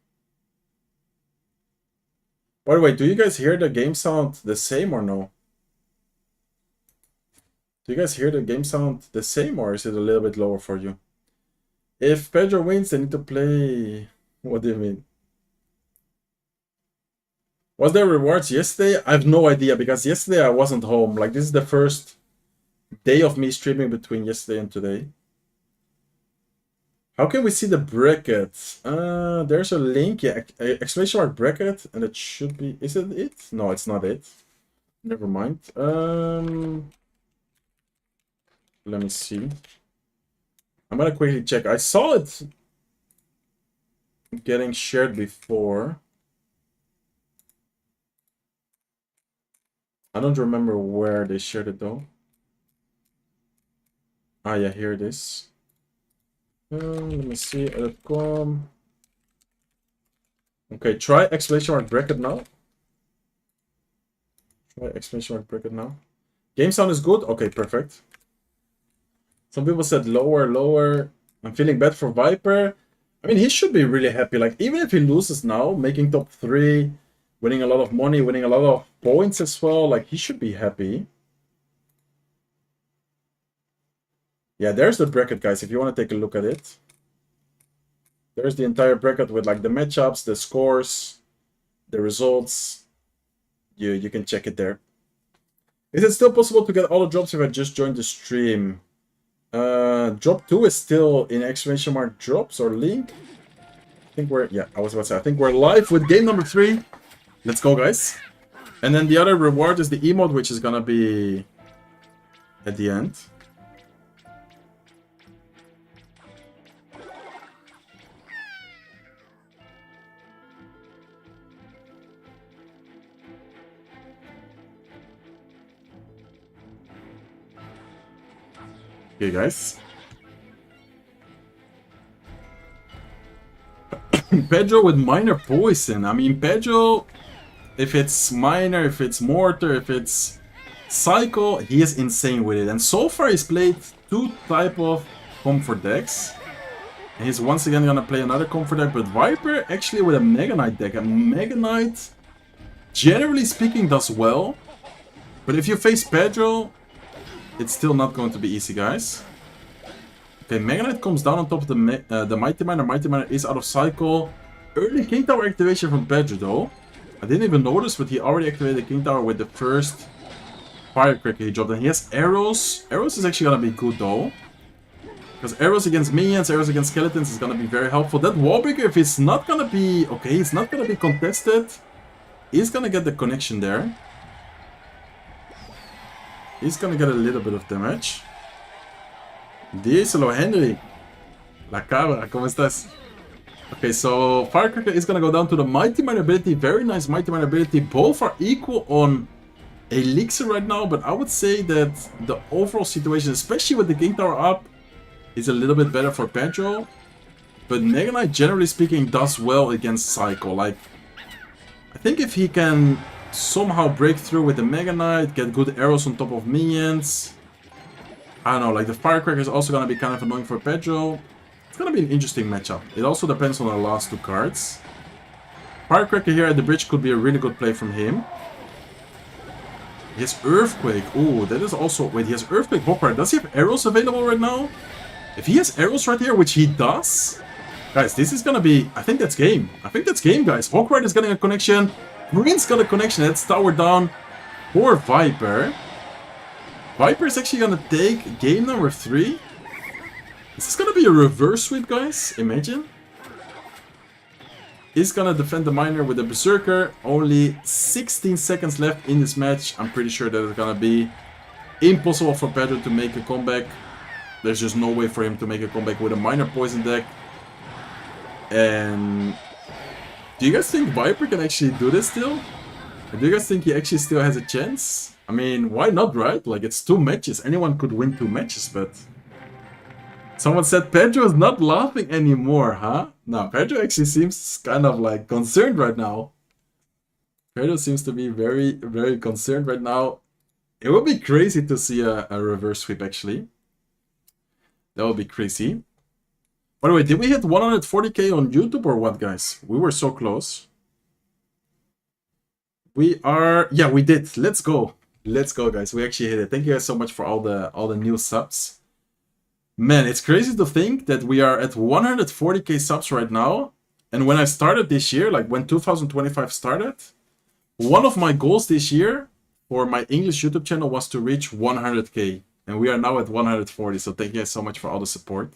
By the way, do you guys hear the game sound the same or no? Do you guys hear the game sound the same, or is it a little bit lower for you? If Pedro wins, they need to play... What do you mean? Was there rewards yesterday? I have no idea, because yesterday I wasn't home. Like, this is the first day of me streaming between yesterday and today. How can we see the bracket? There's a link, yeah, exclamation mark bracket, and it should be... Is it it? No, it's not it. Never mind. Let me see. I'm gonna quickly check. I saw it getting shared before. I don't remember where they shared it though. Ah, yeah, here it is. Let me see. Edit.com. Okay, try exclamation mark bracket now. Try exclamation mark bracket now. Game sound is good? Okay, perfect. Some people said lower, lower. I'm feeling bad for Viper. I mean, he should be really happy. Like, even if he loses now, making top 3, winning a lot of money, winning a lot of points as well, like, he should be happy. Yeah, there's the bracket, guys, if you want to take a look at it. There's the entire bracket with, like, the matchups, the scores, the results. You can check it there. Is it still possible to get all the drops if I just joined the stream? Drop 2 is still in exclamation mark drops or link. I think we're, yeah, I was about to say, I think we're live with game number 3. Let's go, guys. And then the other reward is the emote, which is gonna be at the end. Okay, guys. Pedro with minor poison. I mean, Pedro, if it's minor, if it's mortar, if it's cycle, he is insane with it. And so far he's played 2 type of comfort decks. And he's once again gonna play another comfort deck, but Viper actually with a Mega Knight deck. A Mega Knight, generally speaking, does well. But if you face Pedro, it's still not going to be easy, guys. Okay, Mega Knight comes down on top of the Mighty Miner. Mighty Miner is out of cycle. Early King Tower activation from Pedro, though. I didn't even notice, but he already activated the King Tower with the first Firecracker he dropped. And he has arrows. Arrows is actually gonna be good, though. Because arrows against minions, arrows against skeletons is gonna be very helpful. That wall breaker, if it's not gonna be... Okay, it's not gonna be contested. He's gonna get the connection there. He's gonna get a little bit of damage. Díselo, Henry. La cabra, ¿cómo estás? Okay, so Firecracker is gonna go down to the Mighty Miner ability. Very nice Mighty Miner ability. Both are equal on Elixir right now, but I would say that the overall situation, especially with the King Tower up, is a little bit better for Pedro. But Mega Knight, generally speaking, does well against Psycho. Like, I think if he can somehow break through with the Mega Knight, get good arrows on top of minions. I don't know, like the Firecracker is also gonna be kind of annoying for Pedro. It's gonna be an interesting matchup. It also depends on the last 2 cards. Firecracker here at the bridge could be a really good play from him. He has Earthquake. Ooh, that is also... Wait, he has Earthquake Hawkrider. Does he have arrows available right now? If he has arrows right here, which he does... Guys, this is gonna be... I think that's game. I think that's game, guys. Hawkrider is getting a connection. Prince got a connection. That's tower down for Viper. Viper is actually gonna take game number 3. This is gonna be a reverse sweep, guys. Imagine. He's gonna defend the miner with the Berserker. Only 16 seconds left in this match. I'm pretty sure that it's gonna be impossible for Pedro to make a comeback. There's just no way for him to make a comeback with a minor poison deck. And do you guys think Viper can actually do this still? Or do you guys think he actually still has a chance? I mean, why not, right? Like, it's 2 matches. Anyone could win 2 matches, but... Someone said Pedro is not laughing anymore, huh? No, Pedro actually seems kind of, like, concerned right now. Pedro seems to be very, very concerned right now. It would be crazy to see a reverse sweep, actually. That would be crazy. By the way, did we hit 140k on YouTube or what, guys? We were so close. We are... Yeah, we did. Let's go. Let's go, guys. We actually hit it. Thank you guys so much for all the new subs. Man, it's crazy to think that we are at 140k subs right now. And when I started this year, like when 2025 started, one of my goals this year for my English YouTube channel was to reach 100k. And we are now at 140. So thank you guys so much for all the support.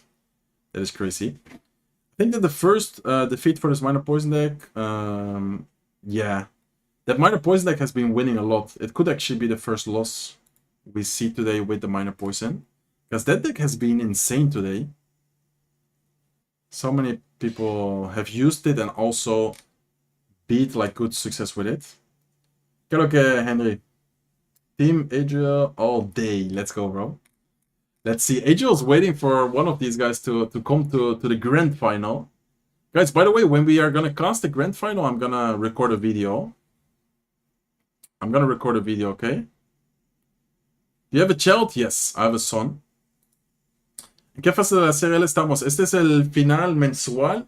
That is crazy. I think that the first defeat for this minor poison deck, yeah. That minor poison deck has been winning a lot. It could actually be the first loss we see today with the minor poison. Because that deck has been insane today. So many people have used it and also beat like good success with it. Creo que Henry. Team Adriel all day. Let's go, bro. Let's see. Adriel's waiting for one of these guys to come to the grand final. Guys, by the way, when we are gonna cast the grand final, I'm gonna record a video. Okay? Do you have a child? Yes, I have a son. ¿En qué fase de la CRL estamos? Este es el final mensual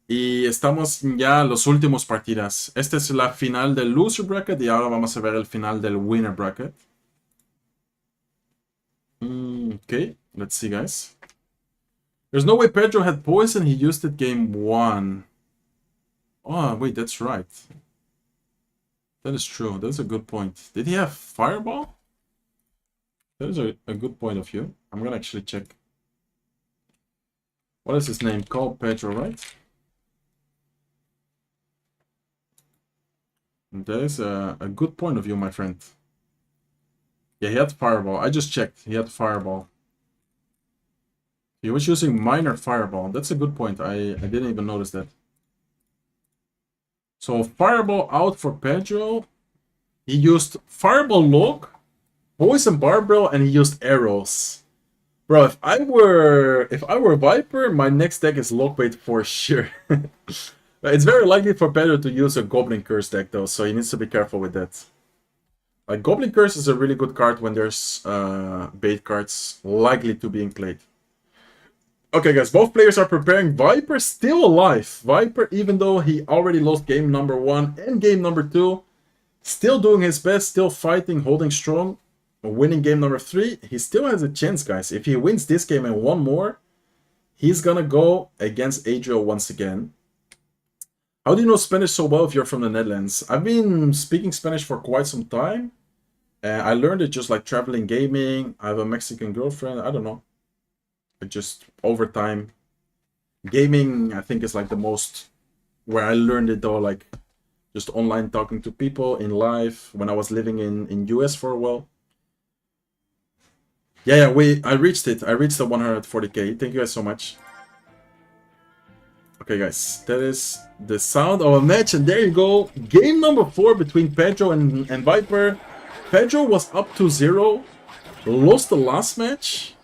y estamos ya en los últimos partidas. Esta es la final del loser bracket y ahora vamos a ver el final del winner bracket. Okay, let's see, guys. There's no way Pedro had poison. He used it game 1. Oh, wait, that's right. That is true. That's a good point. Did he have fireball? That is a good point of view. I'm gonna actually check. What is his name? Called Pedro, right? That is a good point of view, my friend. Yeah, he had fireball. I just checked. He had fireball. He was using minor fireball. That's a good point. I didn't even notice that. So fireball out for Pedro. He used fireball log, poison barbell, and he used arrows. Bro, if I were Viper, my next deck is Lockbait for sure. It's very likely for Pedro to use a Goblin Curse deck though, so he needs to be careful with that. Like Goblin Curse is a really good card when there's bait cards likely to being played. Okay guys, both players are preparing. Viper still alive. Viper, even though he already lost game number 1 and game number 2, still doing his best, still fighting, holding strong. Winning game number 3, he still has a chance, guys. If he wins this game and one more, he's gonna go against Adriel once again. How do you know Spanish so well if you're from the Netherlands? I've been speaking Spanish for quite some time. I learned it just like traveling gaming. I have a Mexican girlfriend. I don't know. But just over time. Gaming, I think, is like the most where I learned it though. Like just online talking to people in live when I was living in US for a while. Yeah, I reached it. I reached the 140k. Thank you guys so much. Okay, guys, that is the sound of a match, and there you go. Game number 4 between Pedro and Viper. Pedro was up 2-0, lost the last match.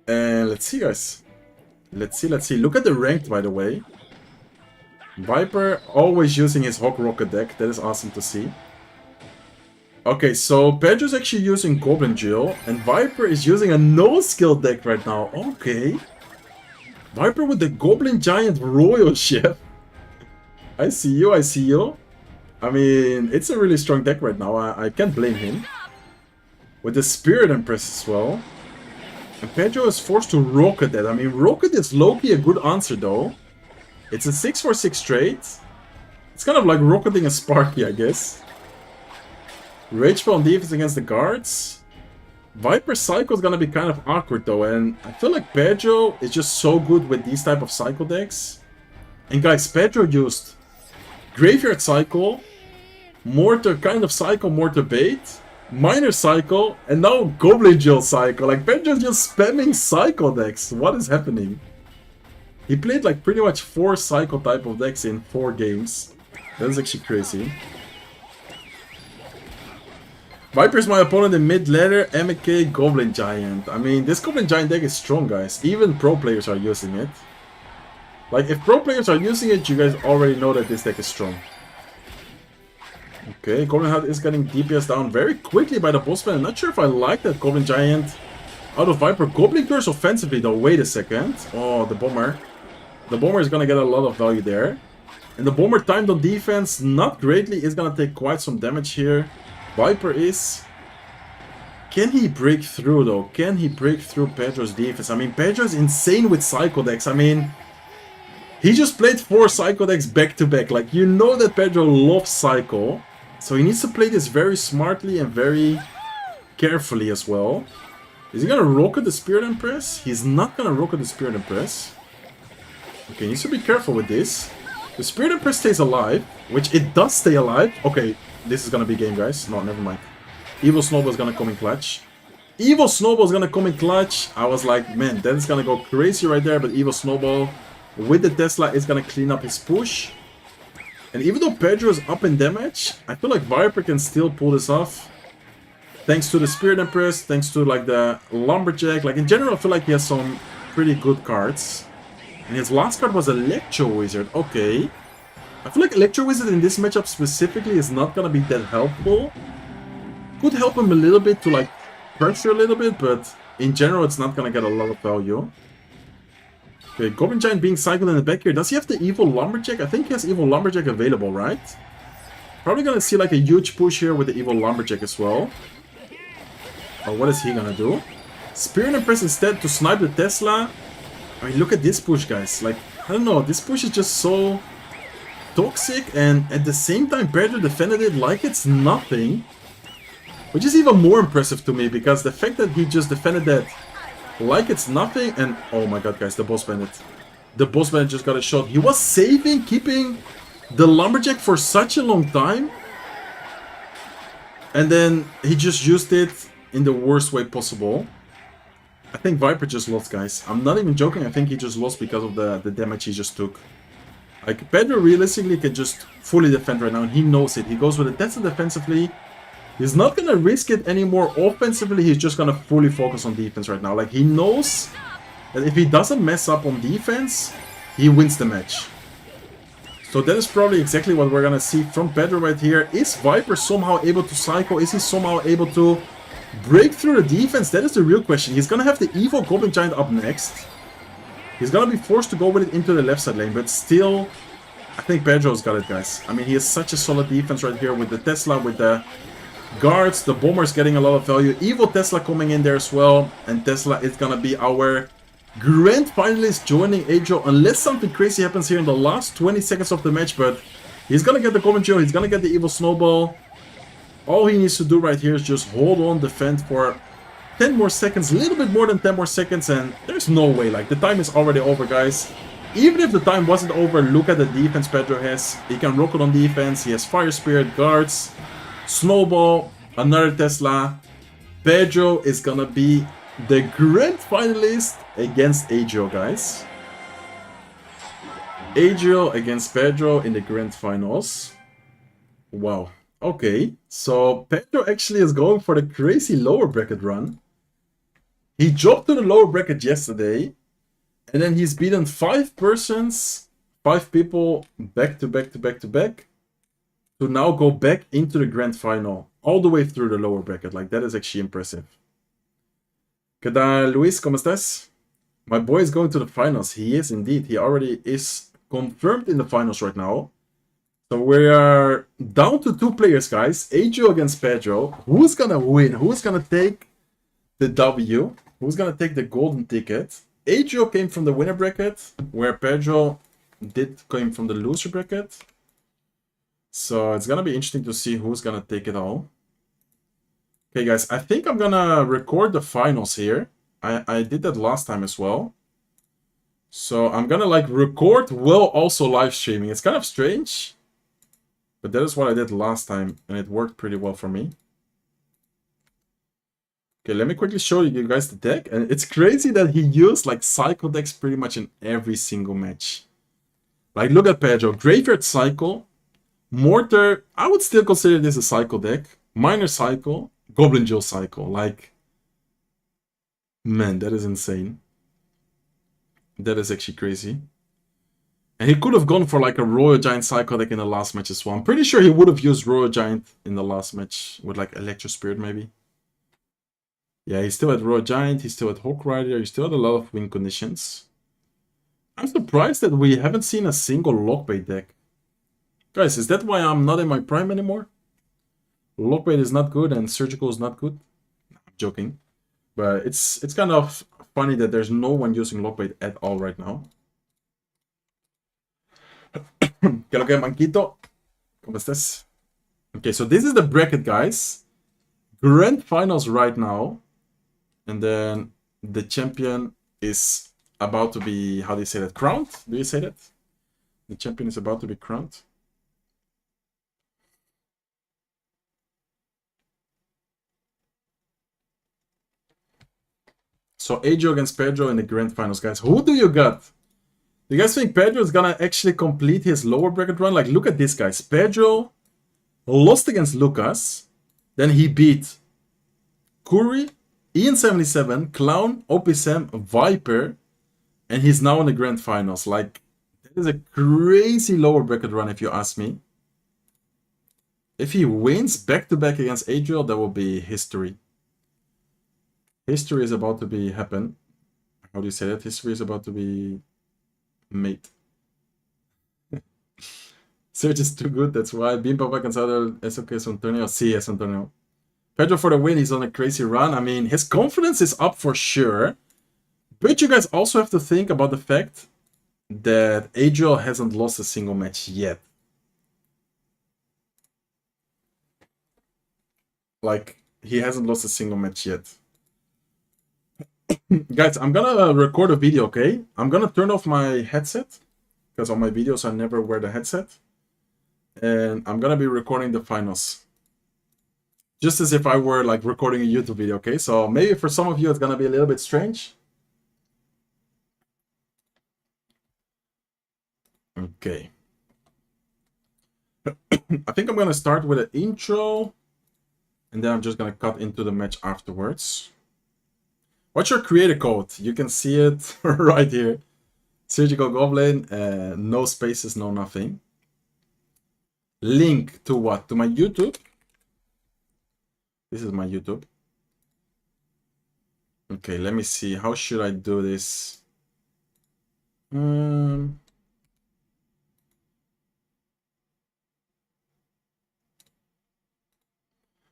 And let's see, guys. Let's see. Look at the ranked, by the way. Viper always using his Hawk Rocket deck. That is awesome to see. Okay, so Pedro's actually using Goblin Jill, and Viper is using a no-skill deck right now. Okay. Viper with the Goblin Giant Royal Chef. I see you. I mean, it's a really strong deck right now. I can't blame him. With the Spirit Empress as well. And Pedro is forced to Rocket that. I mean, Rocket is low-key a good answer though. It's a 6/6 straight. It's kind of like rocketing a Sparky, I guess. Rageful on defense against the guards. Viper Cycle is gonna be kind of awkward though, and I feel like Pedro is just so good with these type of cycle decks. And guys, Pedro used Graveyard Cycle, Mortar kind of Cycle, Mortar Bait, Minor Cycle, and now Goblin Jill Cycle. Like Pedro's just spamming cycle decks. What is happening? He played like pretty much 4 cycle type of decks in 4 games. That is actually crazy. Viper's my opponent in mid ladder, MK Goblin Giant. I mean, this Goblin Giant deck is strong, guys. Even pro players are using it. Like, if pro players are using it, you guys already know that this deck is strong. Okay, Goblin Hut is getting DPS down very quickly by the boss man. I'm not sure if I like that Goblin Giant out of Viper. Goblin Curse offensively, though. Wait a second. Oh, the Bomber. The Bomber is gonna get a lot of value there. And the Bomber timed on defense, not greatly. Is gonna take quite some damage here. Viper is... Can he break through though? Can he break through Pedro's defense? I mean, Pedro's insane with Psycho decks. I mean, he just played 4 Psycho decks back to back. Like, you know that Pedro loves Psycho. So he needs to play this very smartly and very carefully as well. Is he gonna rocket the Spirit Empress? He's not gonna rocket the Spirit Empress. Okay, he needs to be careful with this. The Spirit Empress stays alive, which it does stay alive. Okay. This is gonna be game, guys. No, never mind. Evil Snowball is gonna come in clutch. Evil Snowball's gonna come in clutch. I was like, man, that is gonna go crazy right there. But Evil Snowball with the Tesla is gonna clean up his push. And even though Pedro is up in damage, I feel like Viper can still pull this off. Thanks to the Spirit Empress, thanks to like the Lumberjack. Like in general, I feel like he has some pretty good cards. And his last card was Electro Wizard. Okay. I feel like Electro Wizard in this matchup specifically is not gonna be that helpful. Could help him a little bit to like pressure a little bit, but in general it's not gonna get a lot of value. Okay, Goblin Giant being cycled in the back here. Does he have the Evil Lumberjack? I think he has Evil Lumberjack available, right? Probably gonna see like a huge push here with the Evil Lumberjack as well. Oh, what is he gonna do? Spirit Empress instead to snipe the Tesla. I mean, look at this push, guys. Like, I don't know, this push is just so toxic, and at the same time Pedro defended it like it's nothing. Which is even more impressive to me, because the fact that he just defended that like it's nothing, and oh my god guys, the Boss Bandit. The Boss Bandit just got a shot. He was saving, keeping the Lumberjack for such a long time. And then he just used it in the worst way possible. I think Viper just lost, guys. I'm not even joking, I think he just lost because of the damage he just took. Like, Pedro realistically can just fully defend right now, and he knows it. He goes with it. That's it defensively. He's not gonna risk it anymore offensively, he's just gonna fully focus on defense right now. Like, he knows that if he doesn't mess up on defense, he wins the match. So that is probably exactly what we're gonna see from Pedro right here. Is Viper somehow able to cycle? Is he somehow able to break through the defense? That is the real question. He's gonna have the Evil Goblin Giant up next. He's gonna be forced to go with it into the left side lane, but still, I think Pedro's got it, guys. I mean, he has such a solid defense right here with the Tesla, with the guards. The Bomber's getting a lot of value. Evil Tesla coming in there as well, and Tesla is gonna be our grand finalist joining Ajo, unless something crazy happens here in the last 20 seconds of the match. But he's gonna get the Goblin Joe, he's gonna get the Evil Snowball. All he needs to do right here is just hold on, defend for 10 more seconds, a little bit more than 10 more seconds, and there's no way, like, the time is already over, guys. Even if the time wasn't over, look at the defense Pedro has. He can rock it on defense, he has Fire Spirit, guards, Snowball, another Tesla. Pedro is gonna be the grand finalist against Ajo, guys. Ajo against Pedro in the grand finals. Wow. Okay, so Pedro actually is going for the crazy lower bracket run. He dropped to the lower bracket yesterday, and then he's beaten 5 persons, 5 people back to back to back to back, to now go back into the grand final, all the way through the lower bracket. Like, that is actually impressive. ¿Qué tal, Luis? ¿Cómo estás? My boy is going to the finals. He is indeed. He already is confirmed in the finals right now. So we are down to 2 players, guys. Ajo against Pedro. Who's gonna win? Who's gonna take the W? Who's gonna take the golden ticket? Ajo came from the winner bracket, where Pedro came from the loser bracket. So it's gonna be interesting to see who's gonna take it all. Okay, guys, I think I'm gonna record the finals here. I did that last time as well. So I'm gonna like record while also live streaming. It's kind of strange, but that is what I did last time, and it worked pretty well for me. Okay, let me quickly show you guys the deck. And it's crazy that he used like cycle decks pretty much in every single match. Like, look at Pedro. Graveyard Cycle. Mortar. I would still consider this a cycle deck. Minor Cycle. Goblin Joe Cycle. Like, man, that is insane. That is actually crazy. And he could have gone for like a Royal Giant Cycle deck in the last match as well. I'm pretty sure he would have used Royal Giant in the last match with like Electro Spirit maybe. Yeah, he's still at Royal Giant, he's still at Hawk Rider, he's still at a lot of win conditions. I'm surprised that we haven't seen a single Lockbait deck. Guys, is that why I'm not in my prime anymore? Lockbait is not good and Surgical is not good? I'm joking. But it's kind of funny that there's no one using Lockbait at all right now. ¿Qué lo que, Manquito? ¿Cómo estás? Okay, so this is the bracket, guys. Grand finals right now. And then the champion is about to be, how do you say that? Crowned? Do you say that? The champion is about to be crowned. So Adriel against Pedro in the grand finals, guys. Who do you got? Do you guys think Pedro is gonna actually complete his lower bracket run? Like, look at this, guys. Pedro lost against Lucas. Then he beat Curry, Ian77, Clown, OPSM, Viper. And he's now in the grand finals. Like, that is a crazy lower bracket run, if you ask me. If he wins back-to-back against Adriel, that will be history. History is about to be happen. How do you say that? History is about to be made. Search is too good, that's why. Bien papá cansado, eso que es un torneo. Sí, es un torneo. Pedro for the win, he's on a crazy run. I mean, his confidence is up for sure. But you guys also have to think about the fact that Adriel hasn't lost a single match yet. Like, he hasn't lost a single match yet. Guys, I'm gonna record a video, okay? I'm gonna turn off my headset, because on my videos I never wear the headset. And I'm gonna be recording the finals. Just as if I were like recording a YouTube video, okay? So maybe for some of you it's gonna be a little bit strange. Okay. I think I'm gonna start with an intro. And then I'm just gonna cut into the match afterwards. What's your creator code? You can see it right here. Surgical Goblin, no spaces, no nothing. Link to what? To my YouTube. This is my YouTube. Okay, let me see. How should I do this?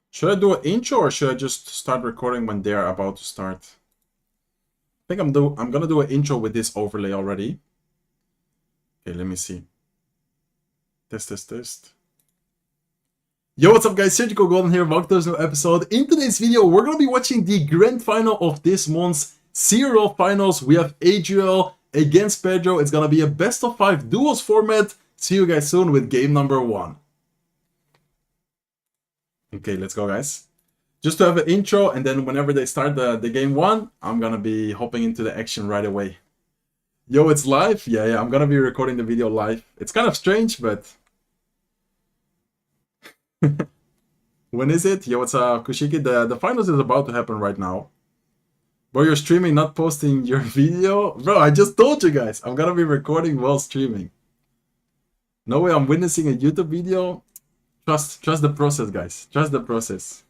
Should I do an intro or should I just start recording when they're about to start? I think I'm gonna do an intro with this overlay already. Okay, let me see. Test. Yo, what's up guys? Surgical Golden here. Welcome to this new episode. In today's video, we're gonna be watching the grand final of this month's CRL finals. We have Adriel against Pedro. It's gonna be a best of 5 duos format. See you guys soon with game number 1. Okay, let's go guys. Just to have an intro, and then whenever they start the game 1, I'm gonna be hopping into the action right away. Yo, it's live? Yeah, I'm gonna be recording the video live. It's kind of strange, but... When is it? Yo, what's up, Kushiki? The finals is about to happen right now. Bro, you're streaming, not posting your video? Bro, I just told you guys, I'm gonna be recording while streaming. No way I'm witnessing a YouTube video. Trust the process, guys. Trust the process.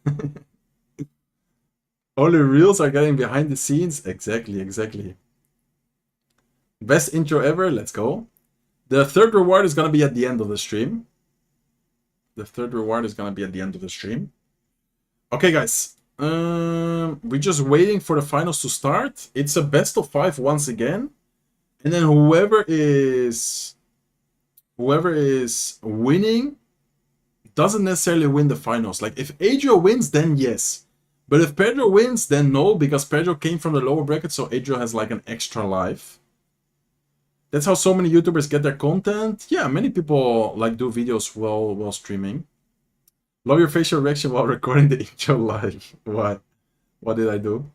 Only reels are getting behind the scenes. Exactly. Best intro ever. Let's go. The third reward is gonna be at the end of the stream. Okay, guys. We're just waiting for the finals to start. It's a best of 5 once again, and then whoever is winning doesn't necessarily win the finals. Like, if Adriel wins, then yes. But if Pedro wins, then no, because Pedro came from the lower bracket, so Adriel has like an extra life. That's how so many YouTubers get their content. Yeah, many people like do videos while streaming. Love your facial reaction while recording the intro live. What did I do?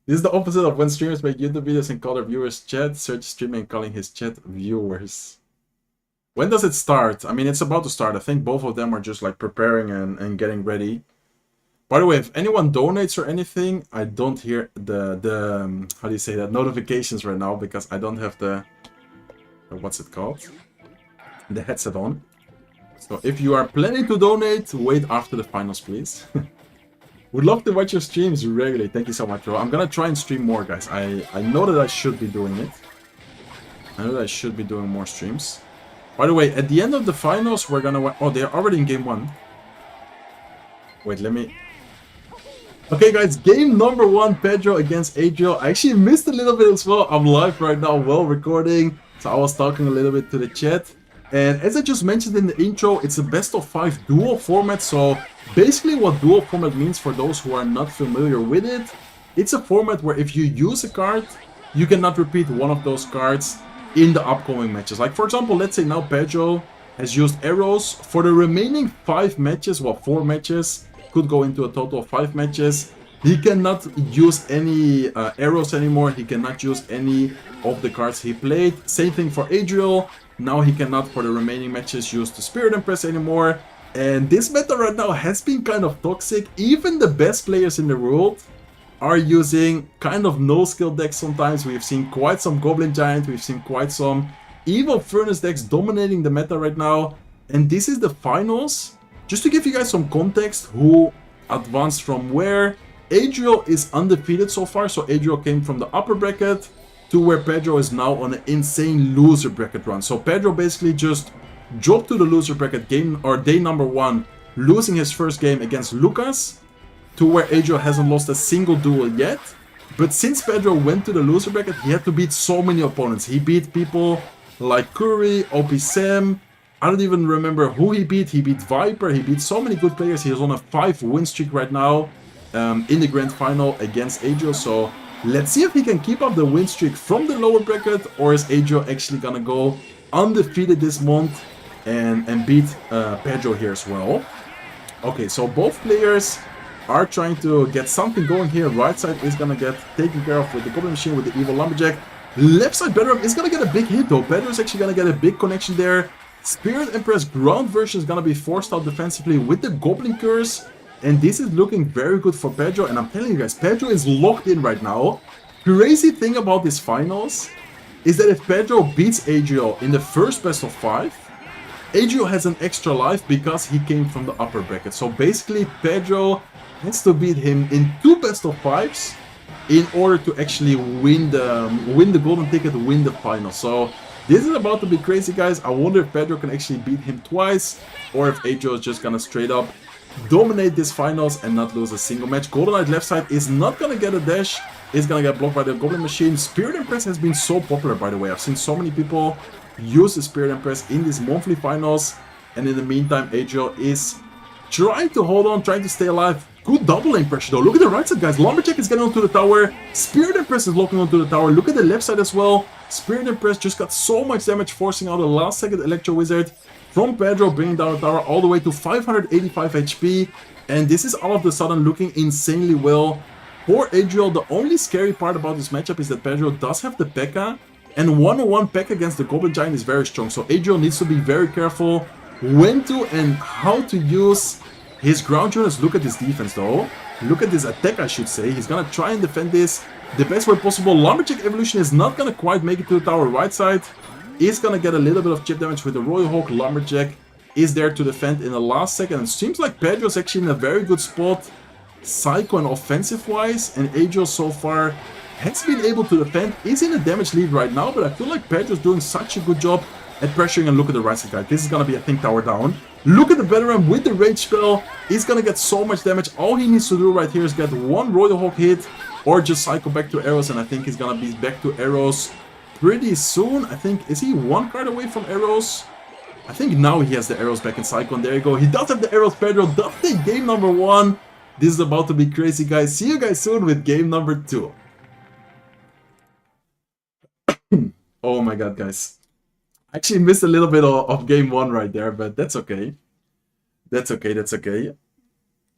This is the opposite of when streamers make YouTube videos and call their viewers chat. Search streaming and calling his chat viewers. When does it start? I mean, it's about to start. I think both of them are just like preparing and getting ready. By the way, if anyone donates or anything, I don't hear the how do you say that, notifications right now, because I don't have the what's it called? The headset on. So if you are planning to donate, wait after the finals, please. Would love to watch your streams regularly. Thank you so much, bro. I'm gonna try and stream more, guys. I know that I should be doing it. I know that I should be doing more streams. By the way, at the end of the finals, we're gonna... Oh, they're already in game 1. Wait, let me... Okay, guys, game number 1, Pedro against Adriel. I actually missed a little bit as well. I'm live right now while recording, so I was talking a little bit to the chat. And as I just mentioned in the intro, it's a best of 5 duo format. So basically what duo format means, for those who are not familiar with it, it's a format where if you use a card, you cannot repeat one of those cards in the upcoming matches. Like, for example, let's say now Pedro has used arrows. For the remaining 5 matches, well, 4 matches, could go into a total of 5 matches, He cannot use any arrows anymore. He cannot use any of the cards he played. Same thing for Adriel. Now he cannot, for the remaining matches, use the Spirit Impress anymore. And this meta right now has been kind of toxic. Even the best players in the world are using kind of no-skill decks sometimes. We've seen quite some Goblin Giant. We've seen quite some Evil Furnace decks dominating the meta right now. And this is the finals. Just to give you guys some context, who advanced from where. Adriel is undefeated so far, so Adriel came from the upper bracket to where Pedro is now on an insane loser bracket run. So Pedro basically just dropped to the loser bracket game or day number 1, losing his first game against Lucas, to where Adriel hasn't lost a single duel yet. But since Pedro went to the loser bracket, he had to beat so many opponents. He beat people like Curry, OP Sam, I don't even remember who he beat. He beat Viper, he beat so many good players. He is on a 5-win streak right now. In the grand final against Adriel, so let's see if he can keep up the win streak from the lower bracket, or is Adriel actually gonna go undefeated this month and beat Pedro here as well. Okay, so both players are trying to get something going here. Right side is gonna get taken care of with the Goblin Machine, with the Evil Lumberjack. Left side Bedroom is gonna get a big hit though. Pedro is actually gonna get a big connection there. Spirit Empress ground version is gonna be forced out defensively with the Goblin Curse. And this is looking very good for Pedro, and I'm telling you guys, Pedro is locked in right now. Crazy thing about this finals is that if Pedro beats Adriel in the first best of 5, Adriel has an extra life because he came from the upper bracket. So basically, Pedro has to beat him in 2 best of 5s in order to actually win the golden ticket, win the final. So this is about to be crazy, guys. I wonder if Pedro can actually beat him twice, or if Adriel is just gonna straight up dominate this finals and not lose a single match. Golden Knight left side is not gonna get a dash. Is gonna get blocked by the Goblin Machine. Spirit Impress has been so popular, by the way. I've seen so many people use the Spirit Impress in these monthly finals. And in the meantime, Adriel is trying to hold on, trying to stay alive. Good double lane pressure though. Look at the right side, guys. Lumberjack is getting onto the tower. Spirit Impress is locking onto the tower. Look at the left side as well. Spirit Impress just got so much damage, forcing out a last second Electro Wizard from Pedro, bringing down the tower all the way to 585 HP. And this is all of a sudden looking insanely well for Adriel. The only scary part about this matchup is that Pedro does have the P.E.K.K.A. And one-on-one P.E.K.K.A. against the Goblin Giant is very strong. So Adriel needs to be very careful when to and how to use his ground units. Look at this defense though. Look at this attack, I should say. He's gonna try and defend this the best way possible. Lumberjack Evolution is not gonna quite make it to the tower. Right side is gonna get a little bit of chip damage with the Royal Hawk. Lumberjack is there to defend in the last second. It seems like Pedro's actually in a very good spot, Psycho and offensive wise, and Adriel so far has been able to defend, is in a damage lead right now, but I feel like Pedro's doing such a good job at pressuring. And look at the right side, guys. This is gonna be, I think, tower down. Look at the veteran with the rage spell. He's gonna get so much damage. All he needs to do right here is get one Royal Hawk hit, or just cycle back to arrows, and I think he's gonna be back to arrows pretty soon. I think, is he one card away from arrows? I think now he has the arrows back in cycle, and there you go. He does have the arrows. Pedro does take game number 1. This is about to be crazy, guys. See you guys soon with game number 2. Oh my god, guys. I actually missed a little bit of game 1 right there, but that's okay. That's okay, that's okay.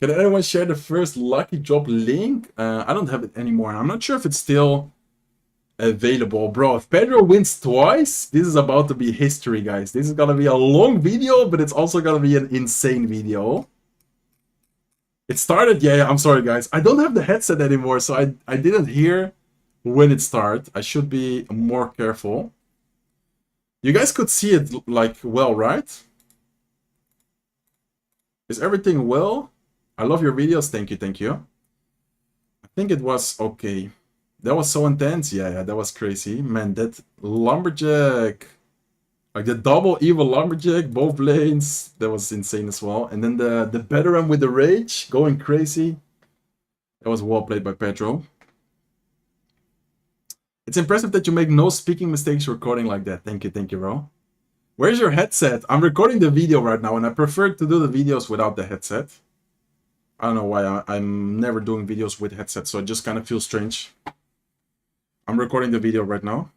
Can anyone share the first lucky drop link? I don't have it anymore. I'm not sure if it's still available. Bro, if Pedro wins twice, this is about to be history, guys. This is gonna be a long video, but it's also gonna be an insane video. It started, yeah, I'm sorry, guys. I don't have the headset anymore, so I didn't hear when it started. I should be more careful. You guys could see it, like, well, right? Is everything well? I love your videos. Thank you, thank you. I think it was okay. That was so intense. Yeah, that was crazy. Man, that Lumberjack, like the double evil Lumberjack, both lanes, that was insane as well. And then the veteran with the rage, going crazy. That was well played by Pedro. It's impressive that you make no speaking mistakes recording like that. Thank you, bro. Where's your headset? I'm recording the video right now, and I prefer to do the videos without the headset. I don't know why. I'm never doing videos with headsets, so it just kind of feels strange. I'm recording the video right now.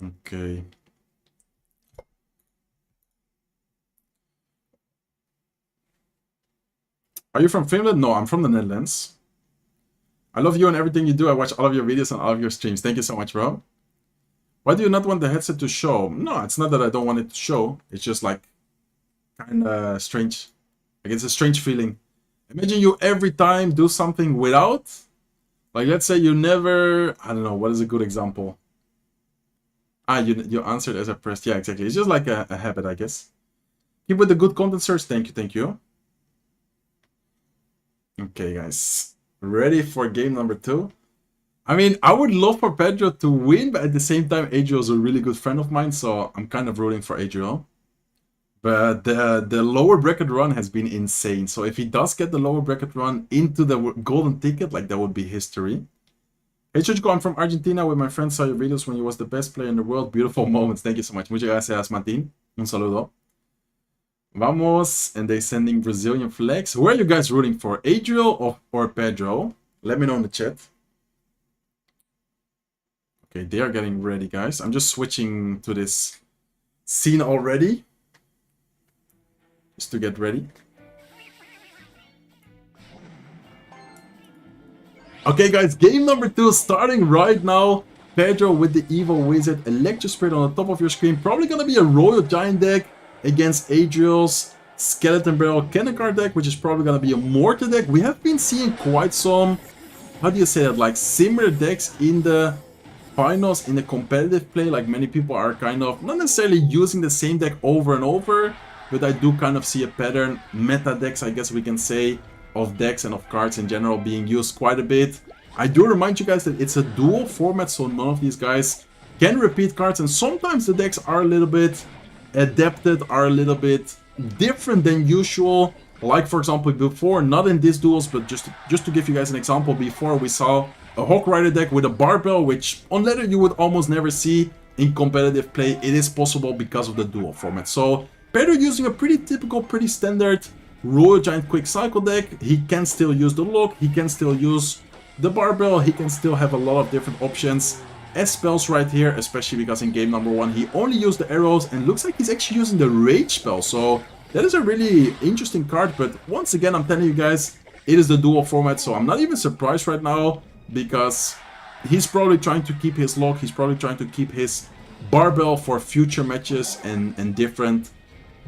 Okay. Are you from Finland? No, I'm from the Netherlands. I love you and everything you do. I watch all of your videos and all of your streams. Thank you so much, bro. Why do you not want the headset to show? No, it's not that I don't want it to show. It's just like kind of strange. Like it's a strange feeling. Imagine you every time do something without. Like let's say you never, I don't know, what is a good example? Ah, you answered as I pressed. Yeah, exactly. It's just like a habit, I guess. Keep with the good content, sirs. Thank you, thank you. Okay, guys. Ready for game number 2? I mean, I would love for Pedro to win, but at the same time, Adriel is a really good friend of mine, so I'm kind of rooting for Adriel. But the lower bracket run has been insane. So if he does get the lower bracket run into the golden ticket, like that would be history. Hey Chuchko, I'm from Argentina with my friends. Saw your videos when you was the best player in the world. Beautiful moments. Thank you so much. Muchas gracias, Martin. Un saludo. Vamos. And they sending Brazilian flags. Who are you guys rooting for? Adriel or Pedro? Let me know in the chat. Okay, they are getting ready, guys. I'm just switching to this scene already. Just to get ready. Okay, guys, game number 2 starting right now. Pedro with the Evil Wizard, Electrospirit on the top of your screen. Probably going to be a Royal Giant deck against Adriel's Skeleton Barrel Cannon Card deck, which is probably going to be a Mortar deck. We have been seeing quite some, how do you say that, like similar decks in the finals, in the competitive play. Like many people are kind of, not necessarily using the same deck over and over, but I do kind of see a pattern. Meta decks, I guess we can say, of decks and of cards in general being used quite a bit. I do remind you guys that it's a dual format, so none of these guys can repeat cards, and sometimes the decks are a little bit adapted, are a little bit different than usual. Like for example before, not in these duels, but just to give you guys an example, before we saw a Hawk Rider deck with a barbell, which on ladder you would almost never see in competitive play. It is possible because of the dual format. So Pedro using a pretty typical, pretty standard Royal Giant Quick Cycle deck. He can still use the lock, he can still use the barbell, he can still have a lot of different options as spells right here, especially because in game number 1 he only used the arrows, and looks like he's actually using the rage spell. So that is a really interesting card, but once again I'm telling you guys, it is the dual format, so I'm not even surprised right now, because he's probably trying to keep his lock, he's probably trying to keep his barbell for future matches and different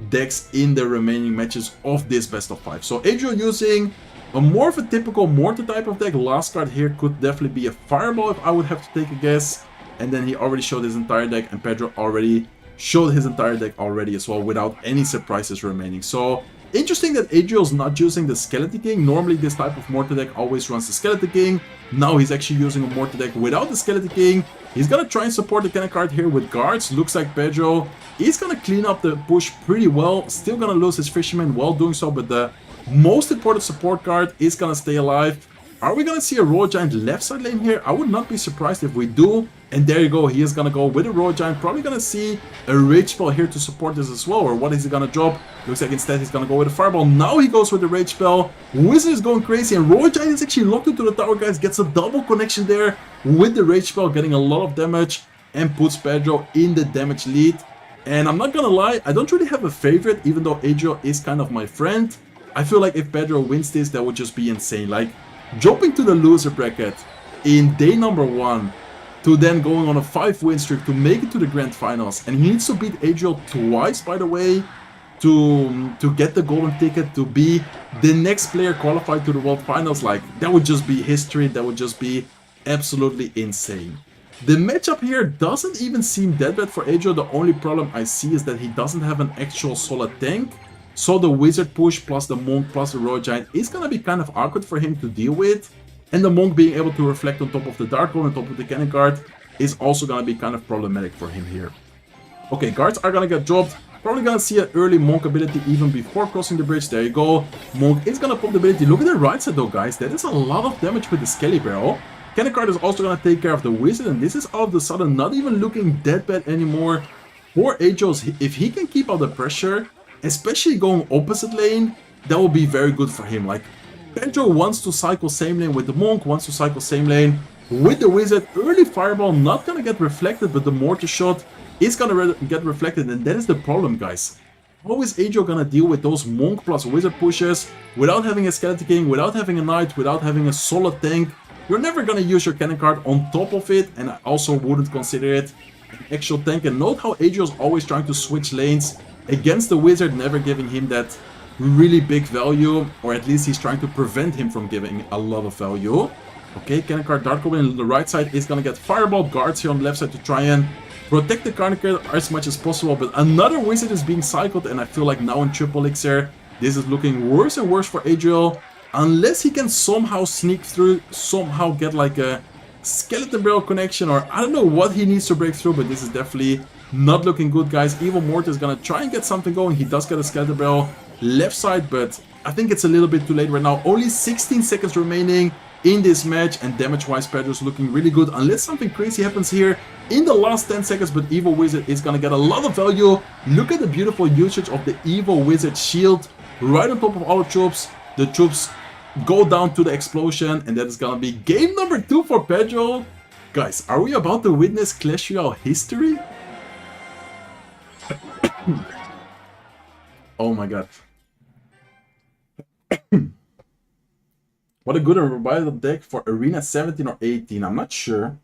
decks in the remaining matches of this best of 5. So Adriel using a more of a typical Mortar type of deck. Last card here could definitely be a Fireball if I would have to take a guess. And then he already showed his entire deck, and Pedro already showed his entire deck already as well, without any surprises remaining. So interesting that Adriel's not using the Skeleton King. Normally this type of Mortar deck always runs the Skeleton King. Now he's actually using a Mortar deck without the Skeleton King. He's gonna try and support the cannon card here with guards. Looks like Pedro is gonna clean up the push pretty well. Still gonna lose his Fisherman while doing so, but the most important support card is gonna stay alive. Are we gonna see a Royal Giant left side lane here? I would not be surprised if we do. And there you go, he is gonna go with a Royal Giant. Probably gonna see a Rage Spell here to support this as well. Or what is he gonna drop? Looks like instead he's gonna go with a Fireball. Now he goes with the Rage Spell. Wizard is going crazy, and Royal Giant is actually locked into the tower, guys. Gets a double connection there with the Rage Spell, getting a lot of damage, and puts Pedro in the damage lead. And I'm not gonna lie, I don't really have a favorite, even though Adriel is kind of my friend. I feel like if Pedro wins this, that would just be insane. Like, jumping to the loser bracket in day number 1, to then going on a 5-win streak to make it to the grand finals. And he needs to beat Adriel twice, by the way, to get the golden ticket, to be the next player qualified to the world finals. Like, that would just be history. That would just be absolutely insane. The matchup here doesn't even seem that bad for Adriel. The only problem I see is that he doesn't have an actual solid tank. So the Wizard push plus the Monk plus the Royal Giant is gonna be kind of awkward for him to deal with. And the Monk being able to reflect on top of the Dark Hole, on top of the Cannon card, is also gonna be kind of problematic for him here. Okay, guards are gonna get dropped. Probably gonna see an early Monk ability even before crossing the bridge. There you go. Monk is gonna pop the ability. Look at the right side though, guys. That is a lot of damage with the Skelly Barrel. Cannon card is also gonna take care of the Wizard, and this is all of a sudden not even looking that bad anymore for Adriel. If he can keep out the pressure, especially going opposite lane, that will be very good for him. Like, Pedro wants to cycle same lane with the Monk, wants to cycle same lane with the Wizard. Early Fireball not gonna get reflected, but the Mortar shot is gonna get reflected, and that is the problem, guys. how is Adriel gonna deal with those Monk plus Wizard pushes without having a Skeleton King, without having a Knight, without having a solid tank? You're never gonna use your cannon card on top of it, and I also wouldn't consider it an actual tank. And note how Adriel's always trying to switch lanes against the Wizard, never giving him that really big value, or at least he's trying to prevent him from giving a lot of value. Okay, cannon card Dark Goblin on the right side is gonna get Fireball guards here on the left side to try and protect the cannon card as much as possible, but another Wizard is being cycled, and I feel like now in Triple Elixir, this is looking worse and worse for Adriel, unless he can somehow sneak through, somehow get like a Skeleton Barrel connection, or I don't know what he needs to break through, but this is definitely not looking good, guys. Evil Mortar is gonna try and get something going. He does get a Skeleton Barrel left side, but I think it's a little bit too late right now. Only 16 seconds remaining in this match, and damage-wise, Pedro's looking really good, unless something crazy happens here in the last 10 seconds, but Evil Wizard is gonna get a lot of value. Look at the beautiful usage of the Evil Wizard shield right on top of all the troops. The troops go down to the explosion, and that is gonna be game number 2 for Pedro. Guys, are we about to witness Clash Royale history? Oh my god. What a good revival deck for Arena 17 or 18. I'm not sure.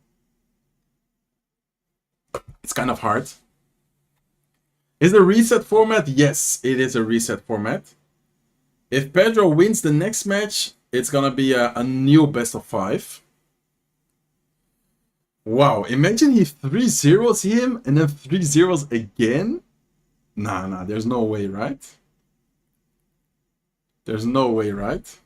It's kind of hard. Is it a reset format? Yes, it is a reset format. If Pedro wins the next match, it's gonna be a new best of 5. Wow, imagine he 3-0s him and then 3-0s again. Nah, there's no way, right? There's no way, right?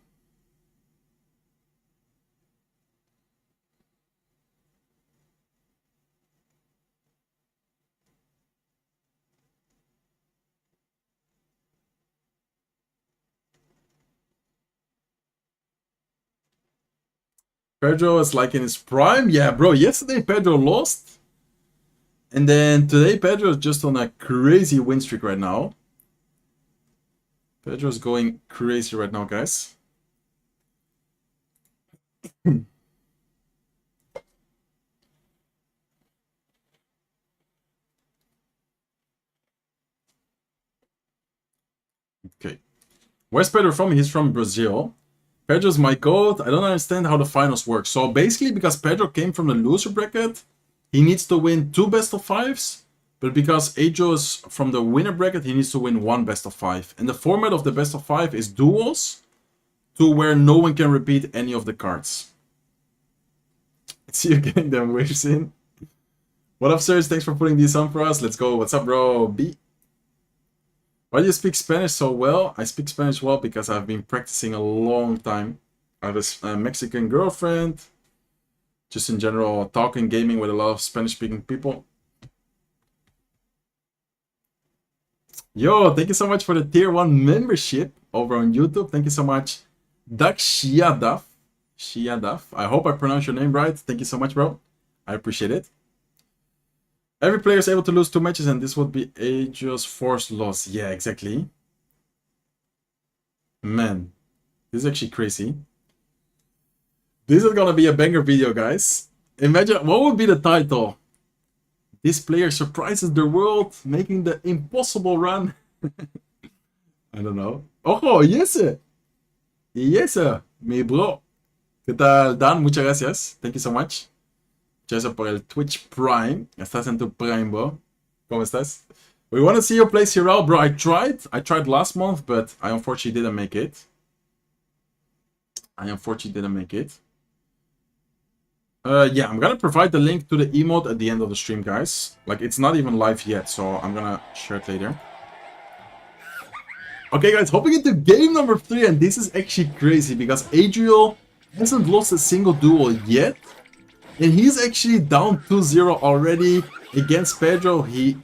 Pedro is like in his prime. Yeah, bro, yesterday Pedro lost. And then today Pedro is just on a crazy win streak right now. Pedro's going crazy right now, guys. Okay. Where's Pedro from? He's from Brazil. Pedro's my goat. I don't understand how the finals work. So basically, because Pedro came from the loser bracket, he needs to win 2 best of 5s. But because Adriel is from the winner bracket, he needs to win 1 best of 5. And the format of the best of 5 is duels, to where no one can repeat any of the cards. See you getting them waves in. What up, sirs? Thanks for putting these on for us. Let's go. What's up, bro? B. Why do you speak Spanish so well? I speak Spanish well because I've been practicing a long time. I have a Mexican girlfriend. Just in general, talking, gaming with a lot of Spanish-speaking people. Yo, thank you so much for the tier 1 membership over on YouTube. Thank you so much, Dak Shiadaf. I hope I pronounced your name right. Thank you so much, bro. I appreciate it. Every player is able to lose 2 matches, and this would be Adriel's forced loss. Yeah, exactly. Man, this is actually crazy. This is gonna be a banger video, guys. Imagine, what would be the title? This player surprises the world, making the impossible run. I don't know. Ojo, yes, mi bro. ¿Qué tal, Dan? Muchas gracias. Thank you so much. Muchas gracias por el Twitch Prime. Estás en tu Prime, bro. ¿Cómo estás? We want to see you play CRL, bro. I tried last month, but I unfortunately didn't make it. Yeah, I'm gonna provide the link to the emote at the end of the stream, guys. Like, it's not even live yet, so I'm gonna share it later. Okay, guys, hopping into game number 3, and this is actually crazy because Adriel hasn't lost a single duel yet, and he's actually down 2-0 already against Pedro. He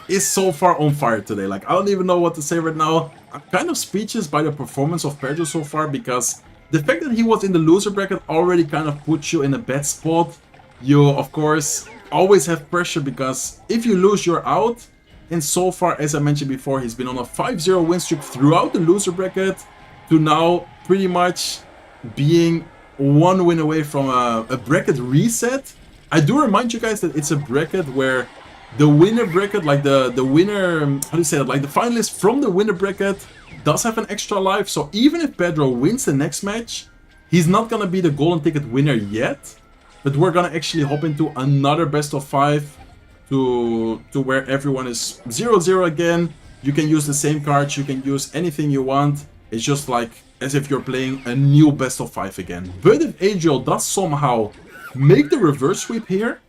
is so far on fire today. Like, I don't even know what to say right now. I'm kind of speechless by the performance of Pedro so far, because the fact that he was in the loser bracket already kind of puts you in a bad spot. You, of course, always have pressure because if you lose, you're out. And so far, as I mentioned before, he's been on a 5-0 win streak throughout the loser bracket to now pretty much being 1 win away from a bracket reset. I do remind you guys that it's a bracket where the winner bracket, like the winner, how do you say that, like the finalist from the winner bracket does have an extra life. So even if Pedro wins the next match, he's not gonna be the golden ticket winner yet, but we're gonna actually hop into another best of 5 to where everyone is 0-0 again. You can use the same cards, you can use anything you want. It's just like as if you're playing a new best of 5 again. But if Adriel does somehow make the reverse sweep here,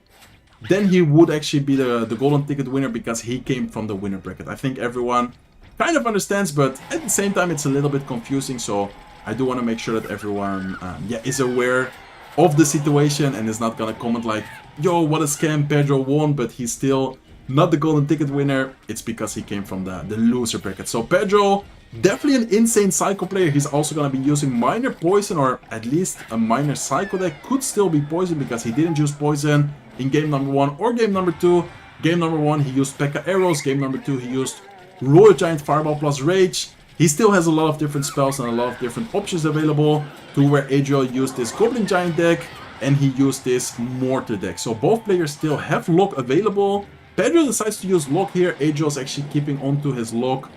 then he would actually be the golden ticket winner because he came from the winner bracket. I think everyone kind of understands, but at the same time it's a little bit confusing, so I do want to make sure that everyone is aware of the situation and is not gonna comment like, yo, what a scam, Pedro won, but he's still not the golden ticket winner. It's because he came from the loser bracket. So Pedro, definitely an insane Psycho player. He's also gonna be using minor poison, or at least a minor Psycho deck. Could still be poison because he didn't use poison in game number 1 or game number 2. Game number 1 he used P.E.K.K.A. arrows. Game number 2 he used Royal Giant Fireball plus Rage. He still has a lot of different spells and a lot of different options available, to where Adriel used this Goblin Giant deck and he used this Mortar deck. So both players still have Lock available. Pedro decides to use Lock here. Adriel's actually keeping on to his Lock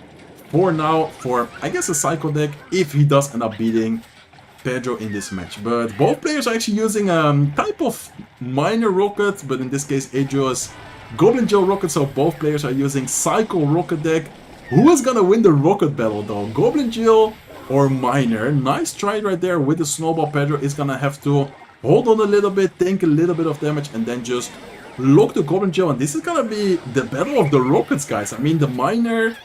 for now for, I guess, a Psycho deck if he does end up beating Pedro in this match. But both players are actually using a type of minor rocket, but in this case Adriel is Goblin Jill rocket, so both players are using Psycho rocket deck. Who is gonna win the rocket battle though? Goblin Jill or Miner? Nice try right there with the snowball. Pedro is gonna have to hold on a little bit, take a little bit of damage, and then just lock the Goblin Jill. And this is gonna be the battle of the rockets, guys. I mean, the Miner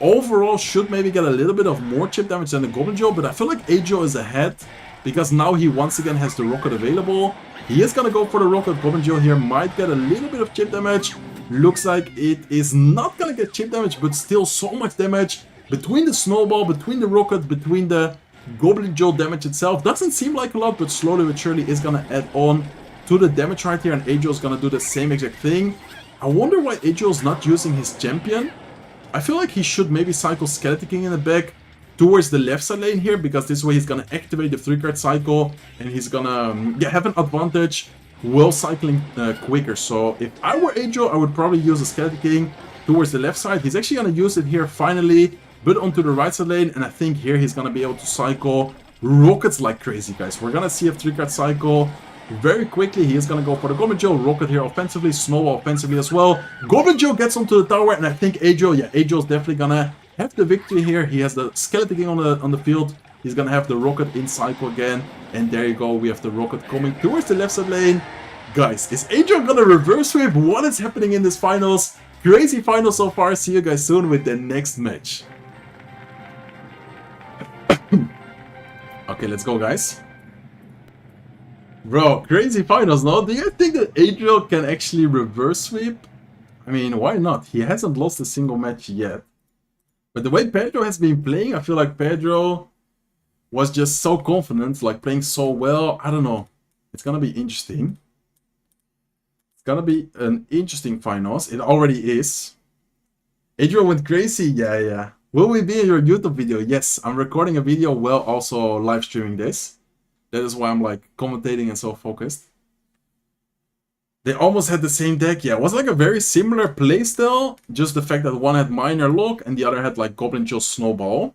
overall should maybe get a little bit of more chip damage than the Goblin Jill, but I feel like Adriel is ahead because now he once again has the rocket available. He is gonna go for the rocket. Goblin Jill here might get a little bit of chip damage. Looks like it is not gonna get chip damage, but still so much damage between the snowball, between the rocket, between the Goblin Jill damage itself. Doesn't seem like a lot, but slowly but surely is gonna add on to the damage right here, and Adriel's gonna do the same exact thing. I wonder why Adriel's not using his champion. I feel like he should maybe cycle Skeleton King in the back towards the left side lane here, because this way he's gonna activate the 3-card cycle and he's gonna have an advantage while cycling quicker. So if I were Adriel, I would probably use the Skeleton King towards the left side. He's actually gonna use it here finally, but onto the right side lane, and I think here he's gonna be able to cycle rockets like crazy, guys. We're gonna see a 3-card cycle very quickly. He is gonna go for the Goblin Jill rocket here offensively, snowball offensively as well. Goblin Jill gets onto the tower, and I think Adriel, Adriel's definitely gonna have the victory here. He has the Skeleton King on the field. He's gonna have the rocket in cycle again, and there you go. We have the rocket coming towards the left side lane. Guys, is Adriel gonna reverse sweep? What is happening in this finals? Crazy finals so far. See you guys soon with the next match. Okay, let's go, guys. Bro, crazy finals, no? Do you think that Adriel can actually reverse sweep? I mean, why not? He hasn't lost a single match yet. But the way Pedro has been playing, I feel like Pedro was just so confident, like playing so well. I don't know. It's gonna be interesting. It's gonna be an interesting finals. It already is. Adriel went crazy. Yeah. Will we be in your YouTube video? Yes, I'm recording a video while also live streaming this. That is why I'm like commentating and so focused. They almost had the same deck. Yeah, it was like a very similar playstyle. Just the fact that one had Minor Lock and the other had like Goblin Jill Snowball.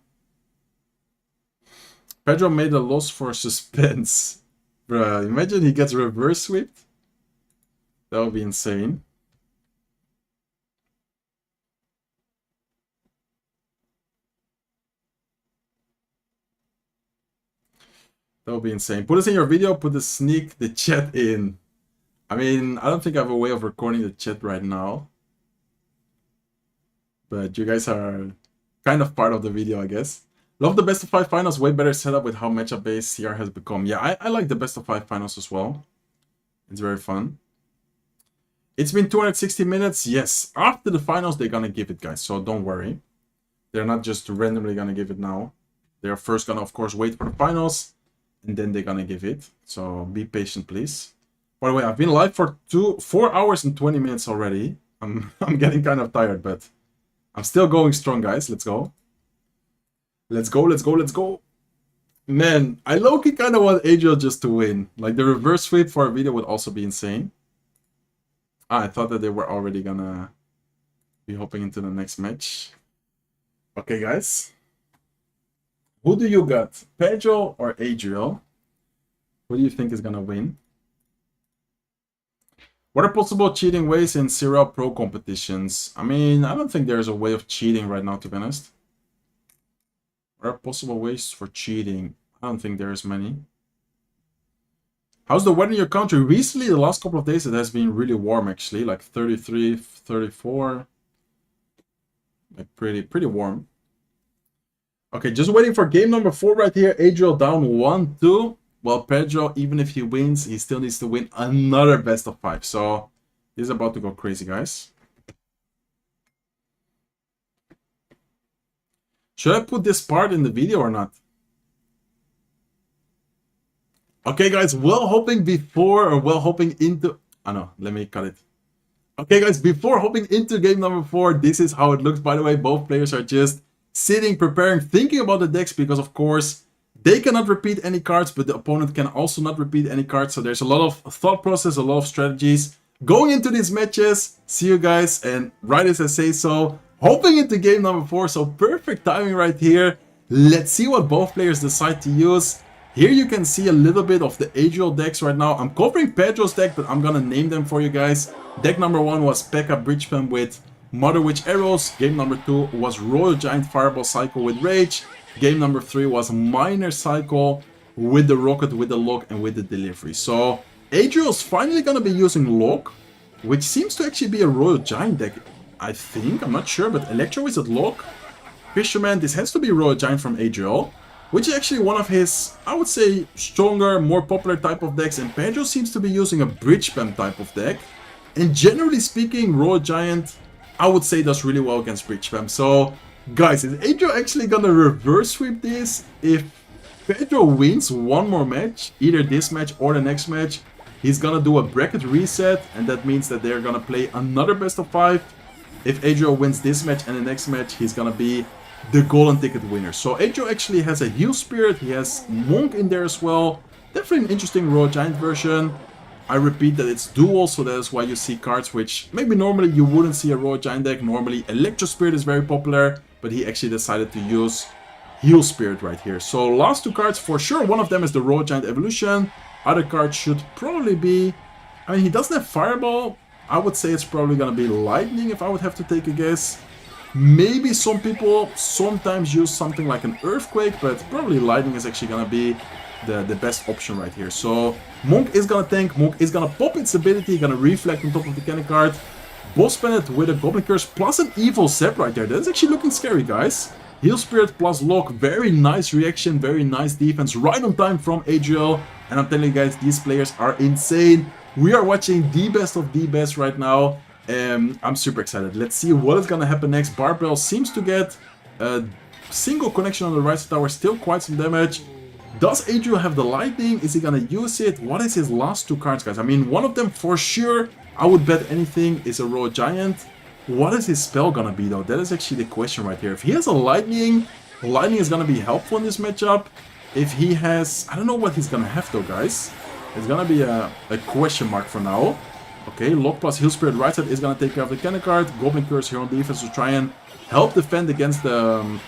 Pedro made a loss for suspense. Bruh, imagine he gets reverse swept. That would be insane. That would be insane. Put us in your video, put the chat in. I mean, I don't think I have a way of recording the chat right now. But you guys are kind of part of the video, I guess. Love the best of 5 finals, way better setup with how matchup based CR has become. Yeah, I like the best of 5 finals as well. It's very fun. It's been 260 minutes. Yes, after the finals, they're gonna give it, guys. So don't worry. They're not just randomly gonna give it now. They're first gonna, of course, wait for the finals. And then they're gonna give it. So be patient, please. By the way, I've been live for 4 hours and 20 minutes already. I'm getting kind of tired, but I'm still going strong, guys. Let's go. Let's go. Man, I low-key kind of want Adriel just to win. Like, the reverse sweep for a video would also be insane. I thought that they were already gonna be hopping into the next match. Okay, guys. Who do you got? Pedro or Adriel? Who do you think is gonna win? What are possible cheating ways in CRL Pro competitions? I mean, I don't think there's a way of cheating right now, to be honest. What are possible ways for cheating? I don't think there's many. How's the weather in your country? Recently, the last couple of days, it has been really warm, actually. Like 33, 34. Like pretty warm. Okay, just waiting for game number 4 right here. Adriel down 1-2. Well, Pedro, even if he wins, he still needs to win another best of 5. So, this is about to go crazy, guys. Should I put this part in the video or not? Okay, guys, well hopping into... Oh, no, let me cut it. Okay, guys, before hopping into game number 4, this is how it looks. By the way, both players are just sitting, preparing, thinking about the decks, because, of course, they cannot repeat any cards, but the opponent can also not repeat any cards. So there's a lot of thought process, a lot of strategies going into these matches. See you guys, and right as I say so, hopping into game number 4. So perfect timing right here. Let's see what both players decide to use. Here you can see a little bit of the Adriel decks right now. I'm covering Pedro's deck, but I'm gonna name them for you guys. Deck number 1 was P.E.K.K.A. Bridgepam with Mother Witch Arrows. Game number 2 was Royal Giant Fireball Cycle with Rage. Game number 3 was Miner Cycle with the Rocket, with the Lock, and with the Delivery. So Adriel's finally gonna be using Lock, which seems to actually be a Royal Giant deck, I think. I'm not sure, but Electro Wizard Lock. Fisherman, this has to be Royal Giant from Adriel, which is actually one of his, I would say, stronger, more popular type of decks. And Pedro seems to be using a Bridge Spam type of deck. And generally speaking, Royal Giant, I would say, does really well against Bridge Spam. So, guys, is Adriel actually gonna reverse sweep this? If Pedro wins one more match, either this match or the next match, he's gonna do a bracket reset. And that means that they're gonna play another best of 5. If Adriel wins this match and the next match, he's gonna be the golden ticket winner. So Adriel actually has a Heal Spirit, he has Monk in there as well. Definitely an interesting Royal Giant version. I repeat that it's dual, so that is why you see cards which maybe normally you wouldn't see a Royal Giant deck. Normally Electro Spirit is very popular, but he actually decided to use Heal Spirit right here. So last 2 cards, for sure one of them is the Royal Giant Evolution. Other card should probably be... I mean, he doesn't have Fireball. I would say it's probably gonna be Lightning if I would have to take a guess. Maybe some people sometimes use something like an Earthquake, but probably Lightning is actually gonna be the best option right here. So Monk is gonna tank, Monk is gonna pop its ability, gonna reflect on top of the cannon card. Boss Planet with a Goblin Curse plus an Evil Zap right there. That's actually looking scary, guys. Heal Spirit plus Lock, very nice reaction, very nice defense, right on time from Adriel. And I'm telling you guys, these players are insane. We are watching the best of the best right now. I'm super excited. Let's see what is gonna happen next. Barbell seems to get a single connection on the right side tower, still quite some damage. Does Adriel have the Lightning? Is he gonna use it? What is his last 2 cards, guys? I mean, one of them for sure, I would bet anything, is a Royal Giant. What is his spell gonna be, though? That is actually the question right here. If he has a Lightning, Lightning is gonna be helpful in this matchup. If he has... I don't know what he's gonna have, though, guys. It's gonna be a question mark for now. Okay, Lock plus Heal Spirit right side is gonna take care of the cannon card. Goblin Curse here on defense to try and help defend against the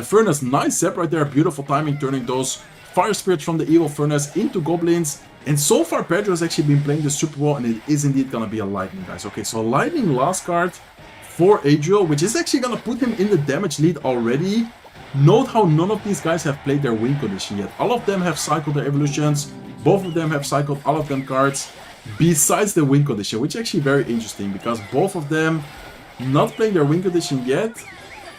Furnace. Nice zap right there, beautiful timing, turning those Fire Spirits from the Evil Furnace into Goblins. And so far, Pedro has actually been playing this super well, and it is indeed gonna be a Lightning, guys. Okay, so Lightning last card for Adriel, which is actually gonna put him in the damage lead already. Note how none of these guys have played their win condition yet. All of them have cycled their evolutions. Both of them have cycled all of them cards, besides the win condition, which is actually very interesting, because both of them not playing their win condition yet,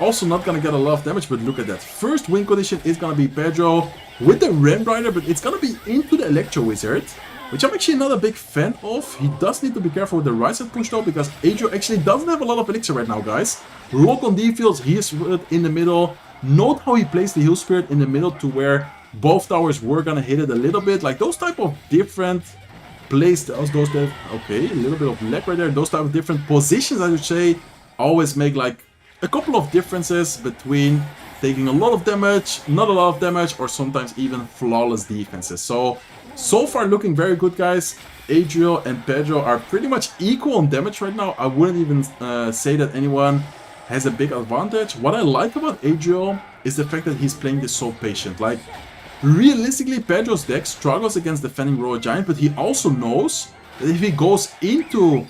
also not gonna get a lot of damage. But look at that, first win condition is gonna be Pedro with the Ram Rider, but it's gonna be into the Electro Wizard, which I'm actually not a big fan of. He does need to be careful with the right side push though, because Adriel actually doesn't have a lot of elixir right now, guys. Lock on defense, he is in the middle. Note how he placed the Heal Spirit in the middle to where both towers were gonna hit it a little bit, like those type of different placed those type, okay, a little bit of lag right there. Those type of different positions, I would say, always make like a couple of differences between taking a lot of damage, not a lot of damage, or sometimes even flawless defenses. So So far looking very good, guys. Adriel and Pedro are pretty much equal in damage right now. I wouldn't even say that anyone has a big advantage. What I like about Adriel is the fact that he's playing this so patient. Like, realistically, Pedro's deck struggles against defending Royal Giant, but he also knows that if he goes into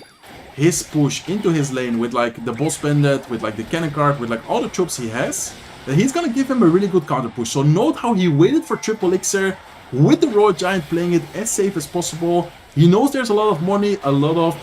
his push, into his lane with like the Boss Bandit, with like the Cannon Card, with like all the troops he has, that he's gonna give him a really good counter push. So note how he waited for Triple Elixir with the Royal Giant, playing it as safe as possible. He knows there's a lot of money, a lot of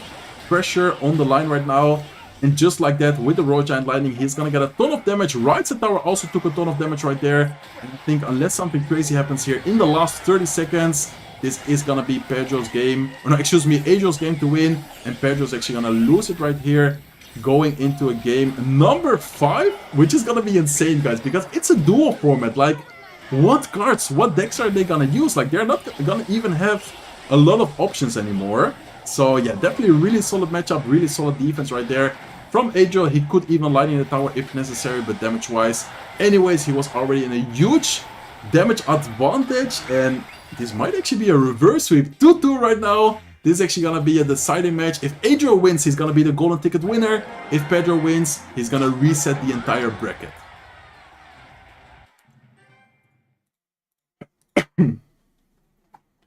pressure on the line right now. And just like that, with the Royal Giant Lightning, he's gonna get a ton of damage. Right Side Tower also took a ton of damage right there. And I think unless something crazy happens here in the last 30 seconds, this is gonna be Pedro's game. Or no, excuse me, Adriel's game to win. And Pedro's actually gonna lose it right here, going into a game number 5, which is gonna be insane, guys, because it's a duel format. Like, what cards, what decks are they gonna use? Like, they're not gonna even have a lot of options anymore. So yeah, definitely a really solid matchup, really solid defense right there from Adriel. He could even Lightning the tower if necessary, but damage wise, anyways, he was already in a huge damage advantage. And this might actually be a reverse sweep 2-2 right now. This is actually gonna be a deciding match. If Adriel wins, he's gonna be the golden ticket winner. If Pedro wins, he's gonna reset the entire bracket.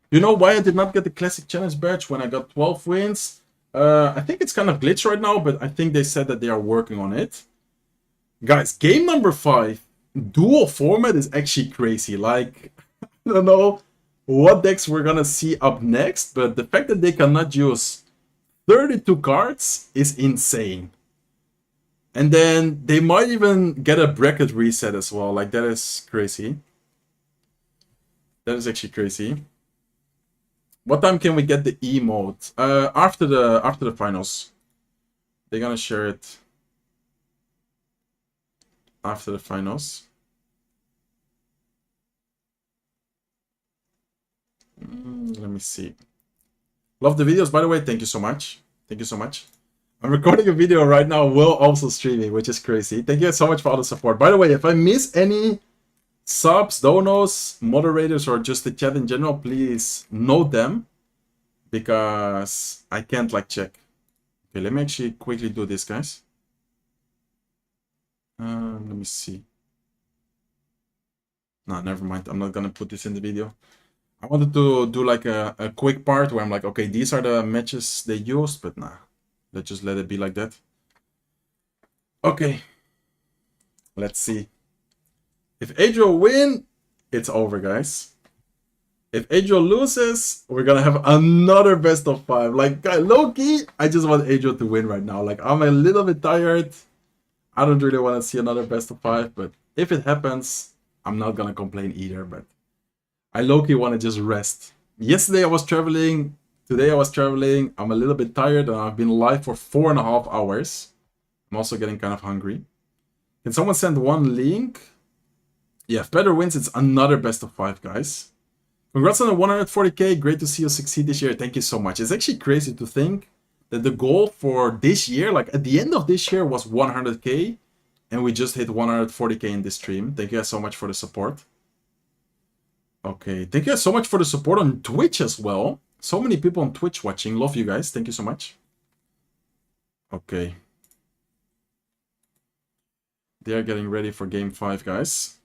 You know why I did not get the Classic Challenge badge when I got 12 wins? I think it's kind of glitched right now, but I think they said that they are working on it. Guys, game number 5, dual format is actually crazy. Like, I don't know what decks we're gonna see up next, but the fact that they cannot use 32 cards is insane. And then they might even get a bracket reset as well. Like, that is crazy. That is actually crazy. What time can we get the emote? After the finals. They're gonna share it after the finals. Let me see. Love the videos, by the way. Thank you so much. Thank you so much. I'm recording a video right now while also streaming, which is crazy. Thank you so much for all the support. By the way, if I miss any subs, donos, moderators, or just the chat in general, please note them, because I can't like check. Okay, let me actually quickly do this, guys. Let me see. No, never mind. I'm not gonna put this in the video. I wanted to do like a quick part where I'm like, okay, these are the matches they used, but nah, let's just let it be like that. Okay, let's see. If Adriel win, it's over, guys. If Adriel loses, we're gonna have another best of 5. Like, low-key, I just want Adriel to win right now. Like, I'm a little bit tired. I don't really want to see another best of 5, but if it happens, I'm not gonna complain either. But I low-key want to just rest. Yesterday I was traveling. Today I was traveling. I'm a little bit tired, and I've been live for 4.5 hours. I'm also getting kind of hungry. Can someone send one link? Yeah, if Pedro wins, it's another best of 5, guys. Congrats on the 140k. Great to see you succeed this year. Thank you so much. It's actually crazy to think that the goal for this year, like at the end of this year, was 100k. And we just hit 140k in this stream. Thank you guys so much for the support. Okay, thank you guys so much for the support on Twitch as well. So many people on Twitch watching. Love you guys. Thank you so much. Okay. They are getting ready for game 5, guys.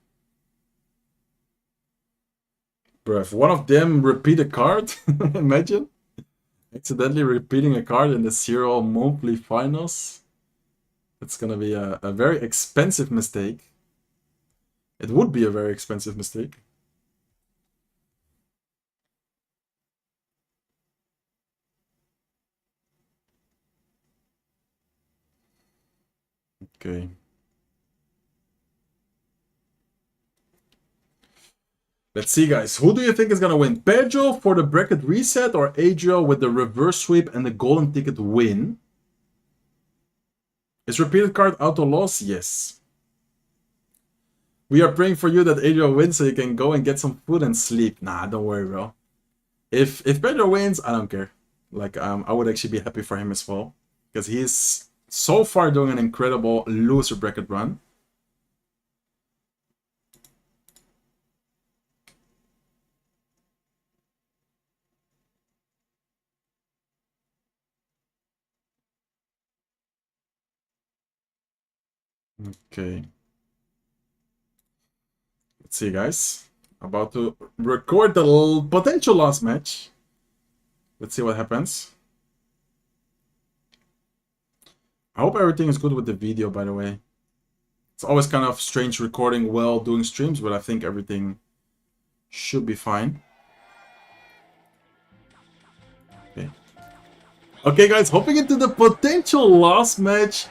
Bro, if one of them repeat a card, imagine accidentally repeating a card in the CRL monthly finals. It's gonna be a very expensive mistake. It would be a very expensive mistake. Okay. Let's see, guys. Who do you think is going to win? Pedro for the bracket reset or Adriel with the reverse sweep and the golden ticket win? Is repeated card auto loss? Yes. We are praying for you that Adriel wins so you can go and get some food and sleep. Nah, don't worry, bro. If Pedro wins, I don't care. Like, I would actually be happy for him as well, because he's so far doing an incredible loser bracket run. Okay. Let's see, guys. About to record the potential last match. Let's see what happens. I hope everything is good with the video, by the way. It's always kind of strange recording while doing streams, but I think everything should be fine. Okay. Okay, guys, hopping into the potential last match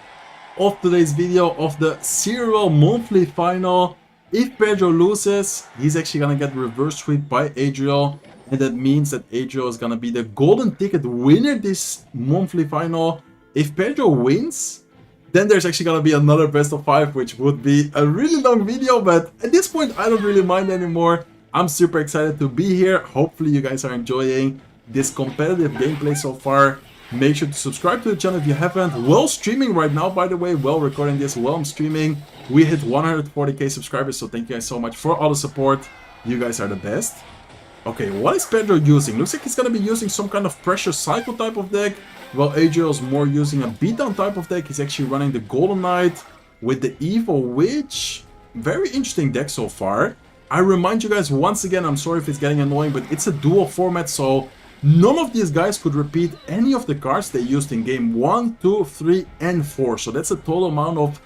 of today's video of the CRL monthly final. If Pedro loses, he's actually gonna get reverse sweep by Adriel, and that means that Adriel is gonna be the golden ticket winner this monthly final. If Pedro wins, then there's actually gonna be another best of 5, which would be a really long video, but at this point I don't really mind anymore. I'm super excited to be here. Hopefully you guys are enjoying this competitive gameplay so far. Make sure to subscribe to the channel if you haven't. While streaming right now, by the way, while recording this, while I'm streaming, we hit 140k subscribers, so thank you guys so much for all the support. You guys are the best. Okay, what is Pedro using? Looks like he's gonna be using some kind of pressure cycle type of deck, while Adriel's more using a beatdown type of deck. He's actually running the Golden Knight with the Evil Witch. Very interesting deck so far. I remind you guys once again, I'm sorry if it's getting annoying, but it's a dual format, so none of these guys could repeat any of the cards they used in game 1, 2, 3, and 4. So that's a total amount of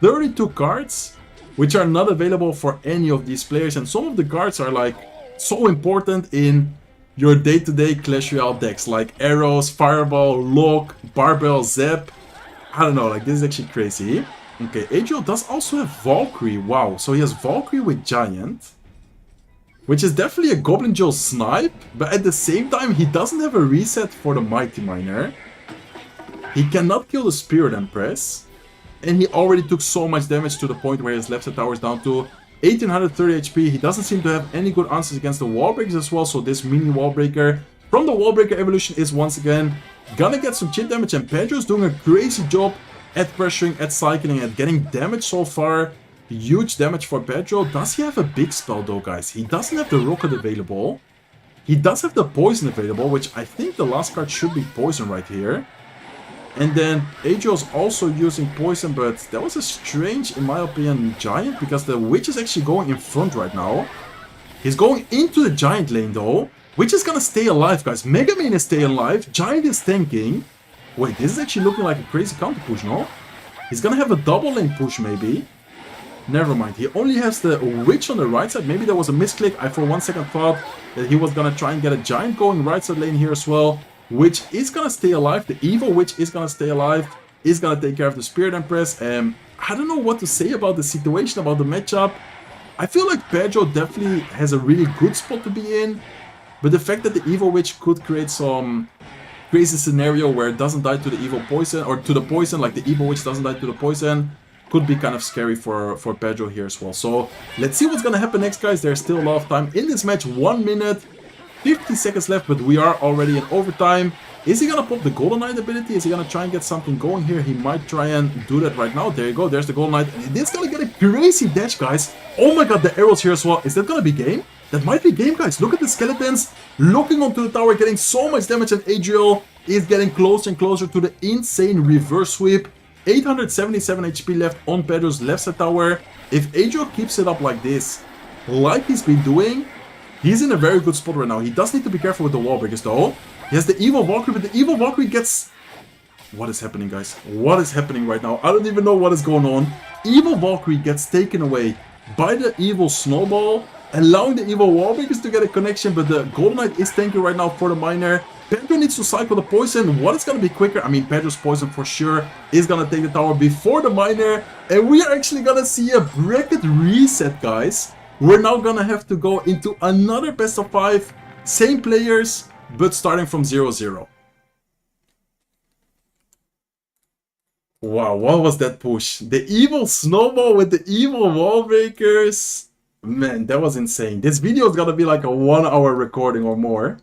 32 cards, which are not available for any of these players. And some of the cards are like so important in your day-to-day Clash Royale decks, like Arrows, Fireball, Lock, Barbell, Zap. I don't know, like this is actually crazy. Okay, Adriel does also have Valkyrie. Wow, so he has Valkyrie with Giant, which is definitely a Goblin Joe snipe, but at the same time, he doesn't have a reset for the Mighty Miner. He cannot kill the Spirit Empress, and he already took so much damage to the point where his left side tower is down to 1830 HP. He doesn't seem to have any good answers against the wall breakers as well, so this mini wall breaker from the wall breaker evolution is once again gonna get some chip damage, and Pedro's doing a crazy job at pressuring, at cycling, at getting damage so far. Huge damage for Pedro. Does he have a big spell though, guys? He doesn't have the rocket available. He does have the poison available, which I think the last card should be poison right here. And then Adriel's also using poison, but that was a strange, in my opinion, giant, because the witch is actually going in front right now. He's going into the giant lane though. Witch is gonna stay alive, guys. Mega Man is staying alive. Giant is tanking. Wait, this is actually looking like a crazy counter push, no? He's gonna have a double lane push maybe. Never mind, he only has the witch on the right side. Maybe there was a misclick. I for one second thought that he was gonna try and get a giant going right side lane here as well. Witch is gonna stay alive. The evil witch is gonna stay alive. Is gonna take care of the Spirit Empress. I don't know what to say about the situation, about the matchup. I feel like Pedro definitely has a really good spot to be in. But the fact that the evil witch could create some crazy scenario where it doesn't die to the evil poison, or to the poison, like the evil witch doesn't die to the poison, could be kind of scary for Pedro here as well. So let's see what's gonna happen next, guys. There's still a lot of time in this match. 1 minute, 50 seconds left, but we are already in overtime. Is he gonna pop the Golden Knight ability? Is he gonna try and get something going here? He might try and do that right now. There you go, there's the Golden Knight. And it's gonna get a crazy dash, guys. Oh my god, the arrows here as well. Is that gonna be game? That might be game, guys. Look at the skeletons looking onto the tower, getting so much damage, and Adriel is getting closer and closer to the insane reverse sweep. 877 HP left on Pedro's left side tower. If Adriel keeps it up like this, like he's been doing, he's in a very good spot right now. He does need to be careful with the wall breakers though. He has the evil Valkyrie, but the evil Valkyrie gets... What is happening, guys? What is happening right now? I don't even know what is going on. Evil Valkyrie gets taken away by the evil Snowball, allowing the evil wall breakers to get a connection, but the Golden Knight is tanking right now for the miner. Pedro needs to cycle the poison. What is going to be quicker? I mean, Pedro's poison for sure is going to take the tower before the miner. And we are actually going to see a bracket reset, guys. We're now going to have to go into another best of 5. Same players, but starting from 0-0. Wow, what was that push? The evil Snowball with the evil wall breakers. Man, that was insane. This video is going to be like a 1-hour recording or more.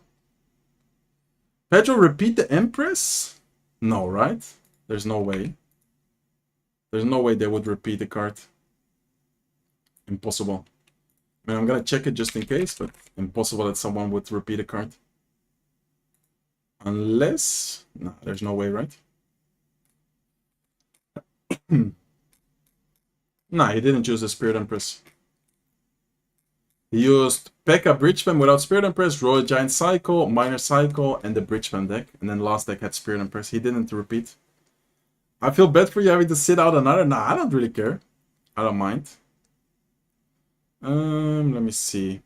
Pedro repeat the Empress? No, right? There's no way. There's no way they would repeat the card. Impossible. I mean, I'm gonna check it just in case, but impossible that someone would repeat a card. Unless... No, there's no way, right? Nah, he didn't use the Spirit Empress. He used P.E.K.K.A. Bridgeman without Spirit Empress, Royal Giant Cycle, Minor Cycle, and the Bridgeman deck. And then last deck had Spirit Empress. He didn't repeat. I feel bad for you having to sit out another. Nah, I don't really care. I don't mind. Let me see.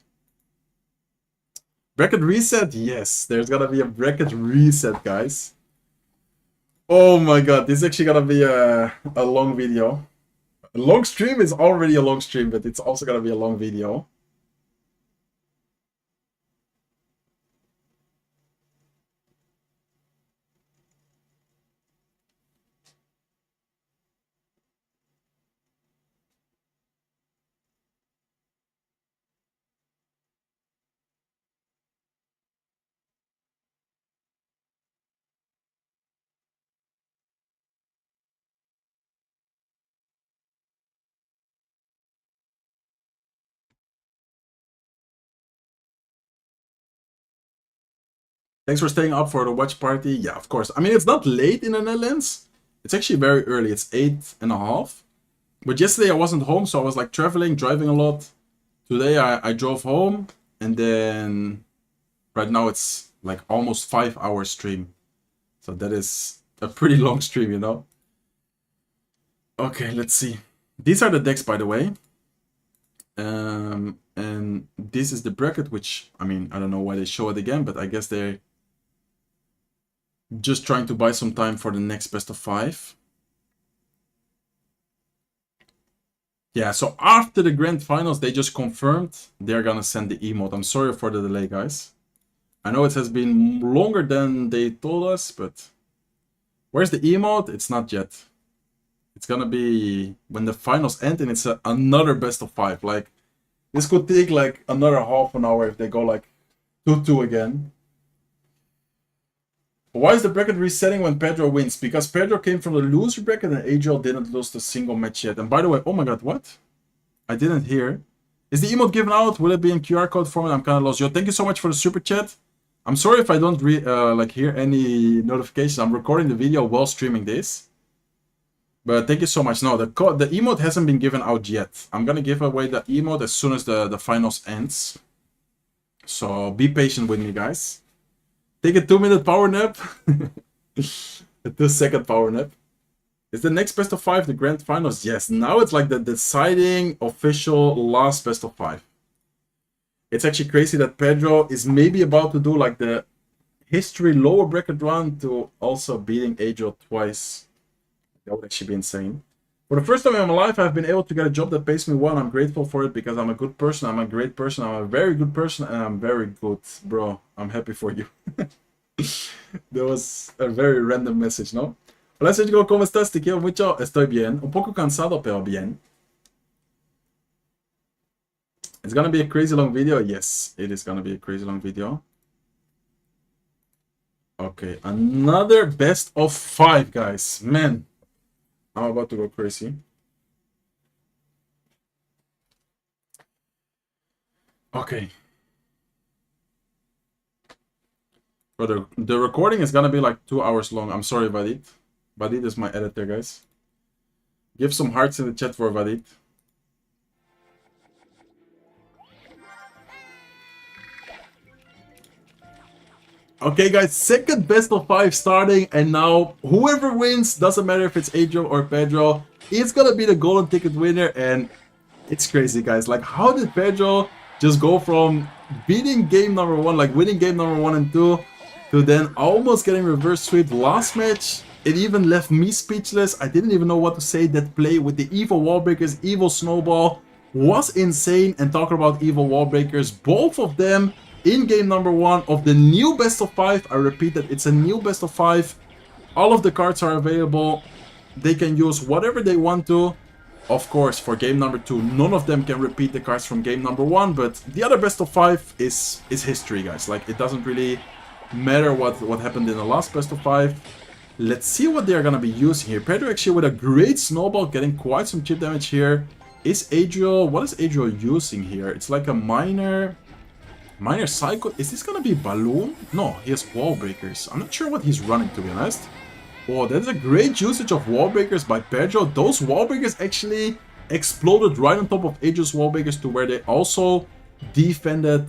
Bracket reset? Yes, there's gonna be a bracket reset, guys. Oh my god, this is actually gonna be a long video. A long stream is already a long stream, but it's also gonna be a long video. Thanks for staying up for the watch party. Yeah, of course. I mean, it's not late in the Netherlands. It's actually very early. It's 8:30. But yesterday I wasn't home, so I was like traveling, driving a lot. Today I drove home, and then right now it's like almost 5 hours stream. So that is a pretty long stream, you know? Okay, let's see. These are the decks, by the way. And this is the bracket, which, I mean, I don't know why they show it again, but I guess they're just trying to buy some time for the next best of 5. Yeah, so after the grand finals, they just confirmed they're gonna send the emote. I'm sorry for the delay, guys. I know it has been longer than they told us, but where's the emote? It's not yet. It's gonna be when the finals end, and it's another best of 5. Like, this could take like another half an hour if they go like 2-2 again. Why is the bracket resetting when Pedro wins? Because Pedro came from the loser bracket and Adriel didn't lose the single match yet. And by the way, oh my god, what? I didn't hear. Is the emote given out? Will it be in QR code format? I'm kind of lost. Yo, thank you so much for the super chat. I'm sorry if I don't like hear any notifications. I'm recording the video while streaming this. But thank you so much. No, the emote hasn't been given out yet. I'm gonna give away the emote as soon as the finals ends. So be patient with me, guys. Take a 2-minute power nap. A 2-second power nap. Is the next best of 5 the grand finals? Yes. Now it's like the deciding official last best of 5. It's actually crazy that Pedro is maybe about to do like the history lower bracket run to also beating Adriel twice. That would actually be insane. For the first time in my life, I've been able to get a job that pays me well. I'm grateful for it because I'm a good person. I'm a great person. I'm a very good person. And I'm very good. Bro, I'm happy for you. That was a very random message, no? Hola, Sergio, ¿cómo estás? Te quiero mucho. Estoy bien. Un poco cansado, pero bien. It's gonna be a crazy long video. Yes, it is gonna be a crazy long video. Okay, another best of 5, guys. Man. I'm about to go crazy. Okay. Brother, the recording is gonna be like 2 hours long. I'm sorry, Vadit. Vadit is my editor, guys. Give some hearts in the chat for Vadit. Okay, guys, second best of 5 starting, and now whoever wins, doesn't matter if it's Adriel or Pedro, it's gonna be the golden ticket winner. And it's crazy, guys. Like, how did Pedro just go from beating game number 1, like winning game number 1 and 2, to then almost getting reverse sweep last match? It even left me speechless. I didn't even know what to say. That play with the evil wall breakers, evil snowball was insane. And talking about evil wall breakers, both of them in game number 1 of the new best of 5. I repeat that it's a new best of 5. All of the cards are available. They can use whatever they want to. Of course, for game number 2, none of them can repeat the cards from game number 1. But the other best of 5 is history, guys. Like, it doesn't really matter what happened in the last best of 5. Let's see what they're gonna be using here. Pedro actually with a great snowball, getting quite some chip damage here. Is Adriel, what is Adriel using here? It's like a minor cycle. Is this gonna be balloon? No, he has wall breakers. I'm not sure what he's running, to be honest. Oh, that is a great usage of wall breakers by Pedro. Those wall breakers actually exploded right on top of Aegis wall breakers to where they also defended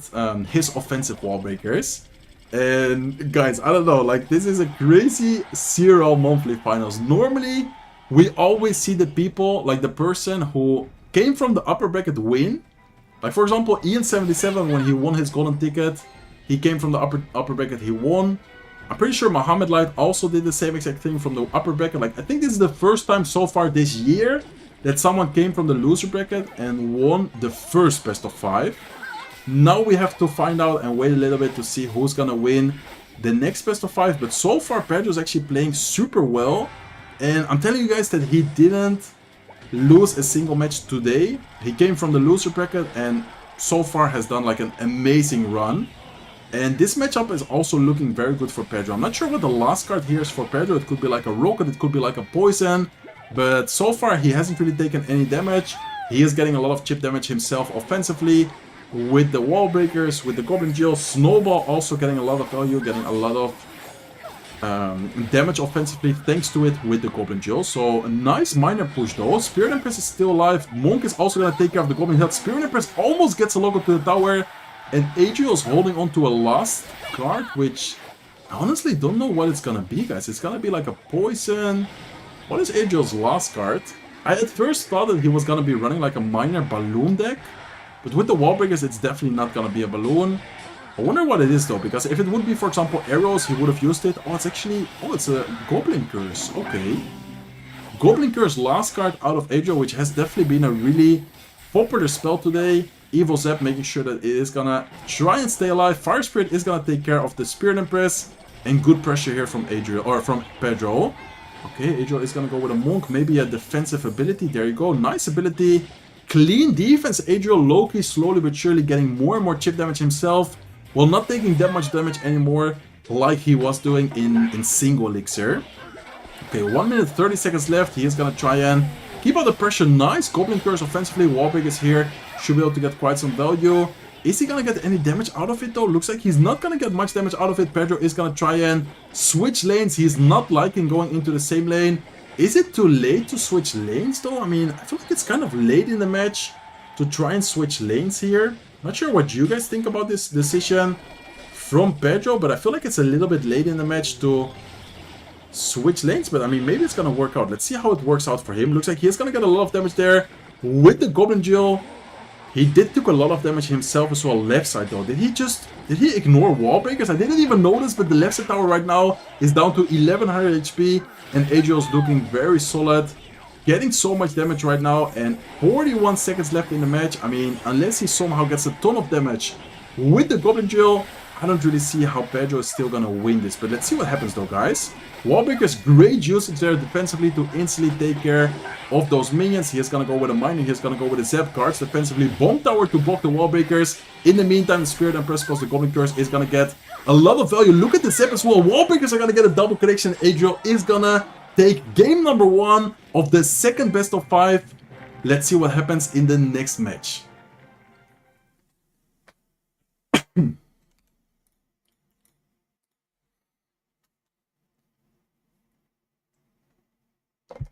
his offensive wall breakers. And guys, I don't know, like this is a crazy CRL monthly finals. Normally, we always see the people, like the person who came from the upper bracket win. Like for example, Ian77, when he won his golden ticket, he came from the upper bracket, he won. I'm pretty sure Mohammed Light also did the same exact thing from the upper bracket. Like I think this is the first time so far this year that someone came from the loser bracket and won the first best of 5. Now we have to find out and wait a little bit to see who's gonna win the next best of 5. But so far Pedro's actually playing super well. And I'm telling you guys that he didn't lose a single match today. He came from the loser bracket and so far has done like an amazing run. And this matchup is also looking very good for Pedro. I'm not sure what the last card here is for Pedro. It could be like a rocket, it could be like a poison. But so far he hasn't really taken any damage. He is getting a lot of chip damage himself offensively with the wall breakers, with the Goblin Jill. Snowball also getting a lot of value, getting a lot of damage offensively thanks to it with the Goblin Jill. So a nice minor push though. Spirit Empress is still alive. Monk is also going to take care of the Goblin Hill. Spirit Empress almost gets a logo to the tower. And Adriel is holding on to a last card, which I honestly don't know what it's going to be, guys. It's going to be like a poison. What is Adriel's last card? I at first thought that he was going to be running like a minor balloon deck. But with the wall breakers, it's definitely not going to be a balloon. I wonder what it is though, because if it would be, for example, arrows, he would have used it. Oh, it's actually... Oh, it's a Goblin Curse. Okay. Goblin Curse last card out of Adriel, which has definitely been a really popular spell today. Evil Zap making sure that it is gonna try and stay alive. Fire Spirit is gonna take care of the Spirit Empress. And good pressure here from Adriel, or from Pedro. Okay, Adriel is gonna go with a Monk, maybe a defensive ability. There you go, nice ability. Clean defense. Adriel low-key slowly but surely getting more and more chip damage himself, while not taking that much damage anymore like he was doing in single elixir. Okay, 1 minute 30 seconds left. He is gonna try and keep out the pressure. Nice Goblin Curse offensively. Wallbreak is here. Should be able to get quite some value. Is he gonna get any damage out of it though? Looks like he's not gonna get much damage out of it. Pedro is gonna try and switch lanes. He's not liking going into the same lane. Is it too late to switch lanes though? I mean, I feel like it's kind of late in the match to try and switch lanes here. Not sure what you guys think about this decision from Pedro, but I feel like it's a little bit late in the match to switch lanes. But I mean, maybe it's gonna work out. Let's see how it works out for him. Looks like he's gonna get a lot of damage there with the Goblin Jill. He did took a lot of damage himself as well. Left side though, did he ignore wall breakers? I didn't even notice, but the left side tower right now is down to 1100 HP and Adriel's looking very solid, getting so much damage right now, and 41 seconds left in the match. I mean, unless he somehow gets a ton of damage with the Goblin Jill, I don't really see how Pedro is still gonna win this. But let's see what happens though, guys. Wallbreaker's great usage there defensively to instantly take care of those minions. He is gonna go with a miner, he's gonna go with a Zap cards defensively. Bomb tower to block the Wallbreakers. In the meantime, the Spirit Empress plus the Goblin Curse is gonna get a lot of value. Look at the Zap as well. Wallbreakers are gonna get a double connection. Adriel is gonna take game number 1 of the second best of 5. Let's see what happens in the next match.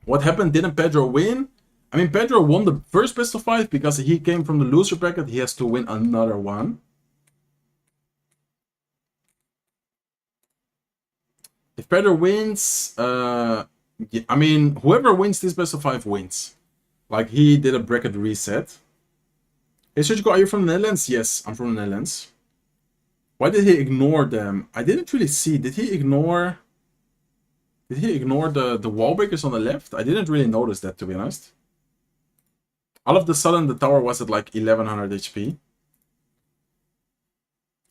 What happened? Didn't Pedro win? I mean, Pedro won the first best of 5 because he came from the loser bracket. He has to win another one. If Pedro wins, yeah, I mean, whoever wins this best of 5 wins. Like, he did a bracket reset. Hey, Sergio, are you from the Netherlands? Yes, I'm from the Netherlands. Why did he ignore them? I didn't really see. Did he ignore... Did he ignore the wall breakers on the left? I didn't really notice that, to be honest. All of a sudden, the tower was at like 1100 HP.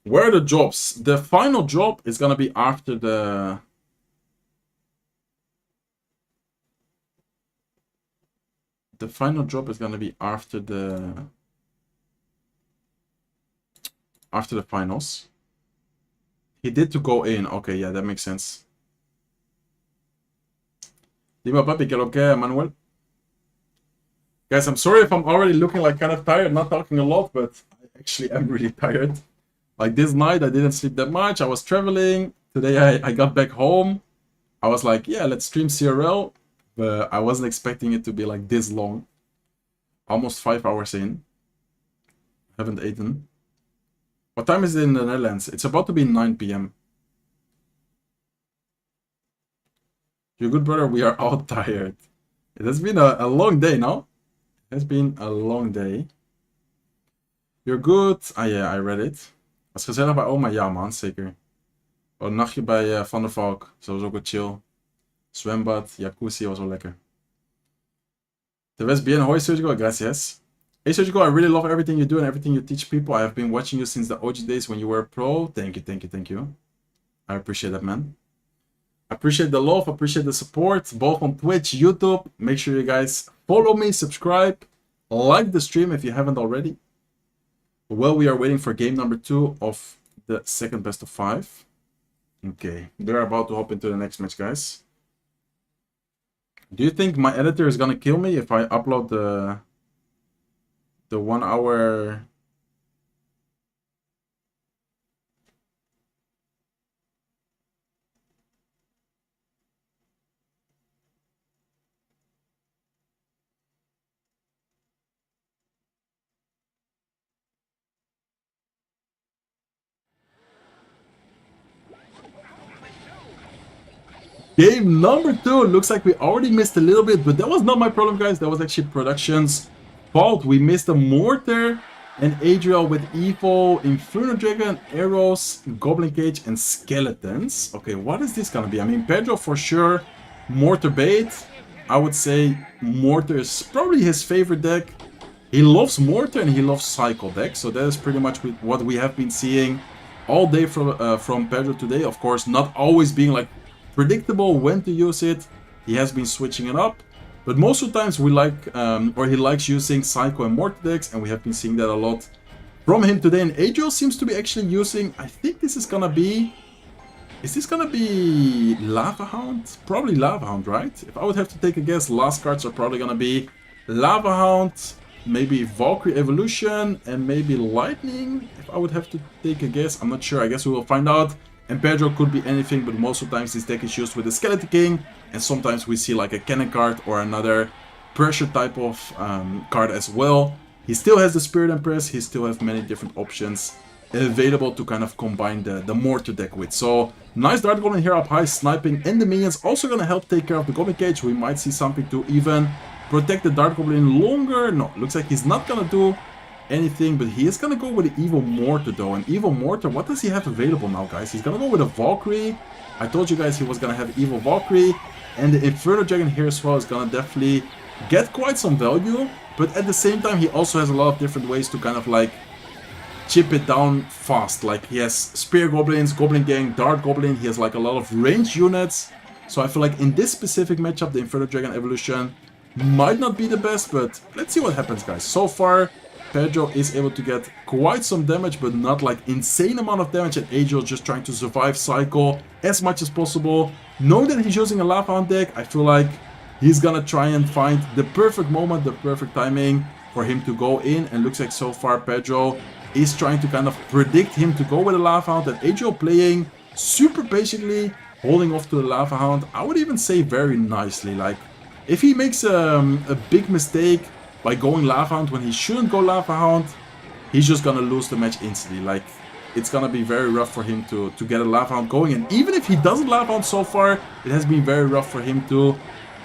Where are the jobs? The final job is gonna be after the... The final job is gonna be after the... After the finals. He did to go in. Okay, yeah, that makes sense. Dime papi, que lo que, Manuel? Guys, I'm sorry if I'm already looking like kind of tired, not talking a lot, but I actually am really tired. Like this night, I didn't sleep that much. I was traveling. Today, I got back home. I was like, yeah, let's stream CRL. But I wasn't expecting it to be like this long. Almost 5 hours in. Haven't eaten. What time is it in the Netherlands? It's about to be 9 p.m. You're good, brother. We are all tired. It has been a long day, no? It has been a long day. You're good. Ah ja, I read it. Was gezellig bij oma? Ja man, zeker. Oh, een nachtje bij Van der Valk. Dat was ook wel chill. Zwembad, jacuzzi was wel lekker. The best bien. Hoi Surgical, gracias. Hey Surgical, I really love everything you do and everything you teach people. I have been watching you since the OG days when you were a pro. Thank you, thank you, thank you. I appreciate that, man. I appreciate the love, appreciate the support, both on Twitch, YouTube. Make sure you guys follow me, subscribe, like the stream if you haven't already. Well, we are waiting for game number 2 of the second best of 5. Okay, they're about to hop into the next match, guys. Do you think my editor is gonna kill me if I upload the 1 hour? Game number 2. Looks like we already missed a little bit, but that was not my problem, guys. That was actually production's fault. We missed a mortar and Adriel with Evo, Inferno Dragon, arrows, Goblin Cage, and skeletons. Okay, what is this gonna be? I mean, Pedro for sure. Mortar bait. I would say mortar is probably his favorite deck. He loves mortar and he loves cycle deck, so that is pretty much what we have been seeing all day from Pedro today. Of course, not always being like predictable when to use it. He has been switching it up, but most of the times we like he likes using Psycho and Mortar decks, and we have been seeing that a lot from him today. And Adriel seems to be actually using, I think this is gonna be, is this gonna be Lava Hound? Probably Lava Hound, right? If I would have to take a guess, last cards are probably gonna be Lava Hound, maybe Valkyrie Evolution, and maybe Lightning. If I would have to take a guess, I'm not sure. I guess we will find out. And Pedro could be anything, but most of the times this deck is used with the Skeleton King, and sometimes we see like a cannon card or another pressure type of card as well. He still has the Spirit Empress, he still has many different options available to kind of combine the Mortar deck with. So, nice Dart Goblin here up high, sniping, and the minions also gonna help take care of the Goblin Cage. We might see something to even protect the Dart Goblin longer. No, looks like he's not gonna do anything, but he is gonna go with the Evil Mortar though. And Evil Mortar, what does he have available now, guys? He's gonna go with a Valkyrie. I told you guys he was gonna have Evil Valkyrie, and the Inferno Dragon here as well is gonna definitely get quite some value, but at the same time he also has a lot of different ways to kind of like chip it down fast. Like he has Spear Goblins, Goblin Gang, Dart Goblin, he has like a lot of range units. So I feel like in this specific matchup the Inferno Dragon Evolution might not be the best, but let's see what happens, guys. So far Pedro is able to get quite some damage, but not like insane amount of damage, and Adriel just trying to survive cycle as much as possible. Knowing that he's using a Lava Hound deck, I feel like he's gonna try and find the perfect moment, the perfect timing for him to go in, and looks like so far Pedro is trying to kind of predict him to go with a Lava Hound, and Adriel playing super patiently, holding off to the Lava Hound. I would even say very nicely. Like, if he makes a big mistake by going Lava Hound when he shouldn't go Lava Hound, he's just gonna lose the match instantly. Like, it's gonna be very rough for him to get a Lava Hound going. And even if he doesn't Lava Hound so far, it has been very rough for him to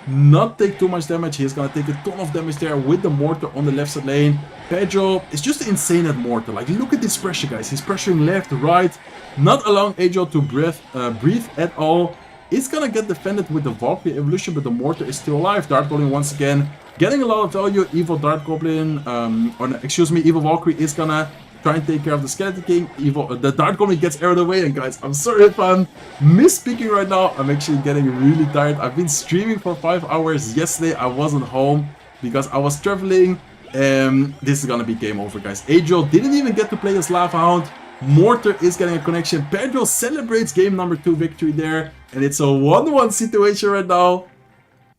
not take too much damage. He's gonna take a ton of damage there with the Mortar on the left side lane. Pedro is just insane at Mortar. Like, look at this pressure, guys. He's pressuring left, right, not allowing Adriel to breathe at all. It's gonna get defended with the Valkyrie Evolution, but the Mortar is still alive. Dart Goblin once again getting a lot of value. Evil Dart Goblin, Evil Valkyrie is gonna try and take care of the Skeleton King. The Dart Goblin gets aired away, and guys, I'm sorry if I'm misspeaking right now. I'm actually getting really tired. I've been streaming for 5 hours. Yesterday I wasn't home because I was traveling. This is gonna be game over, guys. Adriel didn't even get to play his Lava Hound. Mortar is getting a connection. Pedro celebrates game number 2 victory there, and it's a 1-1 situation right now.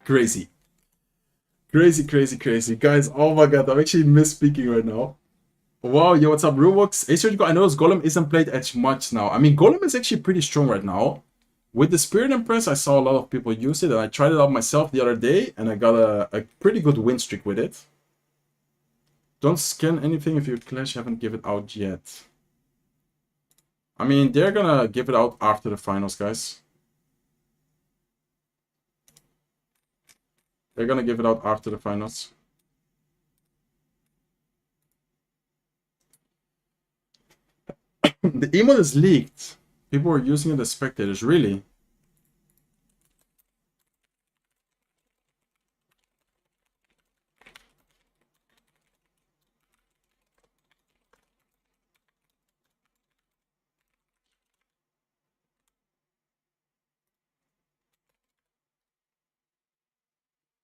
Crazy. Crazy, crazy, crazy. Guys, oh my god, I'm actually misspeaking right now. Wow, yo, what's up, Rubox? Hey, Surgical, I noticed Golem isn't played as much now. I mean, Golem is actually pretty strong right now. With the Spirit Empress, I saw a lot of people use it, and I tried it out myself the other day, and I got a pretty good win streak with it. Don't scan anything if your Clash haven't given it out yet. I mean, they're gonna give it out after the finals, guys. They're gonna give it out after the finals. The emote is leaked. People are using it as spectators, really?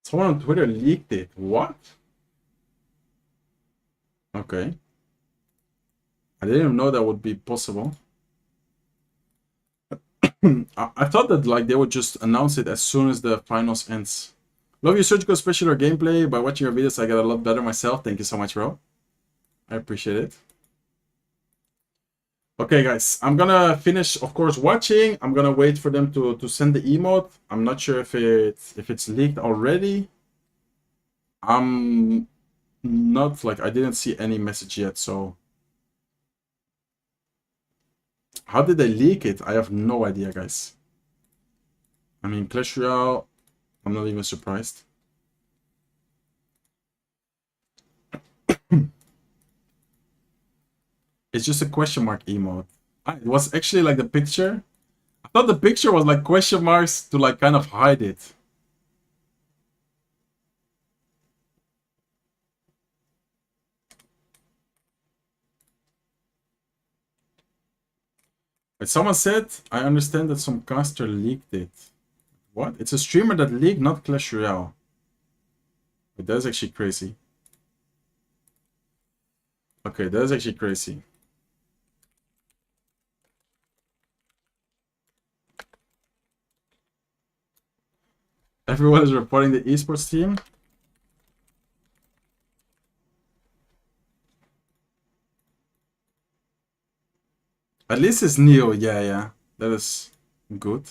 Someone on Twitter leaked it. What? Okay. I didn't even know that would be possible. I thought that like they would just announce it as soon as the finals ends. Love your surgical special or gameplay. By watching your videos, I get a lot better myself. Thank you so much, bro. I appreciate it. Okay, guys, I'm gonna finish, of course, watching. I'm gonna wait for them to send the emote. I'm not sure if it's leaked already. I'm not like I didn't see any message yet, so how did they leak it? I have no idea, guys. I mean, Clash Royale, I'm not even surprised. It's just a question mark emote. It was actually like the picture. I thought the picture was like question marks to like kind of hide it. But someone said, I understand that some caster leaked it. What? It's a streamer that leaked, not Clash Royale. But that is actually crazy. Okay, that is actually crazy. Everyone is reporting the esports team. At least it's Neo, yeah. That is good.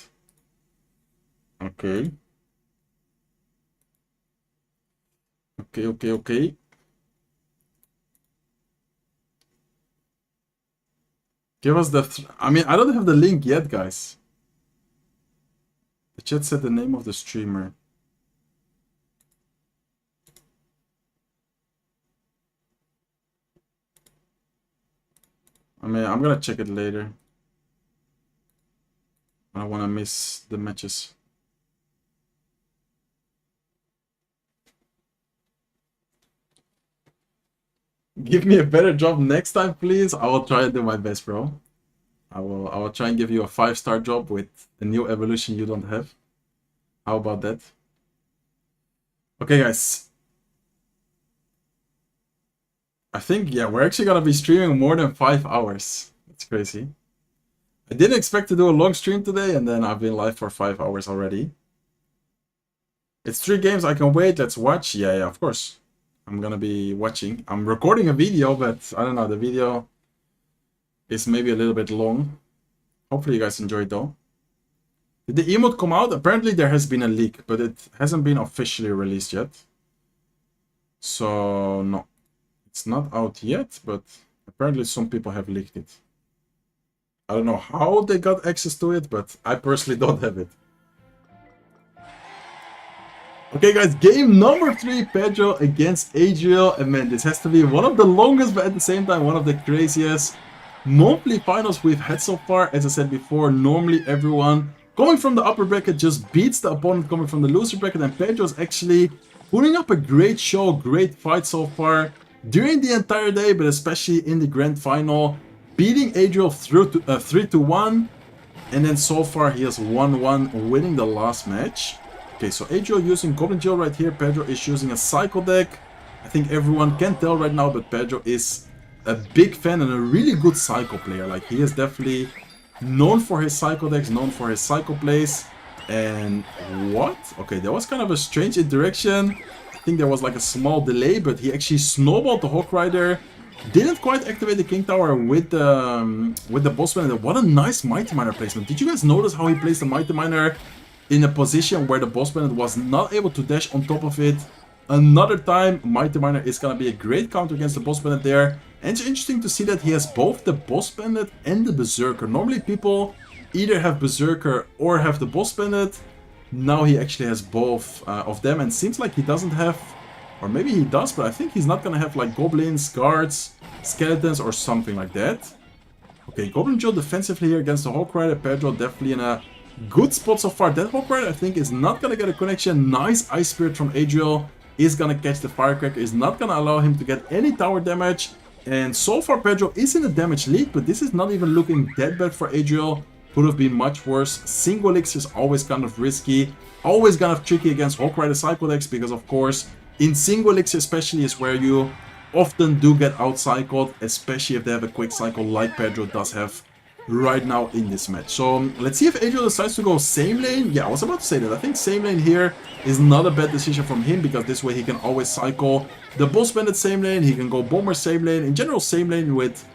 Okay. Okay. Give us the... I mean, I don't have the link yet, guys. The chat said the name of the streamer. I mean, I'm gonna check it later. I don't want to miss the matches. Give me a better job next time, please. I will try to do my best, bro. I will try and give you a 5-star job with a new evolution you don't have. How about that? Okay, guys. I think, yeah, we're actually gonna be streaming more than 5 hours. That's crazy. I didn't expect to do a long stream today, and then I've been live for 5 hours already. It's 3 games, I can wait, let's watch. Yeah, of course. I'm gonna be watching. I'm recording a video, but I don't know, the video is maybe a little bit long. Hopefully you guys enjoyed though. Did the emote come out? Apparently there has been a leak, but it hasn't been officially released yet. So, no. It's not out yet, but apparently some people have leaked it. I don't know how they got access to it, but I personally don't have it. Okay, guys, game number 3, Pedro against Adriel. And man, this has to be one of the longest, but at the same time, one of the craziest monthly finals we've had so far. As I said before, normally everyone coming from the upper bracket just beats the opponent coming from the loser bracket. And Pedro's actually putting up a great show, great fight so far during the entire day, but especially in the grand final, beating Adriel through to 3-1. And then so far he has 1-1, winning the last match. Okay, so Adriel using Goblin Jill right here. Pedro is using a Cycle deck. I think everyone can tell right now, but Pedro is a big fan and a really good Cycle player. Like, he is definitely known for his Cycle decks, known for his Cycle plays. And what? Okay, that was kind of a strange interaction. I think there was like a small delay, but he actually snowballed the Hawk Rider. Didn't quite activate the King Tower with the Boss Man. What a nice Mighty Miner placement. Did you guys notice how he placed the Mighty Miner in a position where the boss planet was not able to dash on top of it? another time. Mighty Miner is gonna be a great counter against the Boss Bandit there. And it's interesting to see that he has both the Boss Bandit and the Berserker. Normally people either have Berserker or have the Boss Bandit. Now he actually has both of them, and seems like he doesn't have, or maybe he does, but I think he's not gonna have like Goblins, Guards, Skeletons or something like that. Okay, Goblin Joe defensively here against the Hawk Rider. Pedro definitely in a good spot so far. That Hawk Rider I think is not gonna get a connection. Nice Ice Spirit from Adriel. Is gonna catch the Firecracker. Is not gonna allow him to get any tower damage. And so far Pedro is in the damage lead, but this is not even looking that bad for Adriel. Could have been much worse. Single Elixir is always kind of risky. Always kind of tricky against Hawk Rider Cycle decks, because of course in Single Elixir especially is where you often do get out-cycled, especially if they have a quick cycle like Pedro does have right now in this match. So let's see if Adriel decides to go same lane. Yeah, I was about to say that. I think same lane here is not a bad decision from him, because this way he can always cycle the Boss Bandit same lane, he can go Bomber same lane. In general, same lane with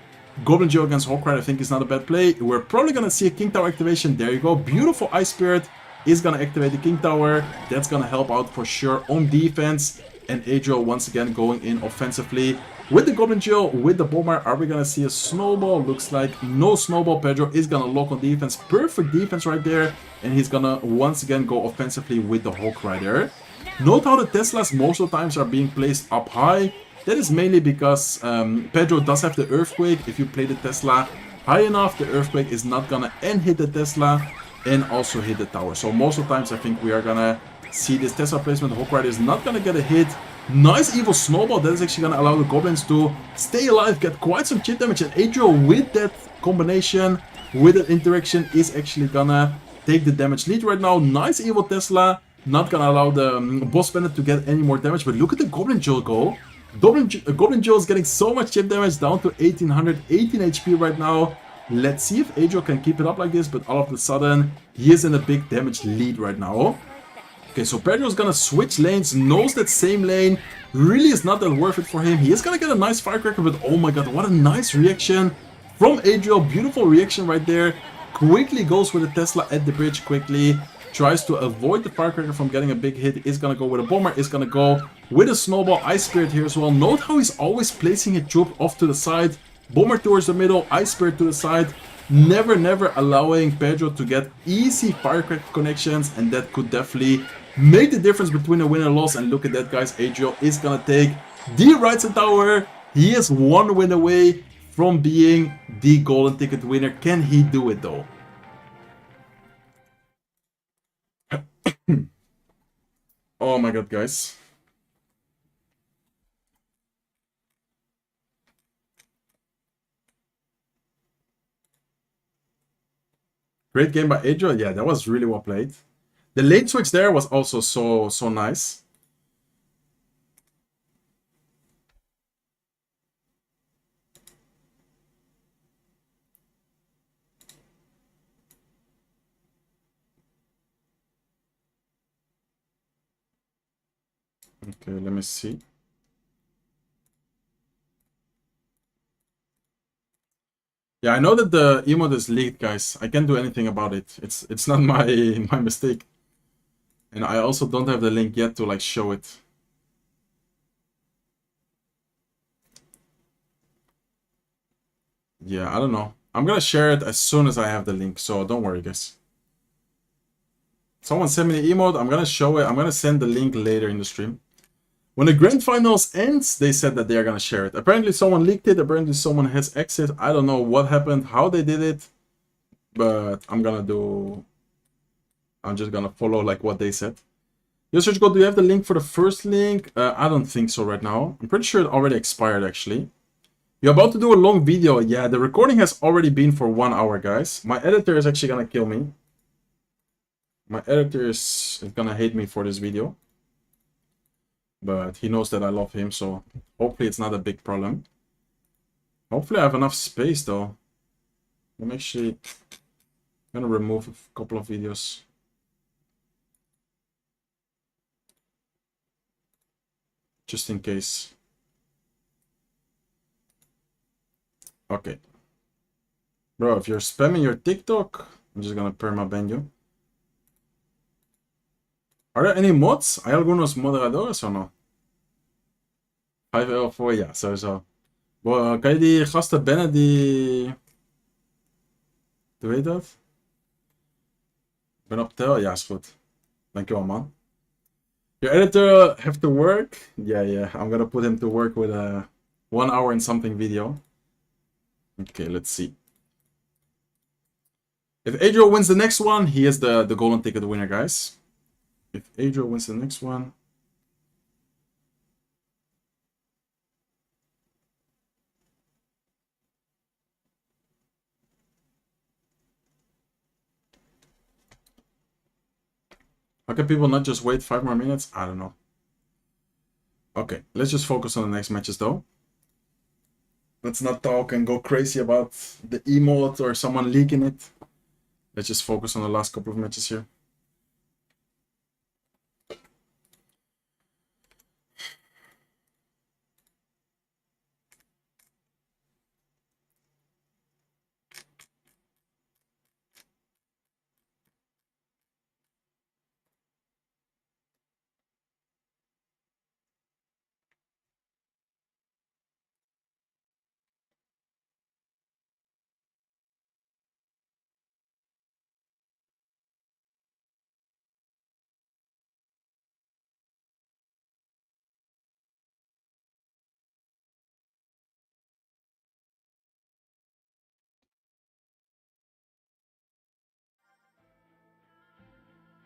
Goblin Joe against Hawk Rider I think is not a bad play. We're probably going to see a King Tower activation. There you go. Beautiful Ice Spirit is going to activate the King Tower. That's going to help out for sure on defense. And Adriel once again going in offensively with the Goblin Joe, with the Bomber. Are we gonna see a snowball? Looks like no snowball. Pedro is gonna lock on defense. Perfect defense right there. And he's gonna once again go offensively with the Hawk Rider. Note how the Teslas most of the times are being placed up high. That is mainly because Pedro does have the Earthquake. If you play the Tesla high enough, the Earthquake is not gonna hit the Tesla and also hit the tower. So most of the times I think we are gonna see this Tesla placement. Hawk Rider is not gonna get a hit. Nice evil snowball. That is actually gonna allow the goblins to stay alive, get quite some chip damage. And Adriel with that combination, with that interaction, is actually gonna take the damage lead right now. Nice evil Tesla. Not gonna allow the Boss Bandit to get any more damage. But look at the Goblin Joe go. Goblin Joe is getting so much chip damage, down to 1818 HP right now. Let's see if Adriel can keep it up like this. But all of a sudden, he is in a big damage lead right now. Okay, so Pedro's gonna switch lanes, knows that same lane really is not that worth it for him. He is gonna get a nice Firecracker, but oh my god, what a nice reaction from Adriel. Beautiful reaction right there. Quickly goes with the Tesla at the bridge quickly. Tries to avoid the Firecracker from getting a big hit. Is gonna go with a Bomber, is gonna go with a Snowball. Ice Spirit here as well. Note how he's always placing a troop off to the side. Bomber towards the middle, Ice Spirit to the side. Never allowing Pedro to get easy Firecracker connections, and that could definitely make the difference between a win and loss. And look at that, guys. Adriel is gonna take the Ryzen Tower. He is one win away from being the golden ticket winner. Can he do it though? Oh my god, guys. Great game by Adriel. Yeah, that was really well played. The lane switch there was also so nice. Okay, let me see. Yeah, I know that the emote is leaked, guys. I can't do anything about it. It's not my mistake. And I also don't have the link yet to like show it. Yeah, I don't know. I'm gonna share it as soon as I have the link, so don't worry, guys. Someone sent me the emote. I'm gonna show it. I'm gonna send the link later in the stream. When the grand finals ends, they said that they are gonna share it. Apparently someone leaked it. Apparently someone has access. I don't know what happened, how they did it, but I'm just gonna follow like what they said. Yo, Surgical, do you have the link for the first link? I don't think so right now. I'm pretty sure it already expired actually. You're about to do a long video. Yeah, the recording has already been for 1 hour, guys. My editor is actually gonna kill me. My editor is gonna hate me for this video. But he knows that I love him, so hopefully it's not a big problem. Hopefully I have enough space though. I'm actually gonna remove a couple of videos. Just in case. Okay. Bro, if you're spamming your TikTok, I'm just gonna permaban you. Are there any mods? ¿Hay algunos moderadores o no? 5 voor, ja, sowieso. Kan je die gasten bannen die... Hoe heet dat? Ik ben op tel? Ja, is goed. Dankjewel, man. Your editor have to work? Yeah. I'm gonna put him to work with a 1 hour and something video. Okay, let's see. If Adriel wins the next one, he is the golden ticket winner, guys. If Adriel wins the next one... How can people not just wait 5 more minutes? I don't know. Okay, let's just focus on the next matches though. Let's not talk and go crazy about the emote or someone leaking it. Let's just focus on the last couple of matches here.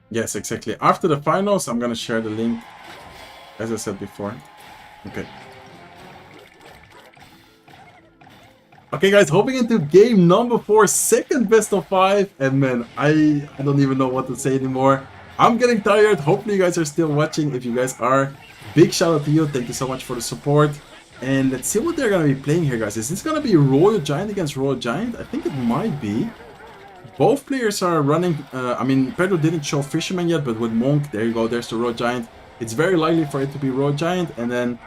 Yes, exactly. After the finals, I'm gonna share the link, as I said before. Okay. Okay, guys, hopping into game number 4, second best of 5, and man, I don't even know what to say anymore. I'm getting tired. Hopefully you guys are still watching. If you guys are, big shout out to you. Thank you so much for the support. And let's see what they're gonna be playing here, guys. Is this gonna be Royal Giant against Royal Giant? I think it might be. Both players are running, I mean, Pedro didn't show Fisherman yet, but with Monk, there you go, there's the Royal Giant. It's very likely for it to be Royal Giant, and then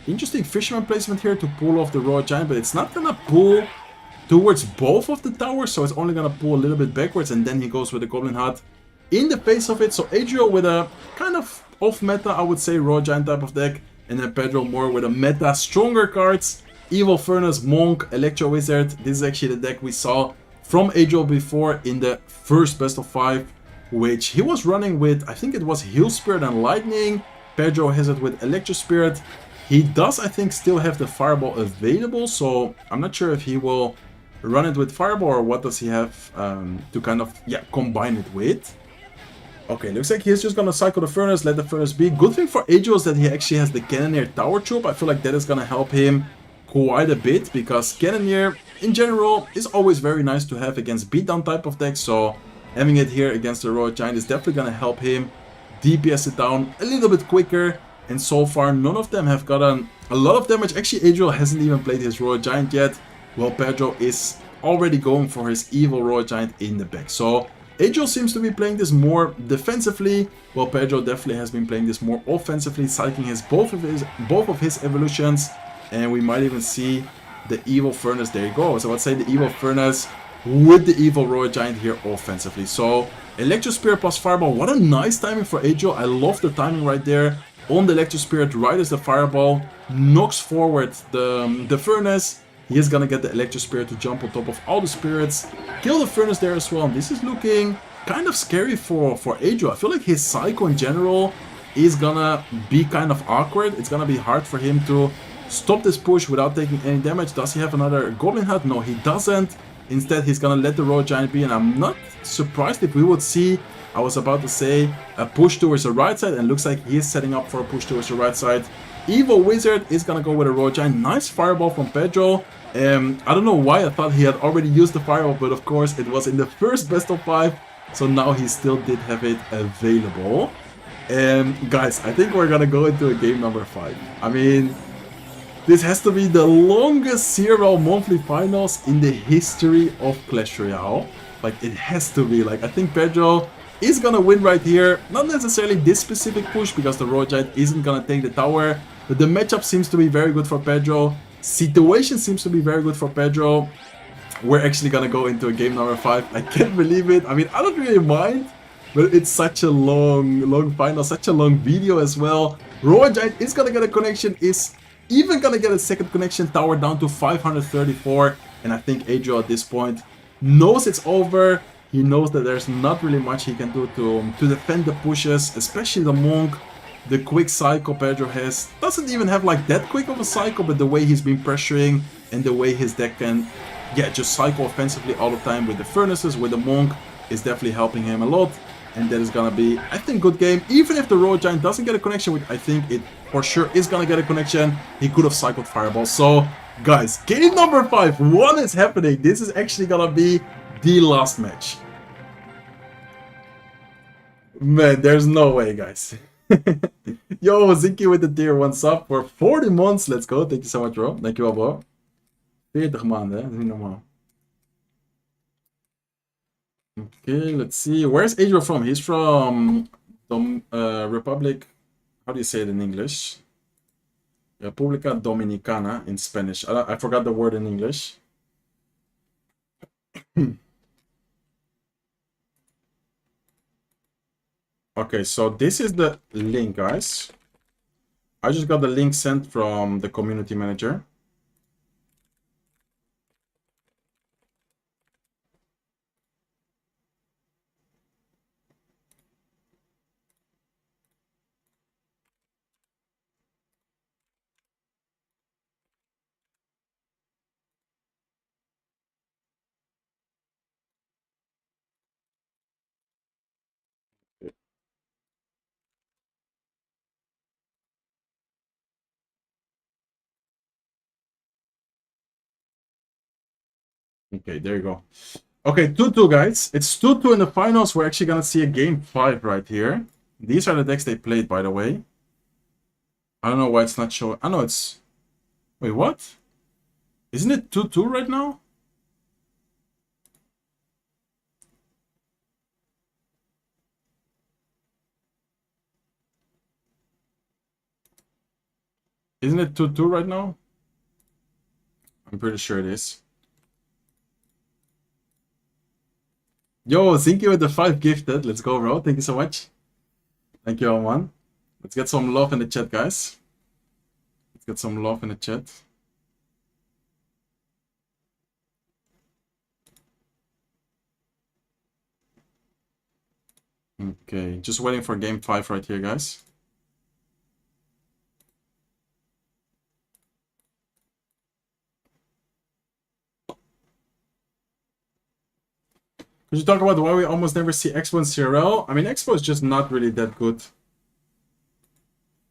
interesting Fisherman placement here to pull off the Royal Giant, but it's not gonna pull towards both of the towers, so it's only gonna pull a little bit backwards, and then he goes with the Goblin Hut in the face of it. So Adriel with a kind of off-meta, I would say, Royal Giant type of deck, and then Pedro more with a meta, stronger cards, Evil Furnace, Monk, Electro Wizard. This is actually the deck we saw from Adriel before in the first best of 5, which he was running with, I think it was Heal Spirit and Lightning. Pedro has it with Electro Spirit. He does, I think, still have the Fireball available, so I'm not sure if he will run it with Fireball or what does he have to kind of, yeah, combine it with. Okay, looks like he's just gonna cycle the Furnace, let the Furnace be. Good thing for Adriel is that he actually has the Cannoneer Tower Troop. I feel like that is gonna help him quite a bit, because Cannoneer in general is always very nice to have against beatdown type of decks, so having it here against the Royal Giant is definitely gonna help him DPS it down a little bit quicker. And so far none of them have gotten a lot of damage. Actually, Adriel hasn't even played his Royal Giant yet, while Pedro is already going for his evil Royal Giant in the back. So Adriel seems to be playing this more defensively, while Pedro definitely has been playing this more offensively, cycling both of his evolutions. And we might even see the Evil Furnace. There you go. So I would say the Evil Furnace with the Evil Royal Giant here offensively. So Electro Spirit plus Fireball. What a nice timing for Adriel. I love the timing right there. On the Electro Spirit, right as the Fireball knocks forward the Furnace. He is gonna get the Electro Spirit to jump on top of all the spirits. Kill the Furnace there as well. This is looking kind of scary for Adriel. I feel like his Psycho in general is gonna be kind of awkward. It's gonna be hard for him to stop this push without taking any damage. Does he have another Goblin Hut? No, he doesn't. Instead, he's gonna let the Royal Giant be, and I'm not surprised if we would see, I was about to say, a push towards the right side, and looks like he is setting up for a push towards the right side. Evil Wizard is gonna go with a Royal Giant. Nice Fireball from Pedro. I don't know why I thought he had already used the Fireball, but of course it was in the first best of 5, so now he still did have it available. Guys, I think we're gonna go into a game number 5. I mean, this has to be the longest CRL monthly finals in the history of Clash Royale. Like, it has to be. Like, I think Pedro is gonna win right here. Not necessarily this specific push, because the Royal Giant isn't gonna take the tower. But the matchup seems to be very good for Pedro. Situation seems to be very good for Pedro. We're actually gonna go into a game number 5. I can't believe it. I mean, I don't really mind, but it's such a long final, such a long video as well. Royal Giant is gonna get a connection, is even gonna get a second connection tower down to 534. And I think Adriel at this point knows it's over. He knows that there's not really much he can do to defend the pushes, especially the Monk. The quick cycle Pedro has doesn't even have like that quick of a cycle, but the way he's been pressuring and the way his deck can, yeah, just cycle offensively all the time with the furnaces, with the Monk, is definitely helping him a lot. And that is gonna be, I think, good game. Even if the Royal Giant doesn't get a connection, which I think it for sure is gonna get a connection, he could have cycled Fireball. So, guys, game number 5, what is happening? This is actually gonna be the last match. Man, there's no way, guys. Yo, Zinky with the tier 1 sub for 40 months. Let's go. Thank you so much, bro. Dankjewel, bro. 40 maanden, hè? Dat is niet normaal. Okay, let's see. Where's Adriel from? He's from Republic. How do you say it in English? República Dominicana in Spanish. I forgot the word in English. Okay, so this is the link, guys. I just got the link sent from the community manager. Okay, there you go. Okay, 2-2, guys. It's 2-2 in the finals. We're actually going to see a game 5 right here. These are the decks they played, by the way. I don't know why it's not showing. I know it's... Wait, what? Isn't it 2-2 right now? Isn't it 2-2 right now? I'm pretty sure it is. Yo, Zinky with the 5 gifted. Let's go, bro. Thank you so much. Thank you, Alman. Let's get some love in the chat, guys. Let's get some love in the chat. Okay, just waiting for game 5 right here, guys. Could you talk about why we almost never see Expo and CRL? I mean, Expo is just not really that good.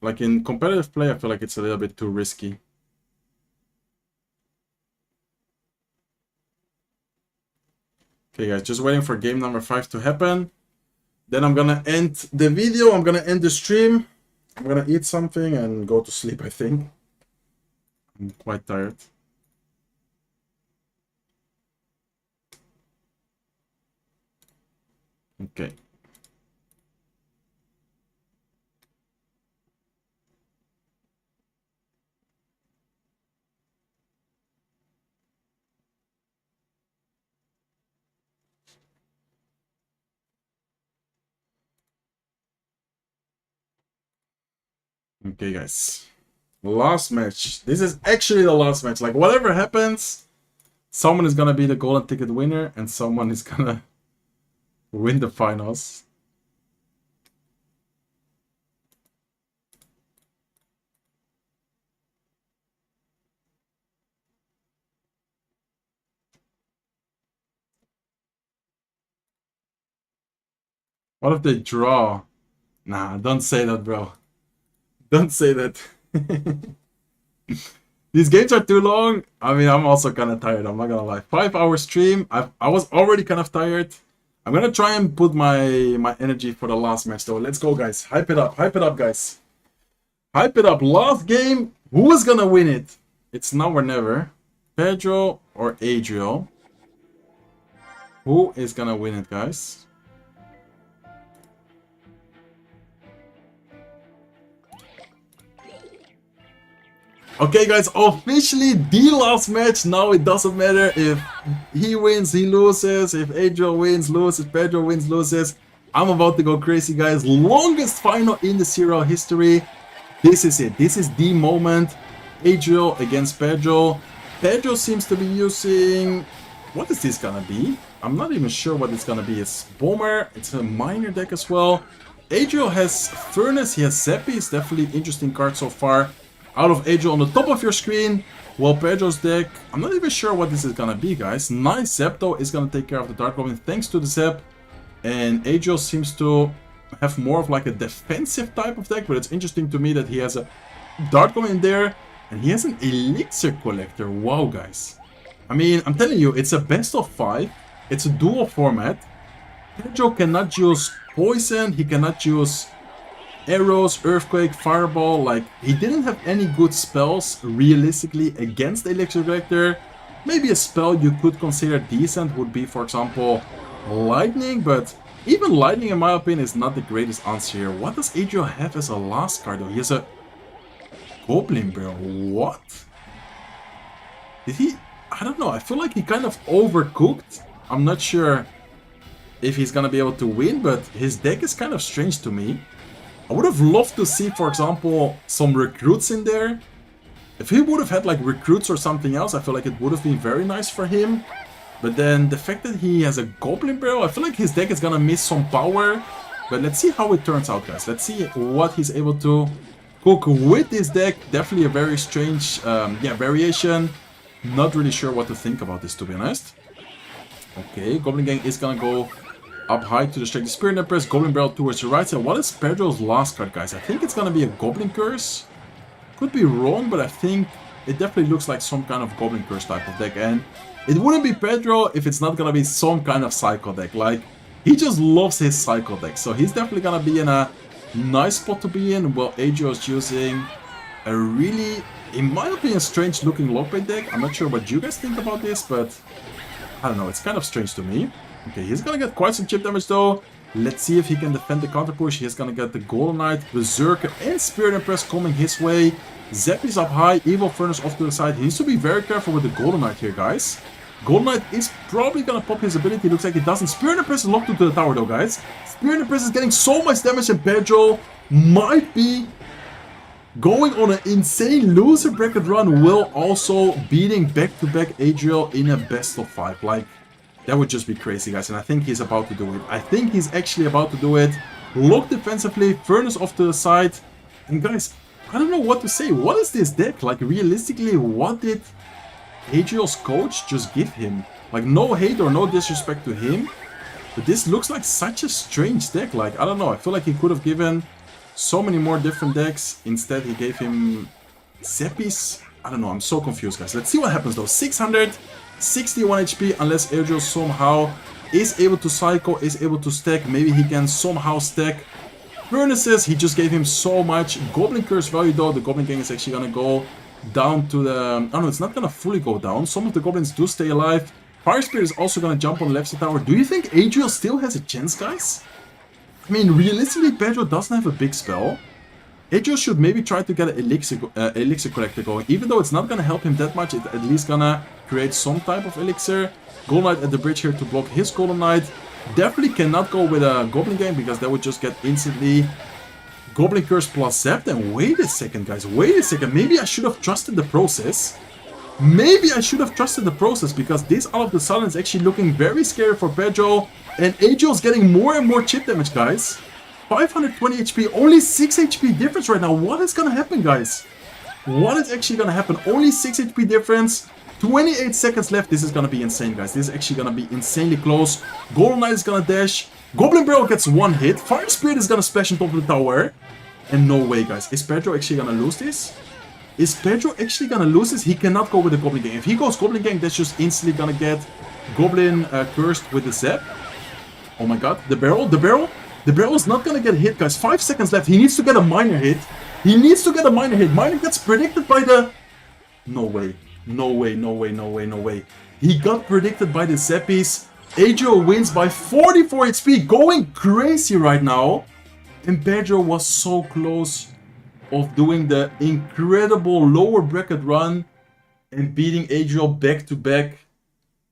Like in competitive play, I feel like it's a little bit too risky. Okay, guys, just waiting for game number 5 to happen. Then I'm gonna end the video. I'm gonna end the stream. I'm gonna eat something and go to sleep, I think. I'm quite tired. Okay. Okay, guys. Last match. This is actually the last match. Like, whatever happens, someone is gonna be the golden ticket winner and someone is gonna win the finals. What if they draw? Nah, don't say that, bro. Don't say that. These games are too long. I mean, I'm also kind of tired. I'm not gonna lie. 5-hour stream. I was already kind of tired. I'm gonna try and put my energy for the last match though. Let's go, guys. Hype it up, guys. Hype it up. Last game. Who is gonna win it? It's now or never. Pedro or Adriel. Who is gonna win it, guys? Okay, guys, officially the last match. Now it doesn't matter if he wins, he loses, if Adriel wins, loses, Pedro wins, loses. I'm about to go crazy, guys. Longest final in the CRL history. This is it. This is the moment. Adriel against Pedro. Pedro seems to be using... What is this gonna be? I'm not even sure what it's gonna be. It's Bomber. It's a minor deck as well. Adriel has Furnace. He has Zeppi. It's definitely an interesting card so far. Out of Adriel on the top of your screen. Well, Pedro's deck, I'm not even sure what this is gonna be, guys. Nice Zep, though, is gonna take care of the Dark Goblin thanks to the Zep. And Adriel seems to have more of like a defensive type of deck, but it's interesting to me that he has a Dark Goblin in there, and he has an Elixir Collector. Wow, guys. I mean, I'm telling you, it's a best of 5. It's a dual format. Pedro cannot use Poison, he cannot use Arrows, Earthquake, Fireball. Like, he didn't have any good spells realistically against the Elixir Collector. Maybe a spell you could consider decent would be, for example, Lightning, but even Lightning, in my opinion, is not the greatest answer here. What does Adriel have as a last card, though? He has a Goblin Barrel. What? Did he... I don't know. I feel like he kind of overcooked. I'm not sure if he's gonna be able to win, but his deck is kind of strange to me. I would have loved to see, for example, some recruits in there. If he would have had like recruits or something else, I feel like it would have been very nice for him. But then the fact that he has a Goblin Barrel, I feel like his deck is gonna miss some power. But let's see how it turns out, guys. Let's see what he's able to cook with this deck. Definitely a very strange variation. Not really sure what to think about this, to be honest. Okay, Goblin Gang is gonna go up high to distract the Spirit Empress. Goblin Barrel towards the right side. What is Pedro's last card, guys? I think it's gonna be a Goblin Curse. Could be wrong, but I think it definitely looks like some kind of Goblin Curse type of deck. And it wouldn't be Pedro if it's not gonna be some kind of Cycle deck. Like, he just loves his Cycle deck. So he's definitely gonna be in a nice spot to be in. Well, Adriel is using a really, in my opinion, strange looking Lockbait deck. I'm not sure what you guys think about this, but I don't know, it's kind of strange to me. Okay, he's gonna get quite some chip damage though. Let's see if he can defend the counter push. He's gonna get the Golden Knight, Berserker, and Spirit Empress coming his way. Zeppi's up high, Evil Furnace off to the side. He needs to be very careful with the Golden Knight here, guys. Golden Knight is probably gonna pop his ability. Looks like it doesn't. Spirit Empress is locked into the tower though, guys. Spirit Empress is getting so much damage, and Pedro might be going on an insane loser bracket run, while also beating back-to-back Adriel in a best of 5. Like, that would just be crazy, guys, and I think he's about to do it. I think he's actually about to do it. Lock defensively, Furnace off to the side. And guys, I don't know what to say. What is this deck? Like, realistically, what did Adriel's coach just give him? Like, no hate or no disrespect to him, but this looks like such a strange deck. Like, I don't know. I feel like he could have given so many more different decks. Instead, he gave him Zeppi's. I don't know. I'm so confused, guys. Let's see what happens, though. 661 HP, unless Adriel somehow is able to cycle, is able to stack. Maybe he can somehow stack Furnaces. He just gave him so much. Goblin Curse value, though. The Goblin Gang is actually going to go down to the... Oh, no, it's not going to fully go down. Some of the Goblins do stay alive. Fire Spirit is also going to jump on the left side tower. Do you think Adriel still has a chance, guys? I mean, realistically, Pedro doesn't have a big spell. Adriel should maybe try to get an Elixir Collector going. Even though it's not going to help him that much, it's at least going to create some type of Elixir. Golden Knight at the bridge here to block his Golden Knight. Definitely cannot go with a Goblin Gang, because that would just get instantly Goblin Curse plus Zap. And wait a second, guys. Wait a second. Maybe I should have trusted the process. Maybe I should have trusted the process, because this all of the sudden is actually looking very scary for Pedro. And Adriel's getting more and more chip damage, guys. 520 HP, only 6 HP difference right now. What is gonna happen, guys? What is actually gonna happen? Only 6 HP difference. 28 seconds left. This is gonna be insane, guys. This is actually gonna be insanely close. Golden Knight is gonna dash. Goblin Barrel gets one hit. Fire Spirit is gonna splash on top of the tower. And no way, guys. Is Pedro actually gonna lose this? Is Pedro actually gonna lose this? He cannot go with the Goblin Gang. If he goes Goblin Gang, that's just instantly gonna get Goblin cursed with the Zap. Oh my god. The barrel. The barrel is not gonna get hit, guys. 5 seconds left. He needs to get a minor hit. He needs to get a minor hit. Minor gets predicted by the... No way. No way, no way, no way, no way. He got predicted by the Zeppies. Adriel wins by 44 HP. Going crazy right now. And Pedro was so close of doing the incredible lower bracket run and beating Adriel back to back.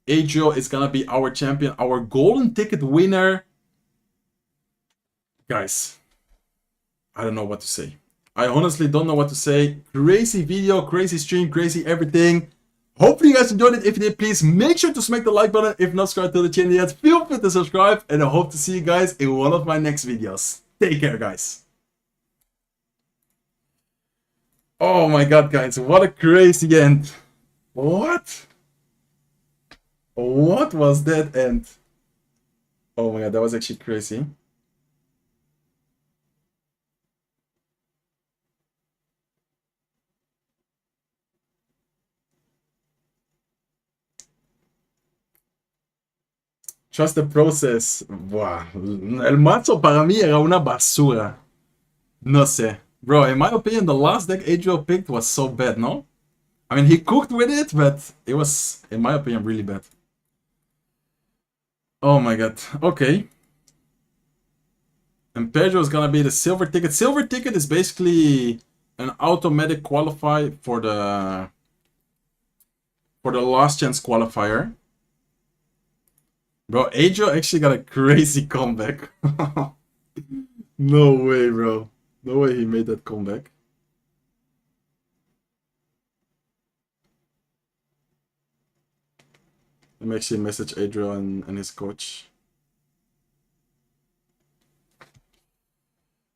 Adriel is gonna be our champion, our golden ticket winner. Guys, I don't know what to say. I honestly don't know what to say. Crazy video, crazy stream, crazy everything. Hopefully you guys enjoyed it. If you did, please make sure to smack the like button. If not subscribed to the channel yet, feel free to subscribe. And I hope to see you guys in one of my next videos. Take care, guys. Oh my god, guys. What a crazy end. What? What was that end? Oh my god, that was actually crazy. Trust the process. Buah. El mazo para mí era una basura. No sé. Bro, in my opinion, the last deck Adriel picked was so bad, no? I mean, he cooked with it, but it was, in my opinion, really bad. Oh my god. Okay. And Pedro is gonna be the silver ticket. Silver ticket is basically an automatic qualify for the last chance qualifier. Bro, Adriel actually got a crazy comeback. No way, bro. No way he made that comeback. Let me actually message Adriel and his coach.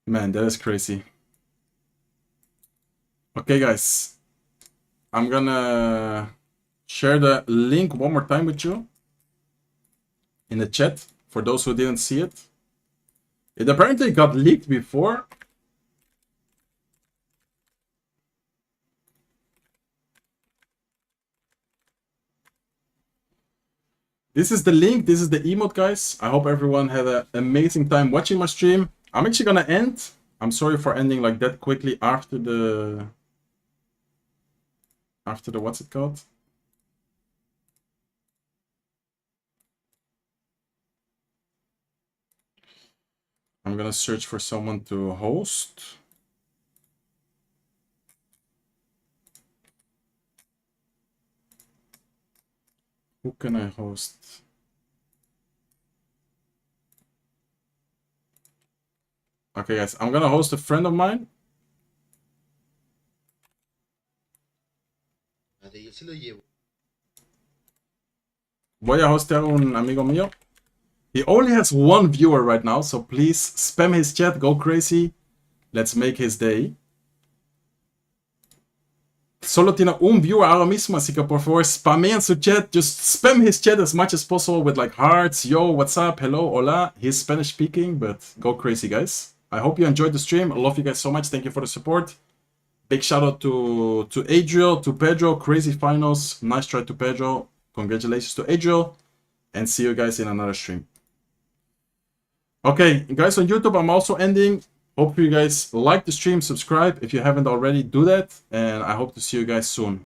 Man, that is crazy. Okay, guys. I'm gonna share the link one more time with you in the chat for those who didn't see it. It apparently got leaked before. This is the link. This is the emote, guys. I hope everyone had an amazing time watching my stream. I'm actually gonna end. I'm sorry for ending like that quickly after the what's it called? I'm gonna search for someone to host. Who can I host? Okay, guys, I'm gonna host a friend of mine. Voy a hostear un amigo mío. He only has one viewer right now, so please spam his chat, go crazy. Let's make his day. Solo tiene un viewer ahora mismo, así que por favor spamen su chat. Just spam his chat as much as possible with like hearts, yo, what's up, hello, hola. He's Spanish speaking, but go crazy, guys. I hope you enjoyed the stream. I love you guys so much. Thank you for the support. Big shout out to Adriel, to Pedro. Crazy finals. Nice try to Pedro. Congratulations to Adriel. And see you guys in another stream. Okay, guys, on YouTube, I'm also ending. Hope you guys like the stream. Subscribe if you haven't already. Do that. And I hope to see you guys soon.